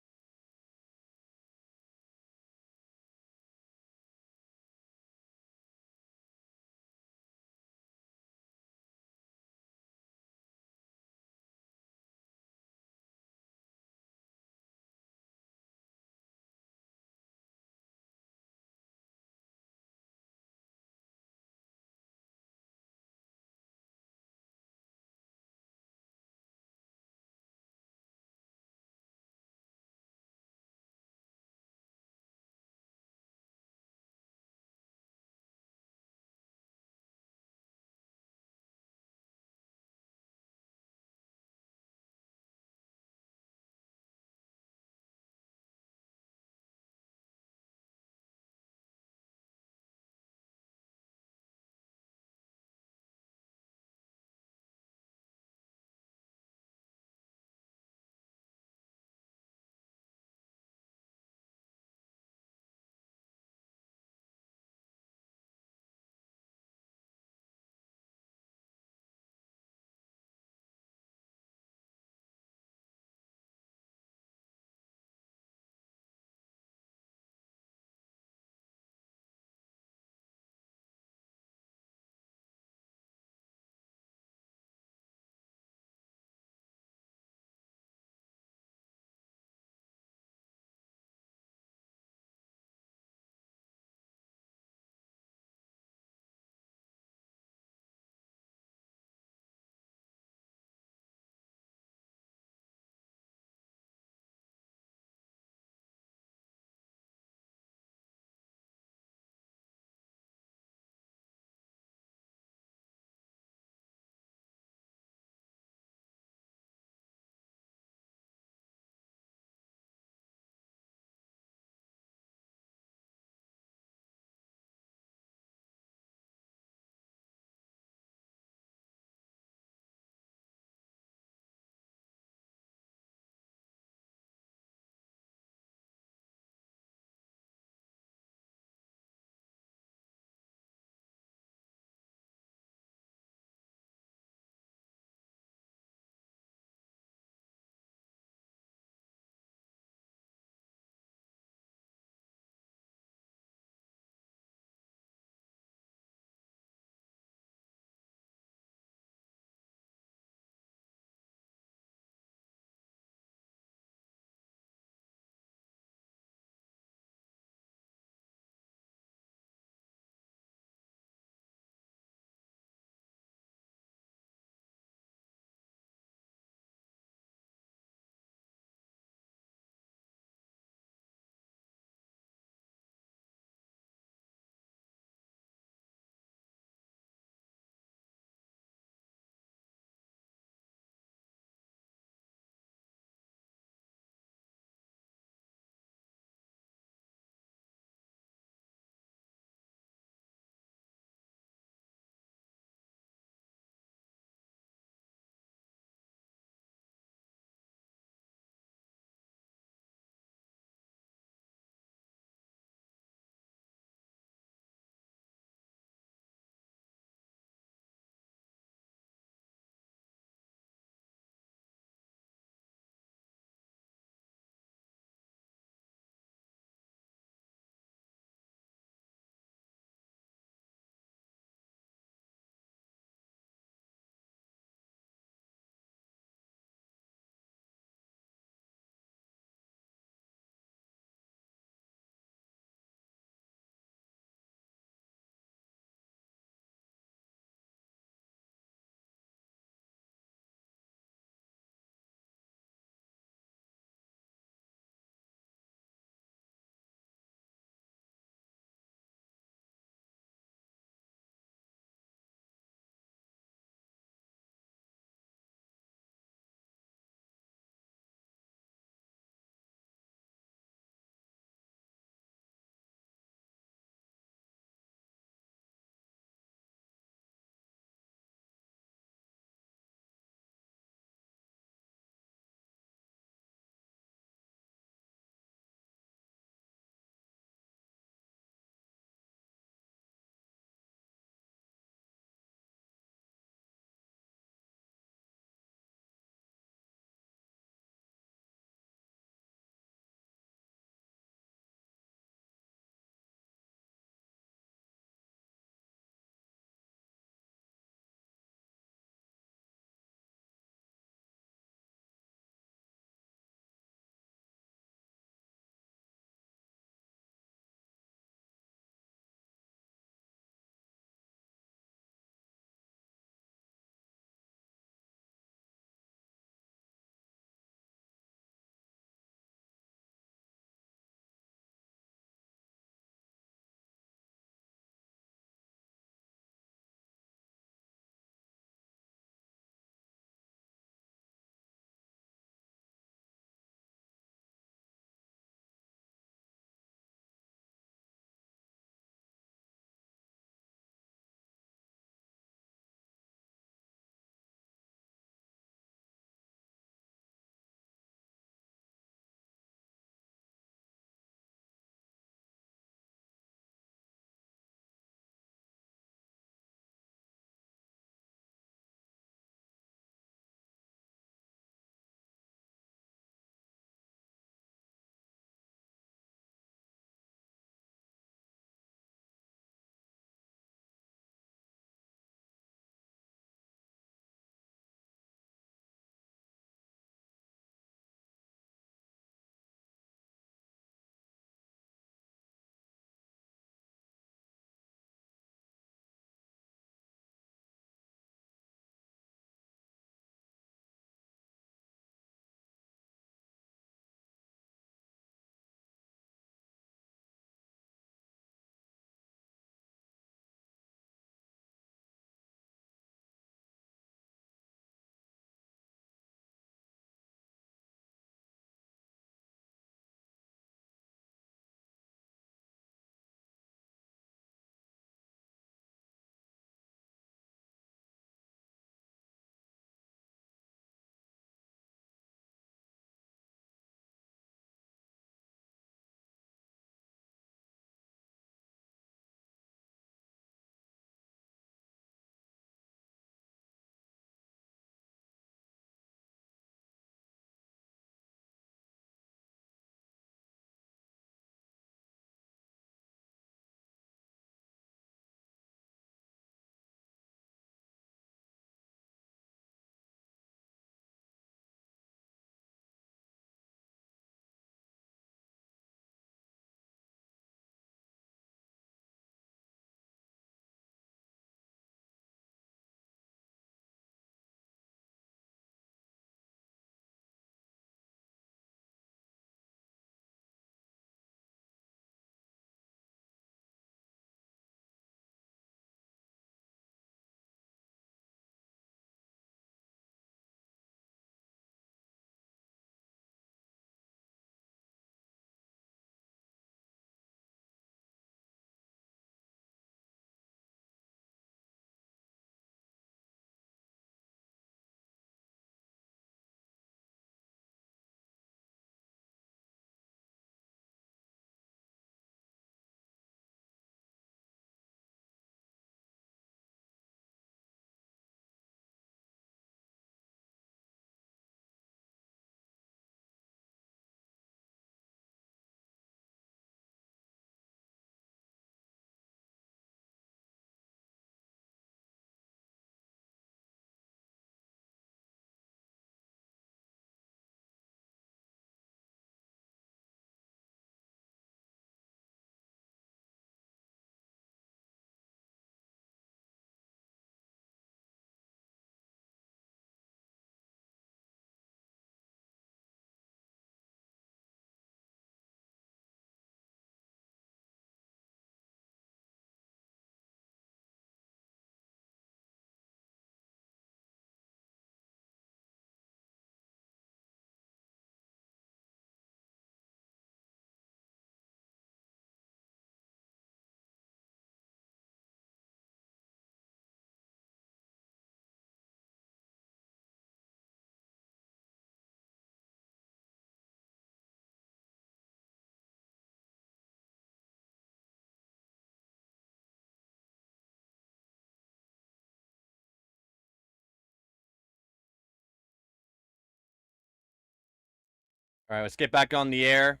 All right, let's get back on the air.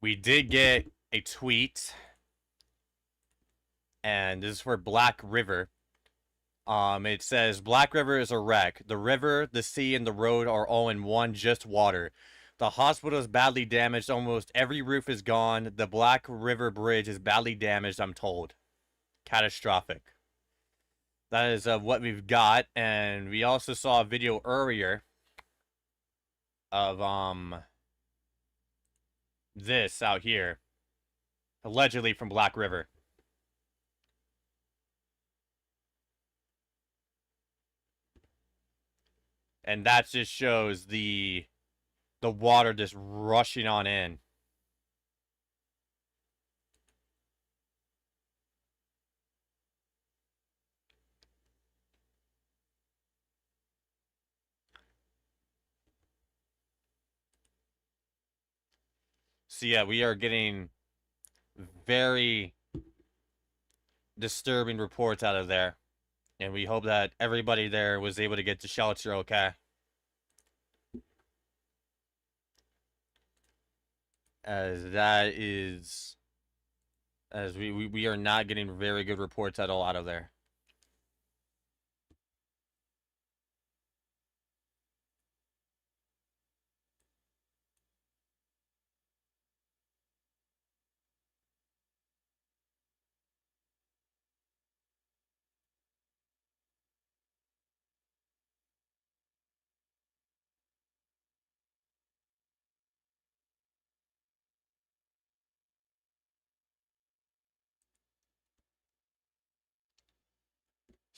We did get a tweet, and this is for Black River. It says, Black River is a wreck. The river, the sea, and the road are all in one, just water. The hospital is badly damaged. Almost every roof is gone. The Black River Bridge is badly damaged, I'm told. Catastrophic. That is what we've got. And we also saw a video earlier of this out here. Allegedly from Black River. And that just shows the water just rushing on in. So yeah, we are getting very disturbing reports out of there. And we hope that everybody there was able to get to shelter okay. As that is... As we are not getting very good reports at all out of there.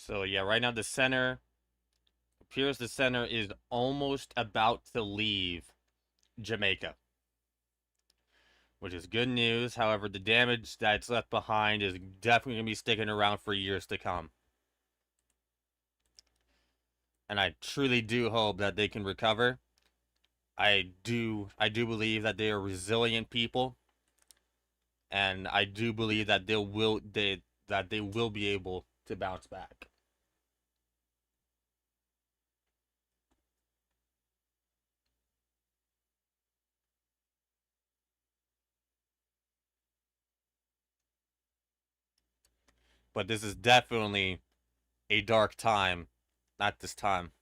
So yeah, right now the center appears the center is almost about to leave Jamaica, which is good news. However, the damage that's left behind is definitely going to be sticking around for years to come. And I truly do hope that they can recover. I do believe that they are resilient people, and I do believe that they will be able to bounce back. But this is definitely a dark time at this time.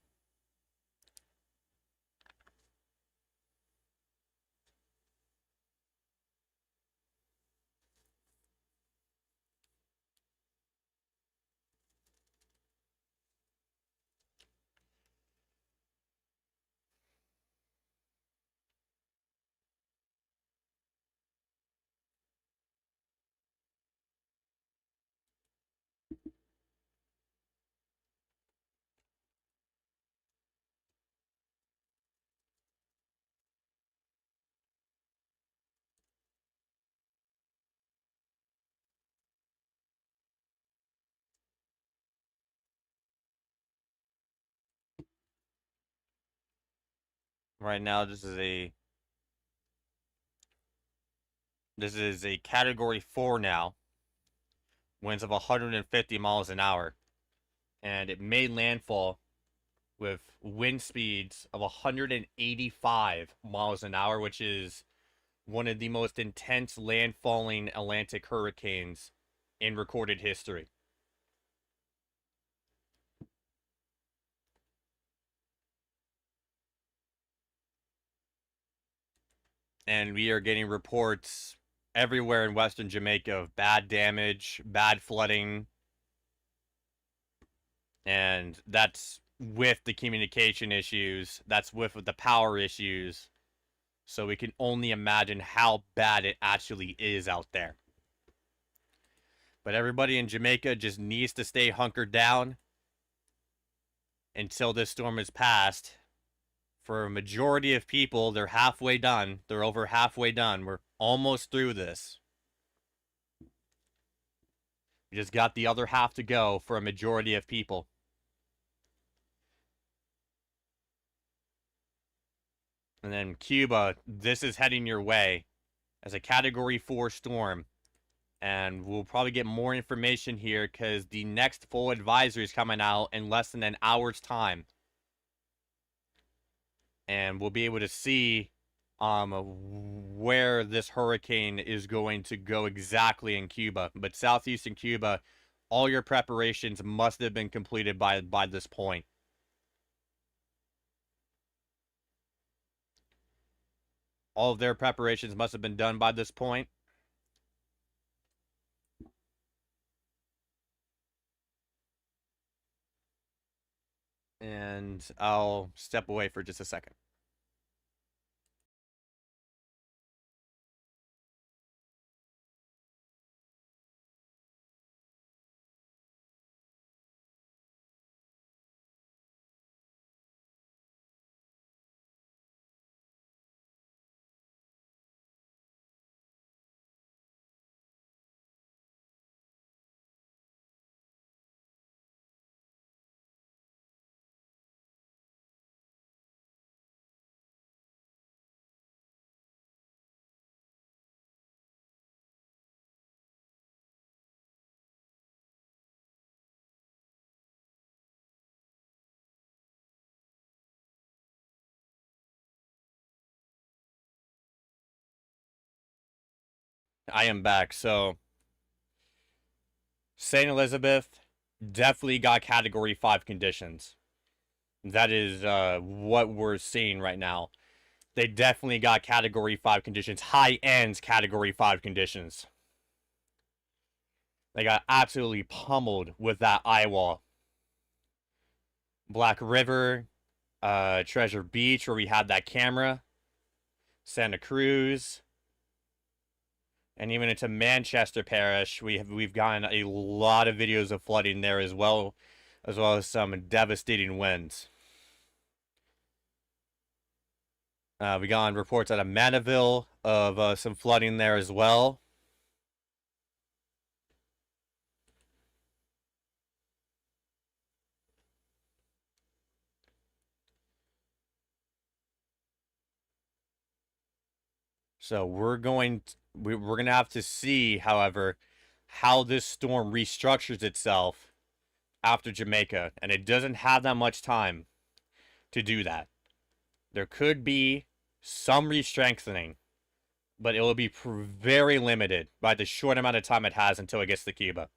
Right now, this is a Category 4 now. Winds of 150 miles an hour. And it made landfall with wind speeds of 185 miles an hour, which is one of the most intense landfalling Atlantic hurricanes in recorded history. And we are getting reports everywhere in Western Jamaica of bad damage, bad flooding. And that's with the communication issues. That's with the power issues. So we can only imagine how bad it actually is out there. But everybody in Jamaica just needs to stay hunkered down until this storm is passed. For a majority of people, they're halfway done. They're over halfway done. We're almost through this. We just got the other half to go for a majority of people. And then Cuba, this is heading your way as a Category 4 storm. And we'll probably get more information here because the next full advisory is coming out in less than an hour's time. and we'll be able to see where this hurricane is going to go exactly in Cuba. But southeastern Cuba, all your preparations must have been completed by this point. All of their preparations must have been done by this point. And I'll step away for just a second. I am back. So, St. Elizabeth definitely got Category 5 conditions. That is what we're seeing right now. They definitely got Category 5 conditions. High-end Category 5 conditions. They got absolutely pummeled with that eye wall. Black River, Treasure Beach, where we had that camera. Santa Cruz. And even into Manchester Parish, we've gotten a lot of videos of flooding there as well as some devastating winds. We got reports out of Mandeville of some flooding there as well. So we're gonna have to see, however, how this storm restructures itself after Jamaica, and it doesn't have that much time to do that. There could be some re-strengthening, but it will be very limited by the short amount of time it has until it gets to Cuba.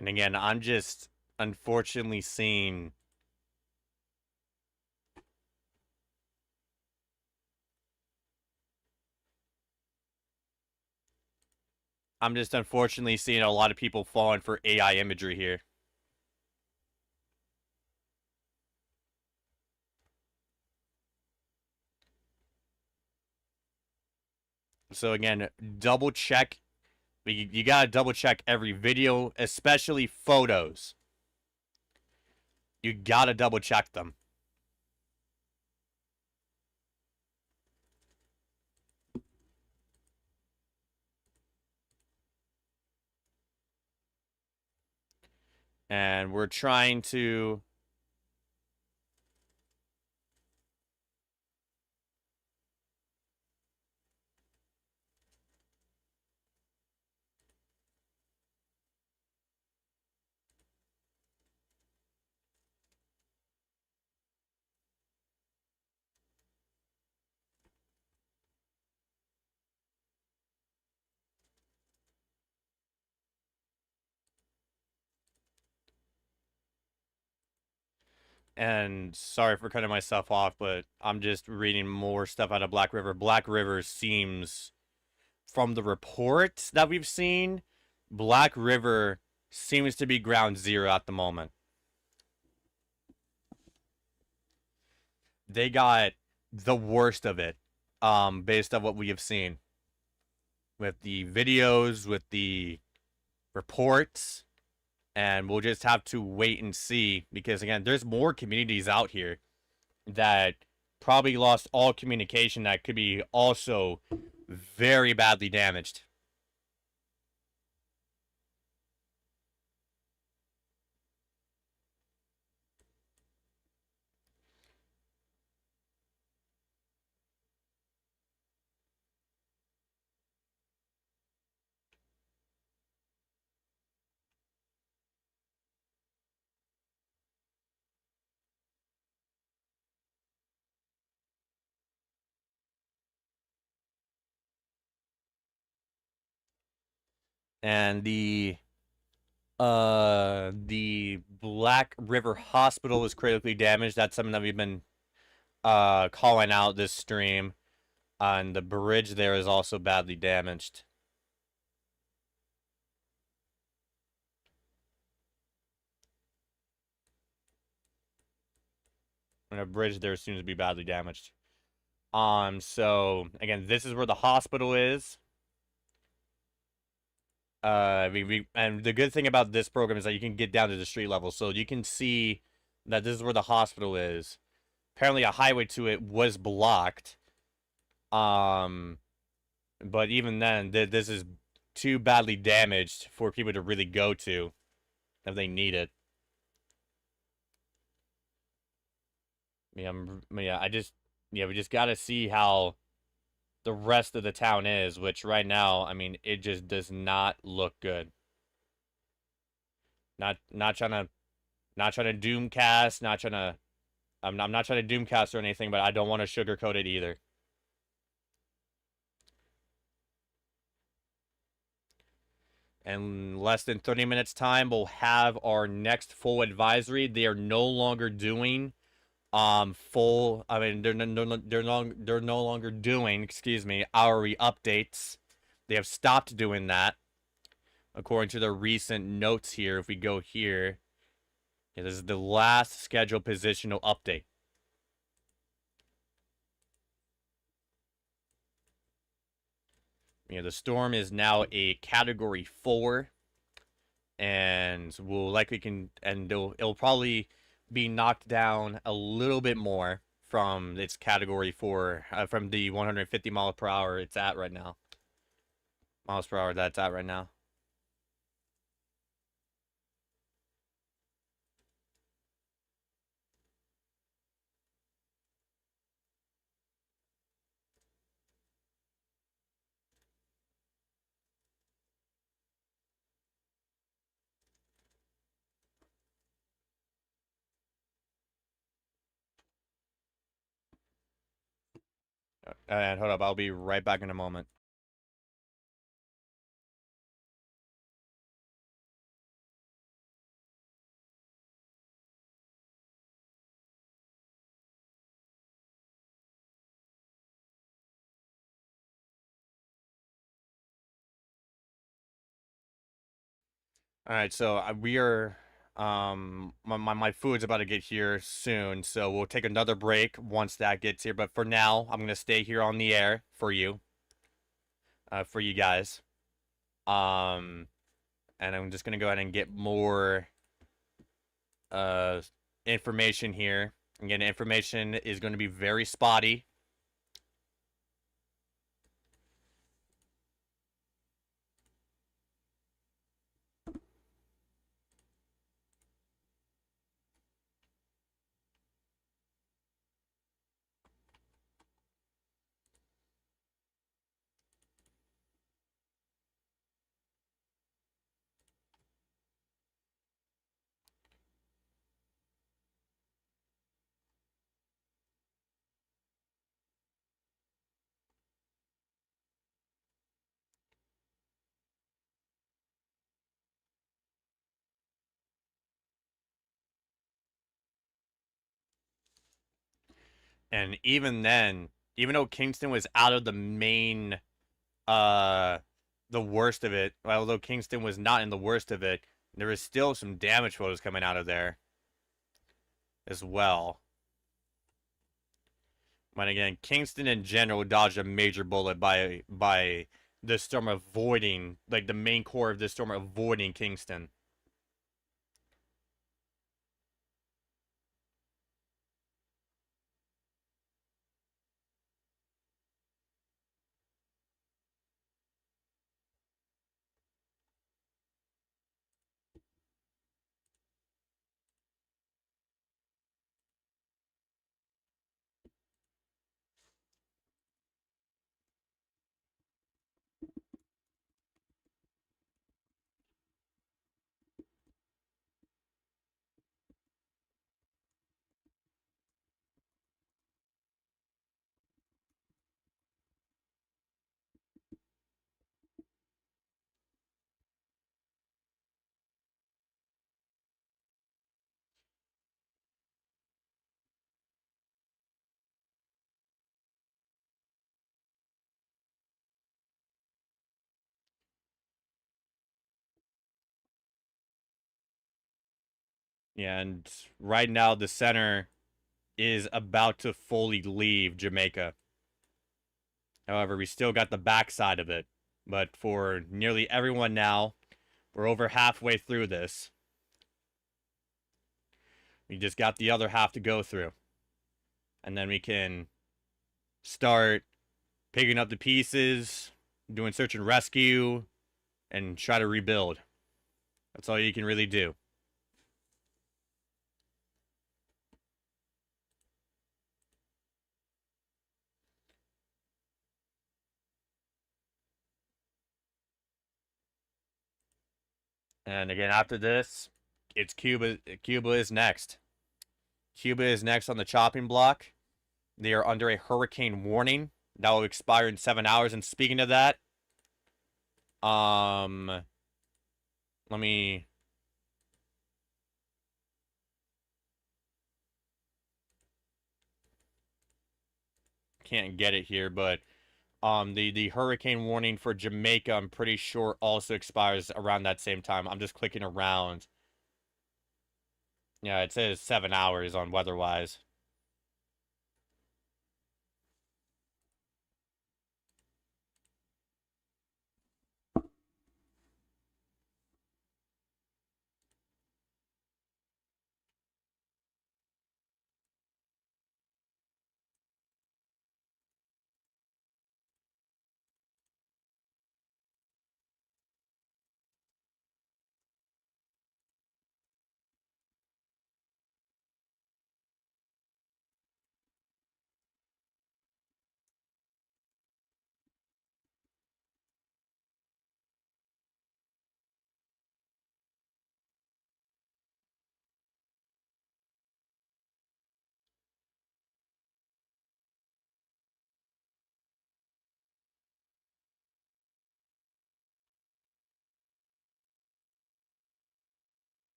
And again, I'm just unfortunately seeing a lot of people falling for AI imagery here. So again, double check. You gotta double check every video, especially photos. You gotta double check them. And we're trying to and sorry for cutting myself off, but I'm just reading more stuff out of Black River. Black River seems, from the reports that we've seen, Black River seems to be ground zero at the moment. They got the worst of it, based on what we have seen with the videos, with the reports, and we'll just have to wait and see because again, there's more communities out here that probably lost all communication that could be also very badly damaged. And the Black River Hospital was critically damaged. That's something that we've been calling out this stream. And the bridge there is also badly damaged. And a bridge there seems to be badly damaged. So again, this is where the hospital is. And the good thing about this program is that you can get down to the street level, so you can see that this is where the hospital is. Apparently, a highway to it was blocked. But even then, this is too badly damaged for people to really go to if they need it. We just gotta see how the rest of the town is, which right now, I mean, it just does not look good. Not trying to doomcast, not trying to I'm not trying to doomcast or anything, but I don't want to sugarcoat it either. In less than 30 minutes time, we'll have our next full advisory. They are no longer doing full, I mean, they're no longer doing, excuse me, hourly updates. They have stopped doing that according to the recent notes here. If we go here, yeah, this is the last scheduled positional update. You know, the storm is now a category 4, and will likely it'll probably be knocked down a little bit more from its category 4, from the 150 miles per hour it's at right now. Miles per hour that's at right now. And hold up, I'll be right back in a moment. All right, so we are my food's about to get here soon, so we'll take another break once that gets here. But for now, I'm gonna stay here on the air for you guys. Um, and I'm just gonna go ahead and get more information here. Again, information is going to be very spotty. And even then, even though Kingston was out of the main, the worst of it, although Kingston was not in the worst of it, There is still some damage photos coming out of there as well. But again, Kingston in general dodged a major bullet by the storm avoiding, like the main core of this storm avoiding Kingston. Yeah, and right now the center is about to fully leave Jamaica. However, we still got the backside of it. But for nearly everyone now, we're over halfway through this. We just got the other half to go through. And then we can start picking up the pieces, doing search and rescue, and try to rebuild. That's all you can really do. And again, after this, it's Cuba. Cuba is next. Cuba is next on the chopping block. They are under a hurricane warning that will expire in 7 hours. And speaking of that, let me. Can't get it here, but the hurricane warning for Jamaica, I'm pretty sure also expires around that same time. I'm just clicking around. Yeah, it says 7 hours on WeatherWise.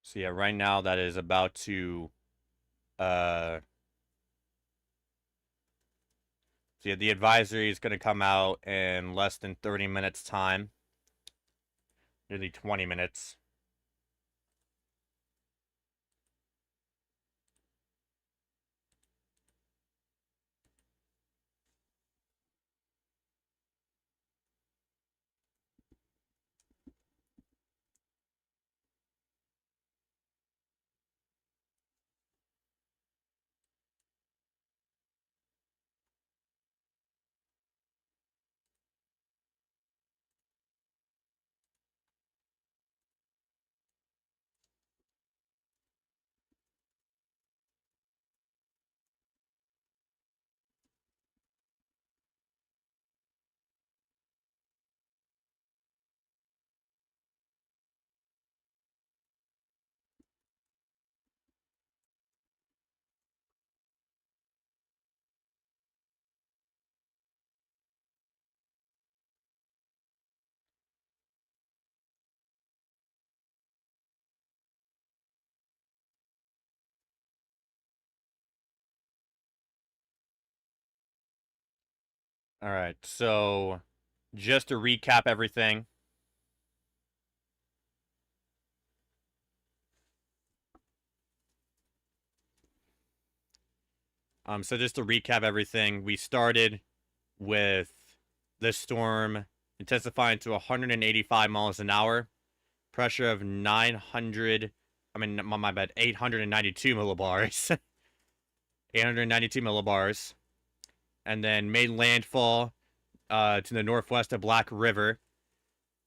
So yeah, right now that is about to uh so yeah, the advisory is gonna come out in less than 30 minutes time. Nearly 20 minutes. All right, so just to recap everything. So just to recap everything, we started with the storm intensifying to 185 miles an hour, pressure of 900, I mean, my bad, 892 millibars, 892 millibars, and then made landfall to the northwest of Black River,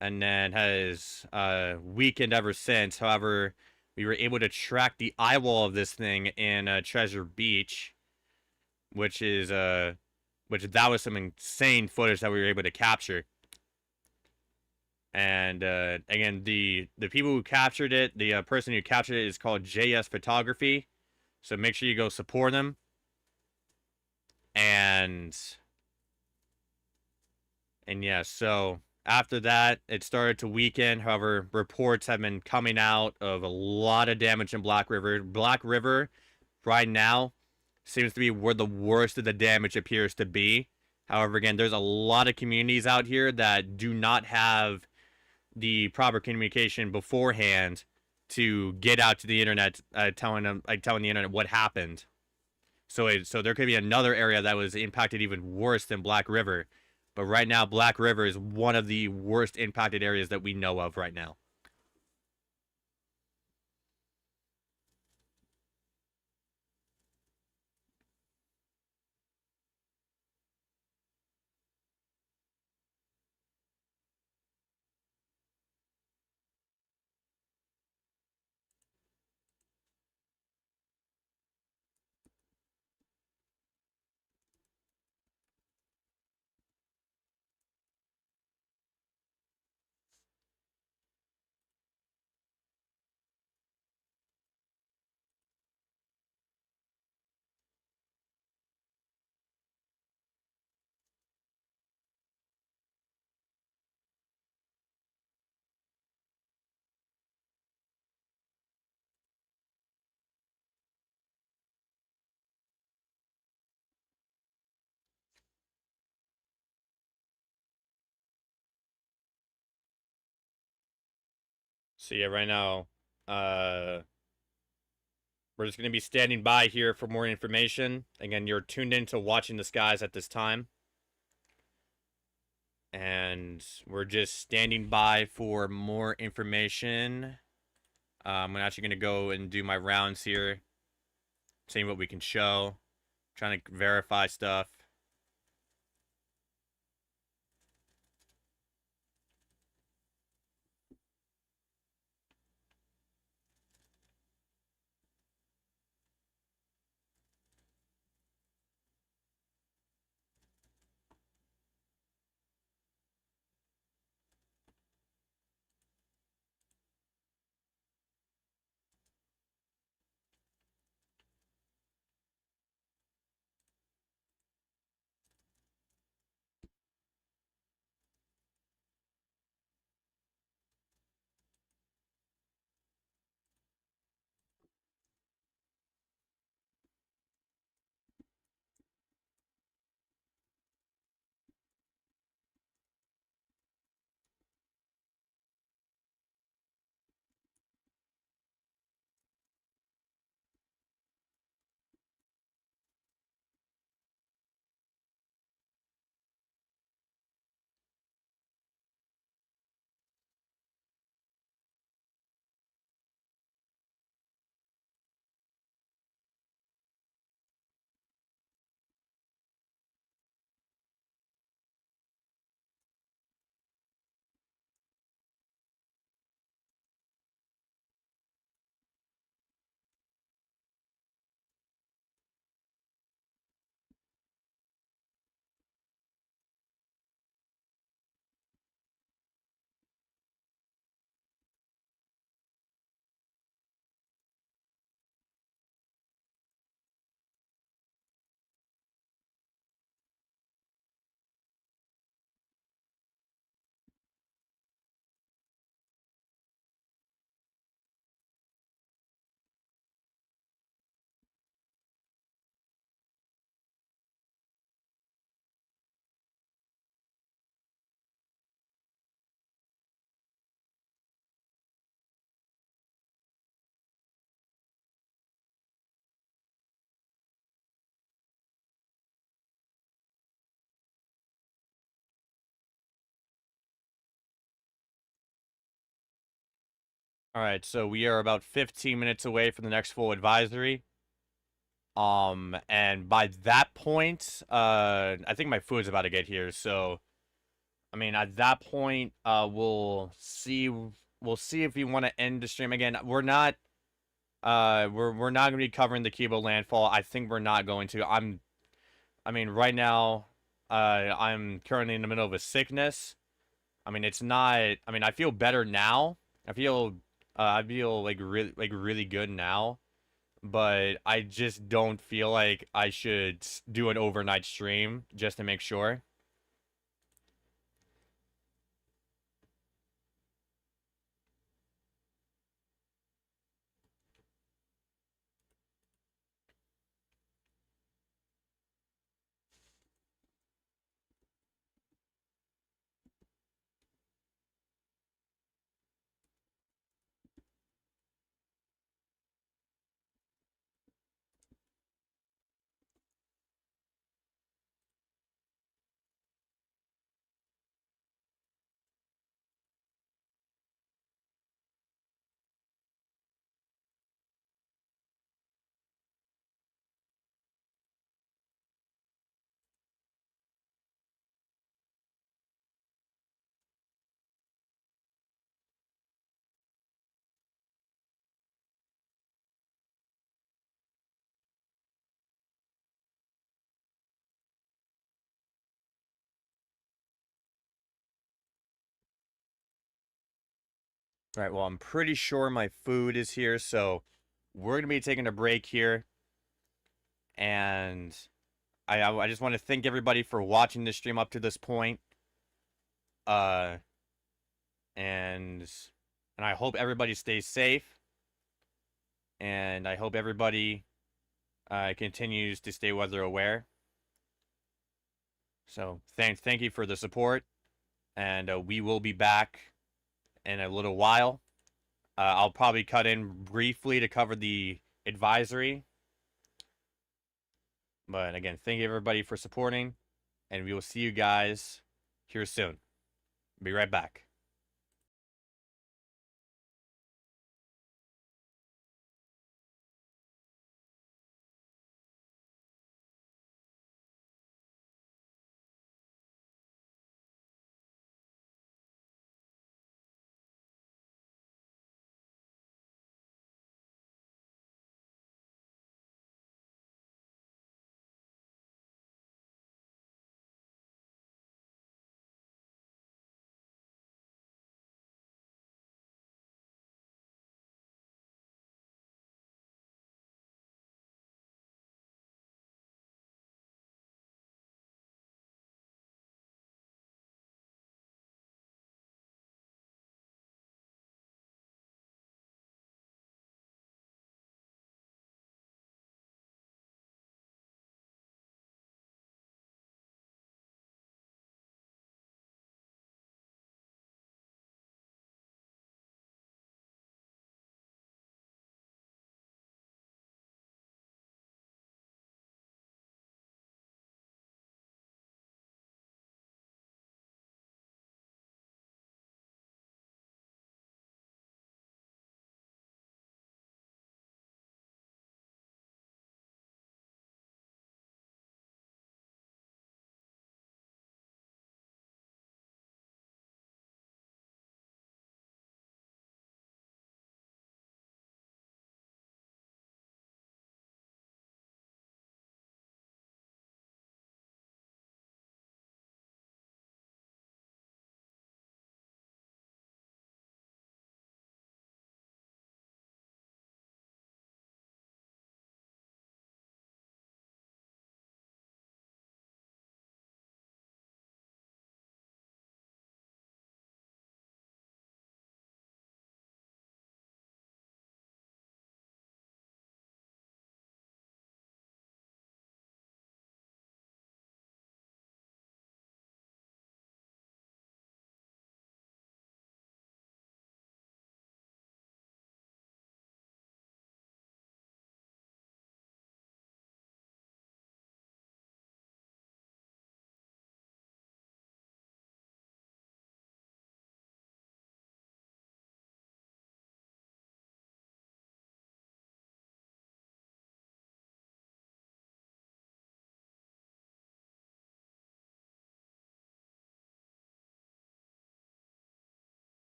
and then has weakened ever since. However, we were able to track the eye wall of this thing in Treasure Beach, which is which that was some insane footage that we were able to capture. And again, the people who captured it, the person who captured it is called JS Photography. So make sure you go support them. And yeah, so after that, it started to weaken. However, reports have been coming out of a lot of damage in Black River. Black River, right now, seems to be where the worst of the damage appears to be. However, again, there's a lot of communities out here that do not have the proper communication beforehand to get out to the internet, telling the internet what happened. So there could be another area that was impacted even worse than Black River. But right now, Black River is one of the worst impacted areas that we know of right now. So yeah, right now, we're just going to be standing by here for more information. Again, you're tuned into watching the skies at this time. And we're just standing by for more information. I'm actually going to go and do my rounds here, seeing what we can show, trying to verify stuff. All right, so we are about 15 minutes away from the next full advisory. And by that point, I think my food's about to get here. So, I mean, at that point, we'll see if we want to end the stream again. We're not gonna be covering the Kibo landfall. I think we're not going to. I mean, right now, I'm currently in the middle of a sickness. I mean, it's not. I mean, I feel better now. I feel really good now. But I just don't feel like I should do an overnight stream just to make sure. All right, well, I'm pretty sure my food is here, so we're gonna be taking a break here. And I just want to thank everybody for watching this stream up to this point. Uh, and I hope everybody stays safe, and I hope everybody continues to stay weather aware. So thank you for the support, and we will be back in a little while. I'll probably cut in briefly to cover the advisory. But again, thank you everybody for supporting, and we will see you guys here soon. Be right back.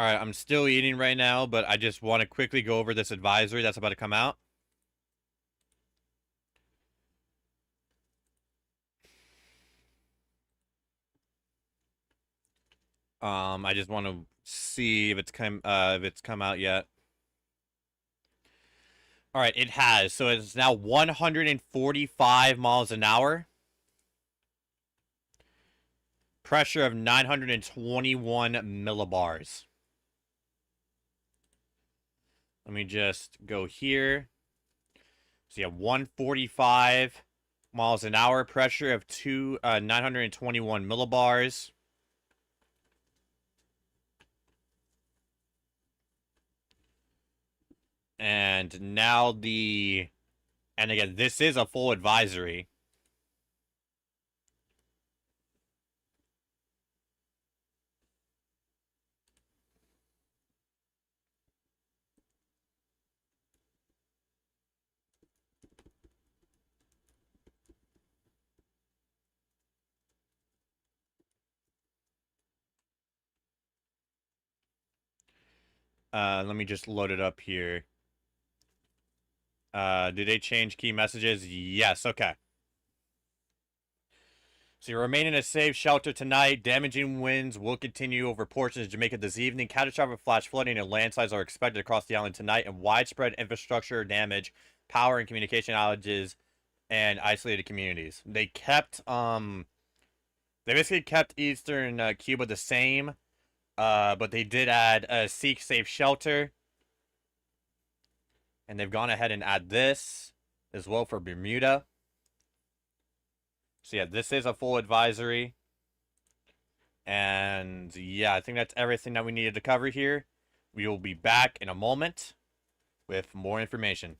All right, I'm still eating right now, but I just want to quickly go over this advisory that's about to come out. I just want to see if it's come out yet. All right, it has. So it's now 145 miles an hour. Pressure of 921 millibars. Let me just go here. So you have 145 miles an hour, pressure of 921 millibars. And now and again, this is a full advisory. Let me just load it up here. Did they change key messages? Yes, okay. So you remain in a safe shelter tonight. Damaging winds will continue over portions of Jamaica this evening. Catastrophic flash flooding and landslides are expected across the island tonight, and widespread infrastructure damage, power and communication outages, and isolated communities. They basically kept Eastern Cuba the same, but they did add a seek safe shelter, and they've gone ahead and add this as well for Bermuda. So yeah, this is a full advisory. And yeah, I think that's everything that we needed to cover here. We will be back in a moment with more information.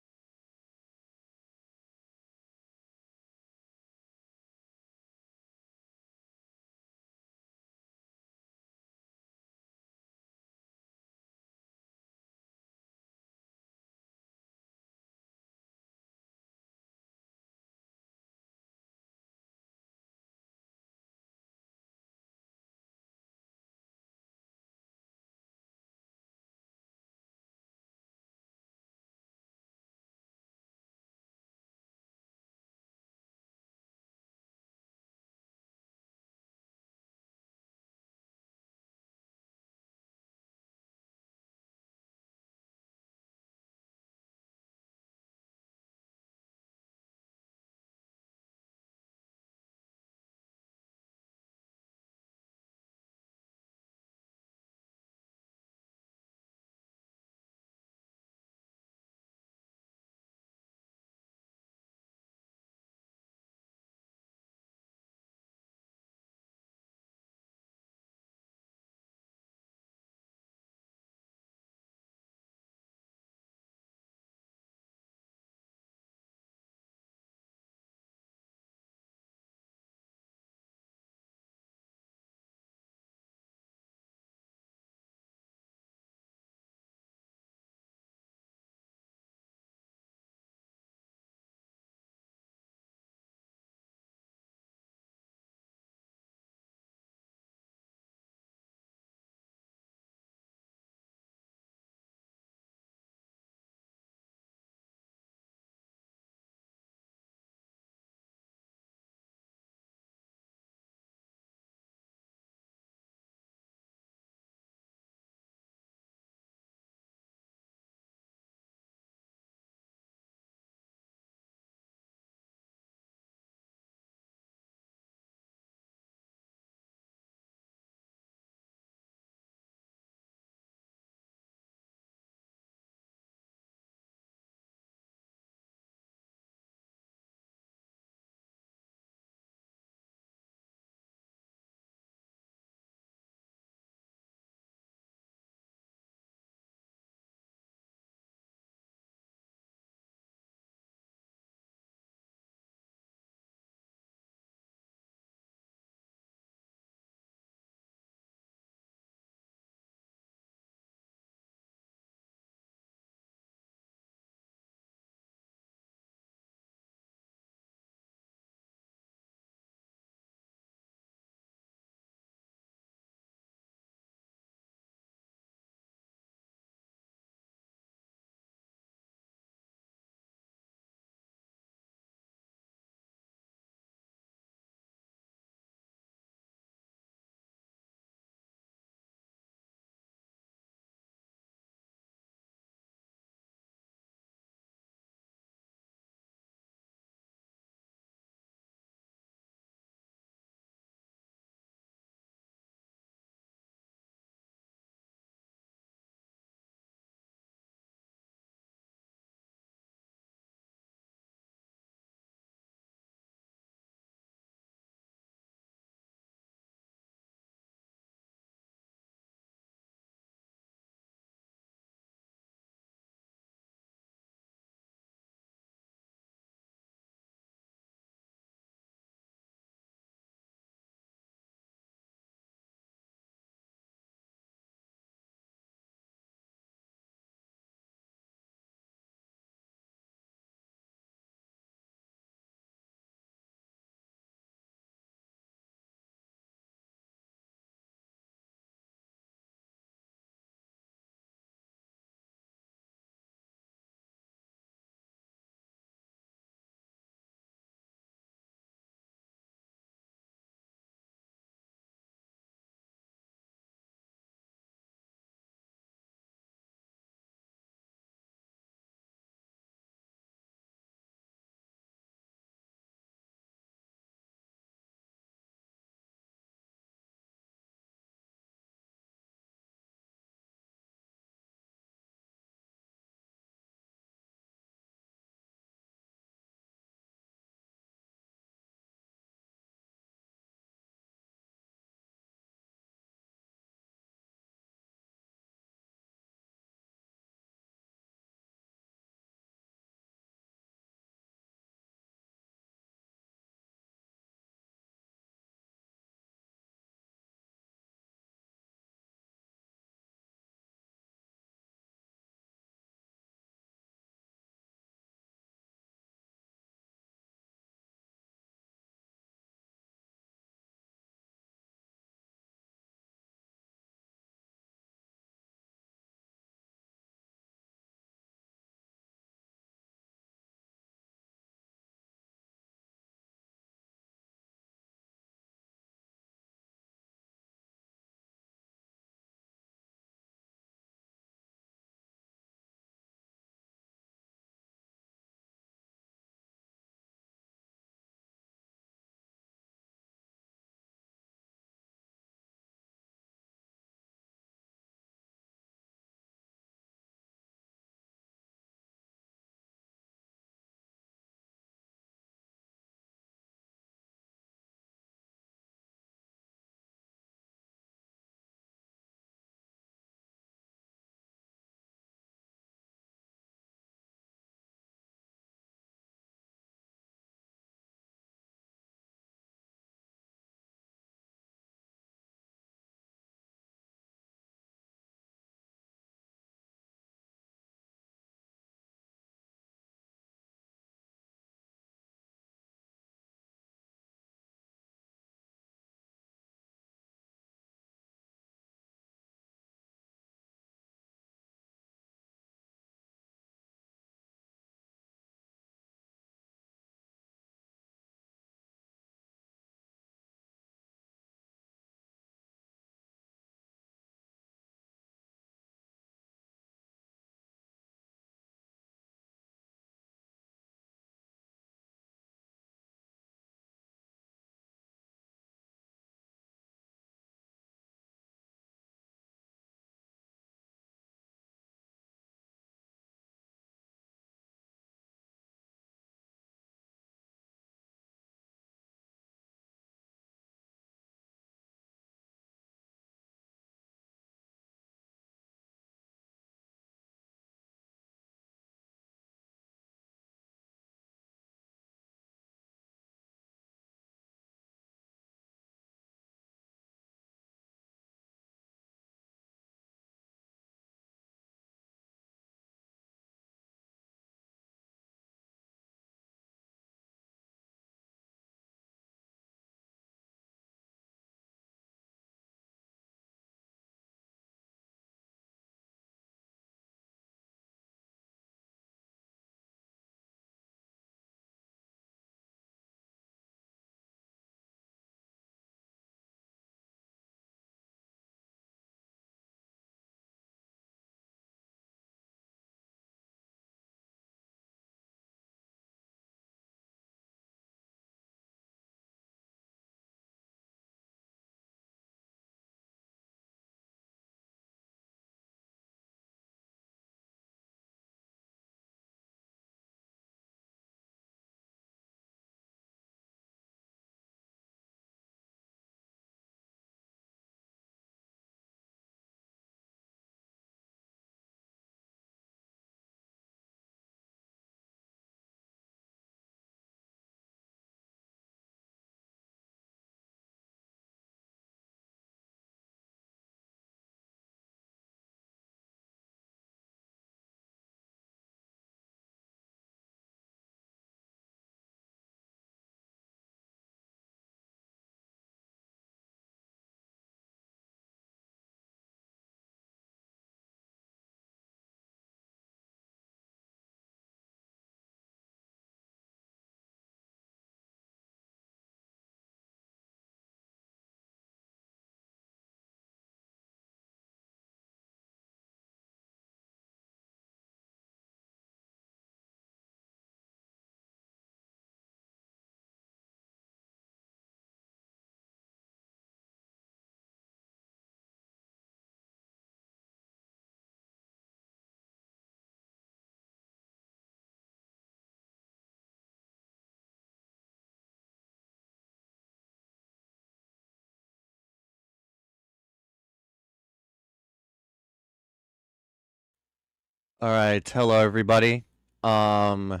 All right, hello everybody. Right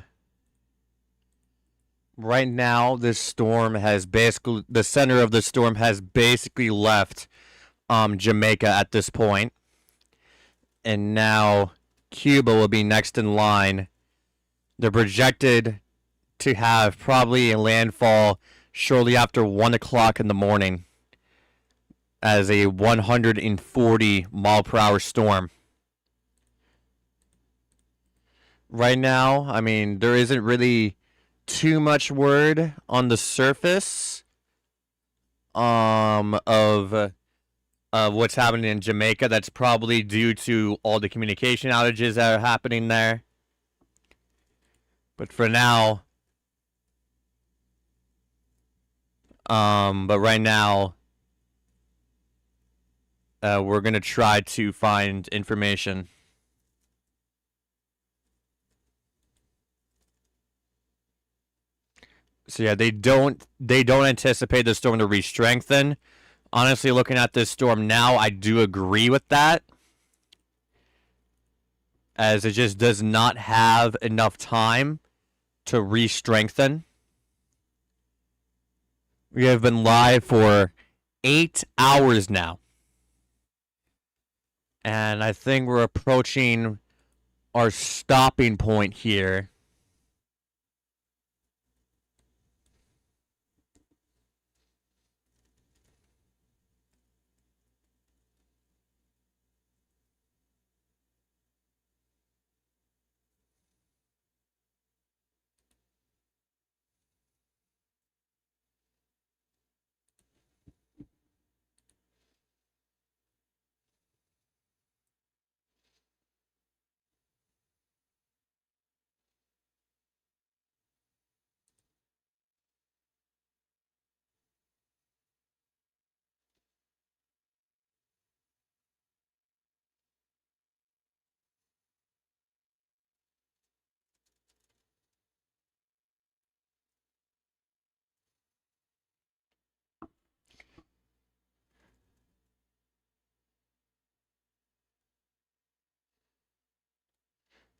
now this storm has basically the center of the storm has basically left Jamaica at this point. And now Cuba will be next in line. They're projected to have probably a landfall shortly after 1 o'clock in the morning as a 140 mile per hour storm. Right now, I mean, there isn't really too much word on the surface of what's happening in Jamaica. That's probably due to all the communication outages that are happening there. But for now, right now, we're gonna try to find information. So yeah, they don't anticipate the storm to re-strengthen. Honestly, looking at this storm now, I do agree with that, as it just does not have enough time to re-strengthen. We have been live for 8 hours now, and I think we're approaching our stopping point here.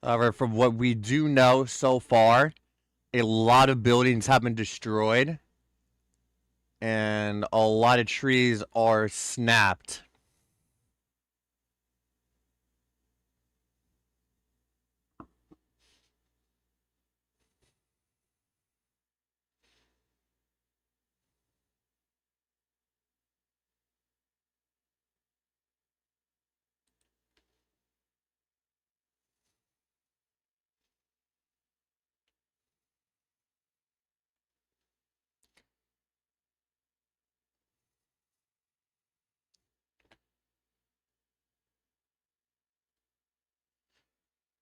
However, from what we do know so far, a lot of buildings have been destroyed, and a lot of trees are snapped.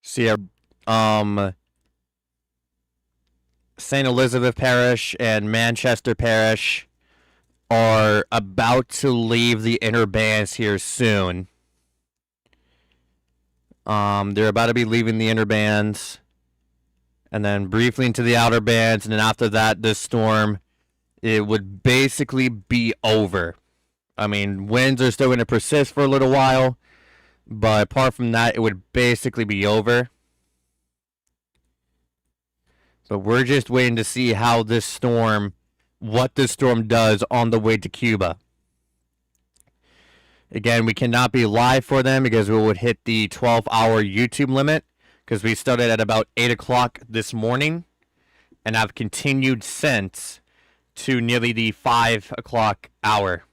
So yeah, St. Elizabeth Parish and Manchester Parish are about to leave the inner bands here soon. They're about to be leaving the inner bands, and then briefly into the outer bands, and then after that, this storm, it would basically be over. I mean, winds are still going to persist for a little while, but apart from that, it would basically be over. But we're just waiting to see how this storm, what this storm does on the way to Cuba. Again, we cannot be live for them because we would hit the 12-hour YouTube limit, because we started at about 8 o'clock this morning and have continued since to nearly the 5 o'clock hour.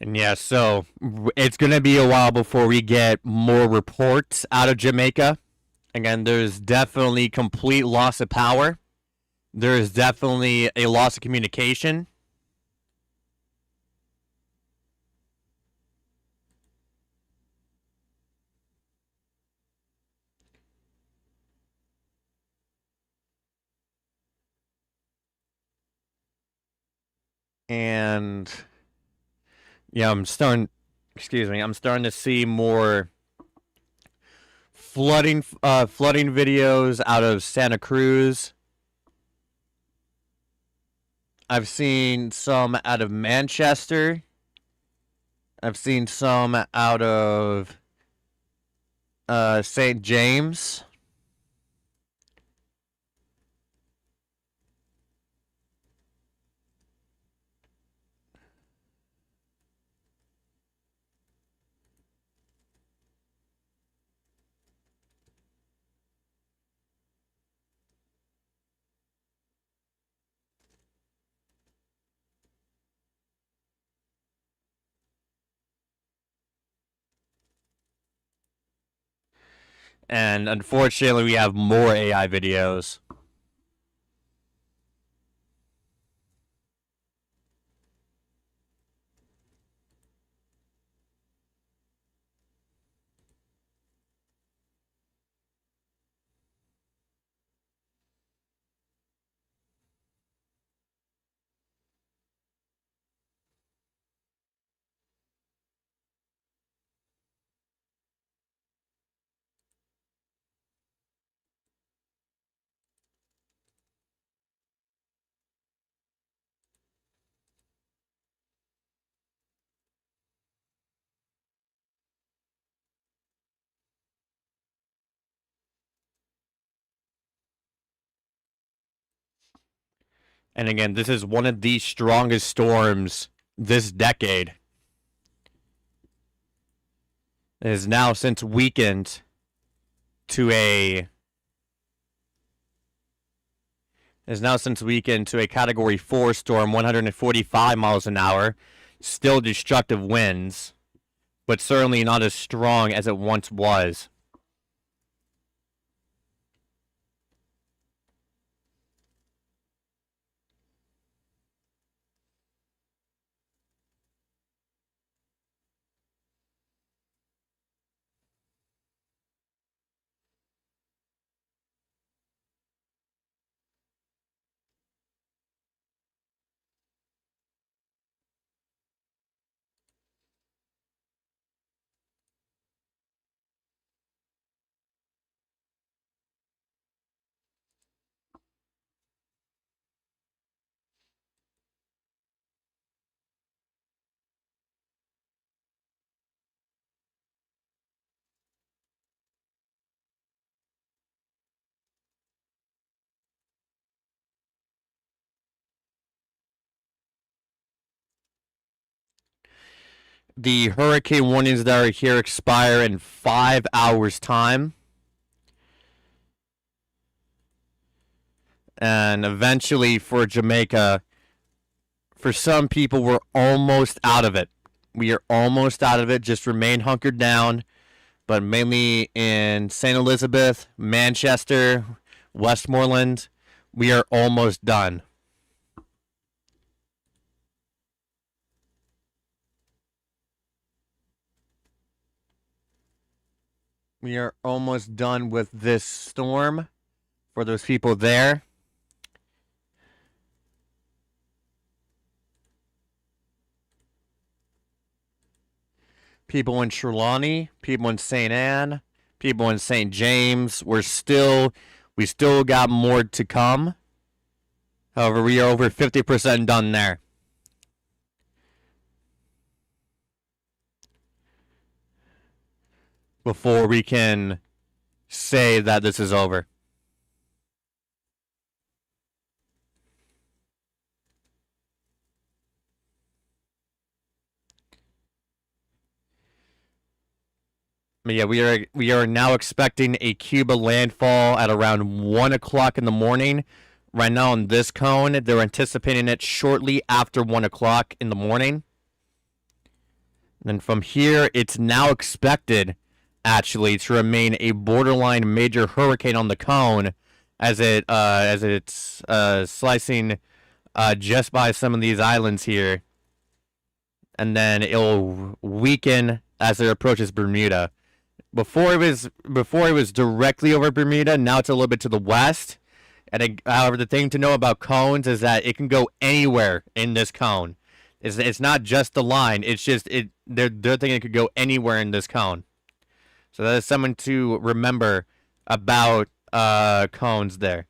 And yeah, so it's going to be a while before we get more reports out of Jamaica. Again, there's definitely complete loss of power. There is definitely a loss of communication. And yeah, I'm starting to see more flooding videos out of Santa Cruz. I've seen some out of Manchester. I've seen some out of St. James. And unfortunately, we have more AI videos. And again, this is one of the strongest storms this decade. It has now since weakened to a Category 4 storm, 145 miles an hour. Still destructive winds, but certainly not as strong as it once was. The hurricane warnings that are here expire in 5 hours' time. And eventually for Jamaica, for some people, we're almost out of it. We are almost out of it. Just remain hunkered down. But mainly in St. Elizabeth, Manchester, Westmoreland, we are almost done. We are almost done with this storm for those people there. People in Trelawney, people in St. Anne, people in St. James, we still got more to come. However, we are over 50% done there. Before we can say that this is over. But yeah, we are now expecting a Cuba landfall at around 1 o'clock in the morning. Right now on this cone, they're anticipating it shortly after 1 o'clock in the morning. And then from here, it's now expected, actually, to remain a borderline major hurricane on the cone as it's slicing just by some of these islands here, and then it'll weaken as it approaches Bermuda. Before it was directly over Bermuda. Now it's a little bit to the west. However, the thing to know about cones is that it can go anywhere in this cone. It's not just the line. It's just it. They're thinking it could go anywhere in this cone. So that is something to remember about cones there.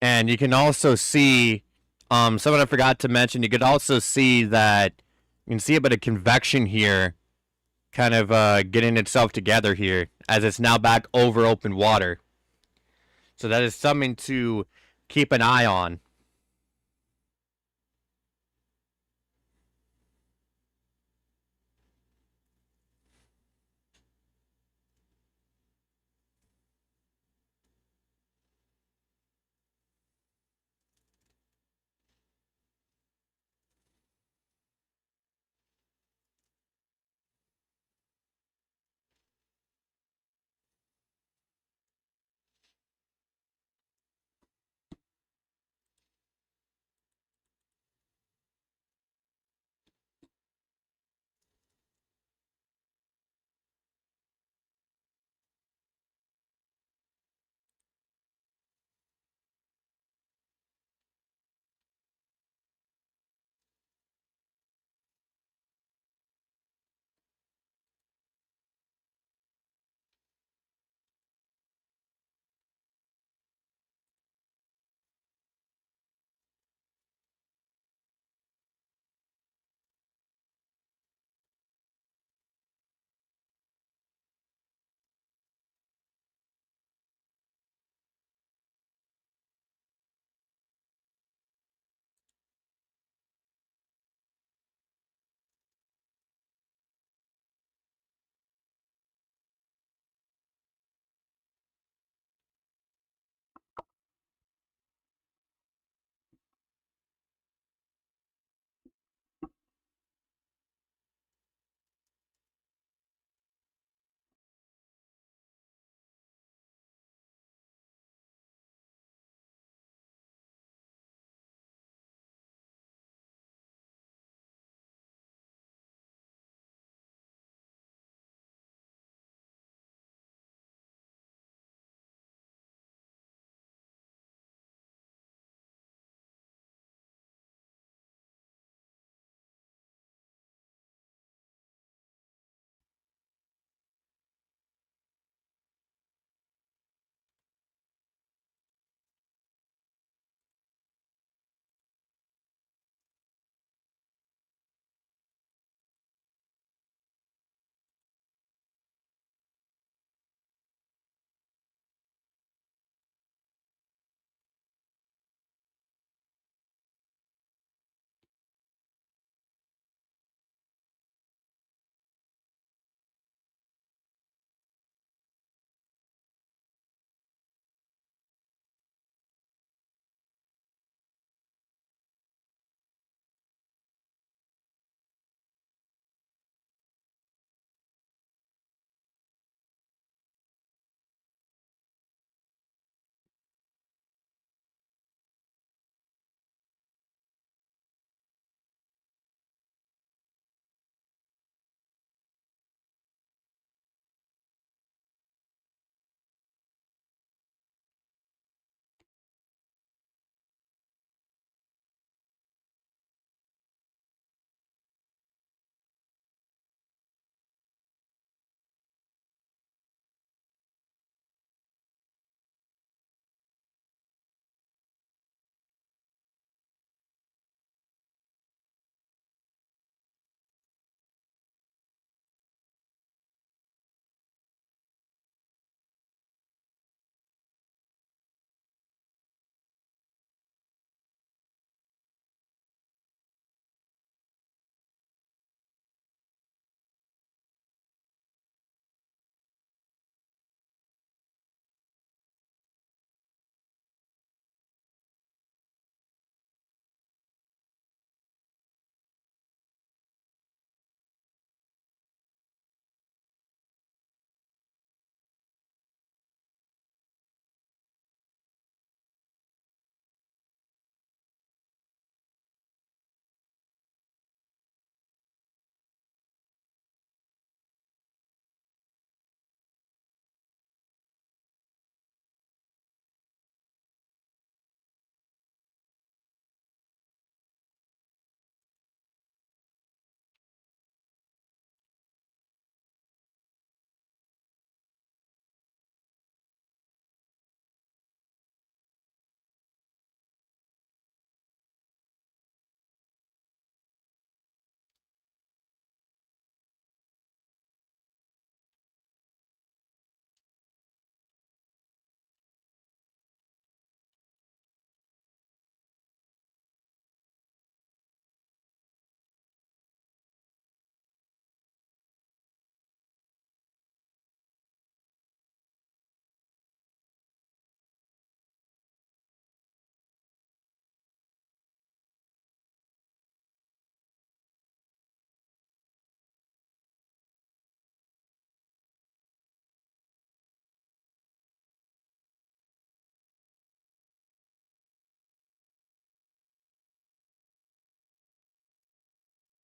And you can also see, something I forgot to mention. You could also see that you can see a bit of convection here, kind of getting itself together here as it's now back over open water. So that is something to keep an eye on.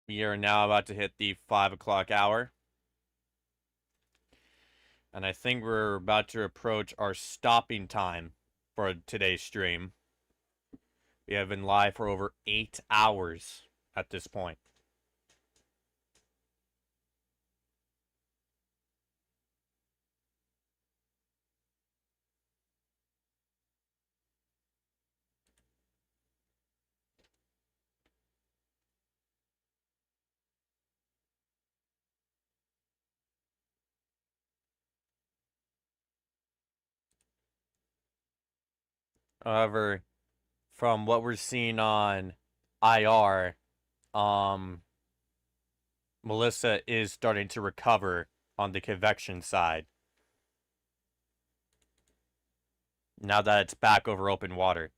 We are now about to hit the 5 o'clock hour. And I think we're about to approach our stopping time for today's stream. We have been live for over 8 hours at this point. However, from what we're seeing on IR, Melissa is starting to recover on the convection side now that it's back over open water.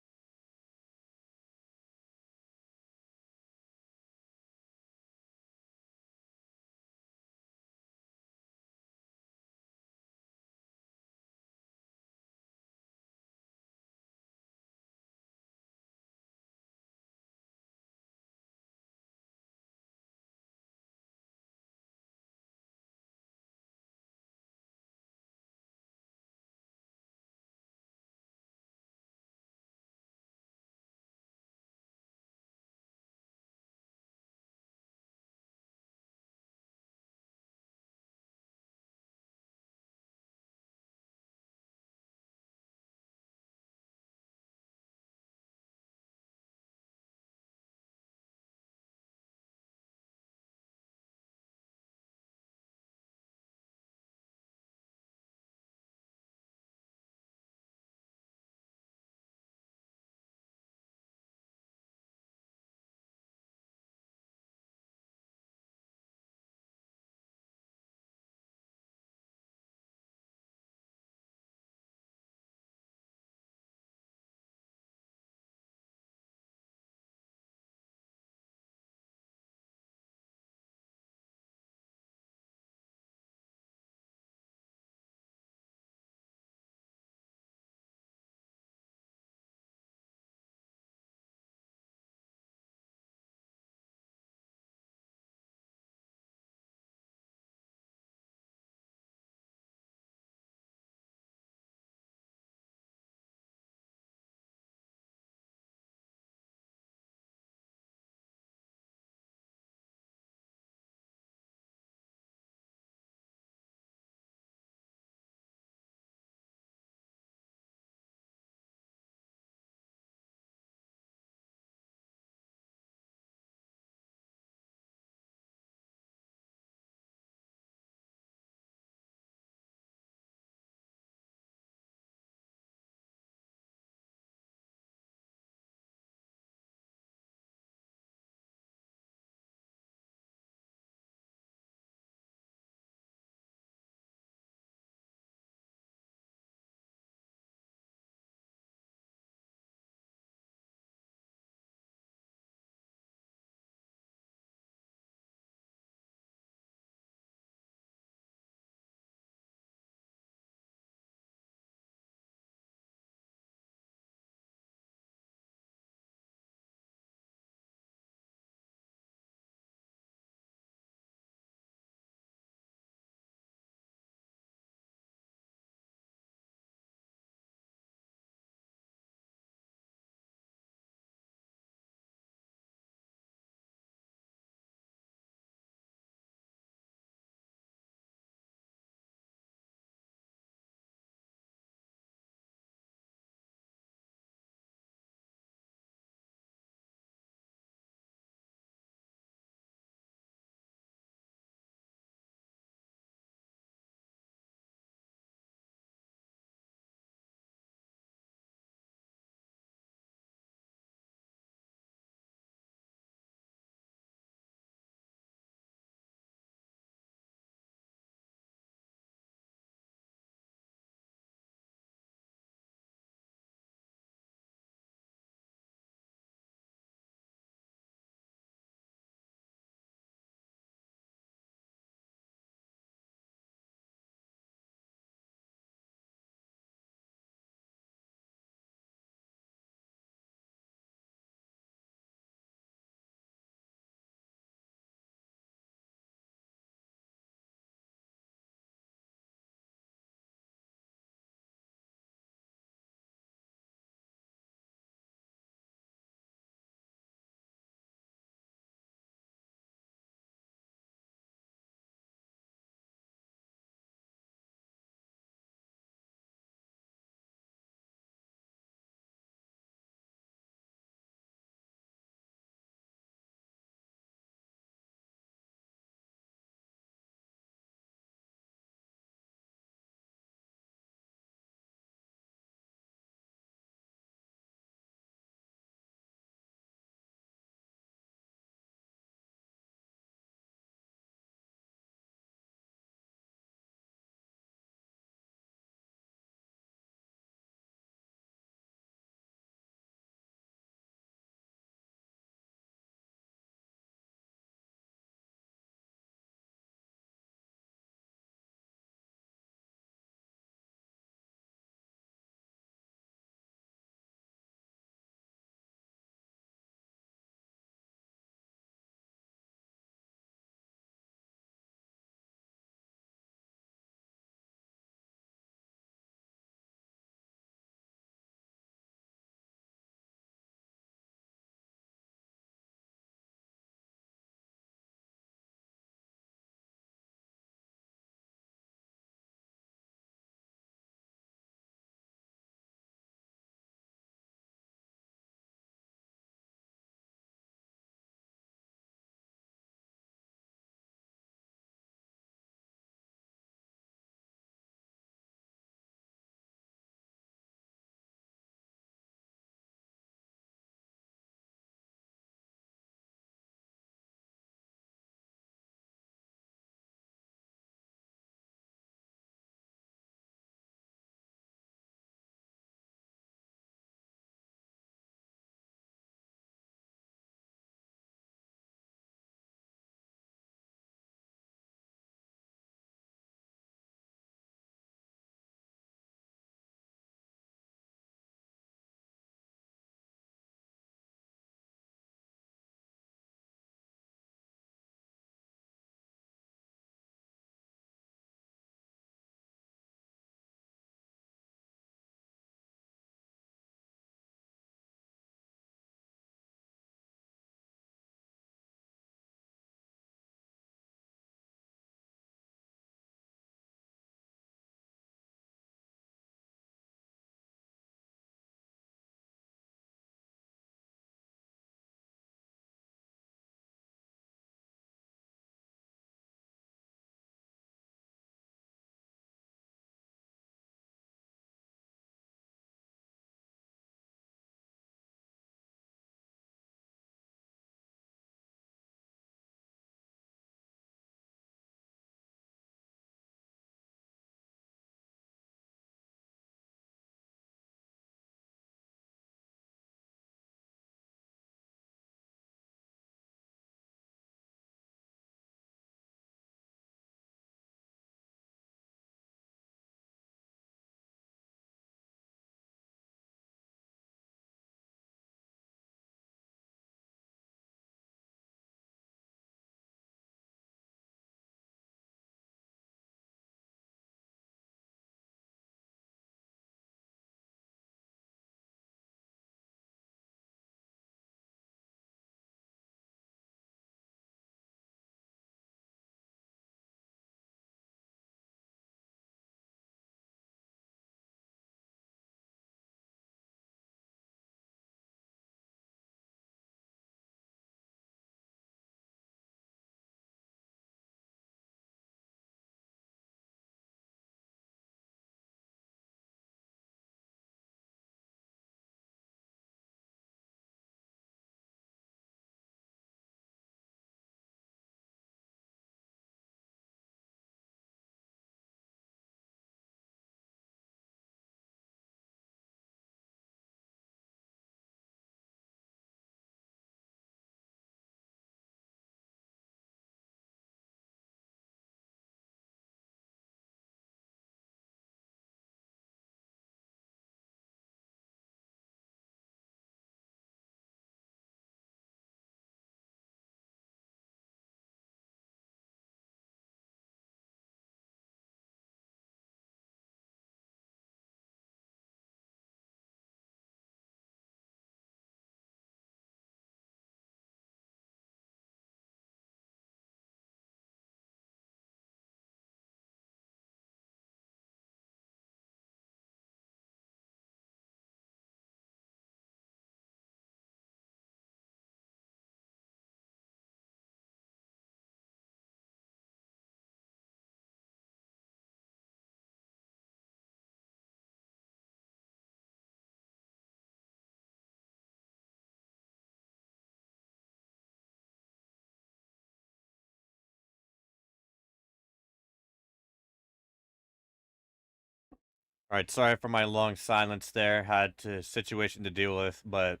All right, sorry for my long silence there. Had a situation to deal with, but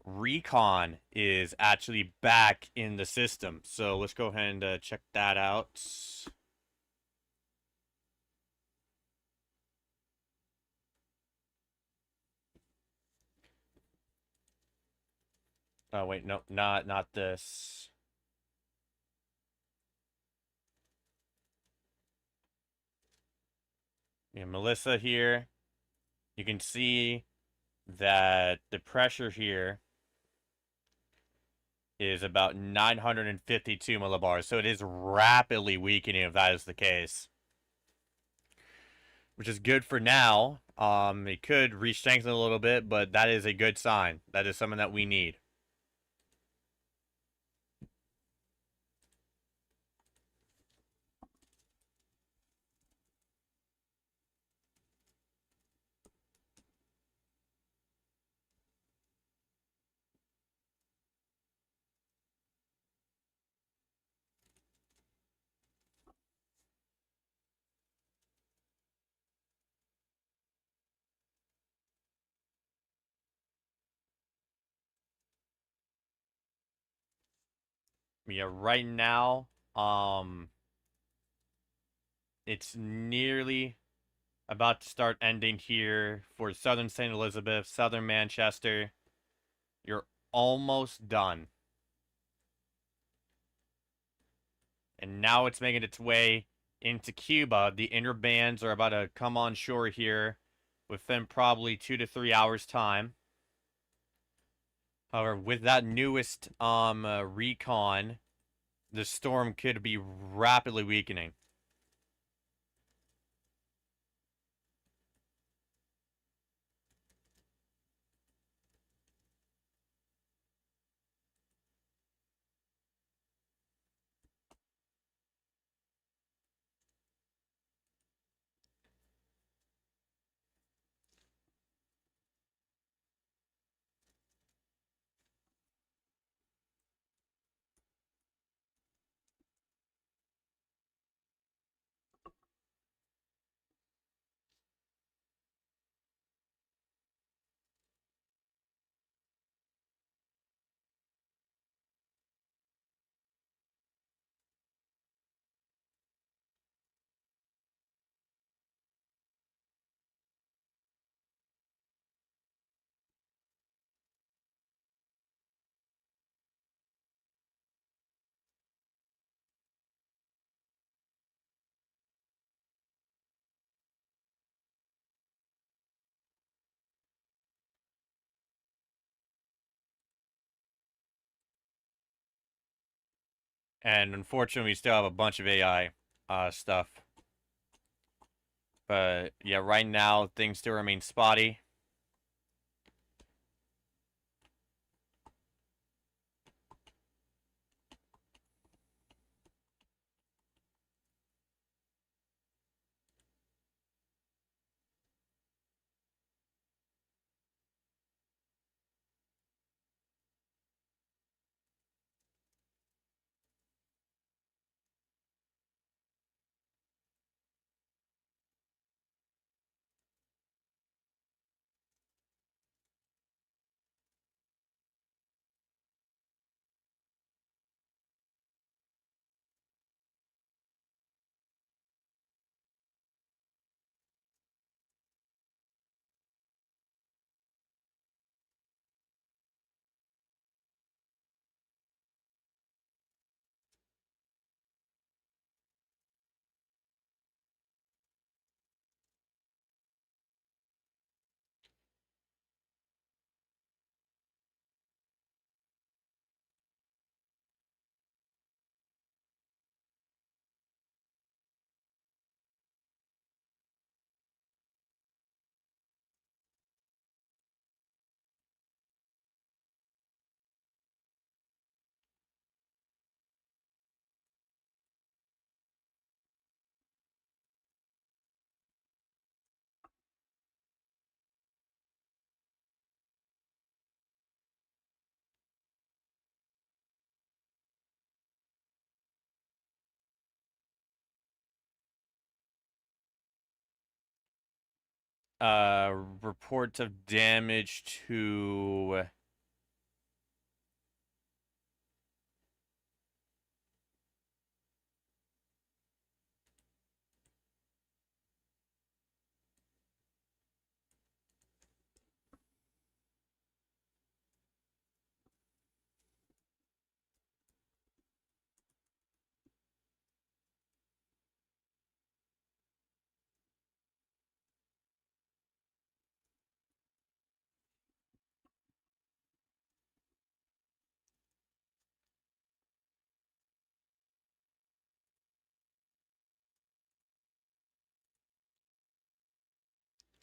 recon is actually back in the system. So let's go ahead and check that out. Oh wait, no, not this. Yeah, Melissa here. You can see that the pressure here is about 952 millibars, so it is rapidly weakening if that is the case. Which is good for now. It could re-strengthen a little bit, but that is a good sign. That is something that we need. Yeah, right now, it's nearly about to start ending here for Southern St. Elizabeth, Southern Manchester. You're almost done. And now it's making its way into Cuba. The inner bands are about to come on shore here within probably 2 to 3 hours time. However, with that newest recon, the storm could be rapidly weakening. And unfortunately, we still have a bunch of AI stuff. But yeah, right now, things still remain spotty. Reports of damage to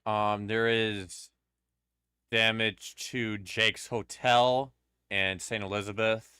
there is damage to Jake's Hotel and St. Elizabeth.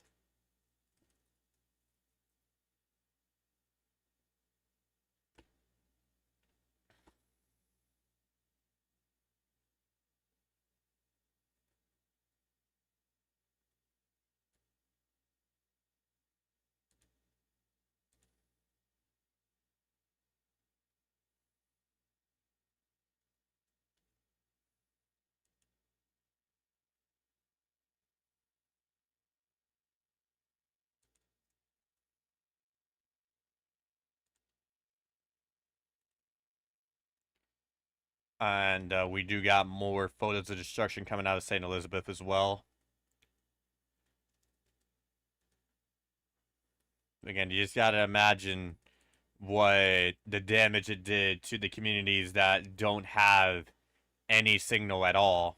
And we do got more photos of destruction coming out of St. Elizabeth as well. Again, you just gotta imagine what the damage it did to the communities that don't have any signal at all.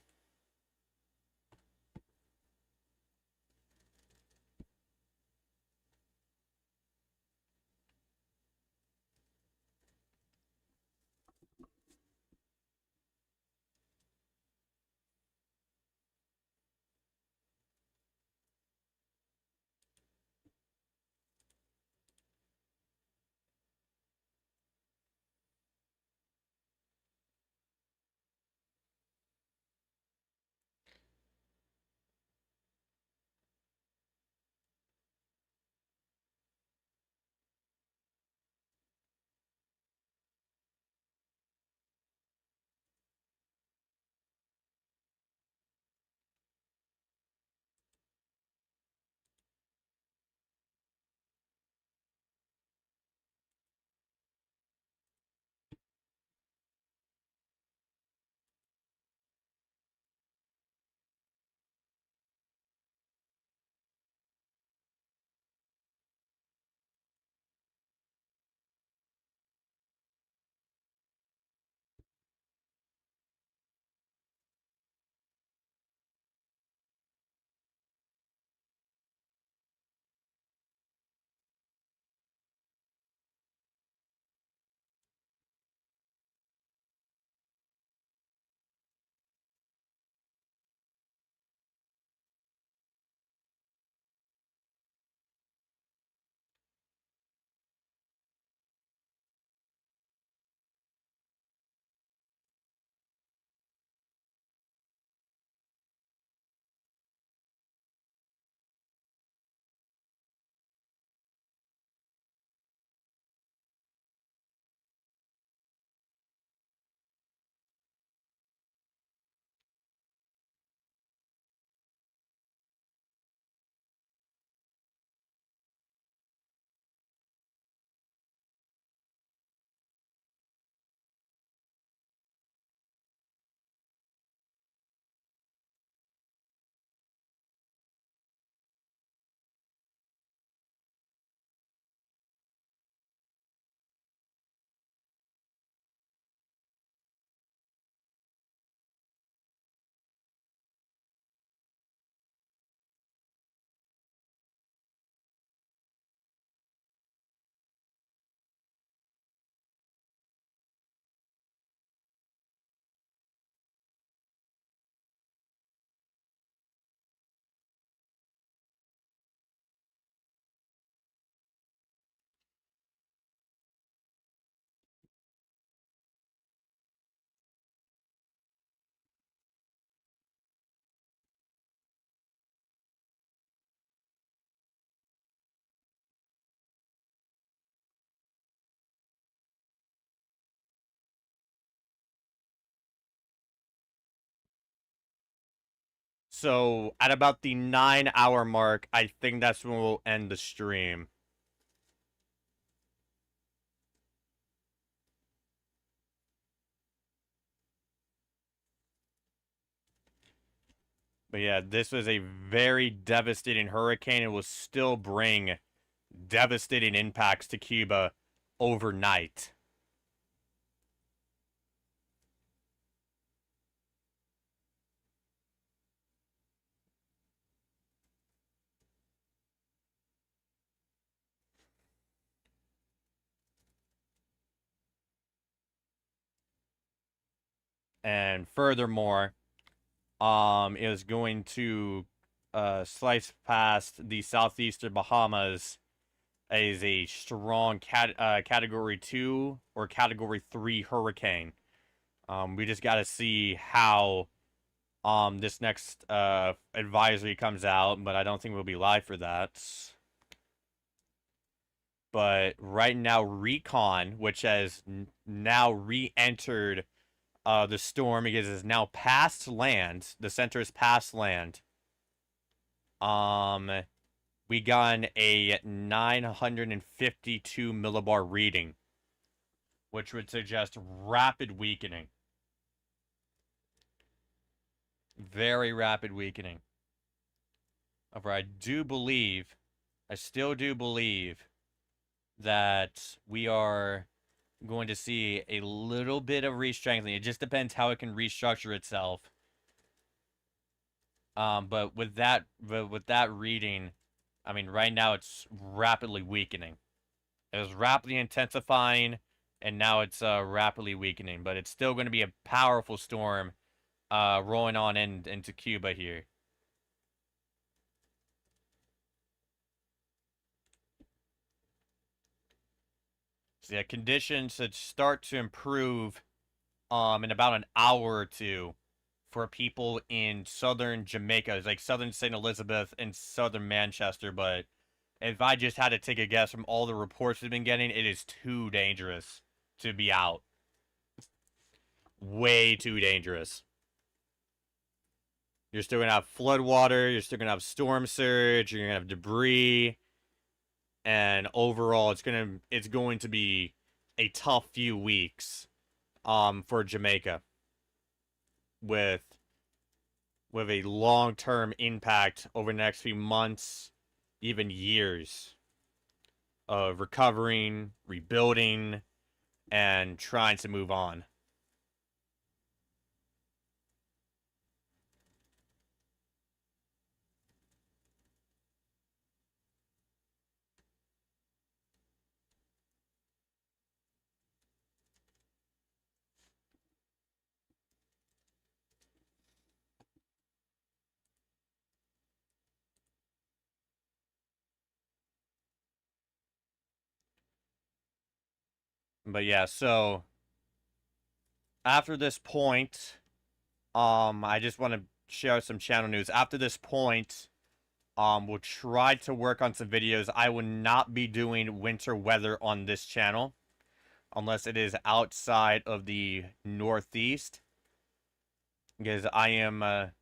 So at about the 9-hour mark, I think that's when we'll end the stream. But yeah, this was a very devastating hurricane. It will still bring devastating impacts to Cuba overnight. And furthermore, it is going to slice past the southeastern Bahamas as a strong category 2 or category 3 hurricane. We just got to see how this next advisory comes out, but I don't think we'll be live for that. But right now, Recon, which has now re-entered the storm because it's now past land. The center is past land. We got a 952 millibar reading, which would suggest rapid weakening. Very rapid weakening. However, I still do believe that we are going to see a little bit of re-strengthening. It just depends how it can restructure itself. But with that reading, I mean, right now it's rapidly weakening. It was rapidly intensifying, and now it's rapidly weakening. But it's still going to be a powerful storm rolling on into Cuba here. So yeah, conditions should start to improve in about an hour or two for people in southern Jamaica. It's like southern St. Elizabeth and southern Manchester, but if I just had to take a guess from all the reports we've been getting, it is too dangerous to be out. Way too dangerous. You're still going to have flood water, you're still going to have storm surge, you're going to have debris, and overall it's going to be a tough few weeks for Jamaica with a long-term impact over the next few months, even years of recovering, rebuilding, and trying to move on. But yeah, so after this point, I just want to share some channel news. After this point, we'll try to work on some videos. I will not be doing winter weather on this channel unless it is outside of the Northeast, because I am a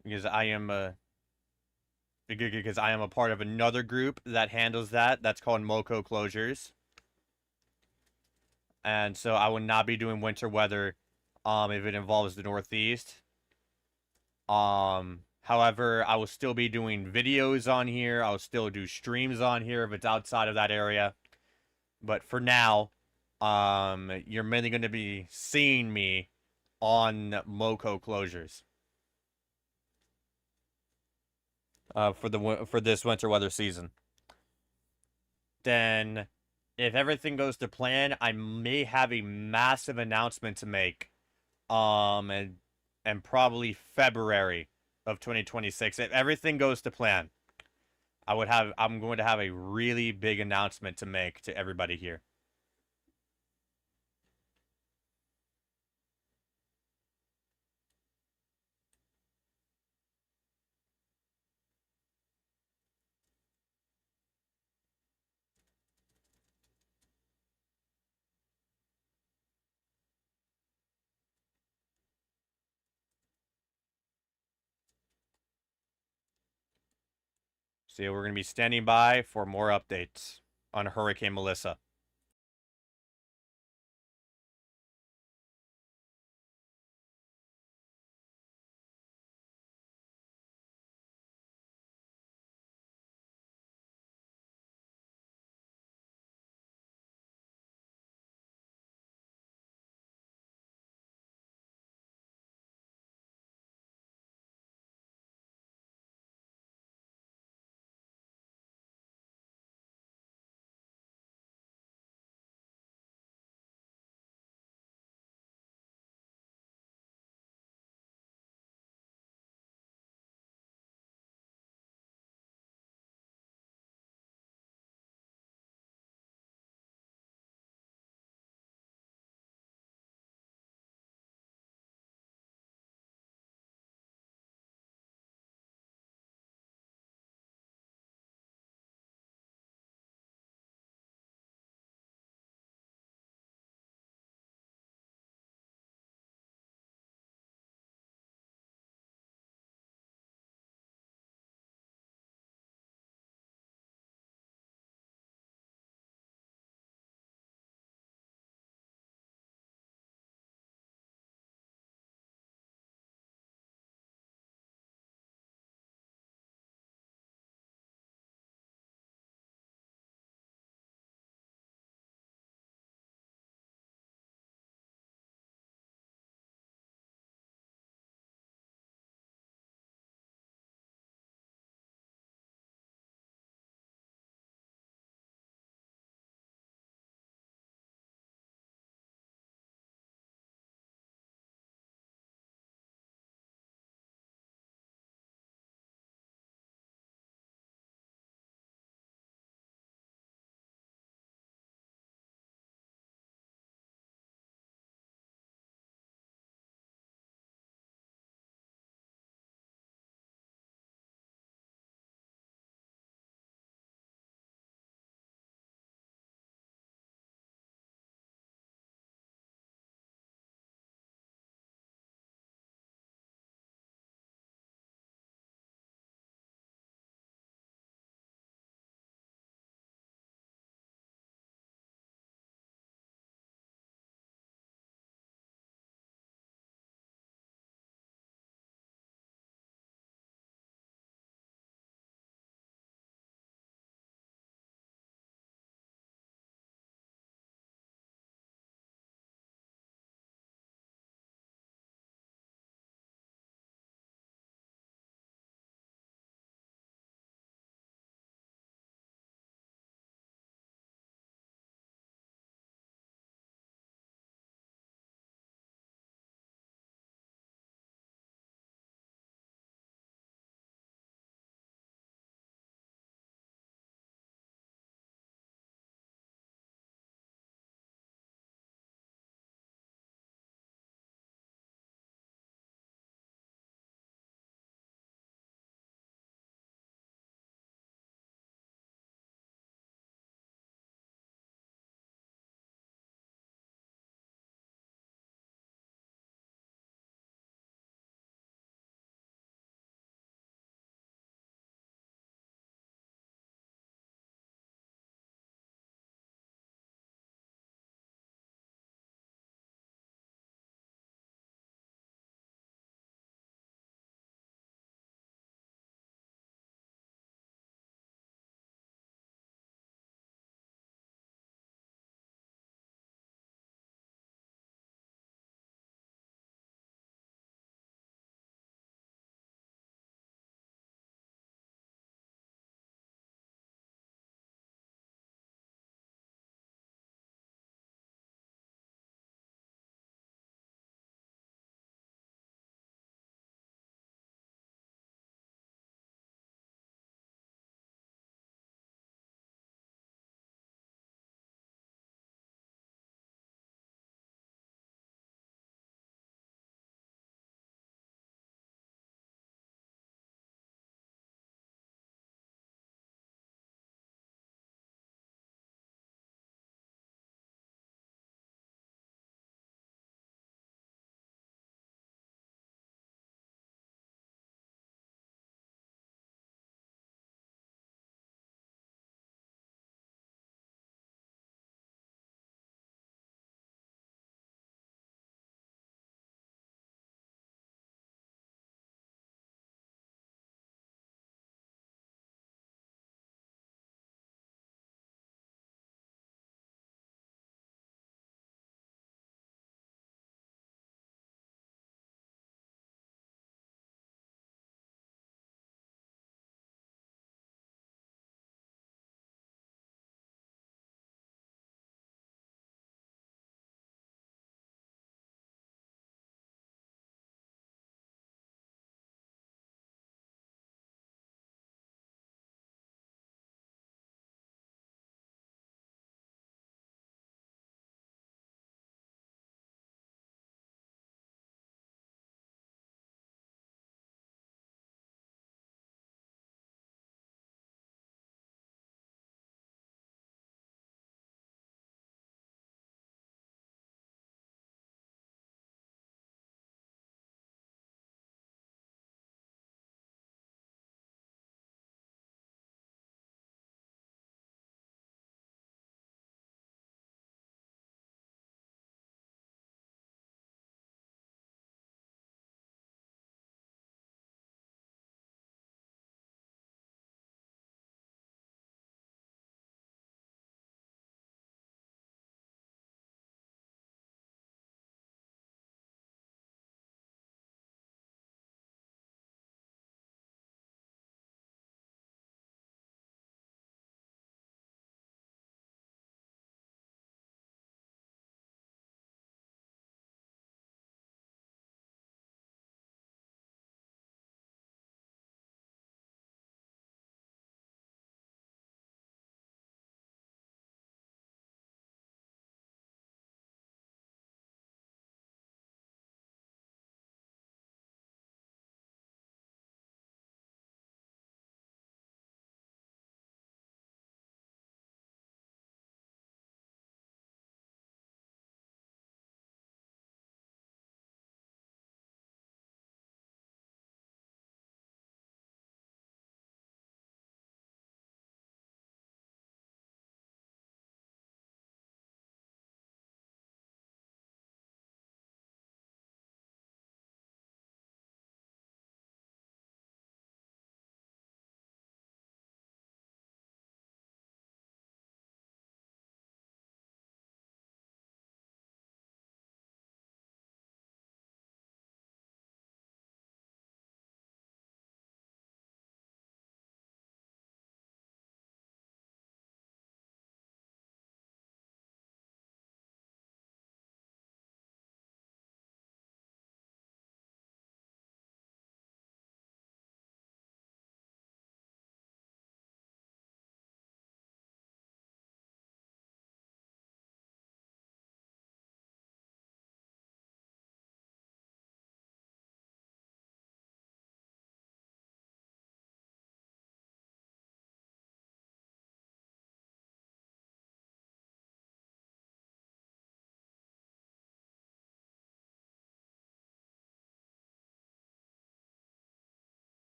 part of another group that handles that. That's called MOCO Closures. And so I will not be doing winter weather if it involves the Northeast. However, I will still be doing videos on here. I'll still do streams on here if it's outside of that area. But for now, you're mainly going to be seeing me on MOCO Closures for this winter weather season. Then, if everything goes to plan, I may have a massive announcement to make. And probably February of 2026. If everything goes to plan, I'm going to have a really big announcement to make to everybody here. So we're going to be standing by for more updates on Hurricane Melissa.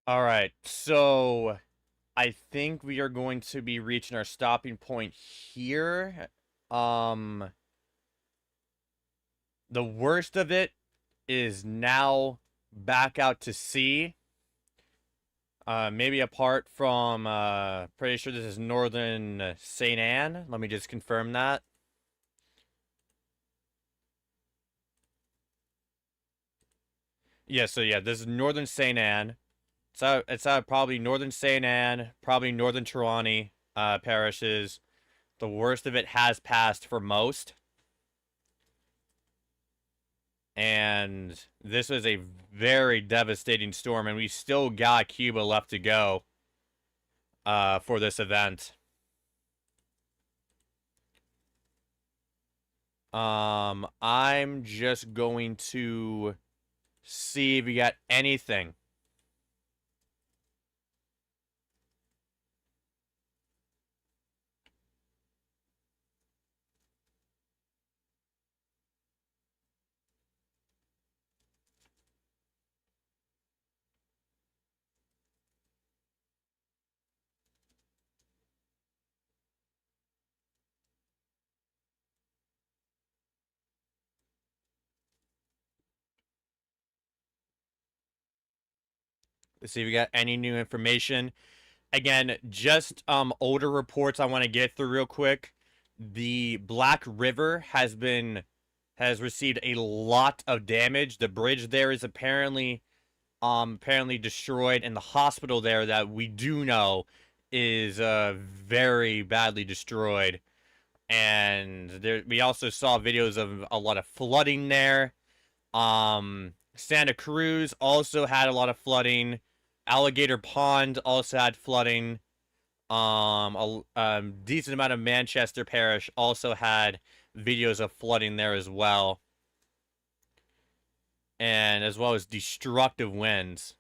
All right, so I think we are going to be reaching our stopping point here. Um, the worst of it is now back out to sea. Maybe apart from, pretty sure this is northern St. Anne. Let me just confirm that. Yeah, so yeah, this is northern St. Anne. It's out probably northern St. Anne, probably northern Trelawney, parishes. The worst of it has passed for most. And this was a very devastating storm, and we still got Cuba left to go, for this event. I'm just going to see if we got anything. Let's see if we got any new information. Again, just older reports I want to get through real quick. The Black River has received a lot of damage. The bridge there is apparently destroyed, and the hospital there that we do know is very badly destroyed. And there, we also saw videos of a lot of flooding there. Santa Cruz also had a lot of flooding. Alligator Pond also had flooding. A decent amount of Manchester Parish also had videos of flooding there as well, and as well as destructive winds.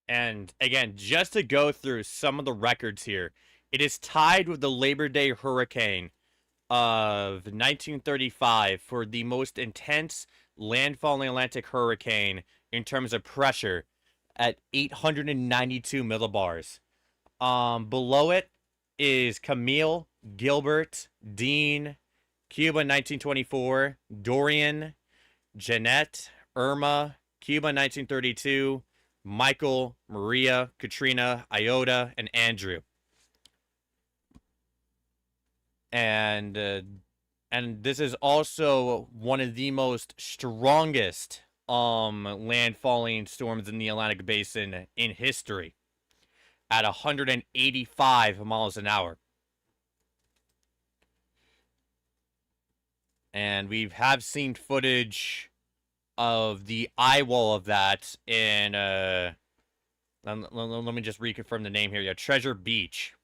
And again, just to go through some of the records here, it is tied with the Labor Day hurricane of 1935 for the most intense landfalling Atlantic hurricane in terms of pressure at 892 millibars. Below it is Camille, Gilbert, Dean, Cuba 1924, Dorian, Jeanette, Irma, Cuba 1932, Michael, Maria, Katrina, Iota, and Andrew. And this is also one of the most strongest landfalling storms in the Atlantic Basin in history at 185 miles an hour. And we have seen footage of the eye wall of that in let me just reconfirm the name here. Yeah, Treasure Beach.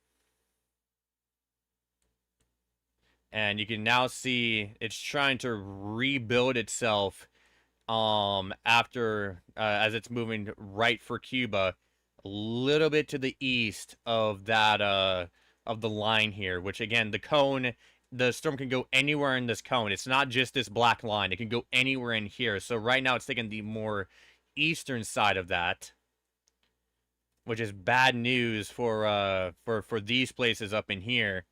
And you can now see it's trying to rebuild itself after as it's moving right for Cuba, a little bit to the east of that of the line here, which again, the storm can go anywhere in this cone. It's not just this black line. It can go anywhere in here. So right now it's taking the more eastern side of that, which is bad news for these places up in here.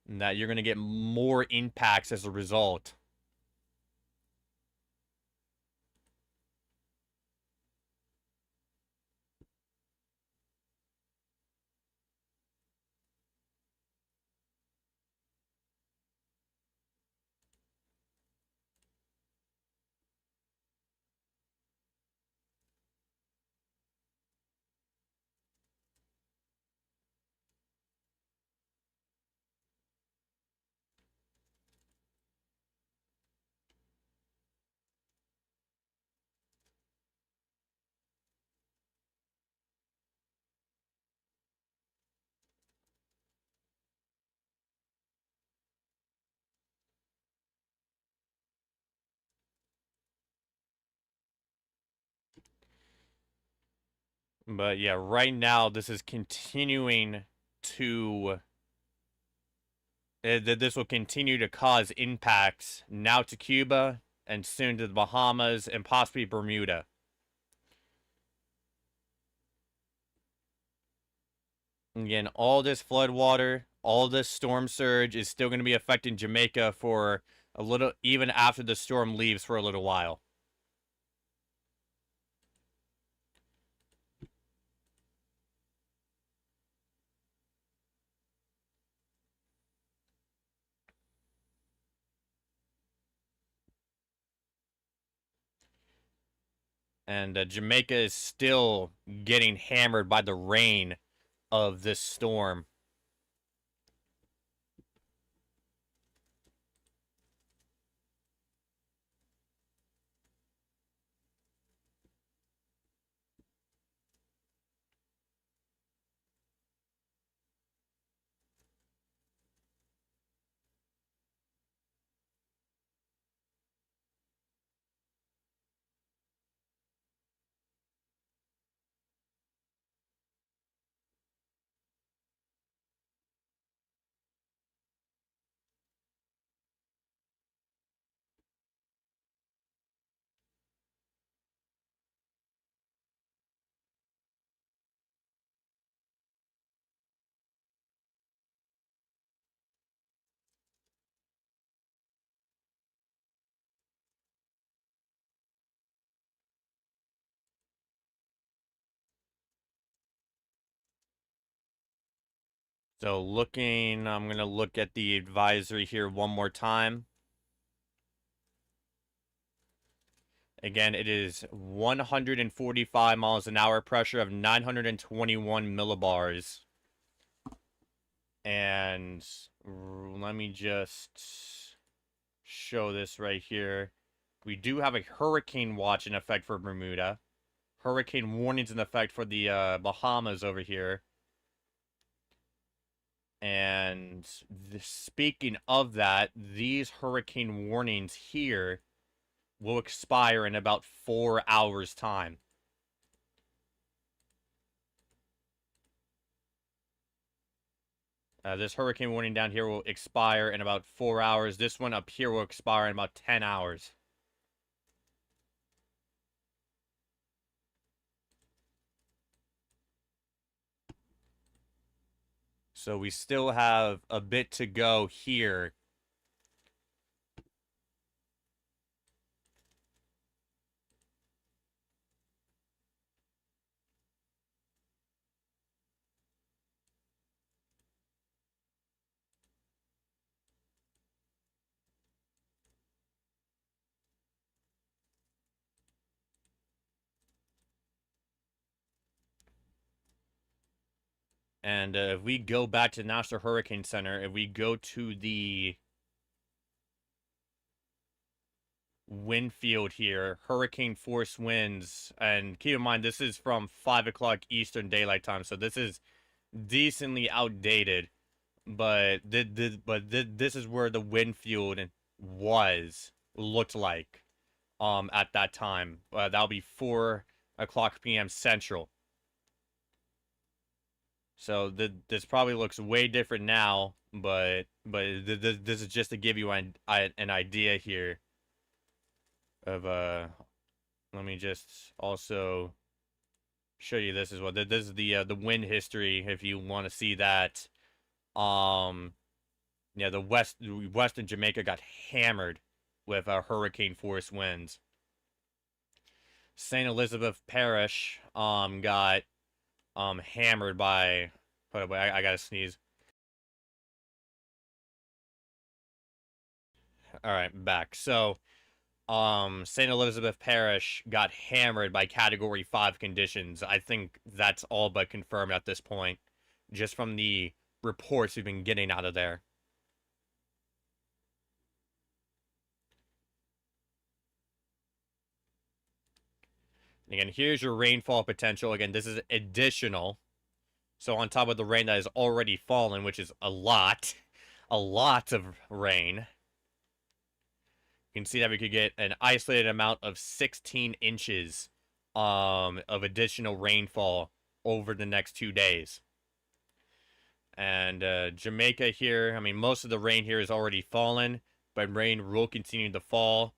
And that you're going to get more impacts as a result. But yeah, right now this is continuing to this will continue to cause impacts now to Cuba and soon to the Bahamas and possibly Bermuda. Again, all this flood water, all this storm surge is still going to be affecting Jamaica for a little, even after the storm leaves for a little while. And Jamaica is still getting hammered by the rain of this storm. So I'm going to look at the advisory here one more time. Again, it is 145 miles an hour, pressure of 921 millibars. And let me just show this right here. We do have a hurricane watch in effect for Bermuda. Hurricane warnings in effect for the Bahamas over here. And speaking of that, these hurricane warnings here will expire in about 4 hours' time. This hurricane warning down here will expire in about 4 hours. This one up here will expire in about 10 hours. So we still have a bit to go here. And if we go back to the National Hurricane Center, if we go to the wind field here, hurricane force winds, and keep in mind this is from 5 o'clock Eastern Daylight Time, so this is decently outdated, but this is where the wind field looked like at that time. That'll be 4 o'clock p.m. Central. So this probably looks way different now, but this is just to give you an idea here of let me just also show you this as well. This is the wind history if you want to see that. Yeah, the western Jamaica got hammered with hurricane force winds. St. Elizabeth Parish got hammered by, hold on, I gotta sneeze. All right, back. So St. Elizabeth Parish got hammered by Category 5 conditions. I think that's all but confirmed at this point, just from the reports we've been getting out of there. Again, here's your rainfall potential. Again, this is additional. So on top of the rain that has already fallen, which is a lot of rain. You can see that we could get an isolated amount of 16 inches of additional rainfall over the next 2 days. And Jamaica here, I mean, most of the rain here has already fallen, but rain will continue to fall.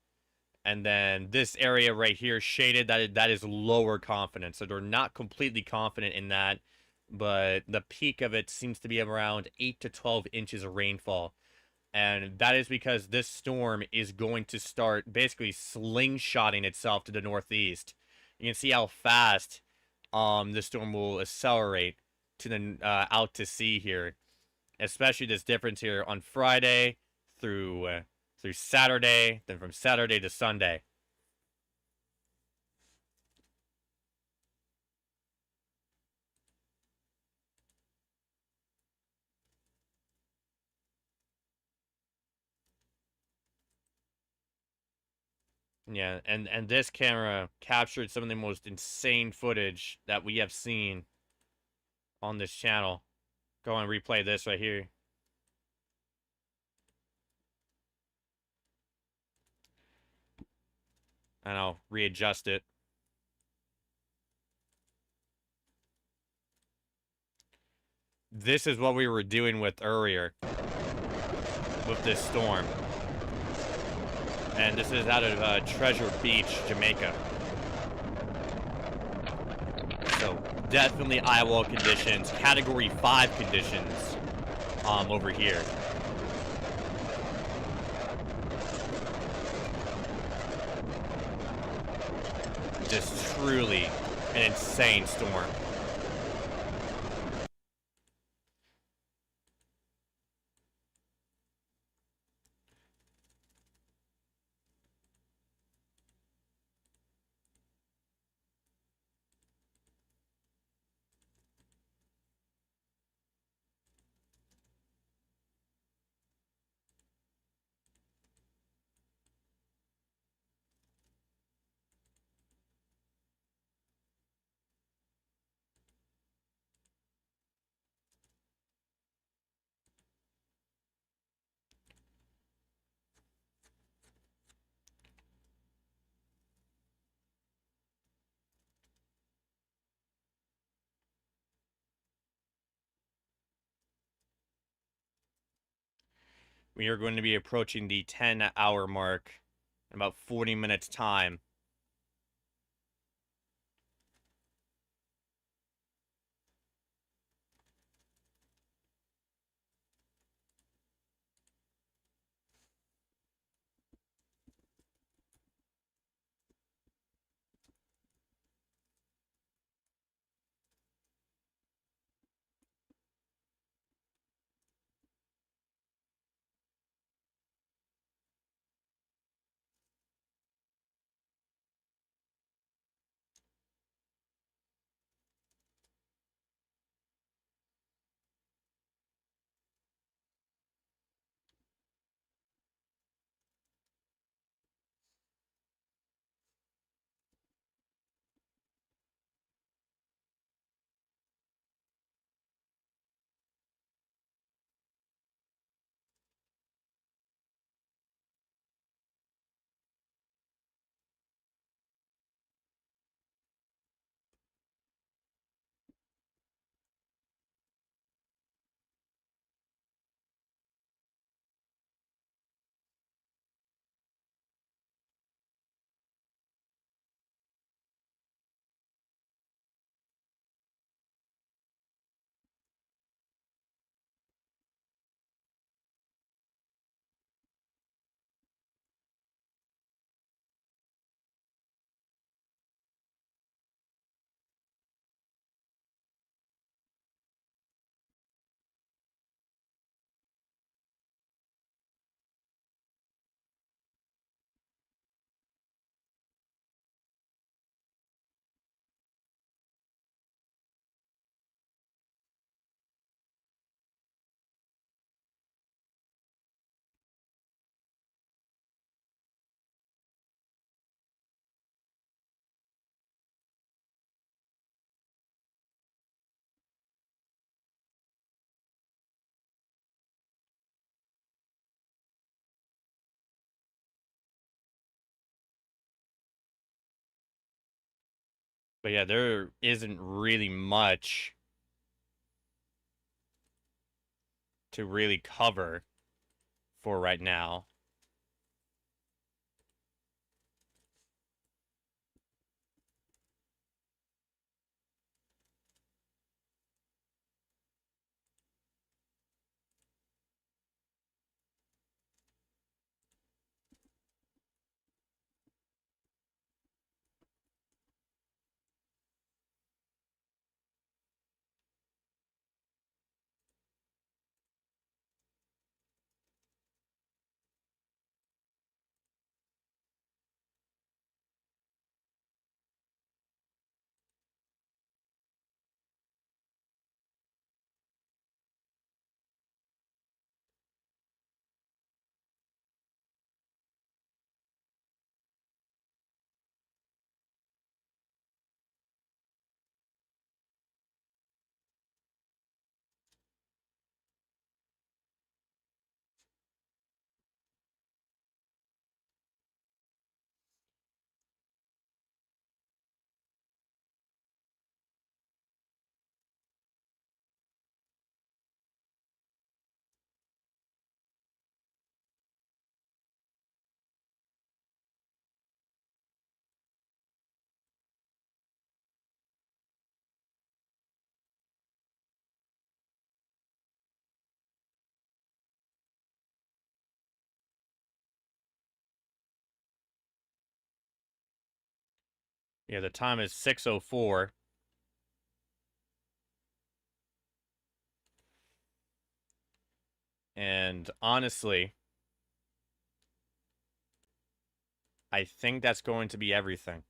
And then this area right here, shaded, that is lower confidence. So they're not completely confident in that, but the peak of it seems to be around 8 to 12 inches of rainfall. And that is because this storm is going to start basically slingshotting itself to the northeast. You can see how fast this storm will accelerate to the out to sea here. Especially this difference here on Friday through Saturday, then from Saturday to Sunday. Yeah, and this camera captured some of the most insane footage that we have seen on this channel. Go and replay this right here. And I'll readjust it. This is what we were doing with earlier with this storm. And this is out of Treasure Beach, Jamaica. So definitely Iowa conditions, Category 5 conditions over here. Just truly an insane storm. We are going to be approaching the 10-hour mark in about 40 minutes time. But yeah, there isn't really much to really cover for right now. Yeah, the time is 6:04. And honestly, I think that's going to be everything.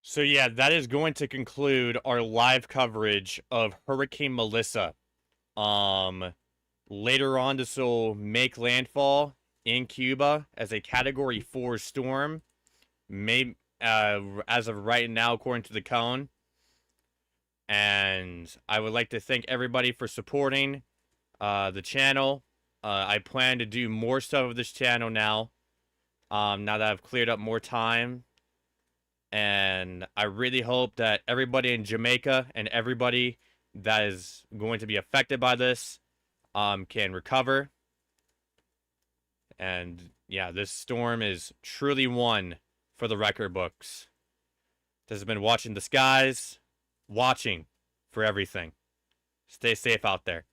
So yeah, that is going to conclude our live coverage of Hurricane Melissa. Later on, this will make landfall in Cuba as a Category 4 storm. As of right now, according to the cone. And I would like to thank everybody for supporting the channel. I plan to do more stuff with this channel now. Now that I've cleared up more time. And I really hope that everybody in Jamaica and everybody that is going to be affected by this can recover. And yeah, this storm is truly one for the record books. This has been Watching the Skies, watching for everything. Stay safe out there.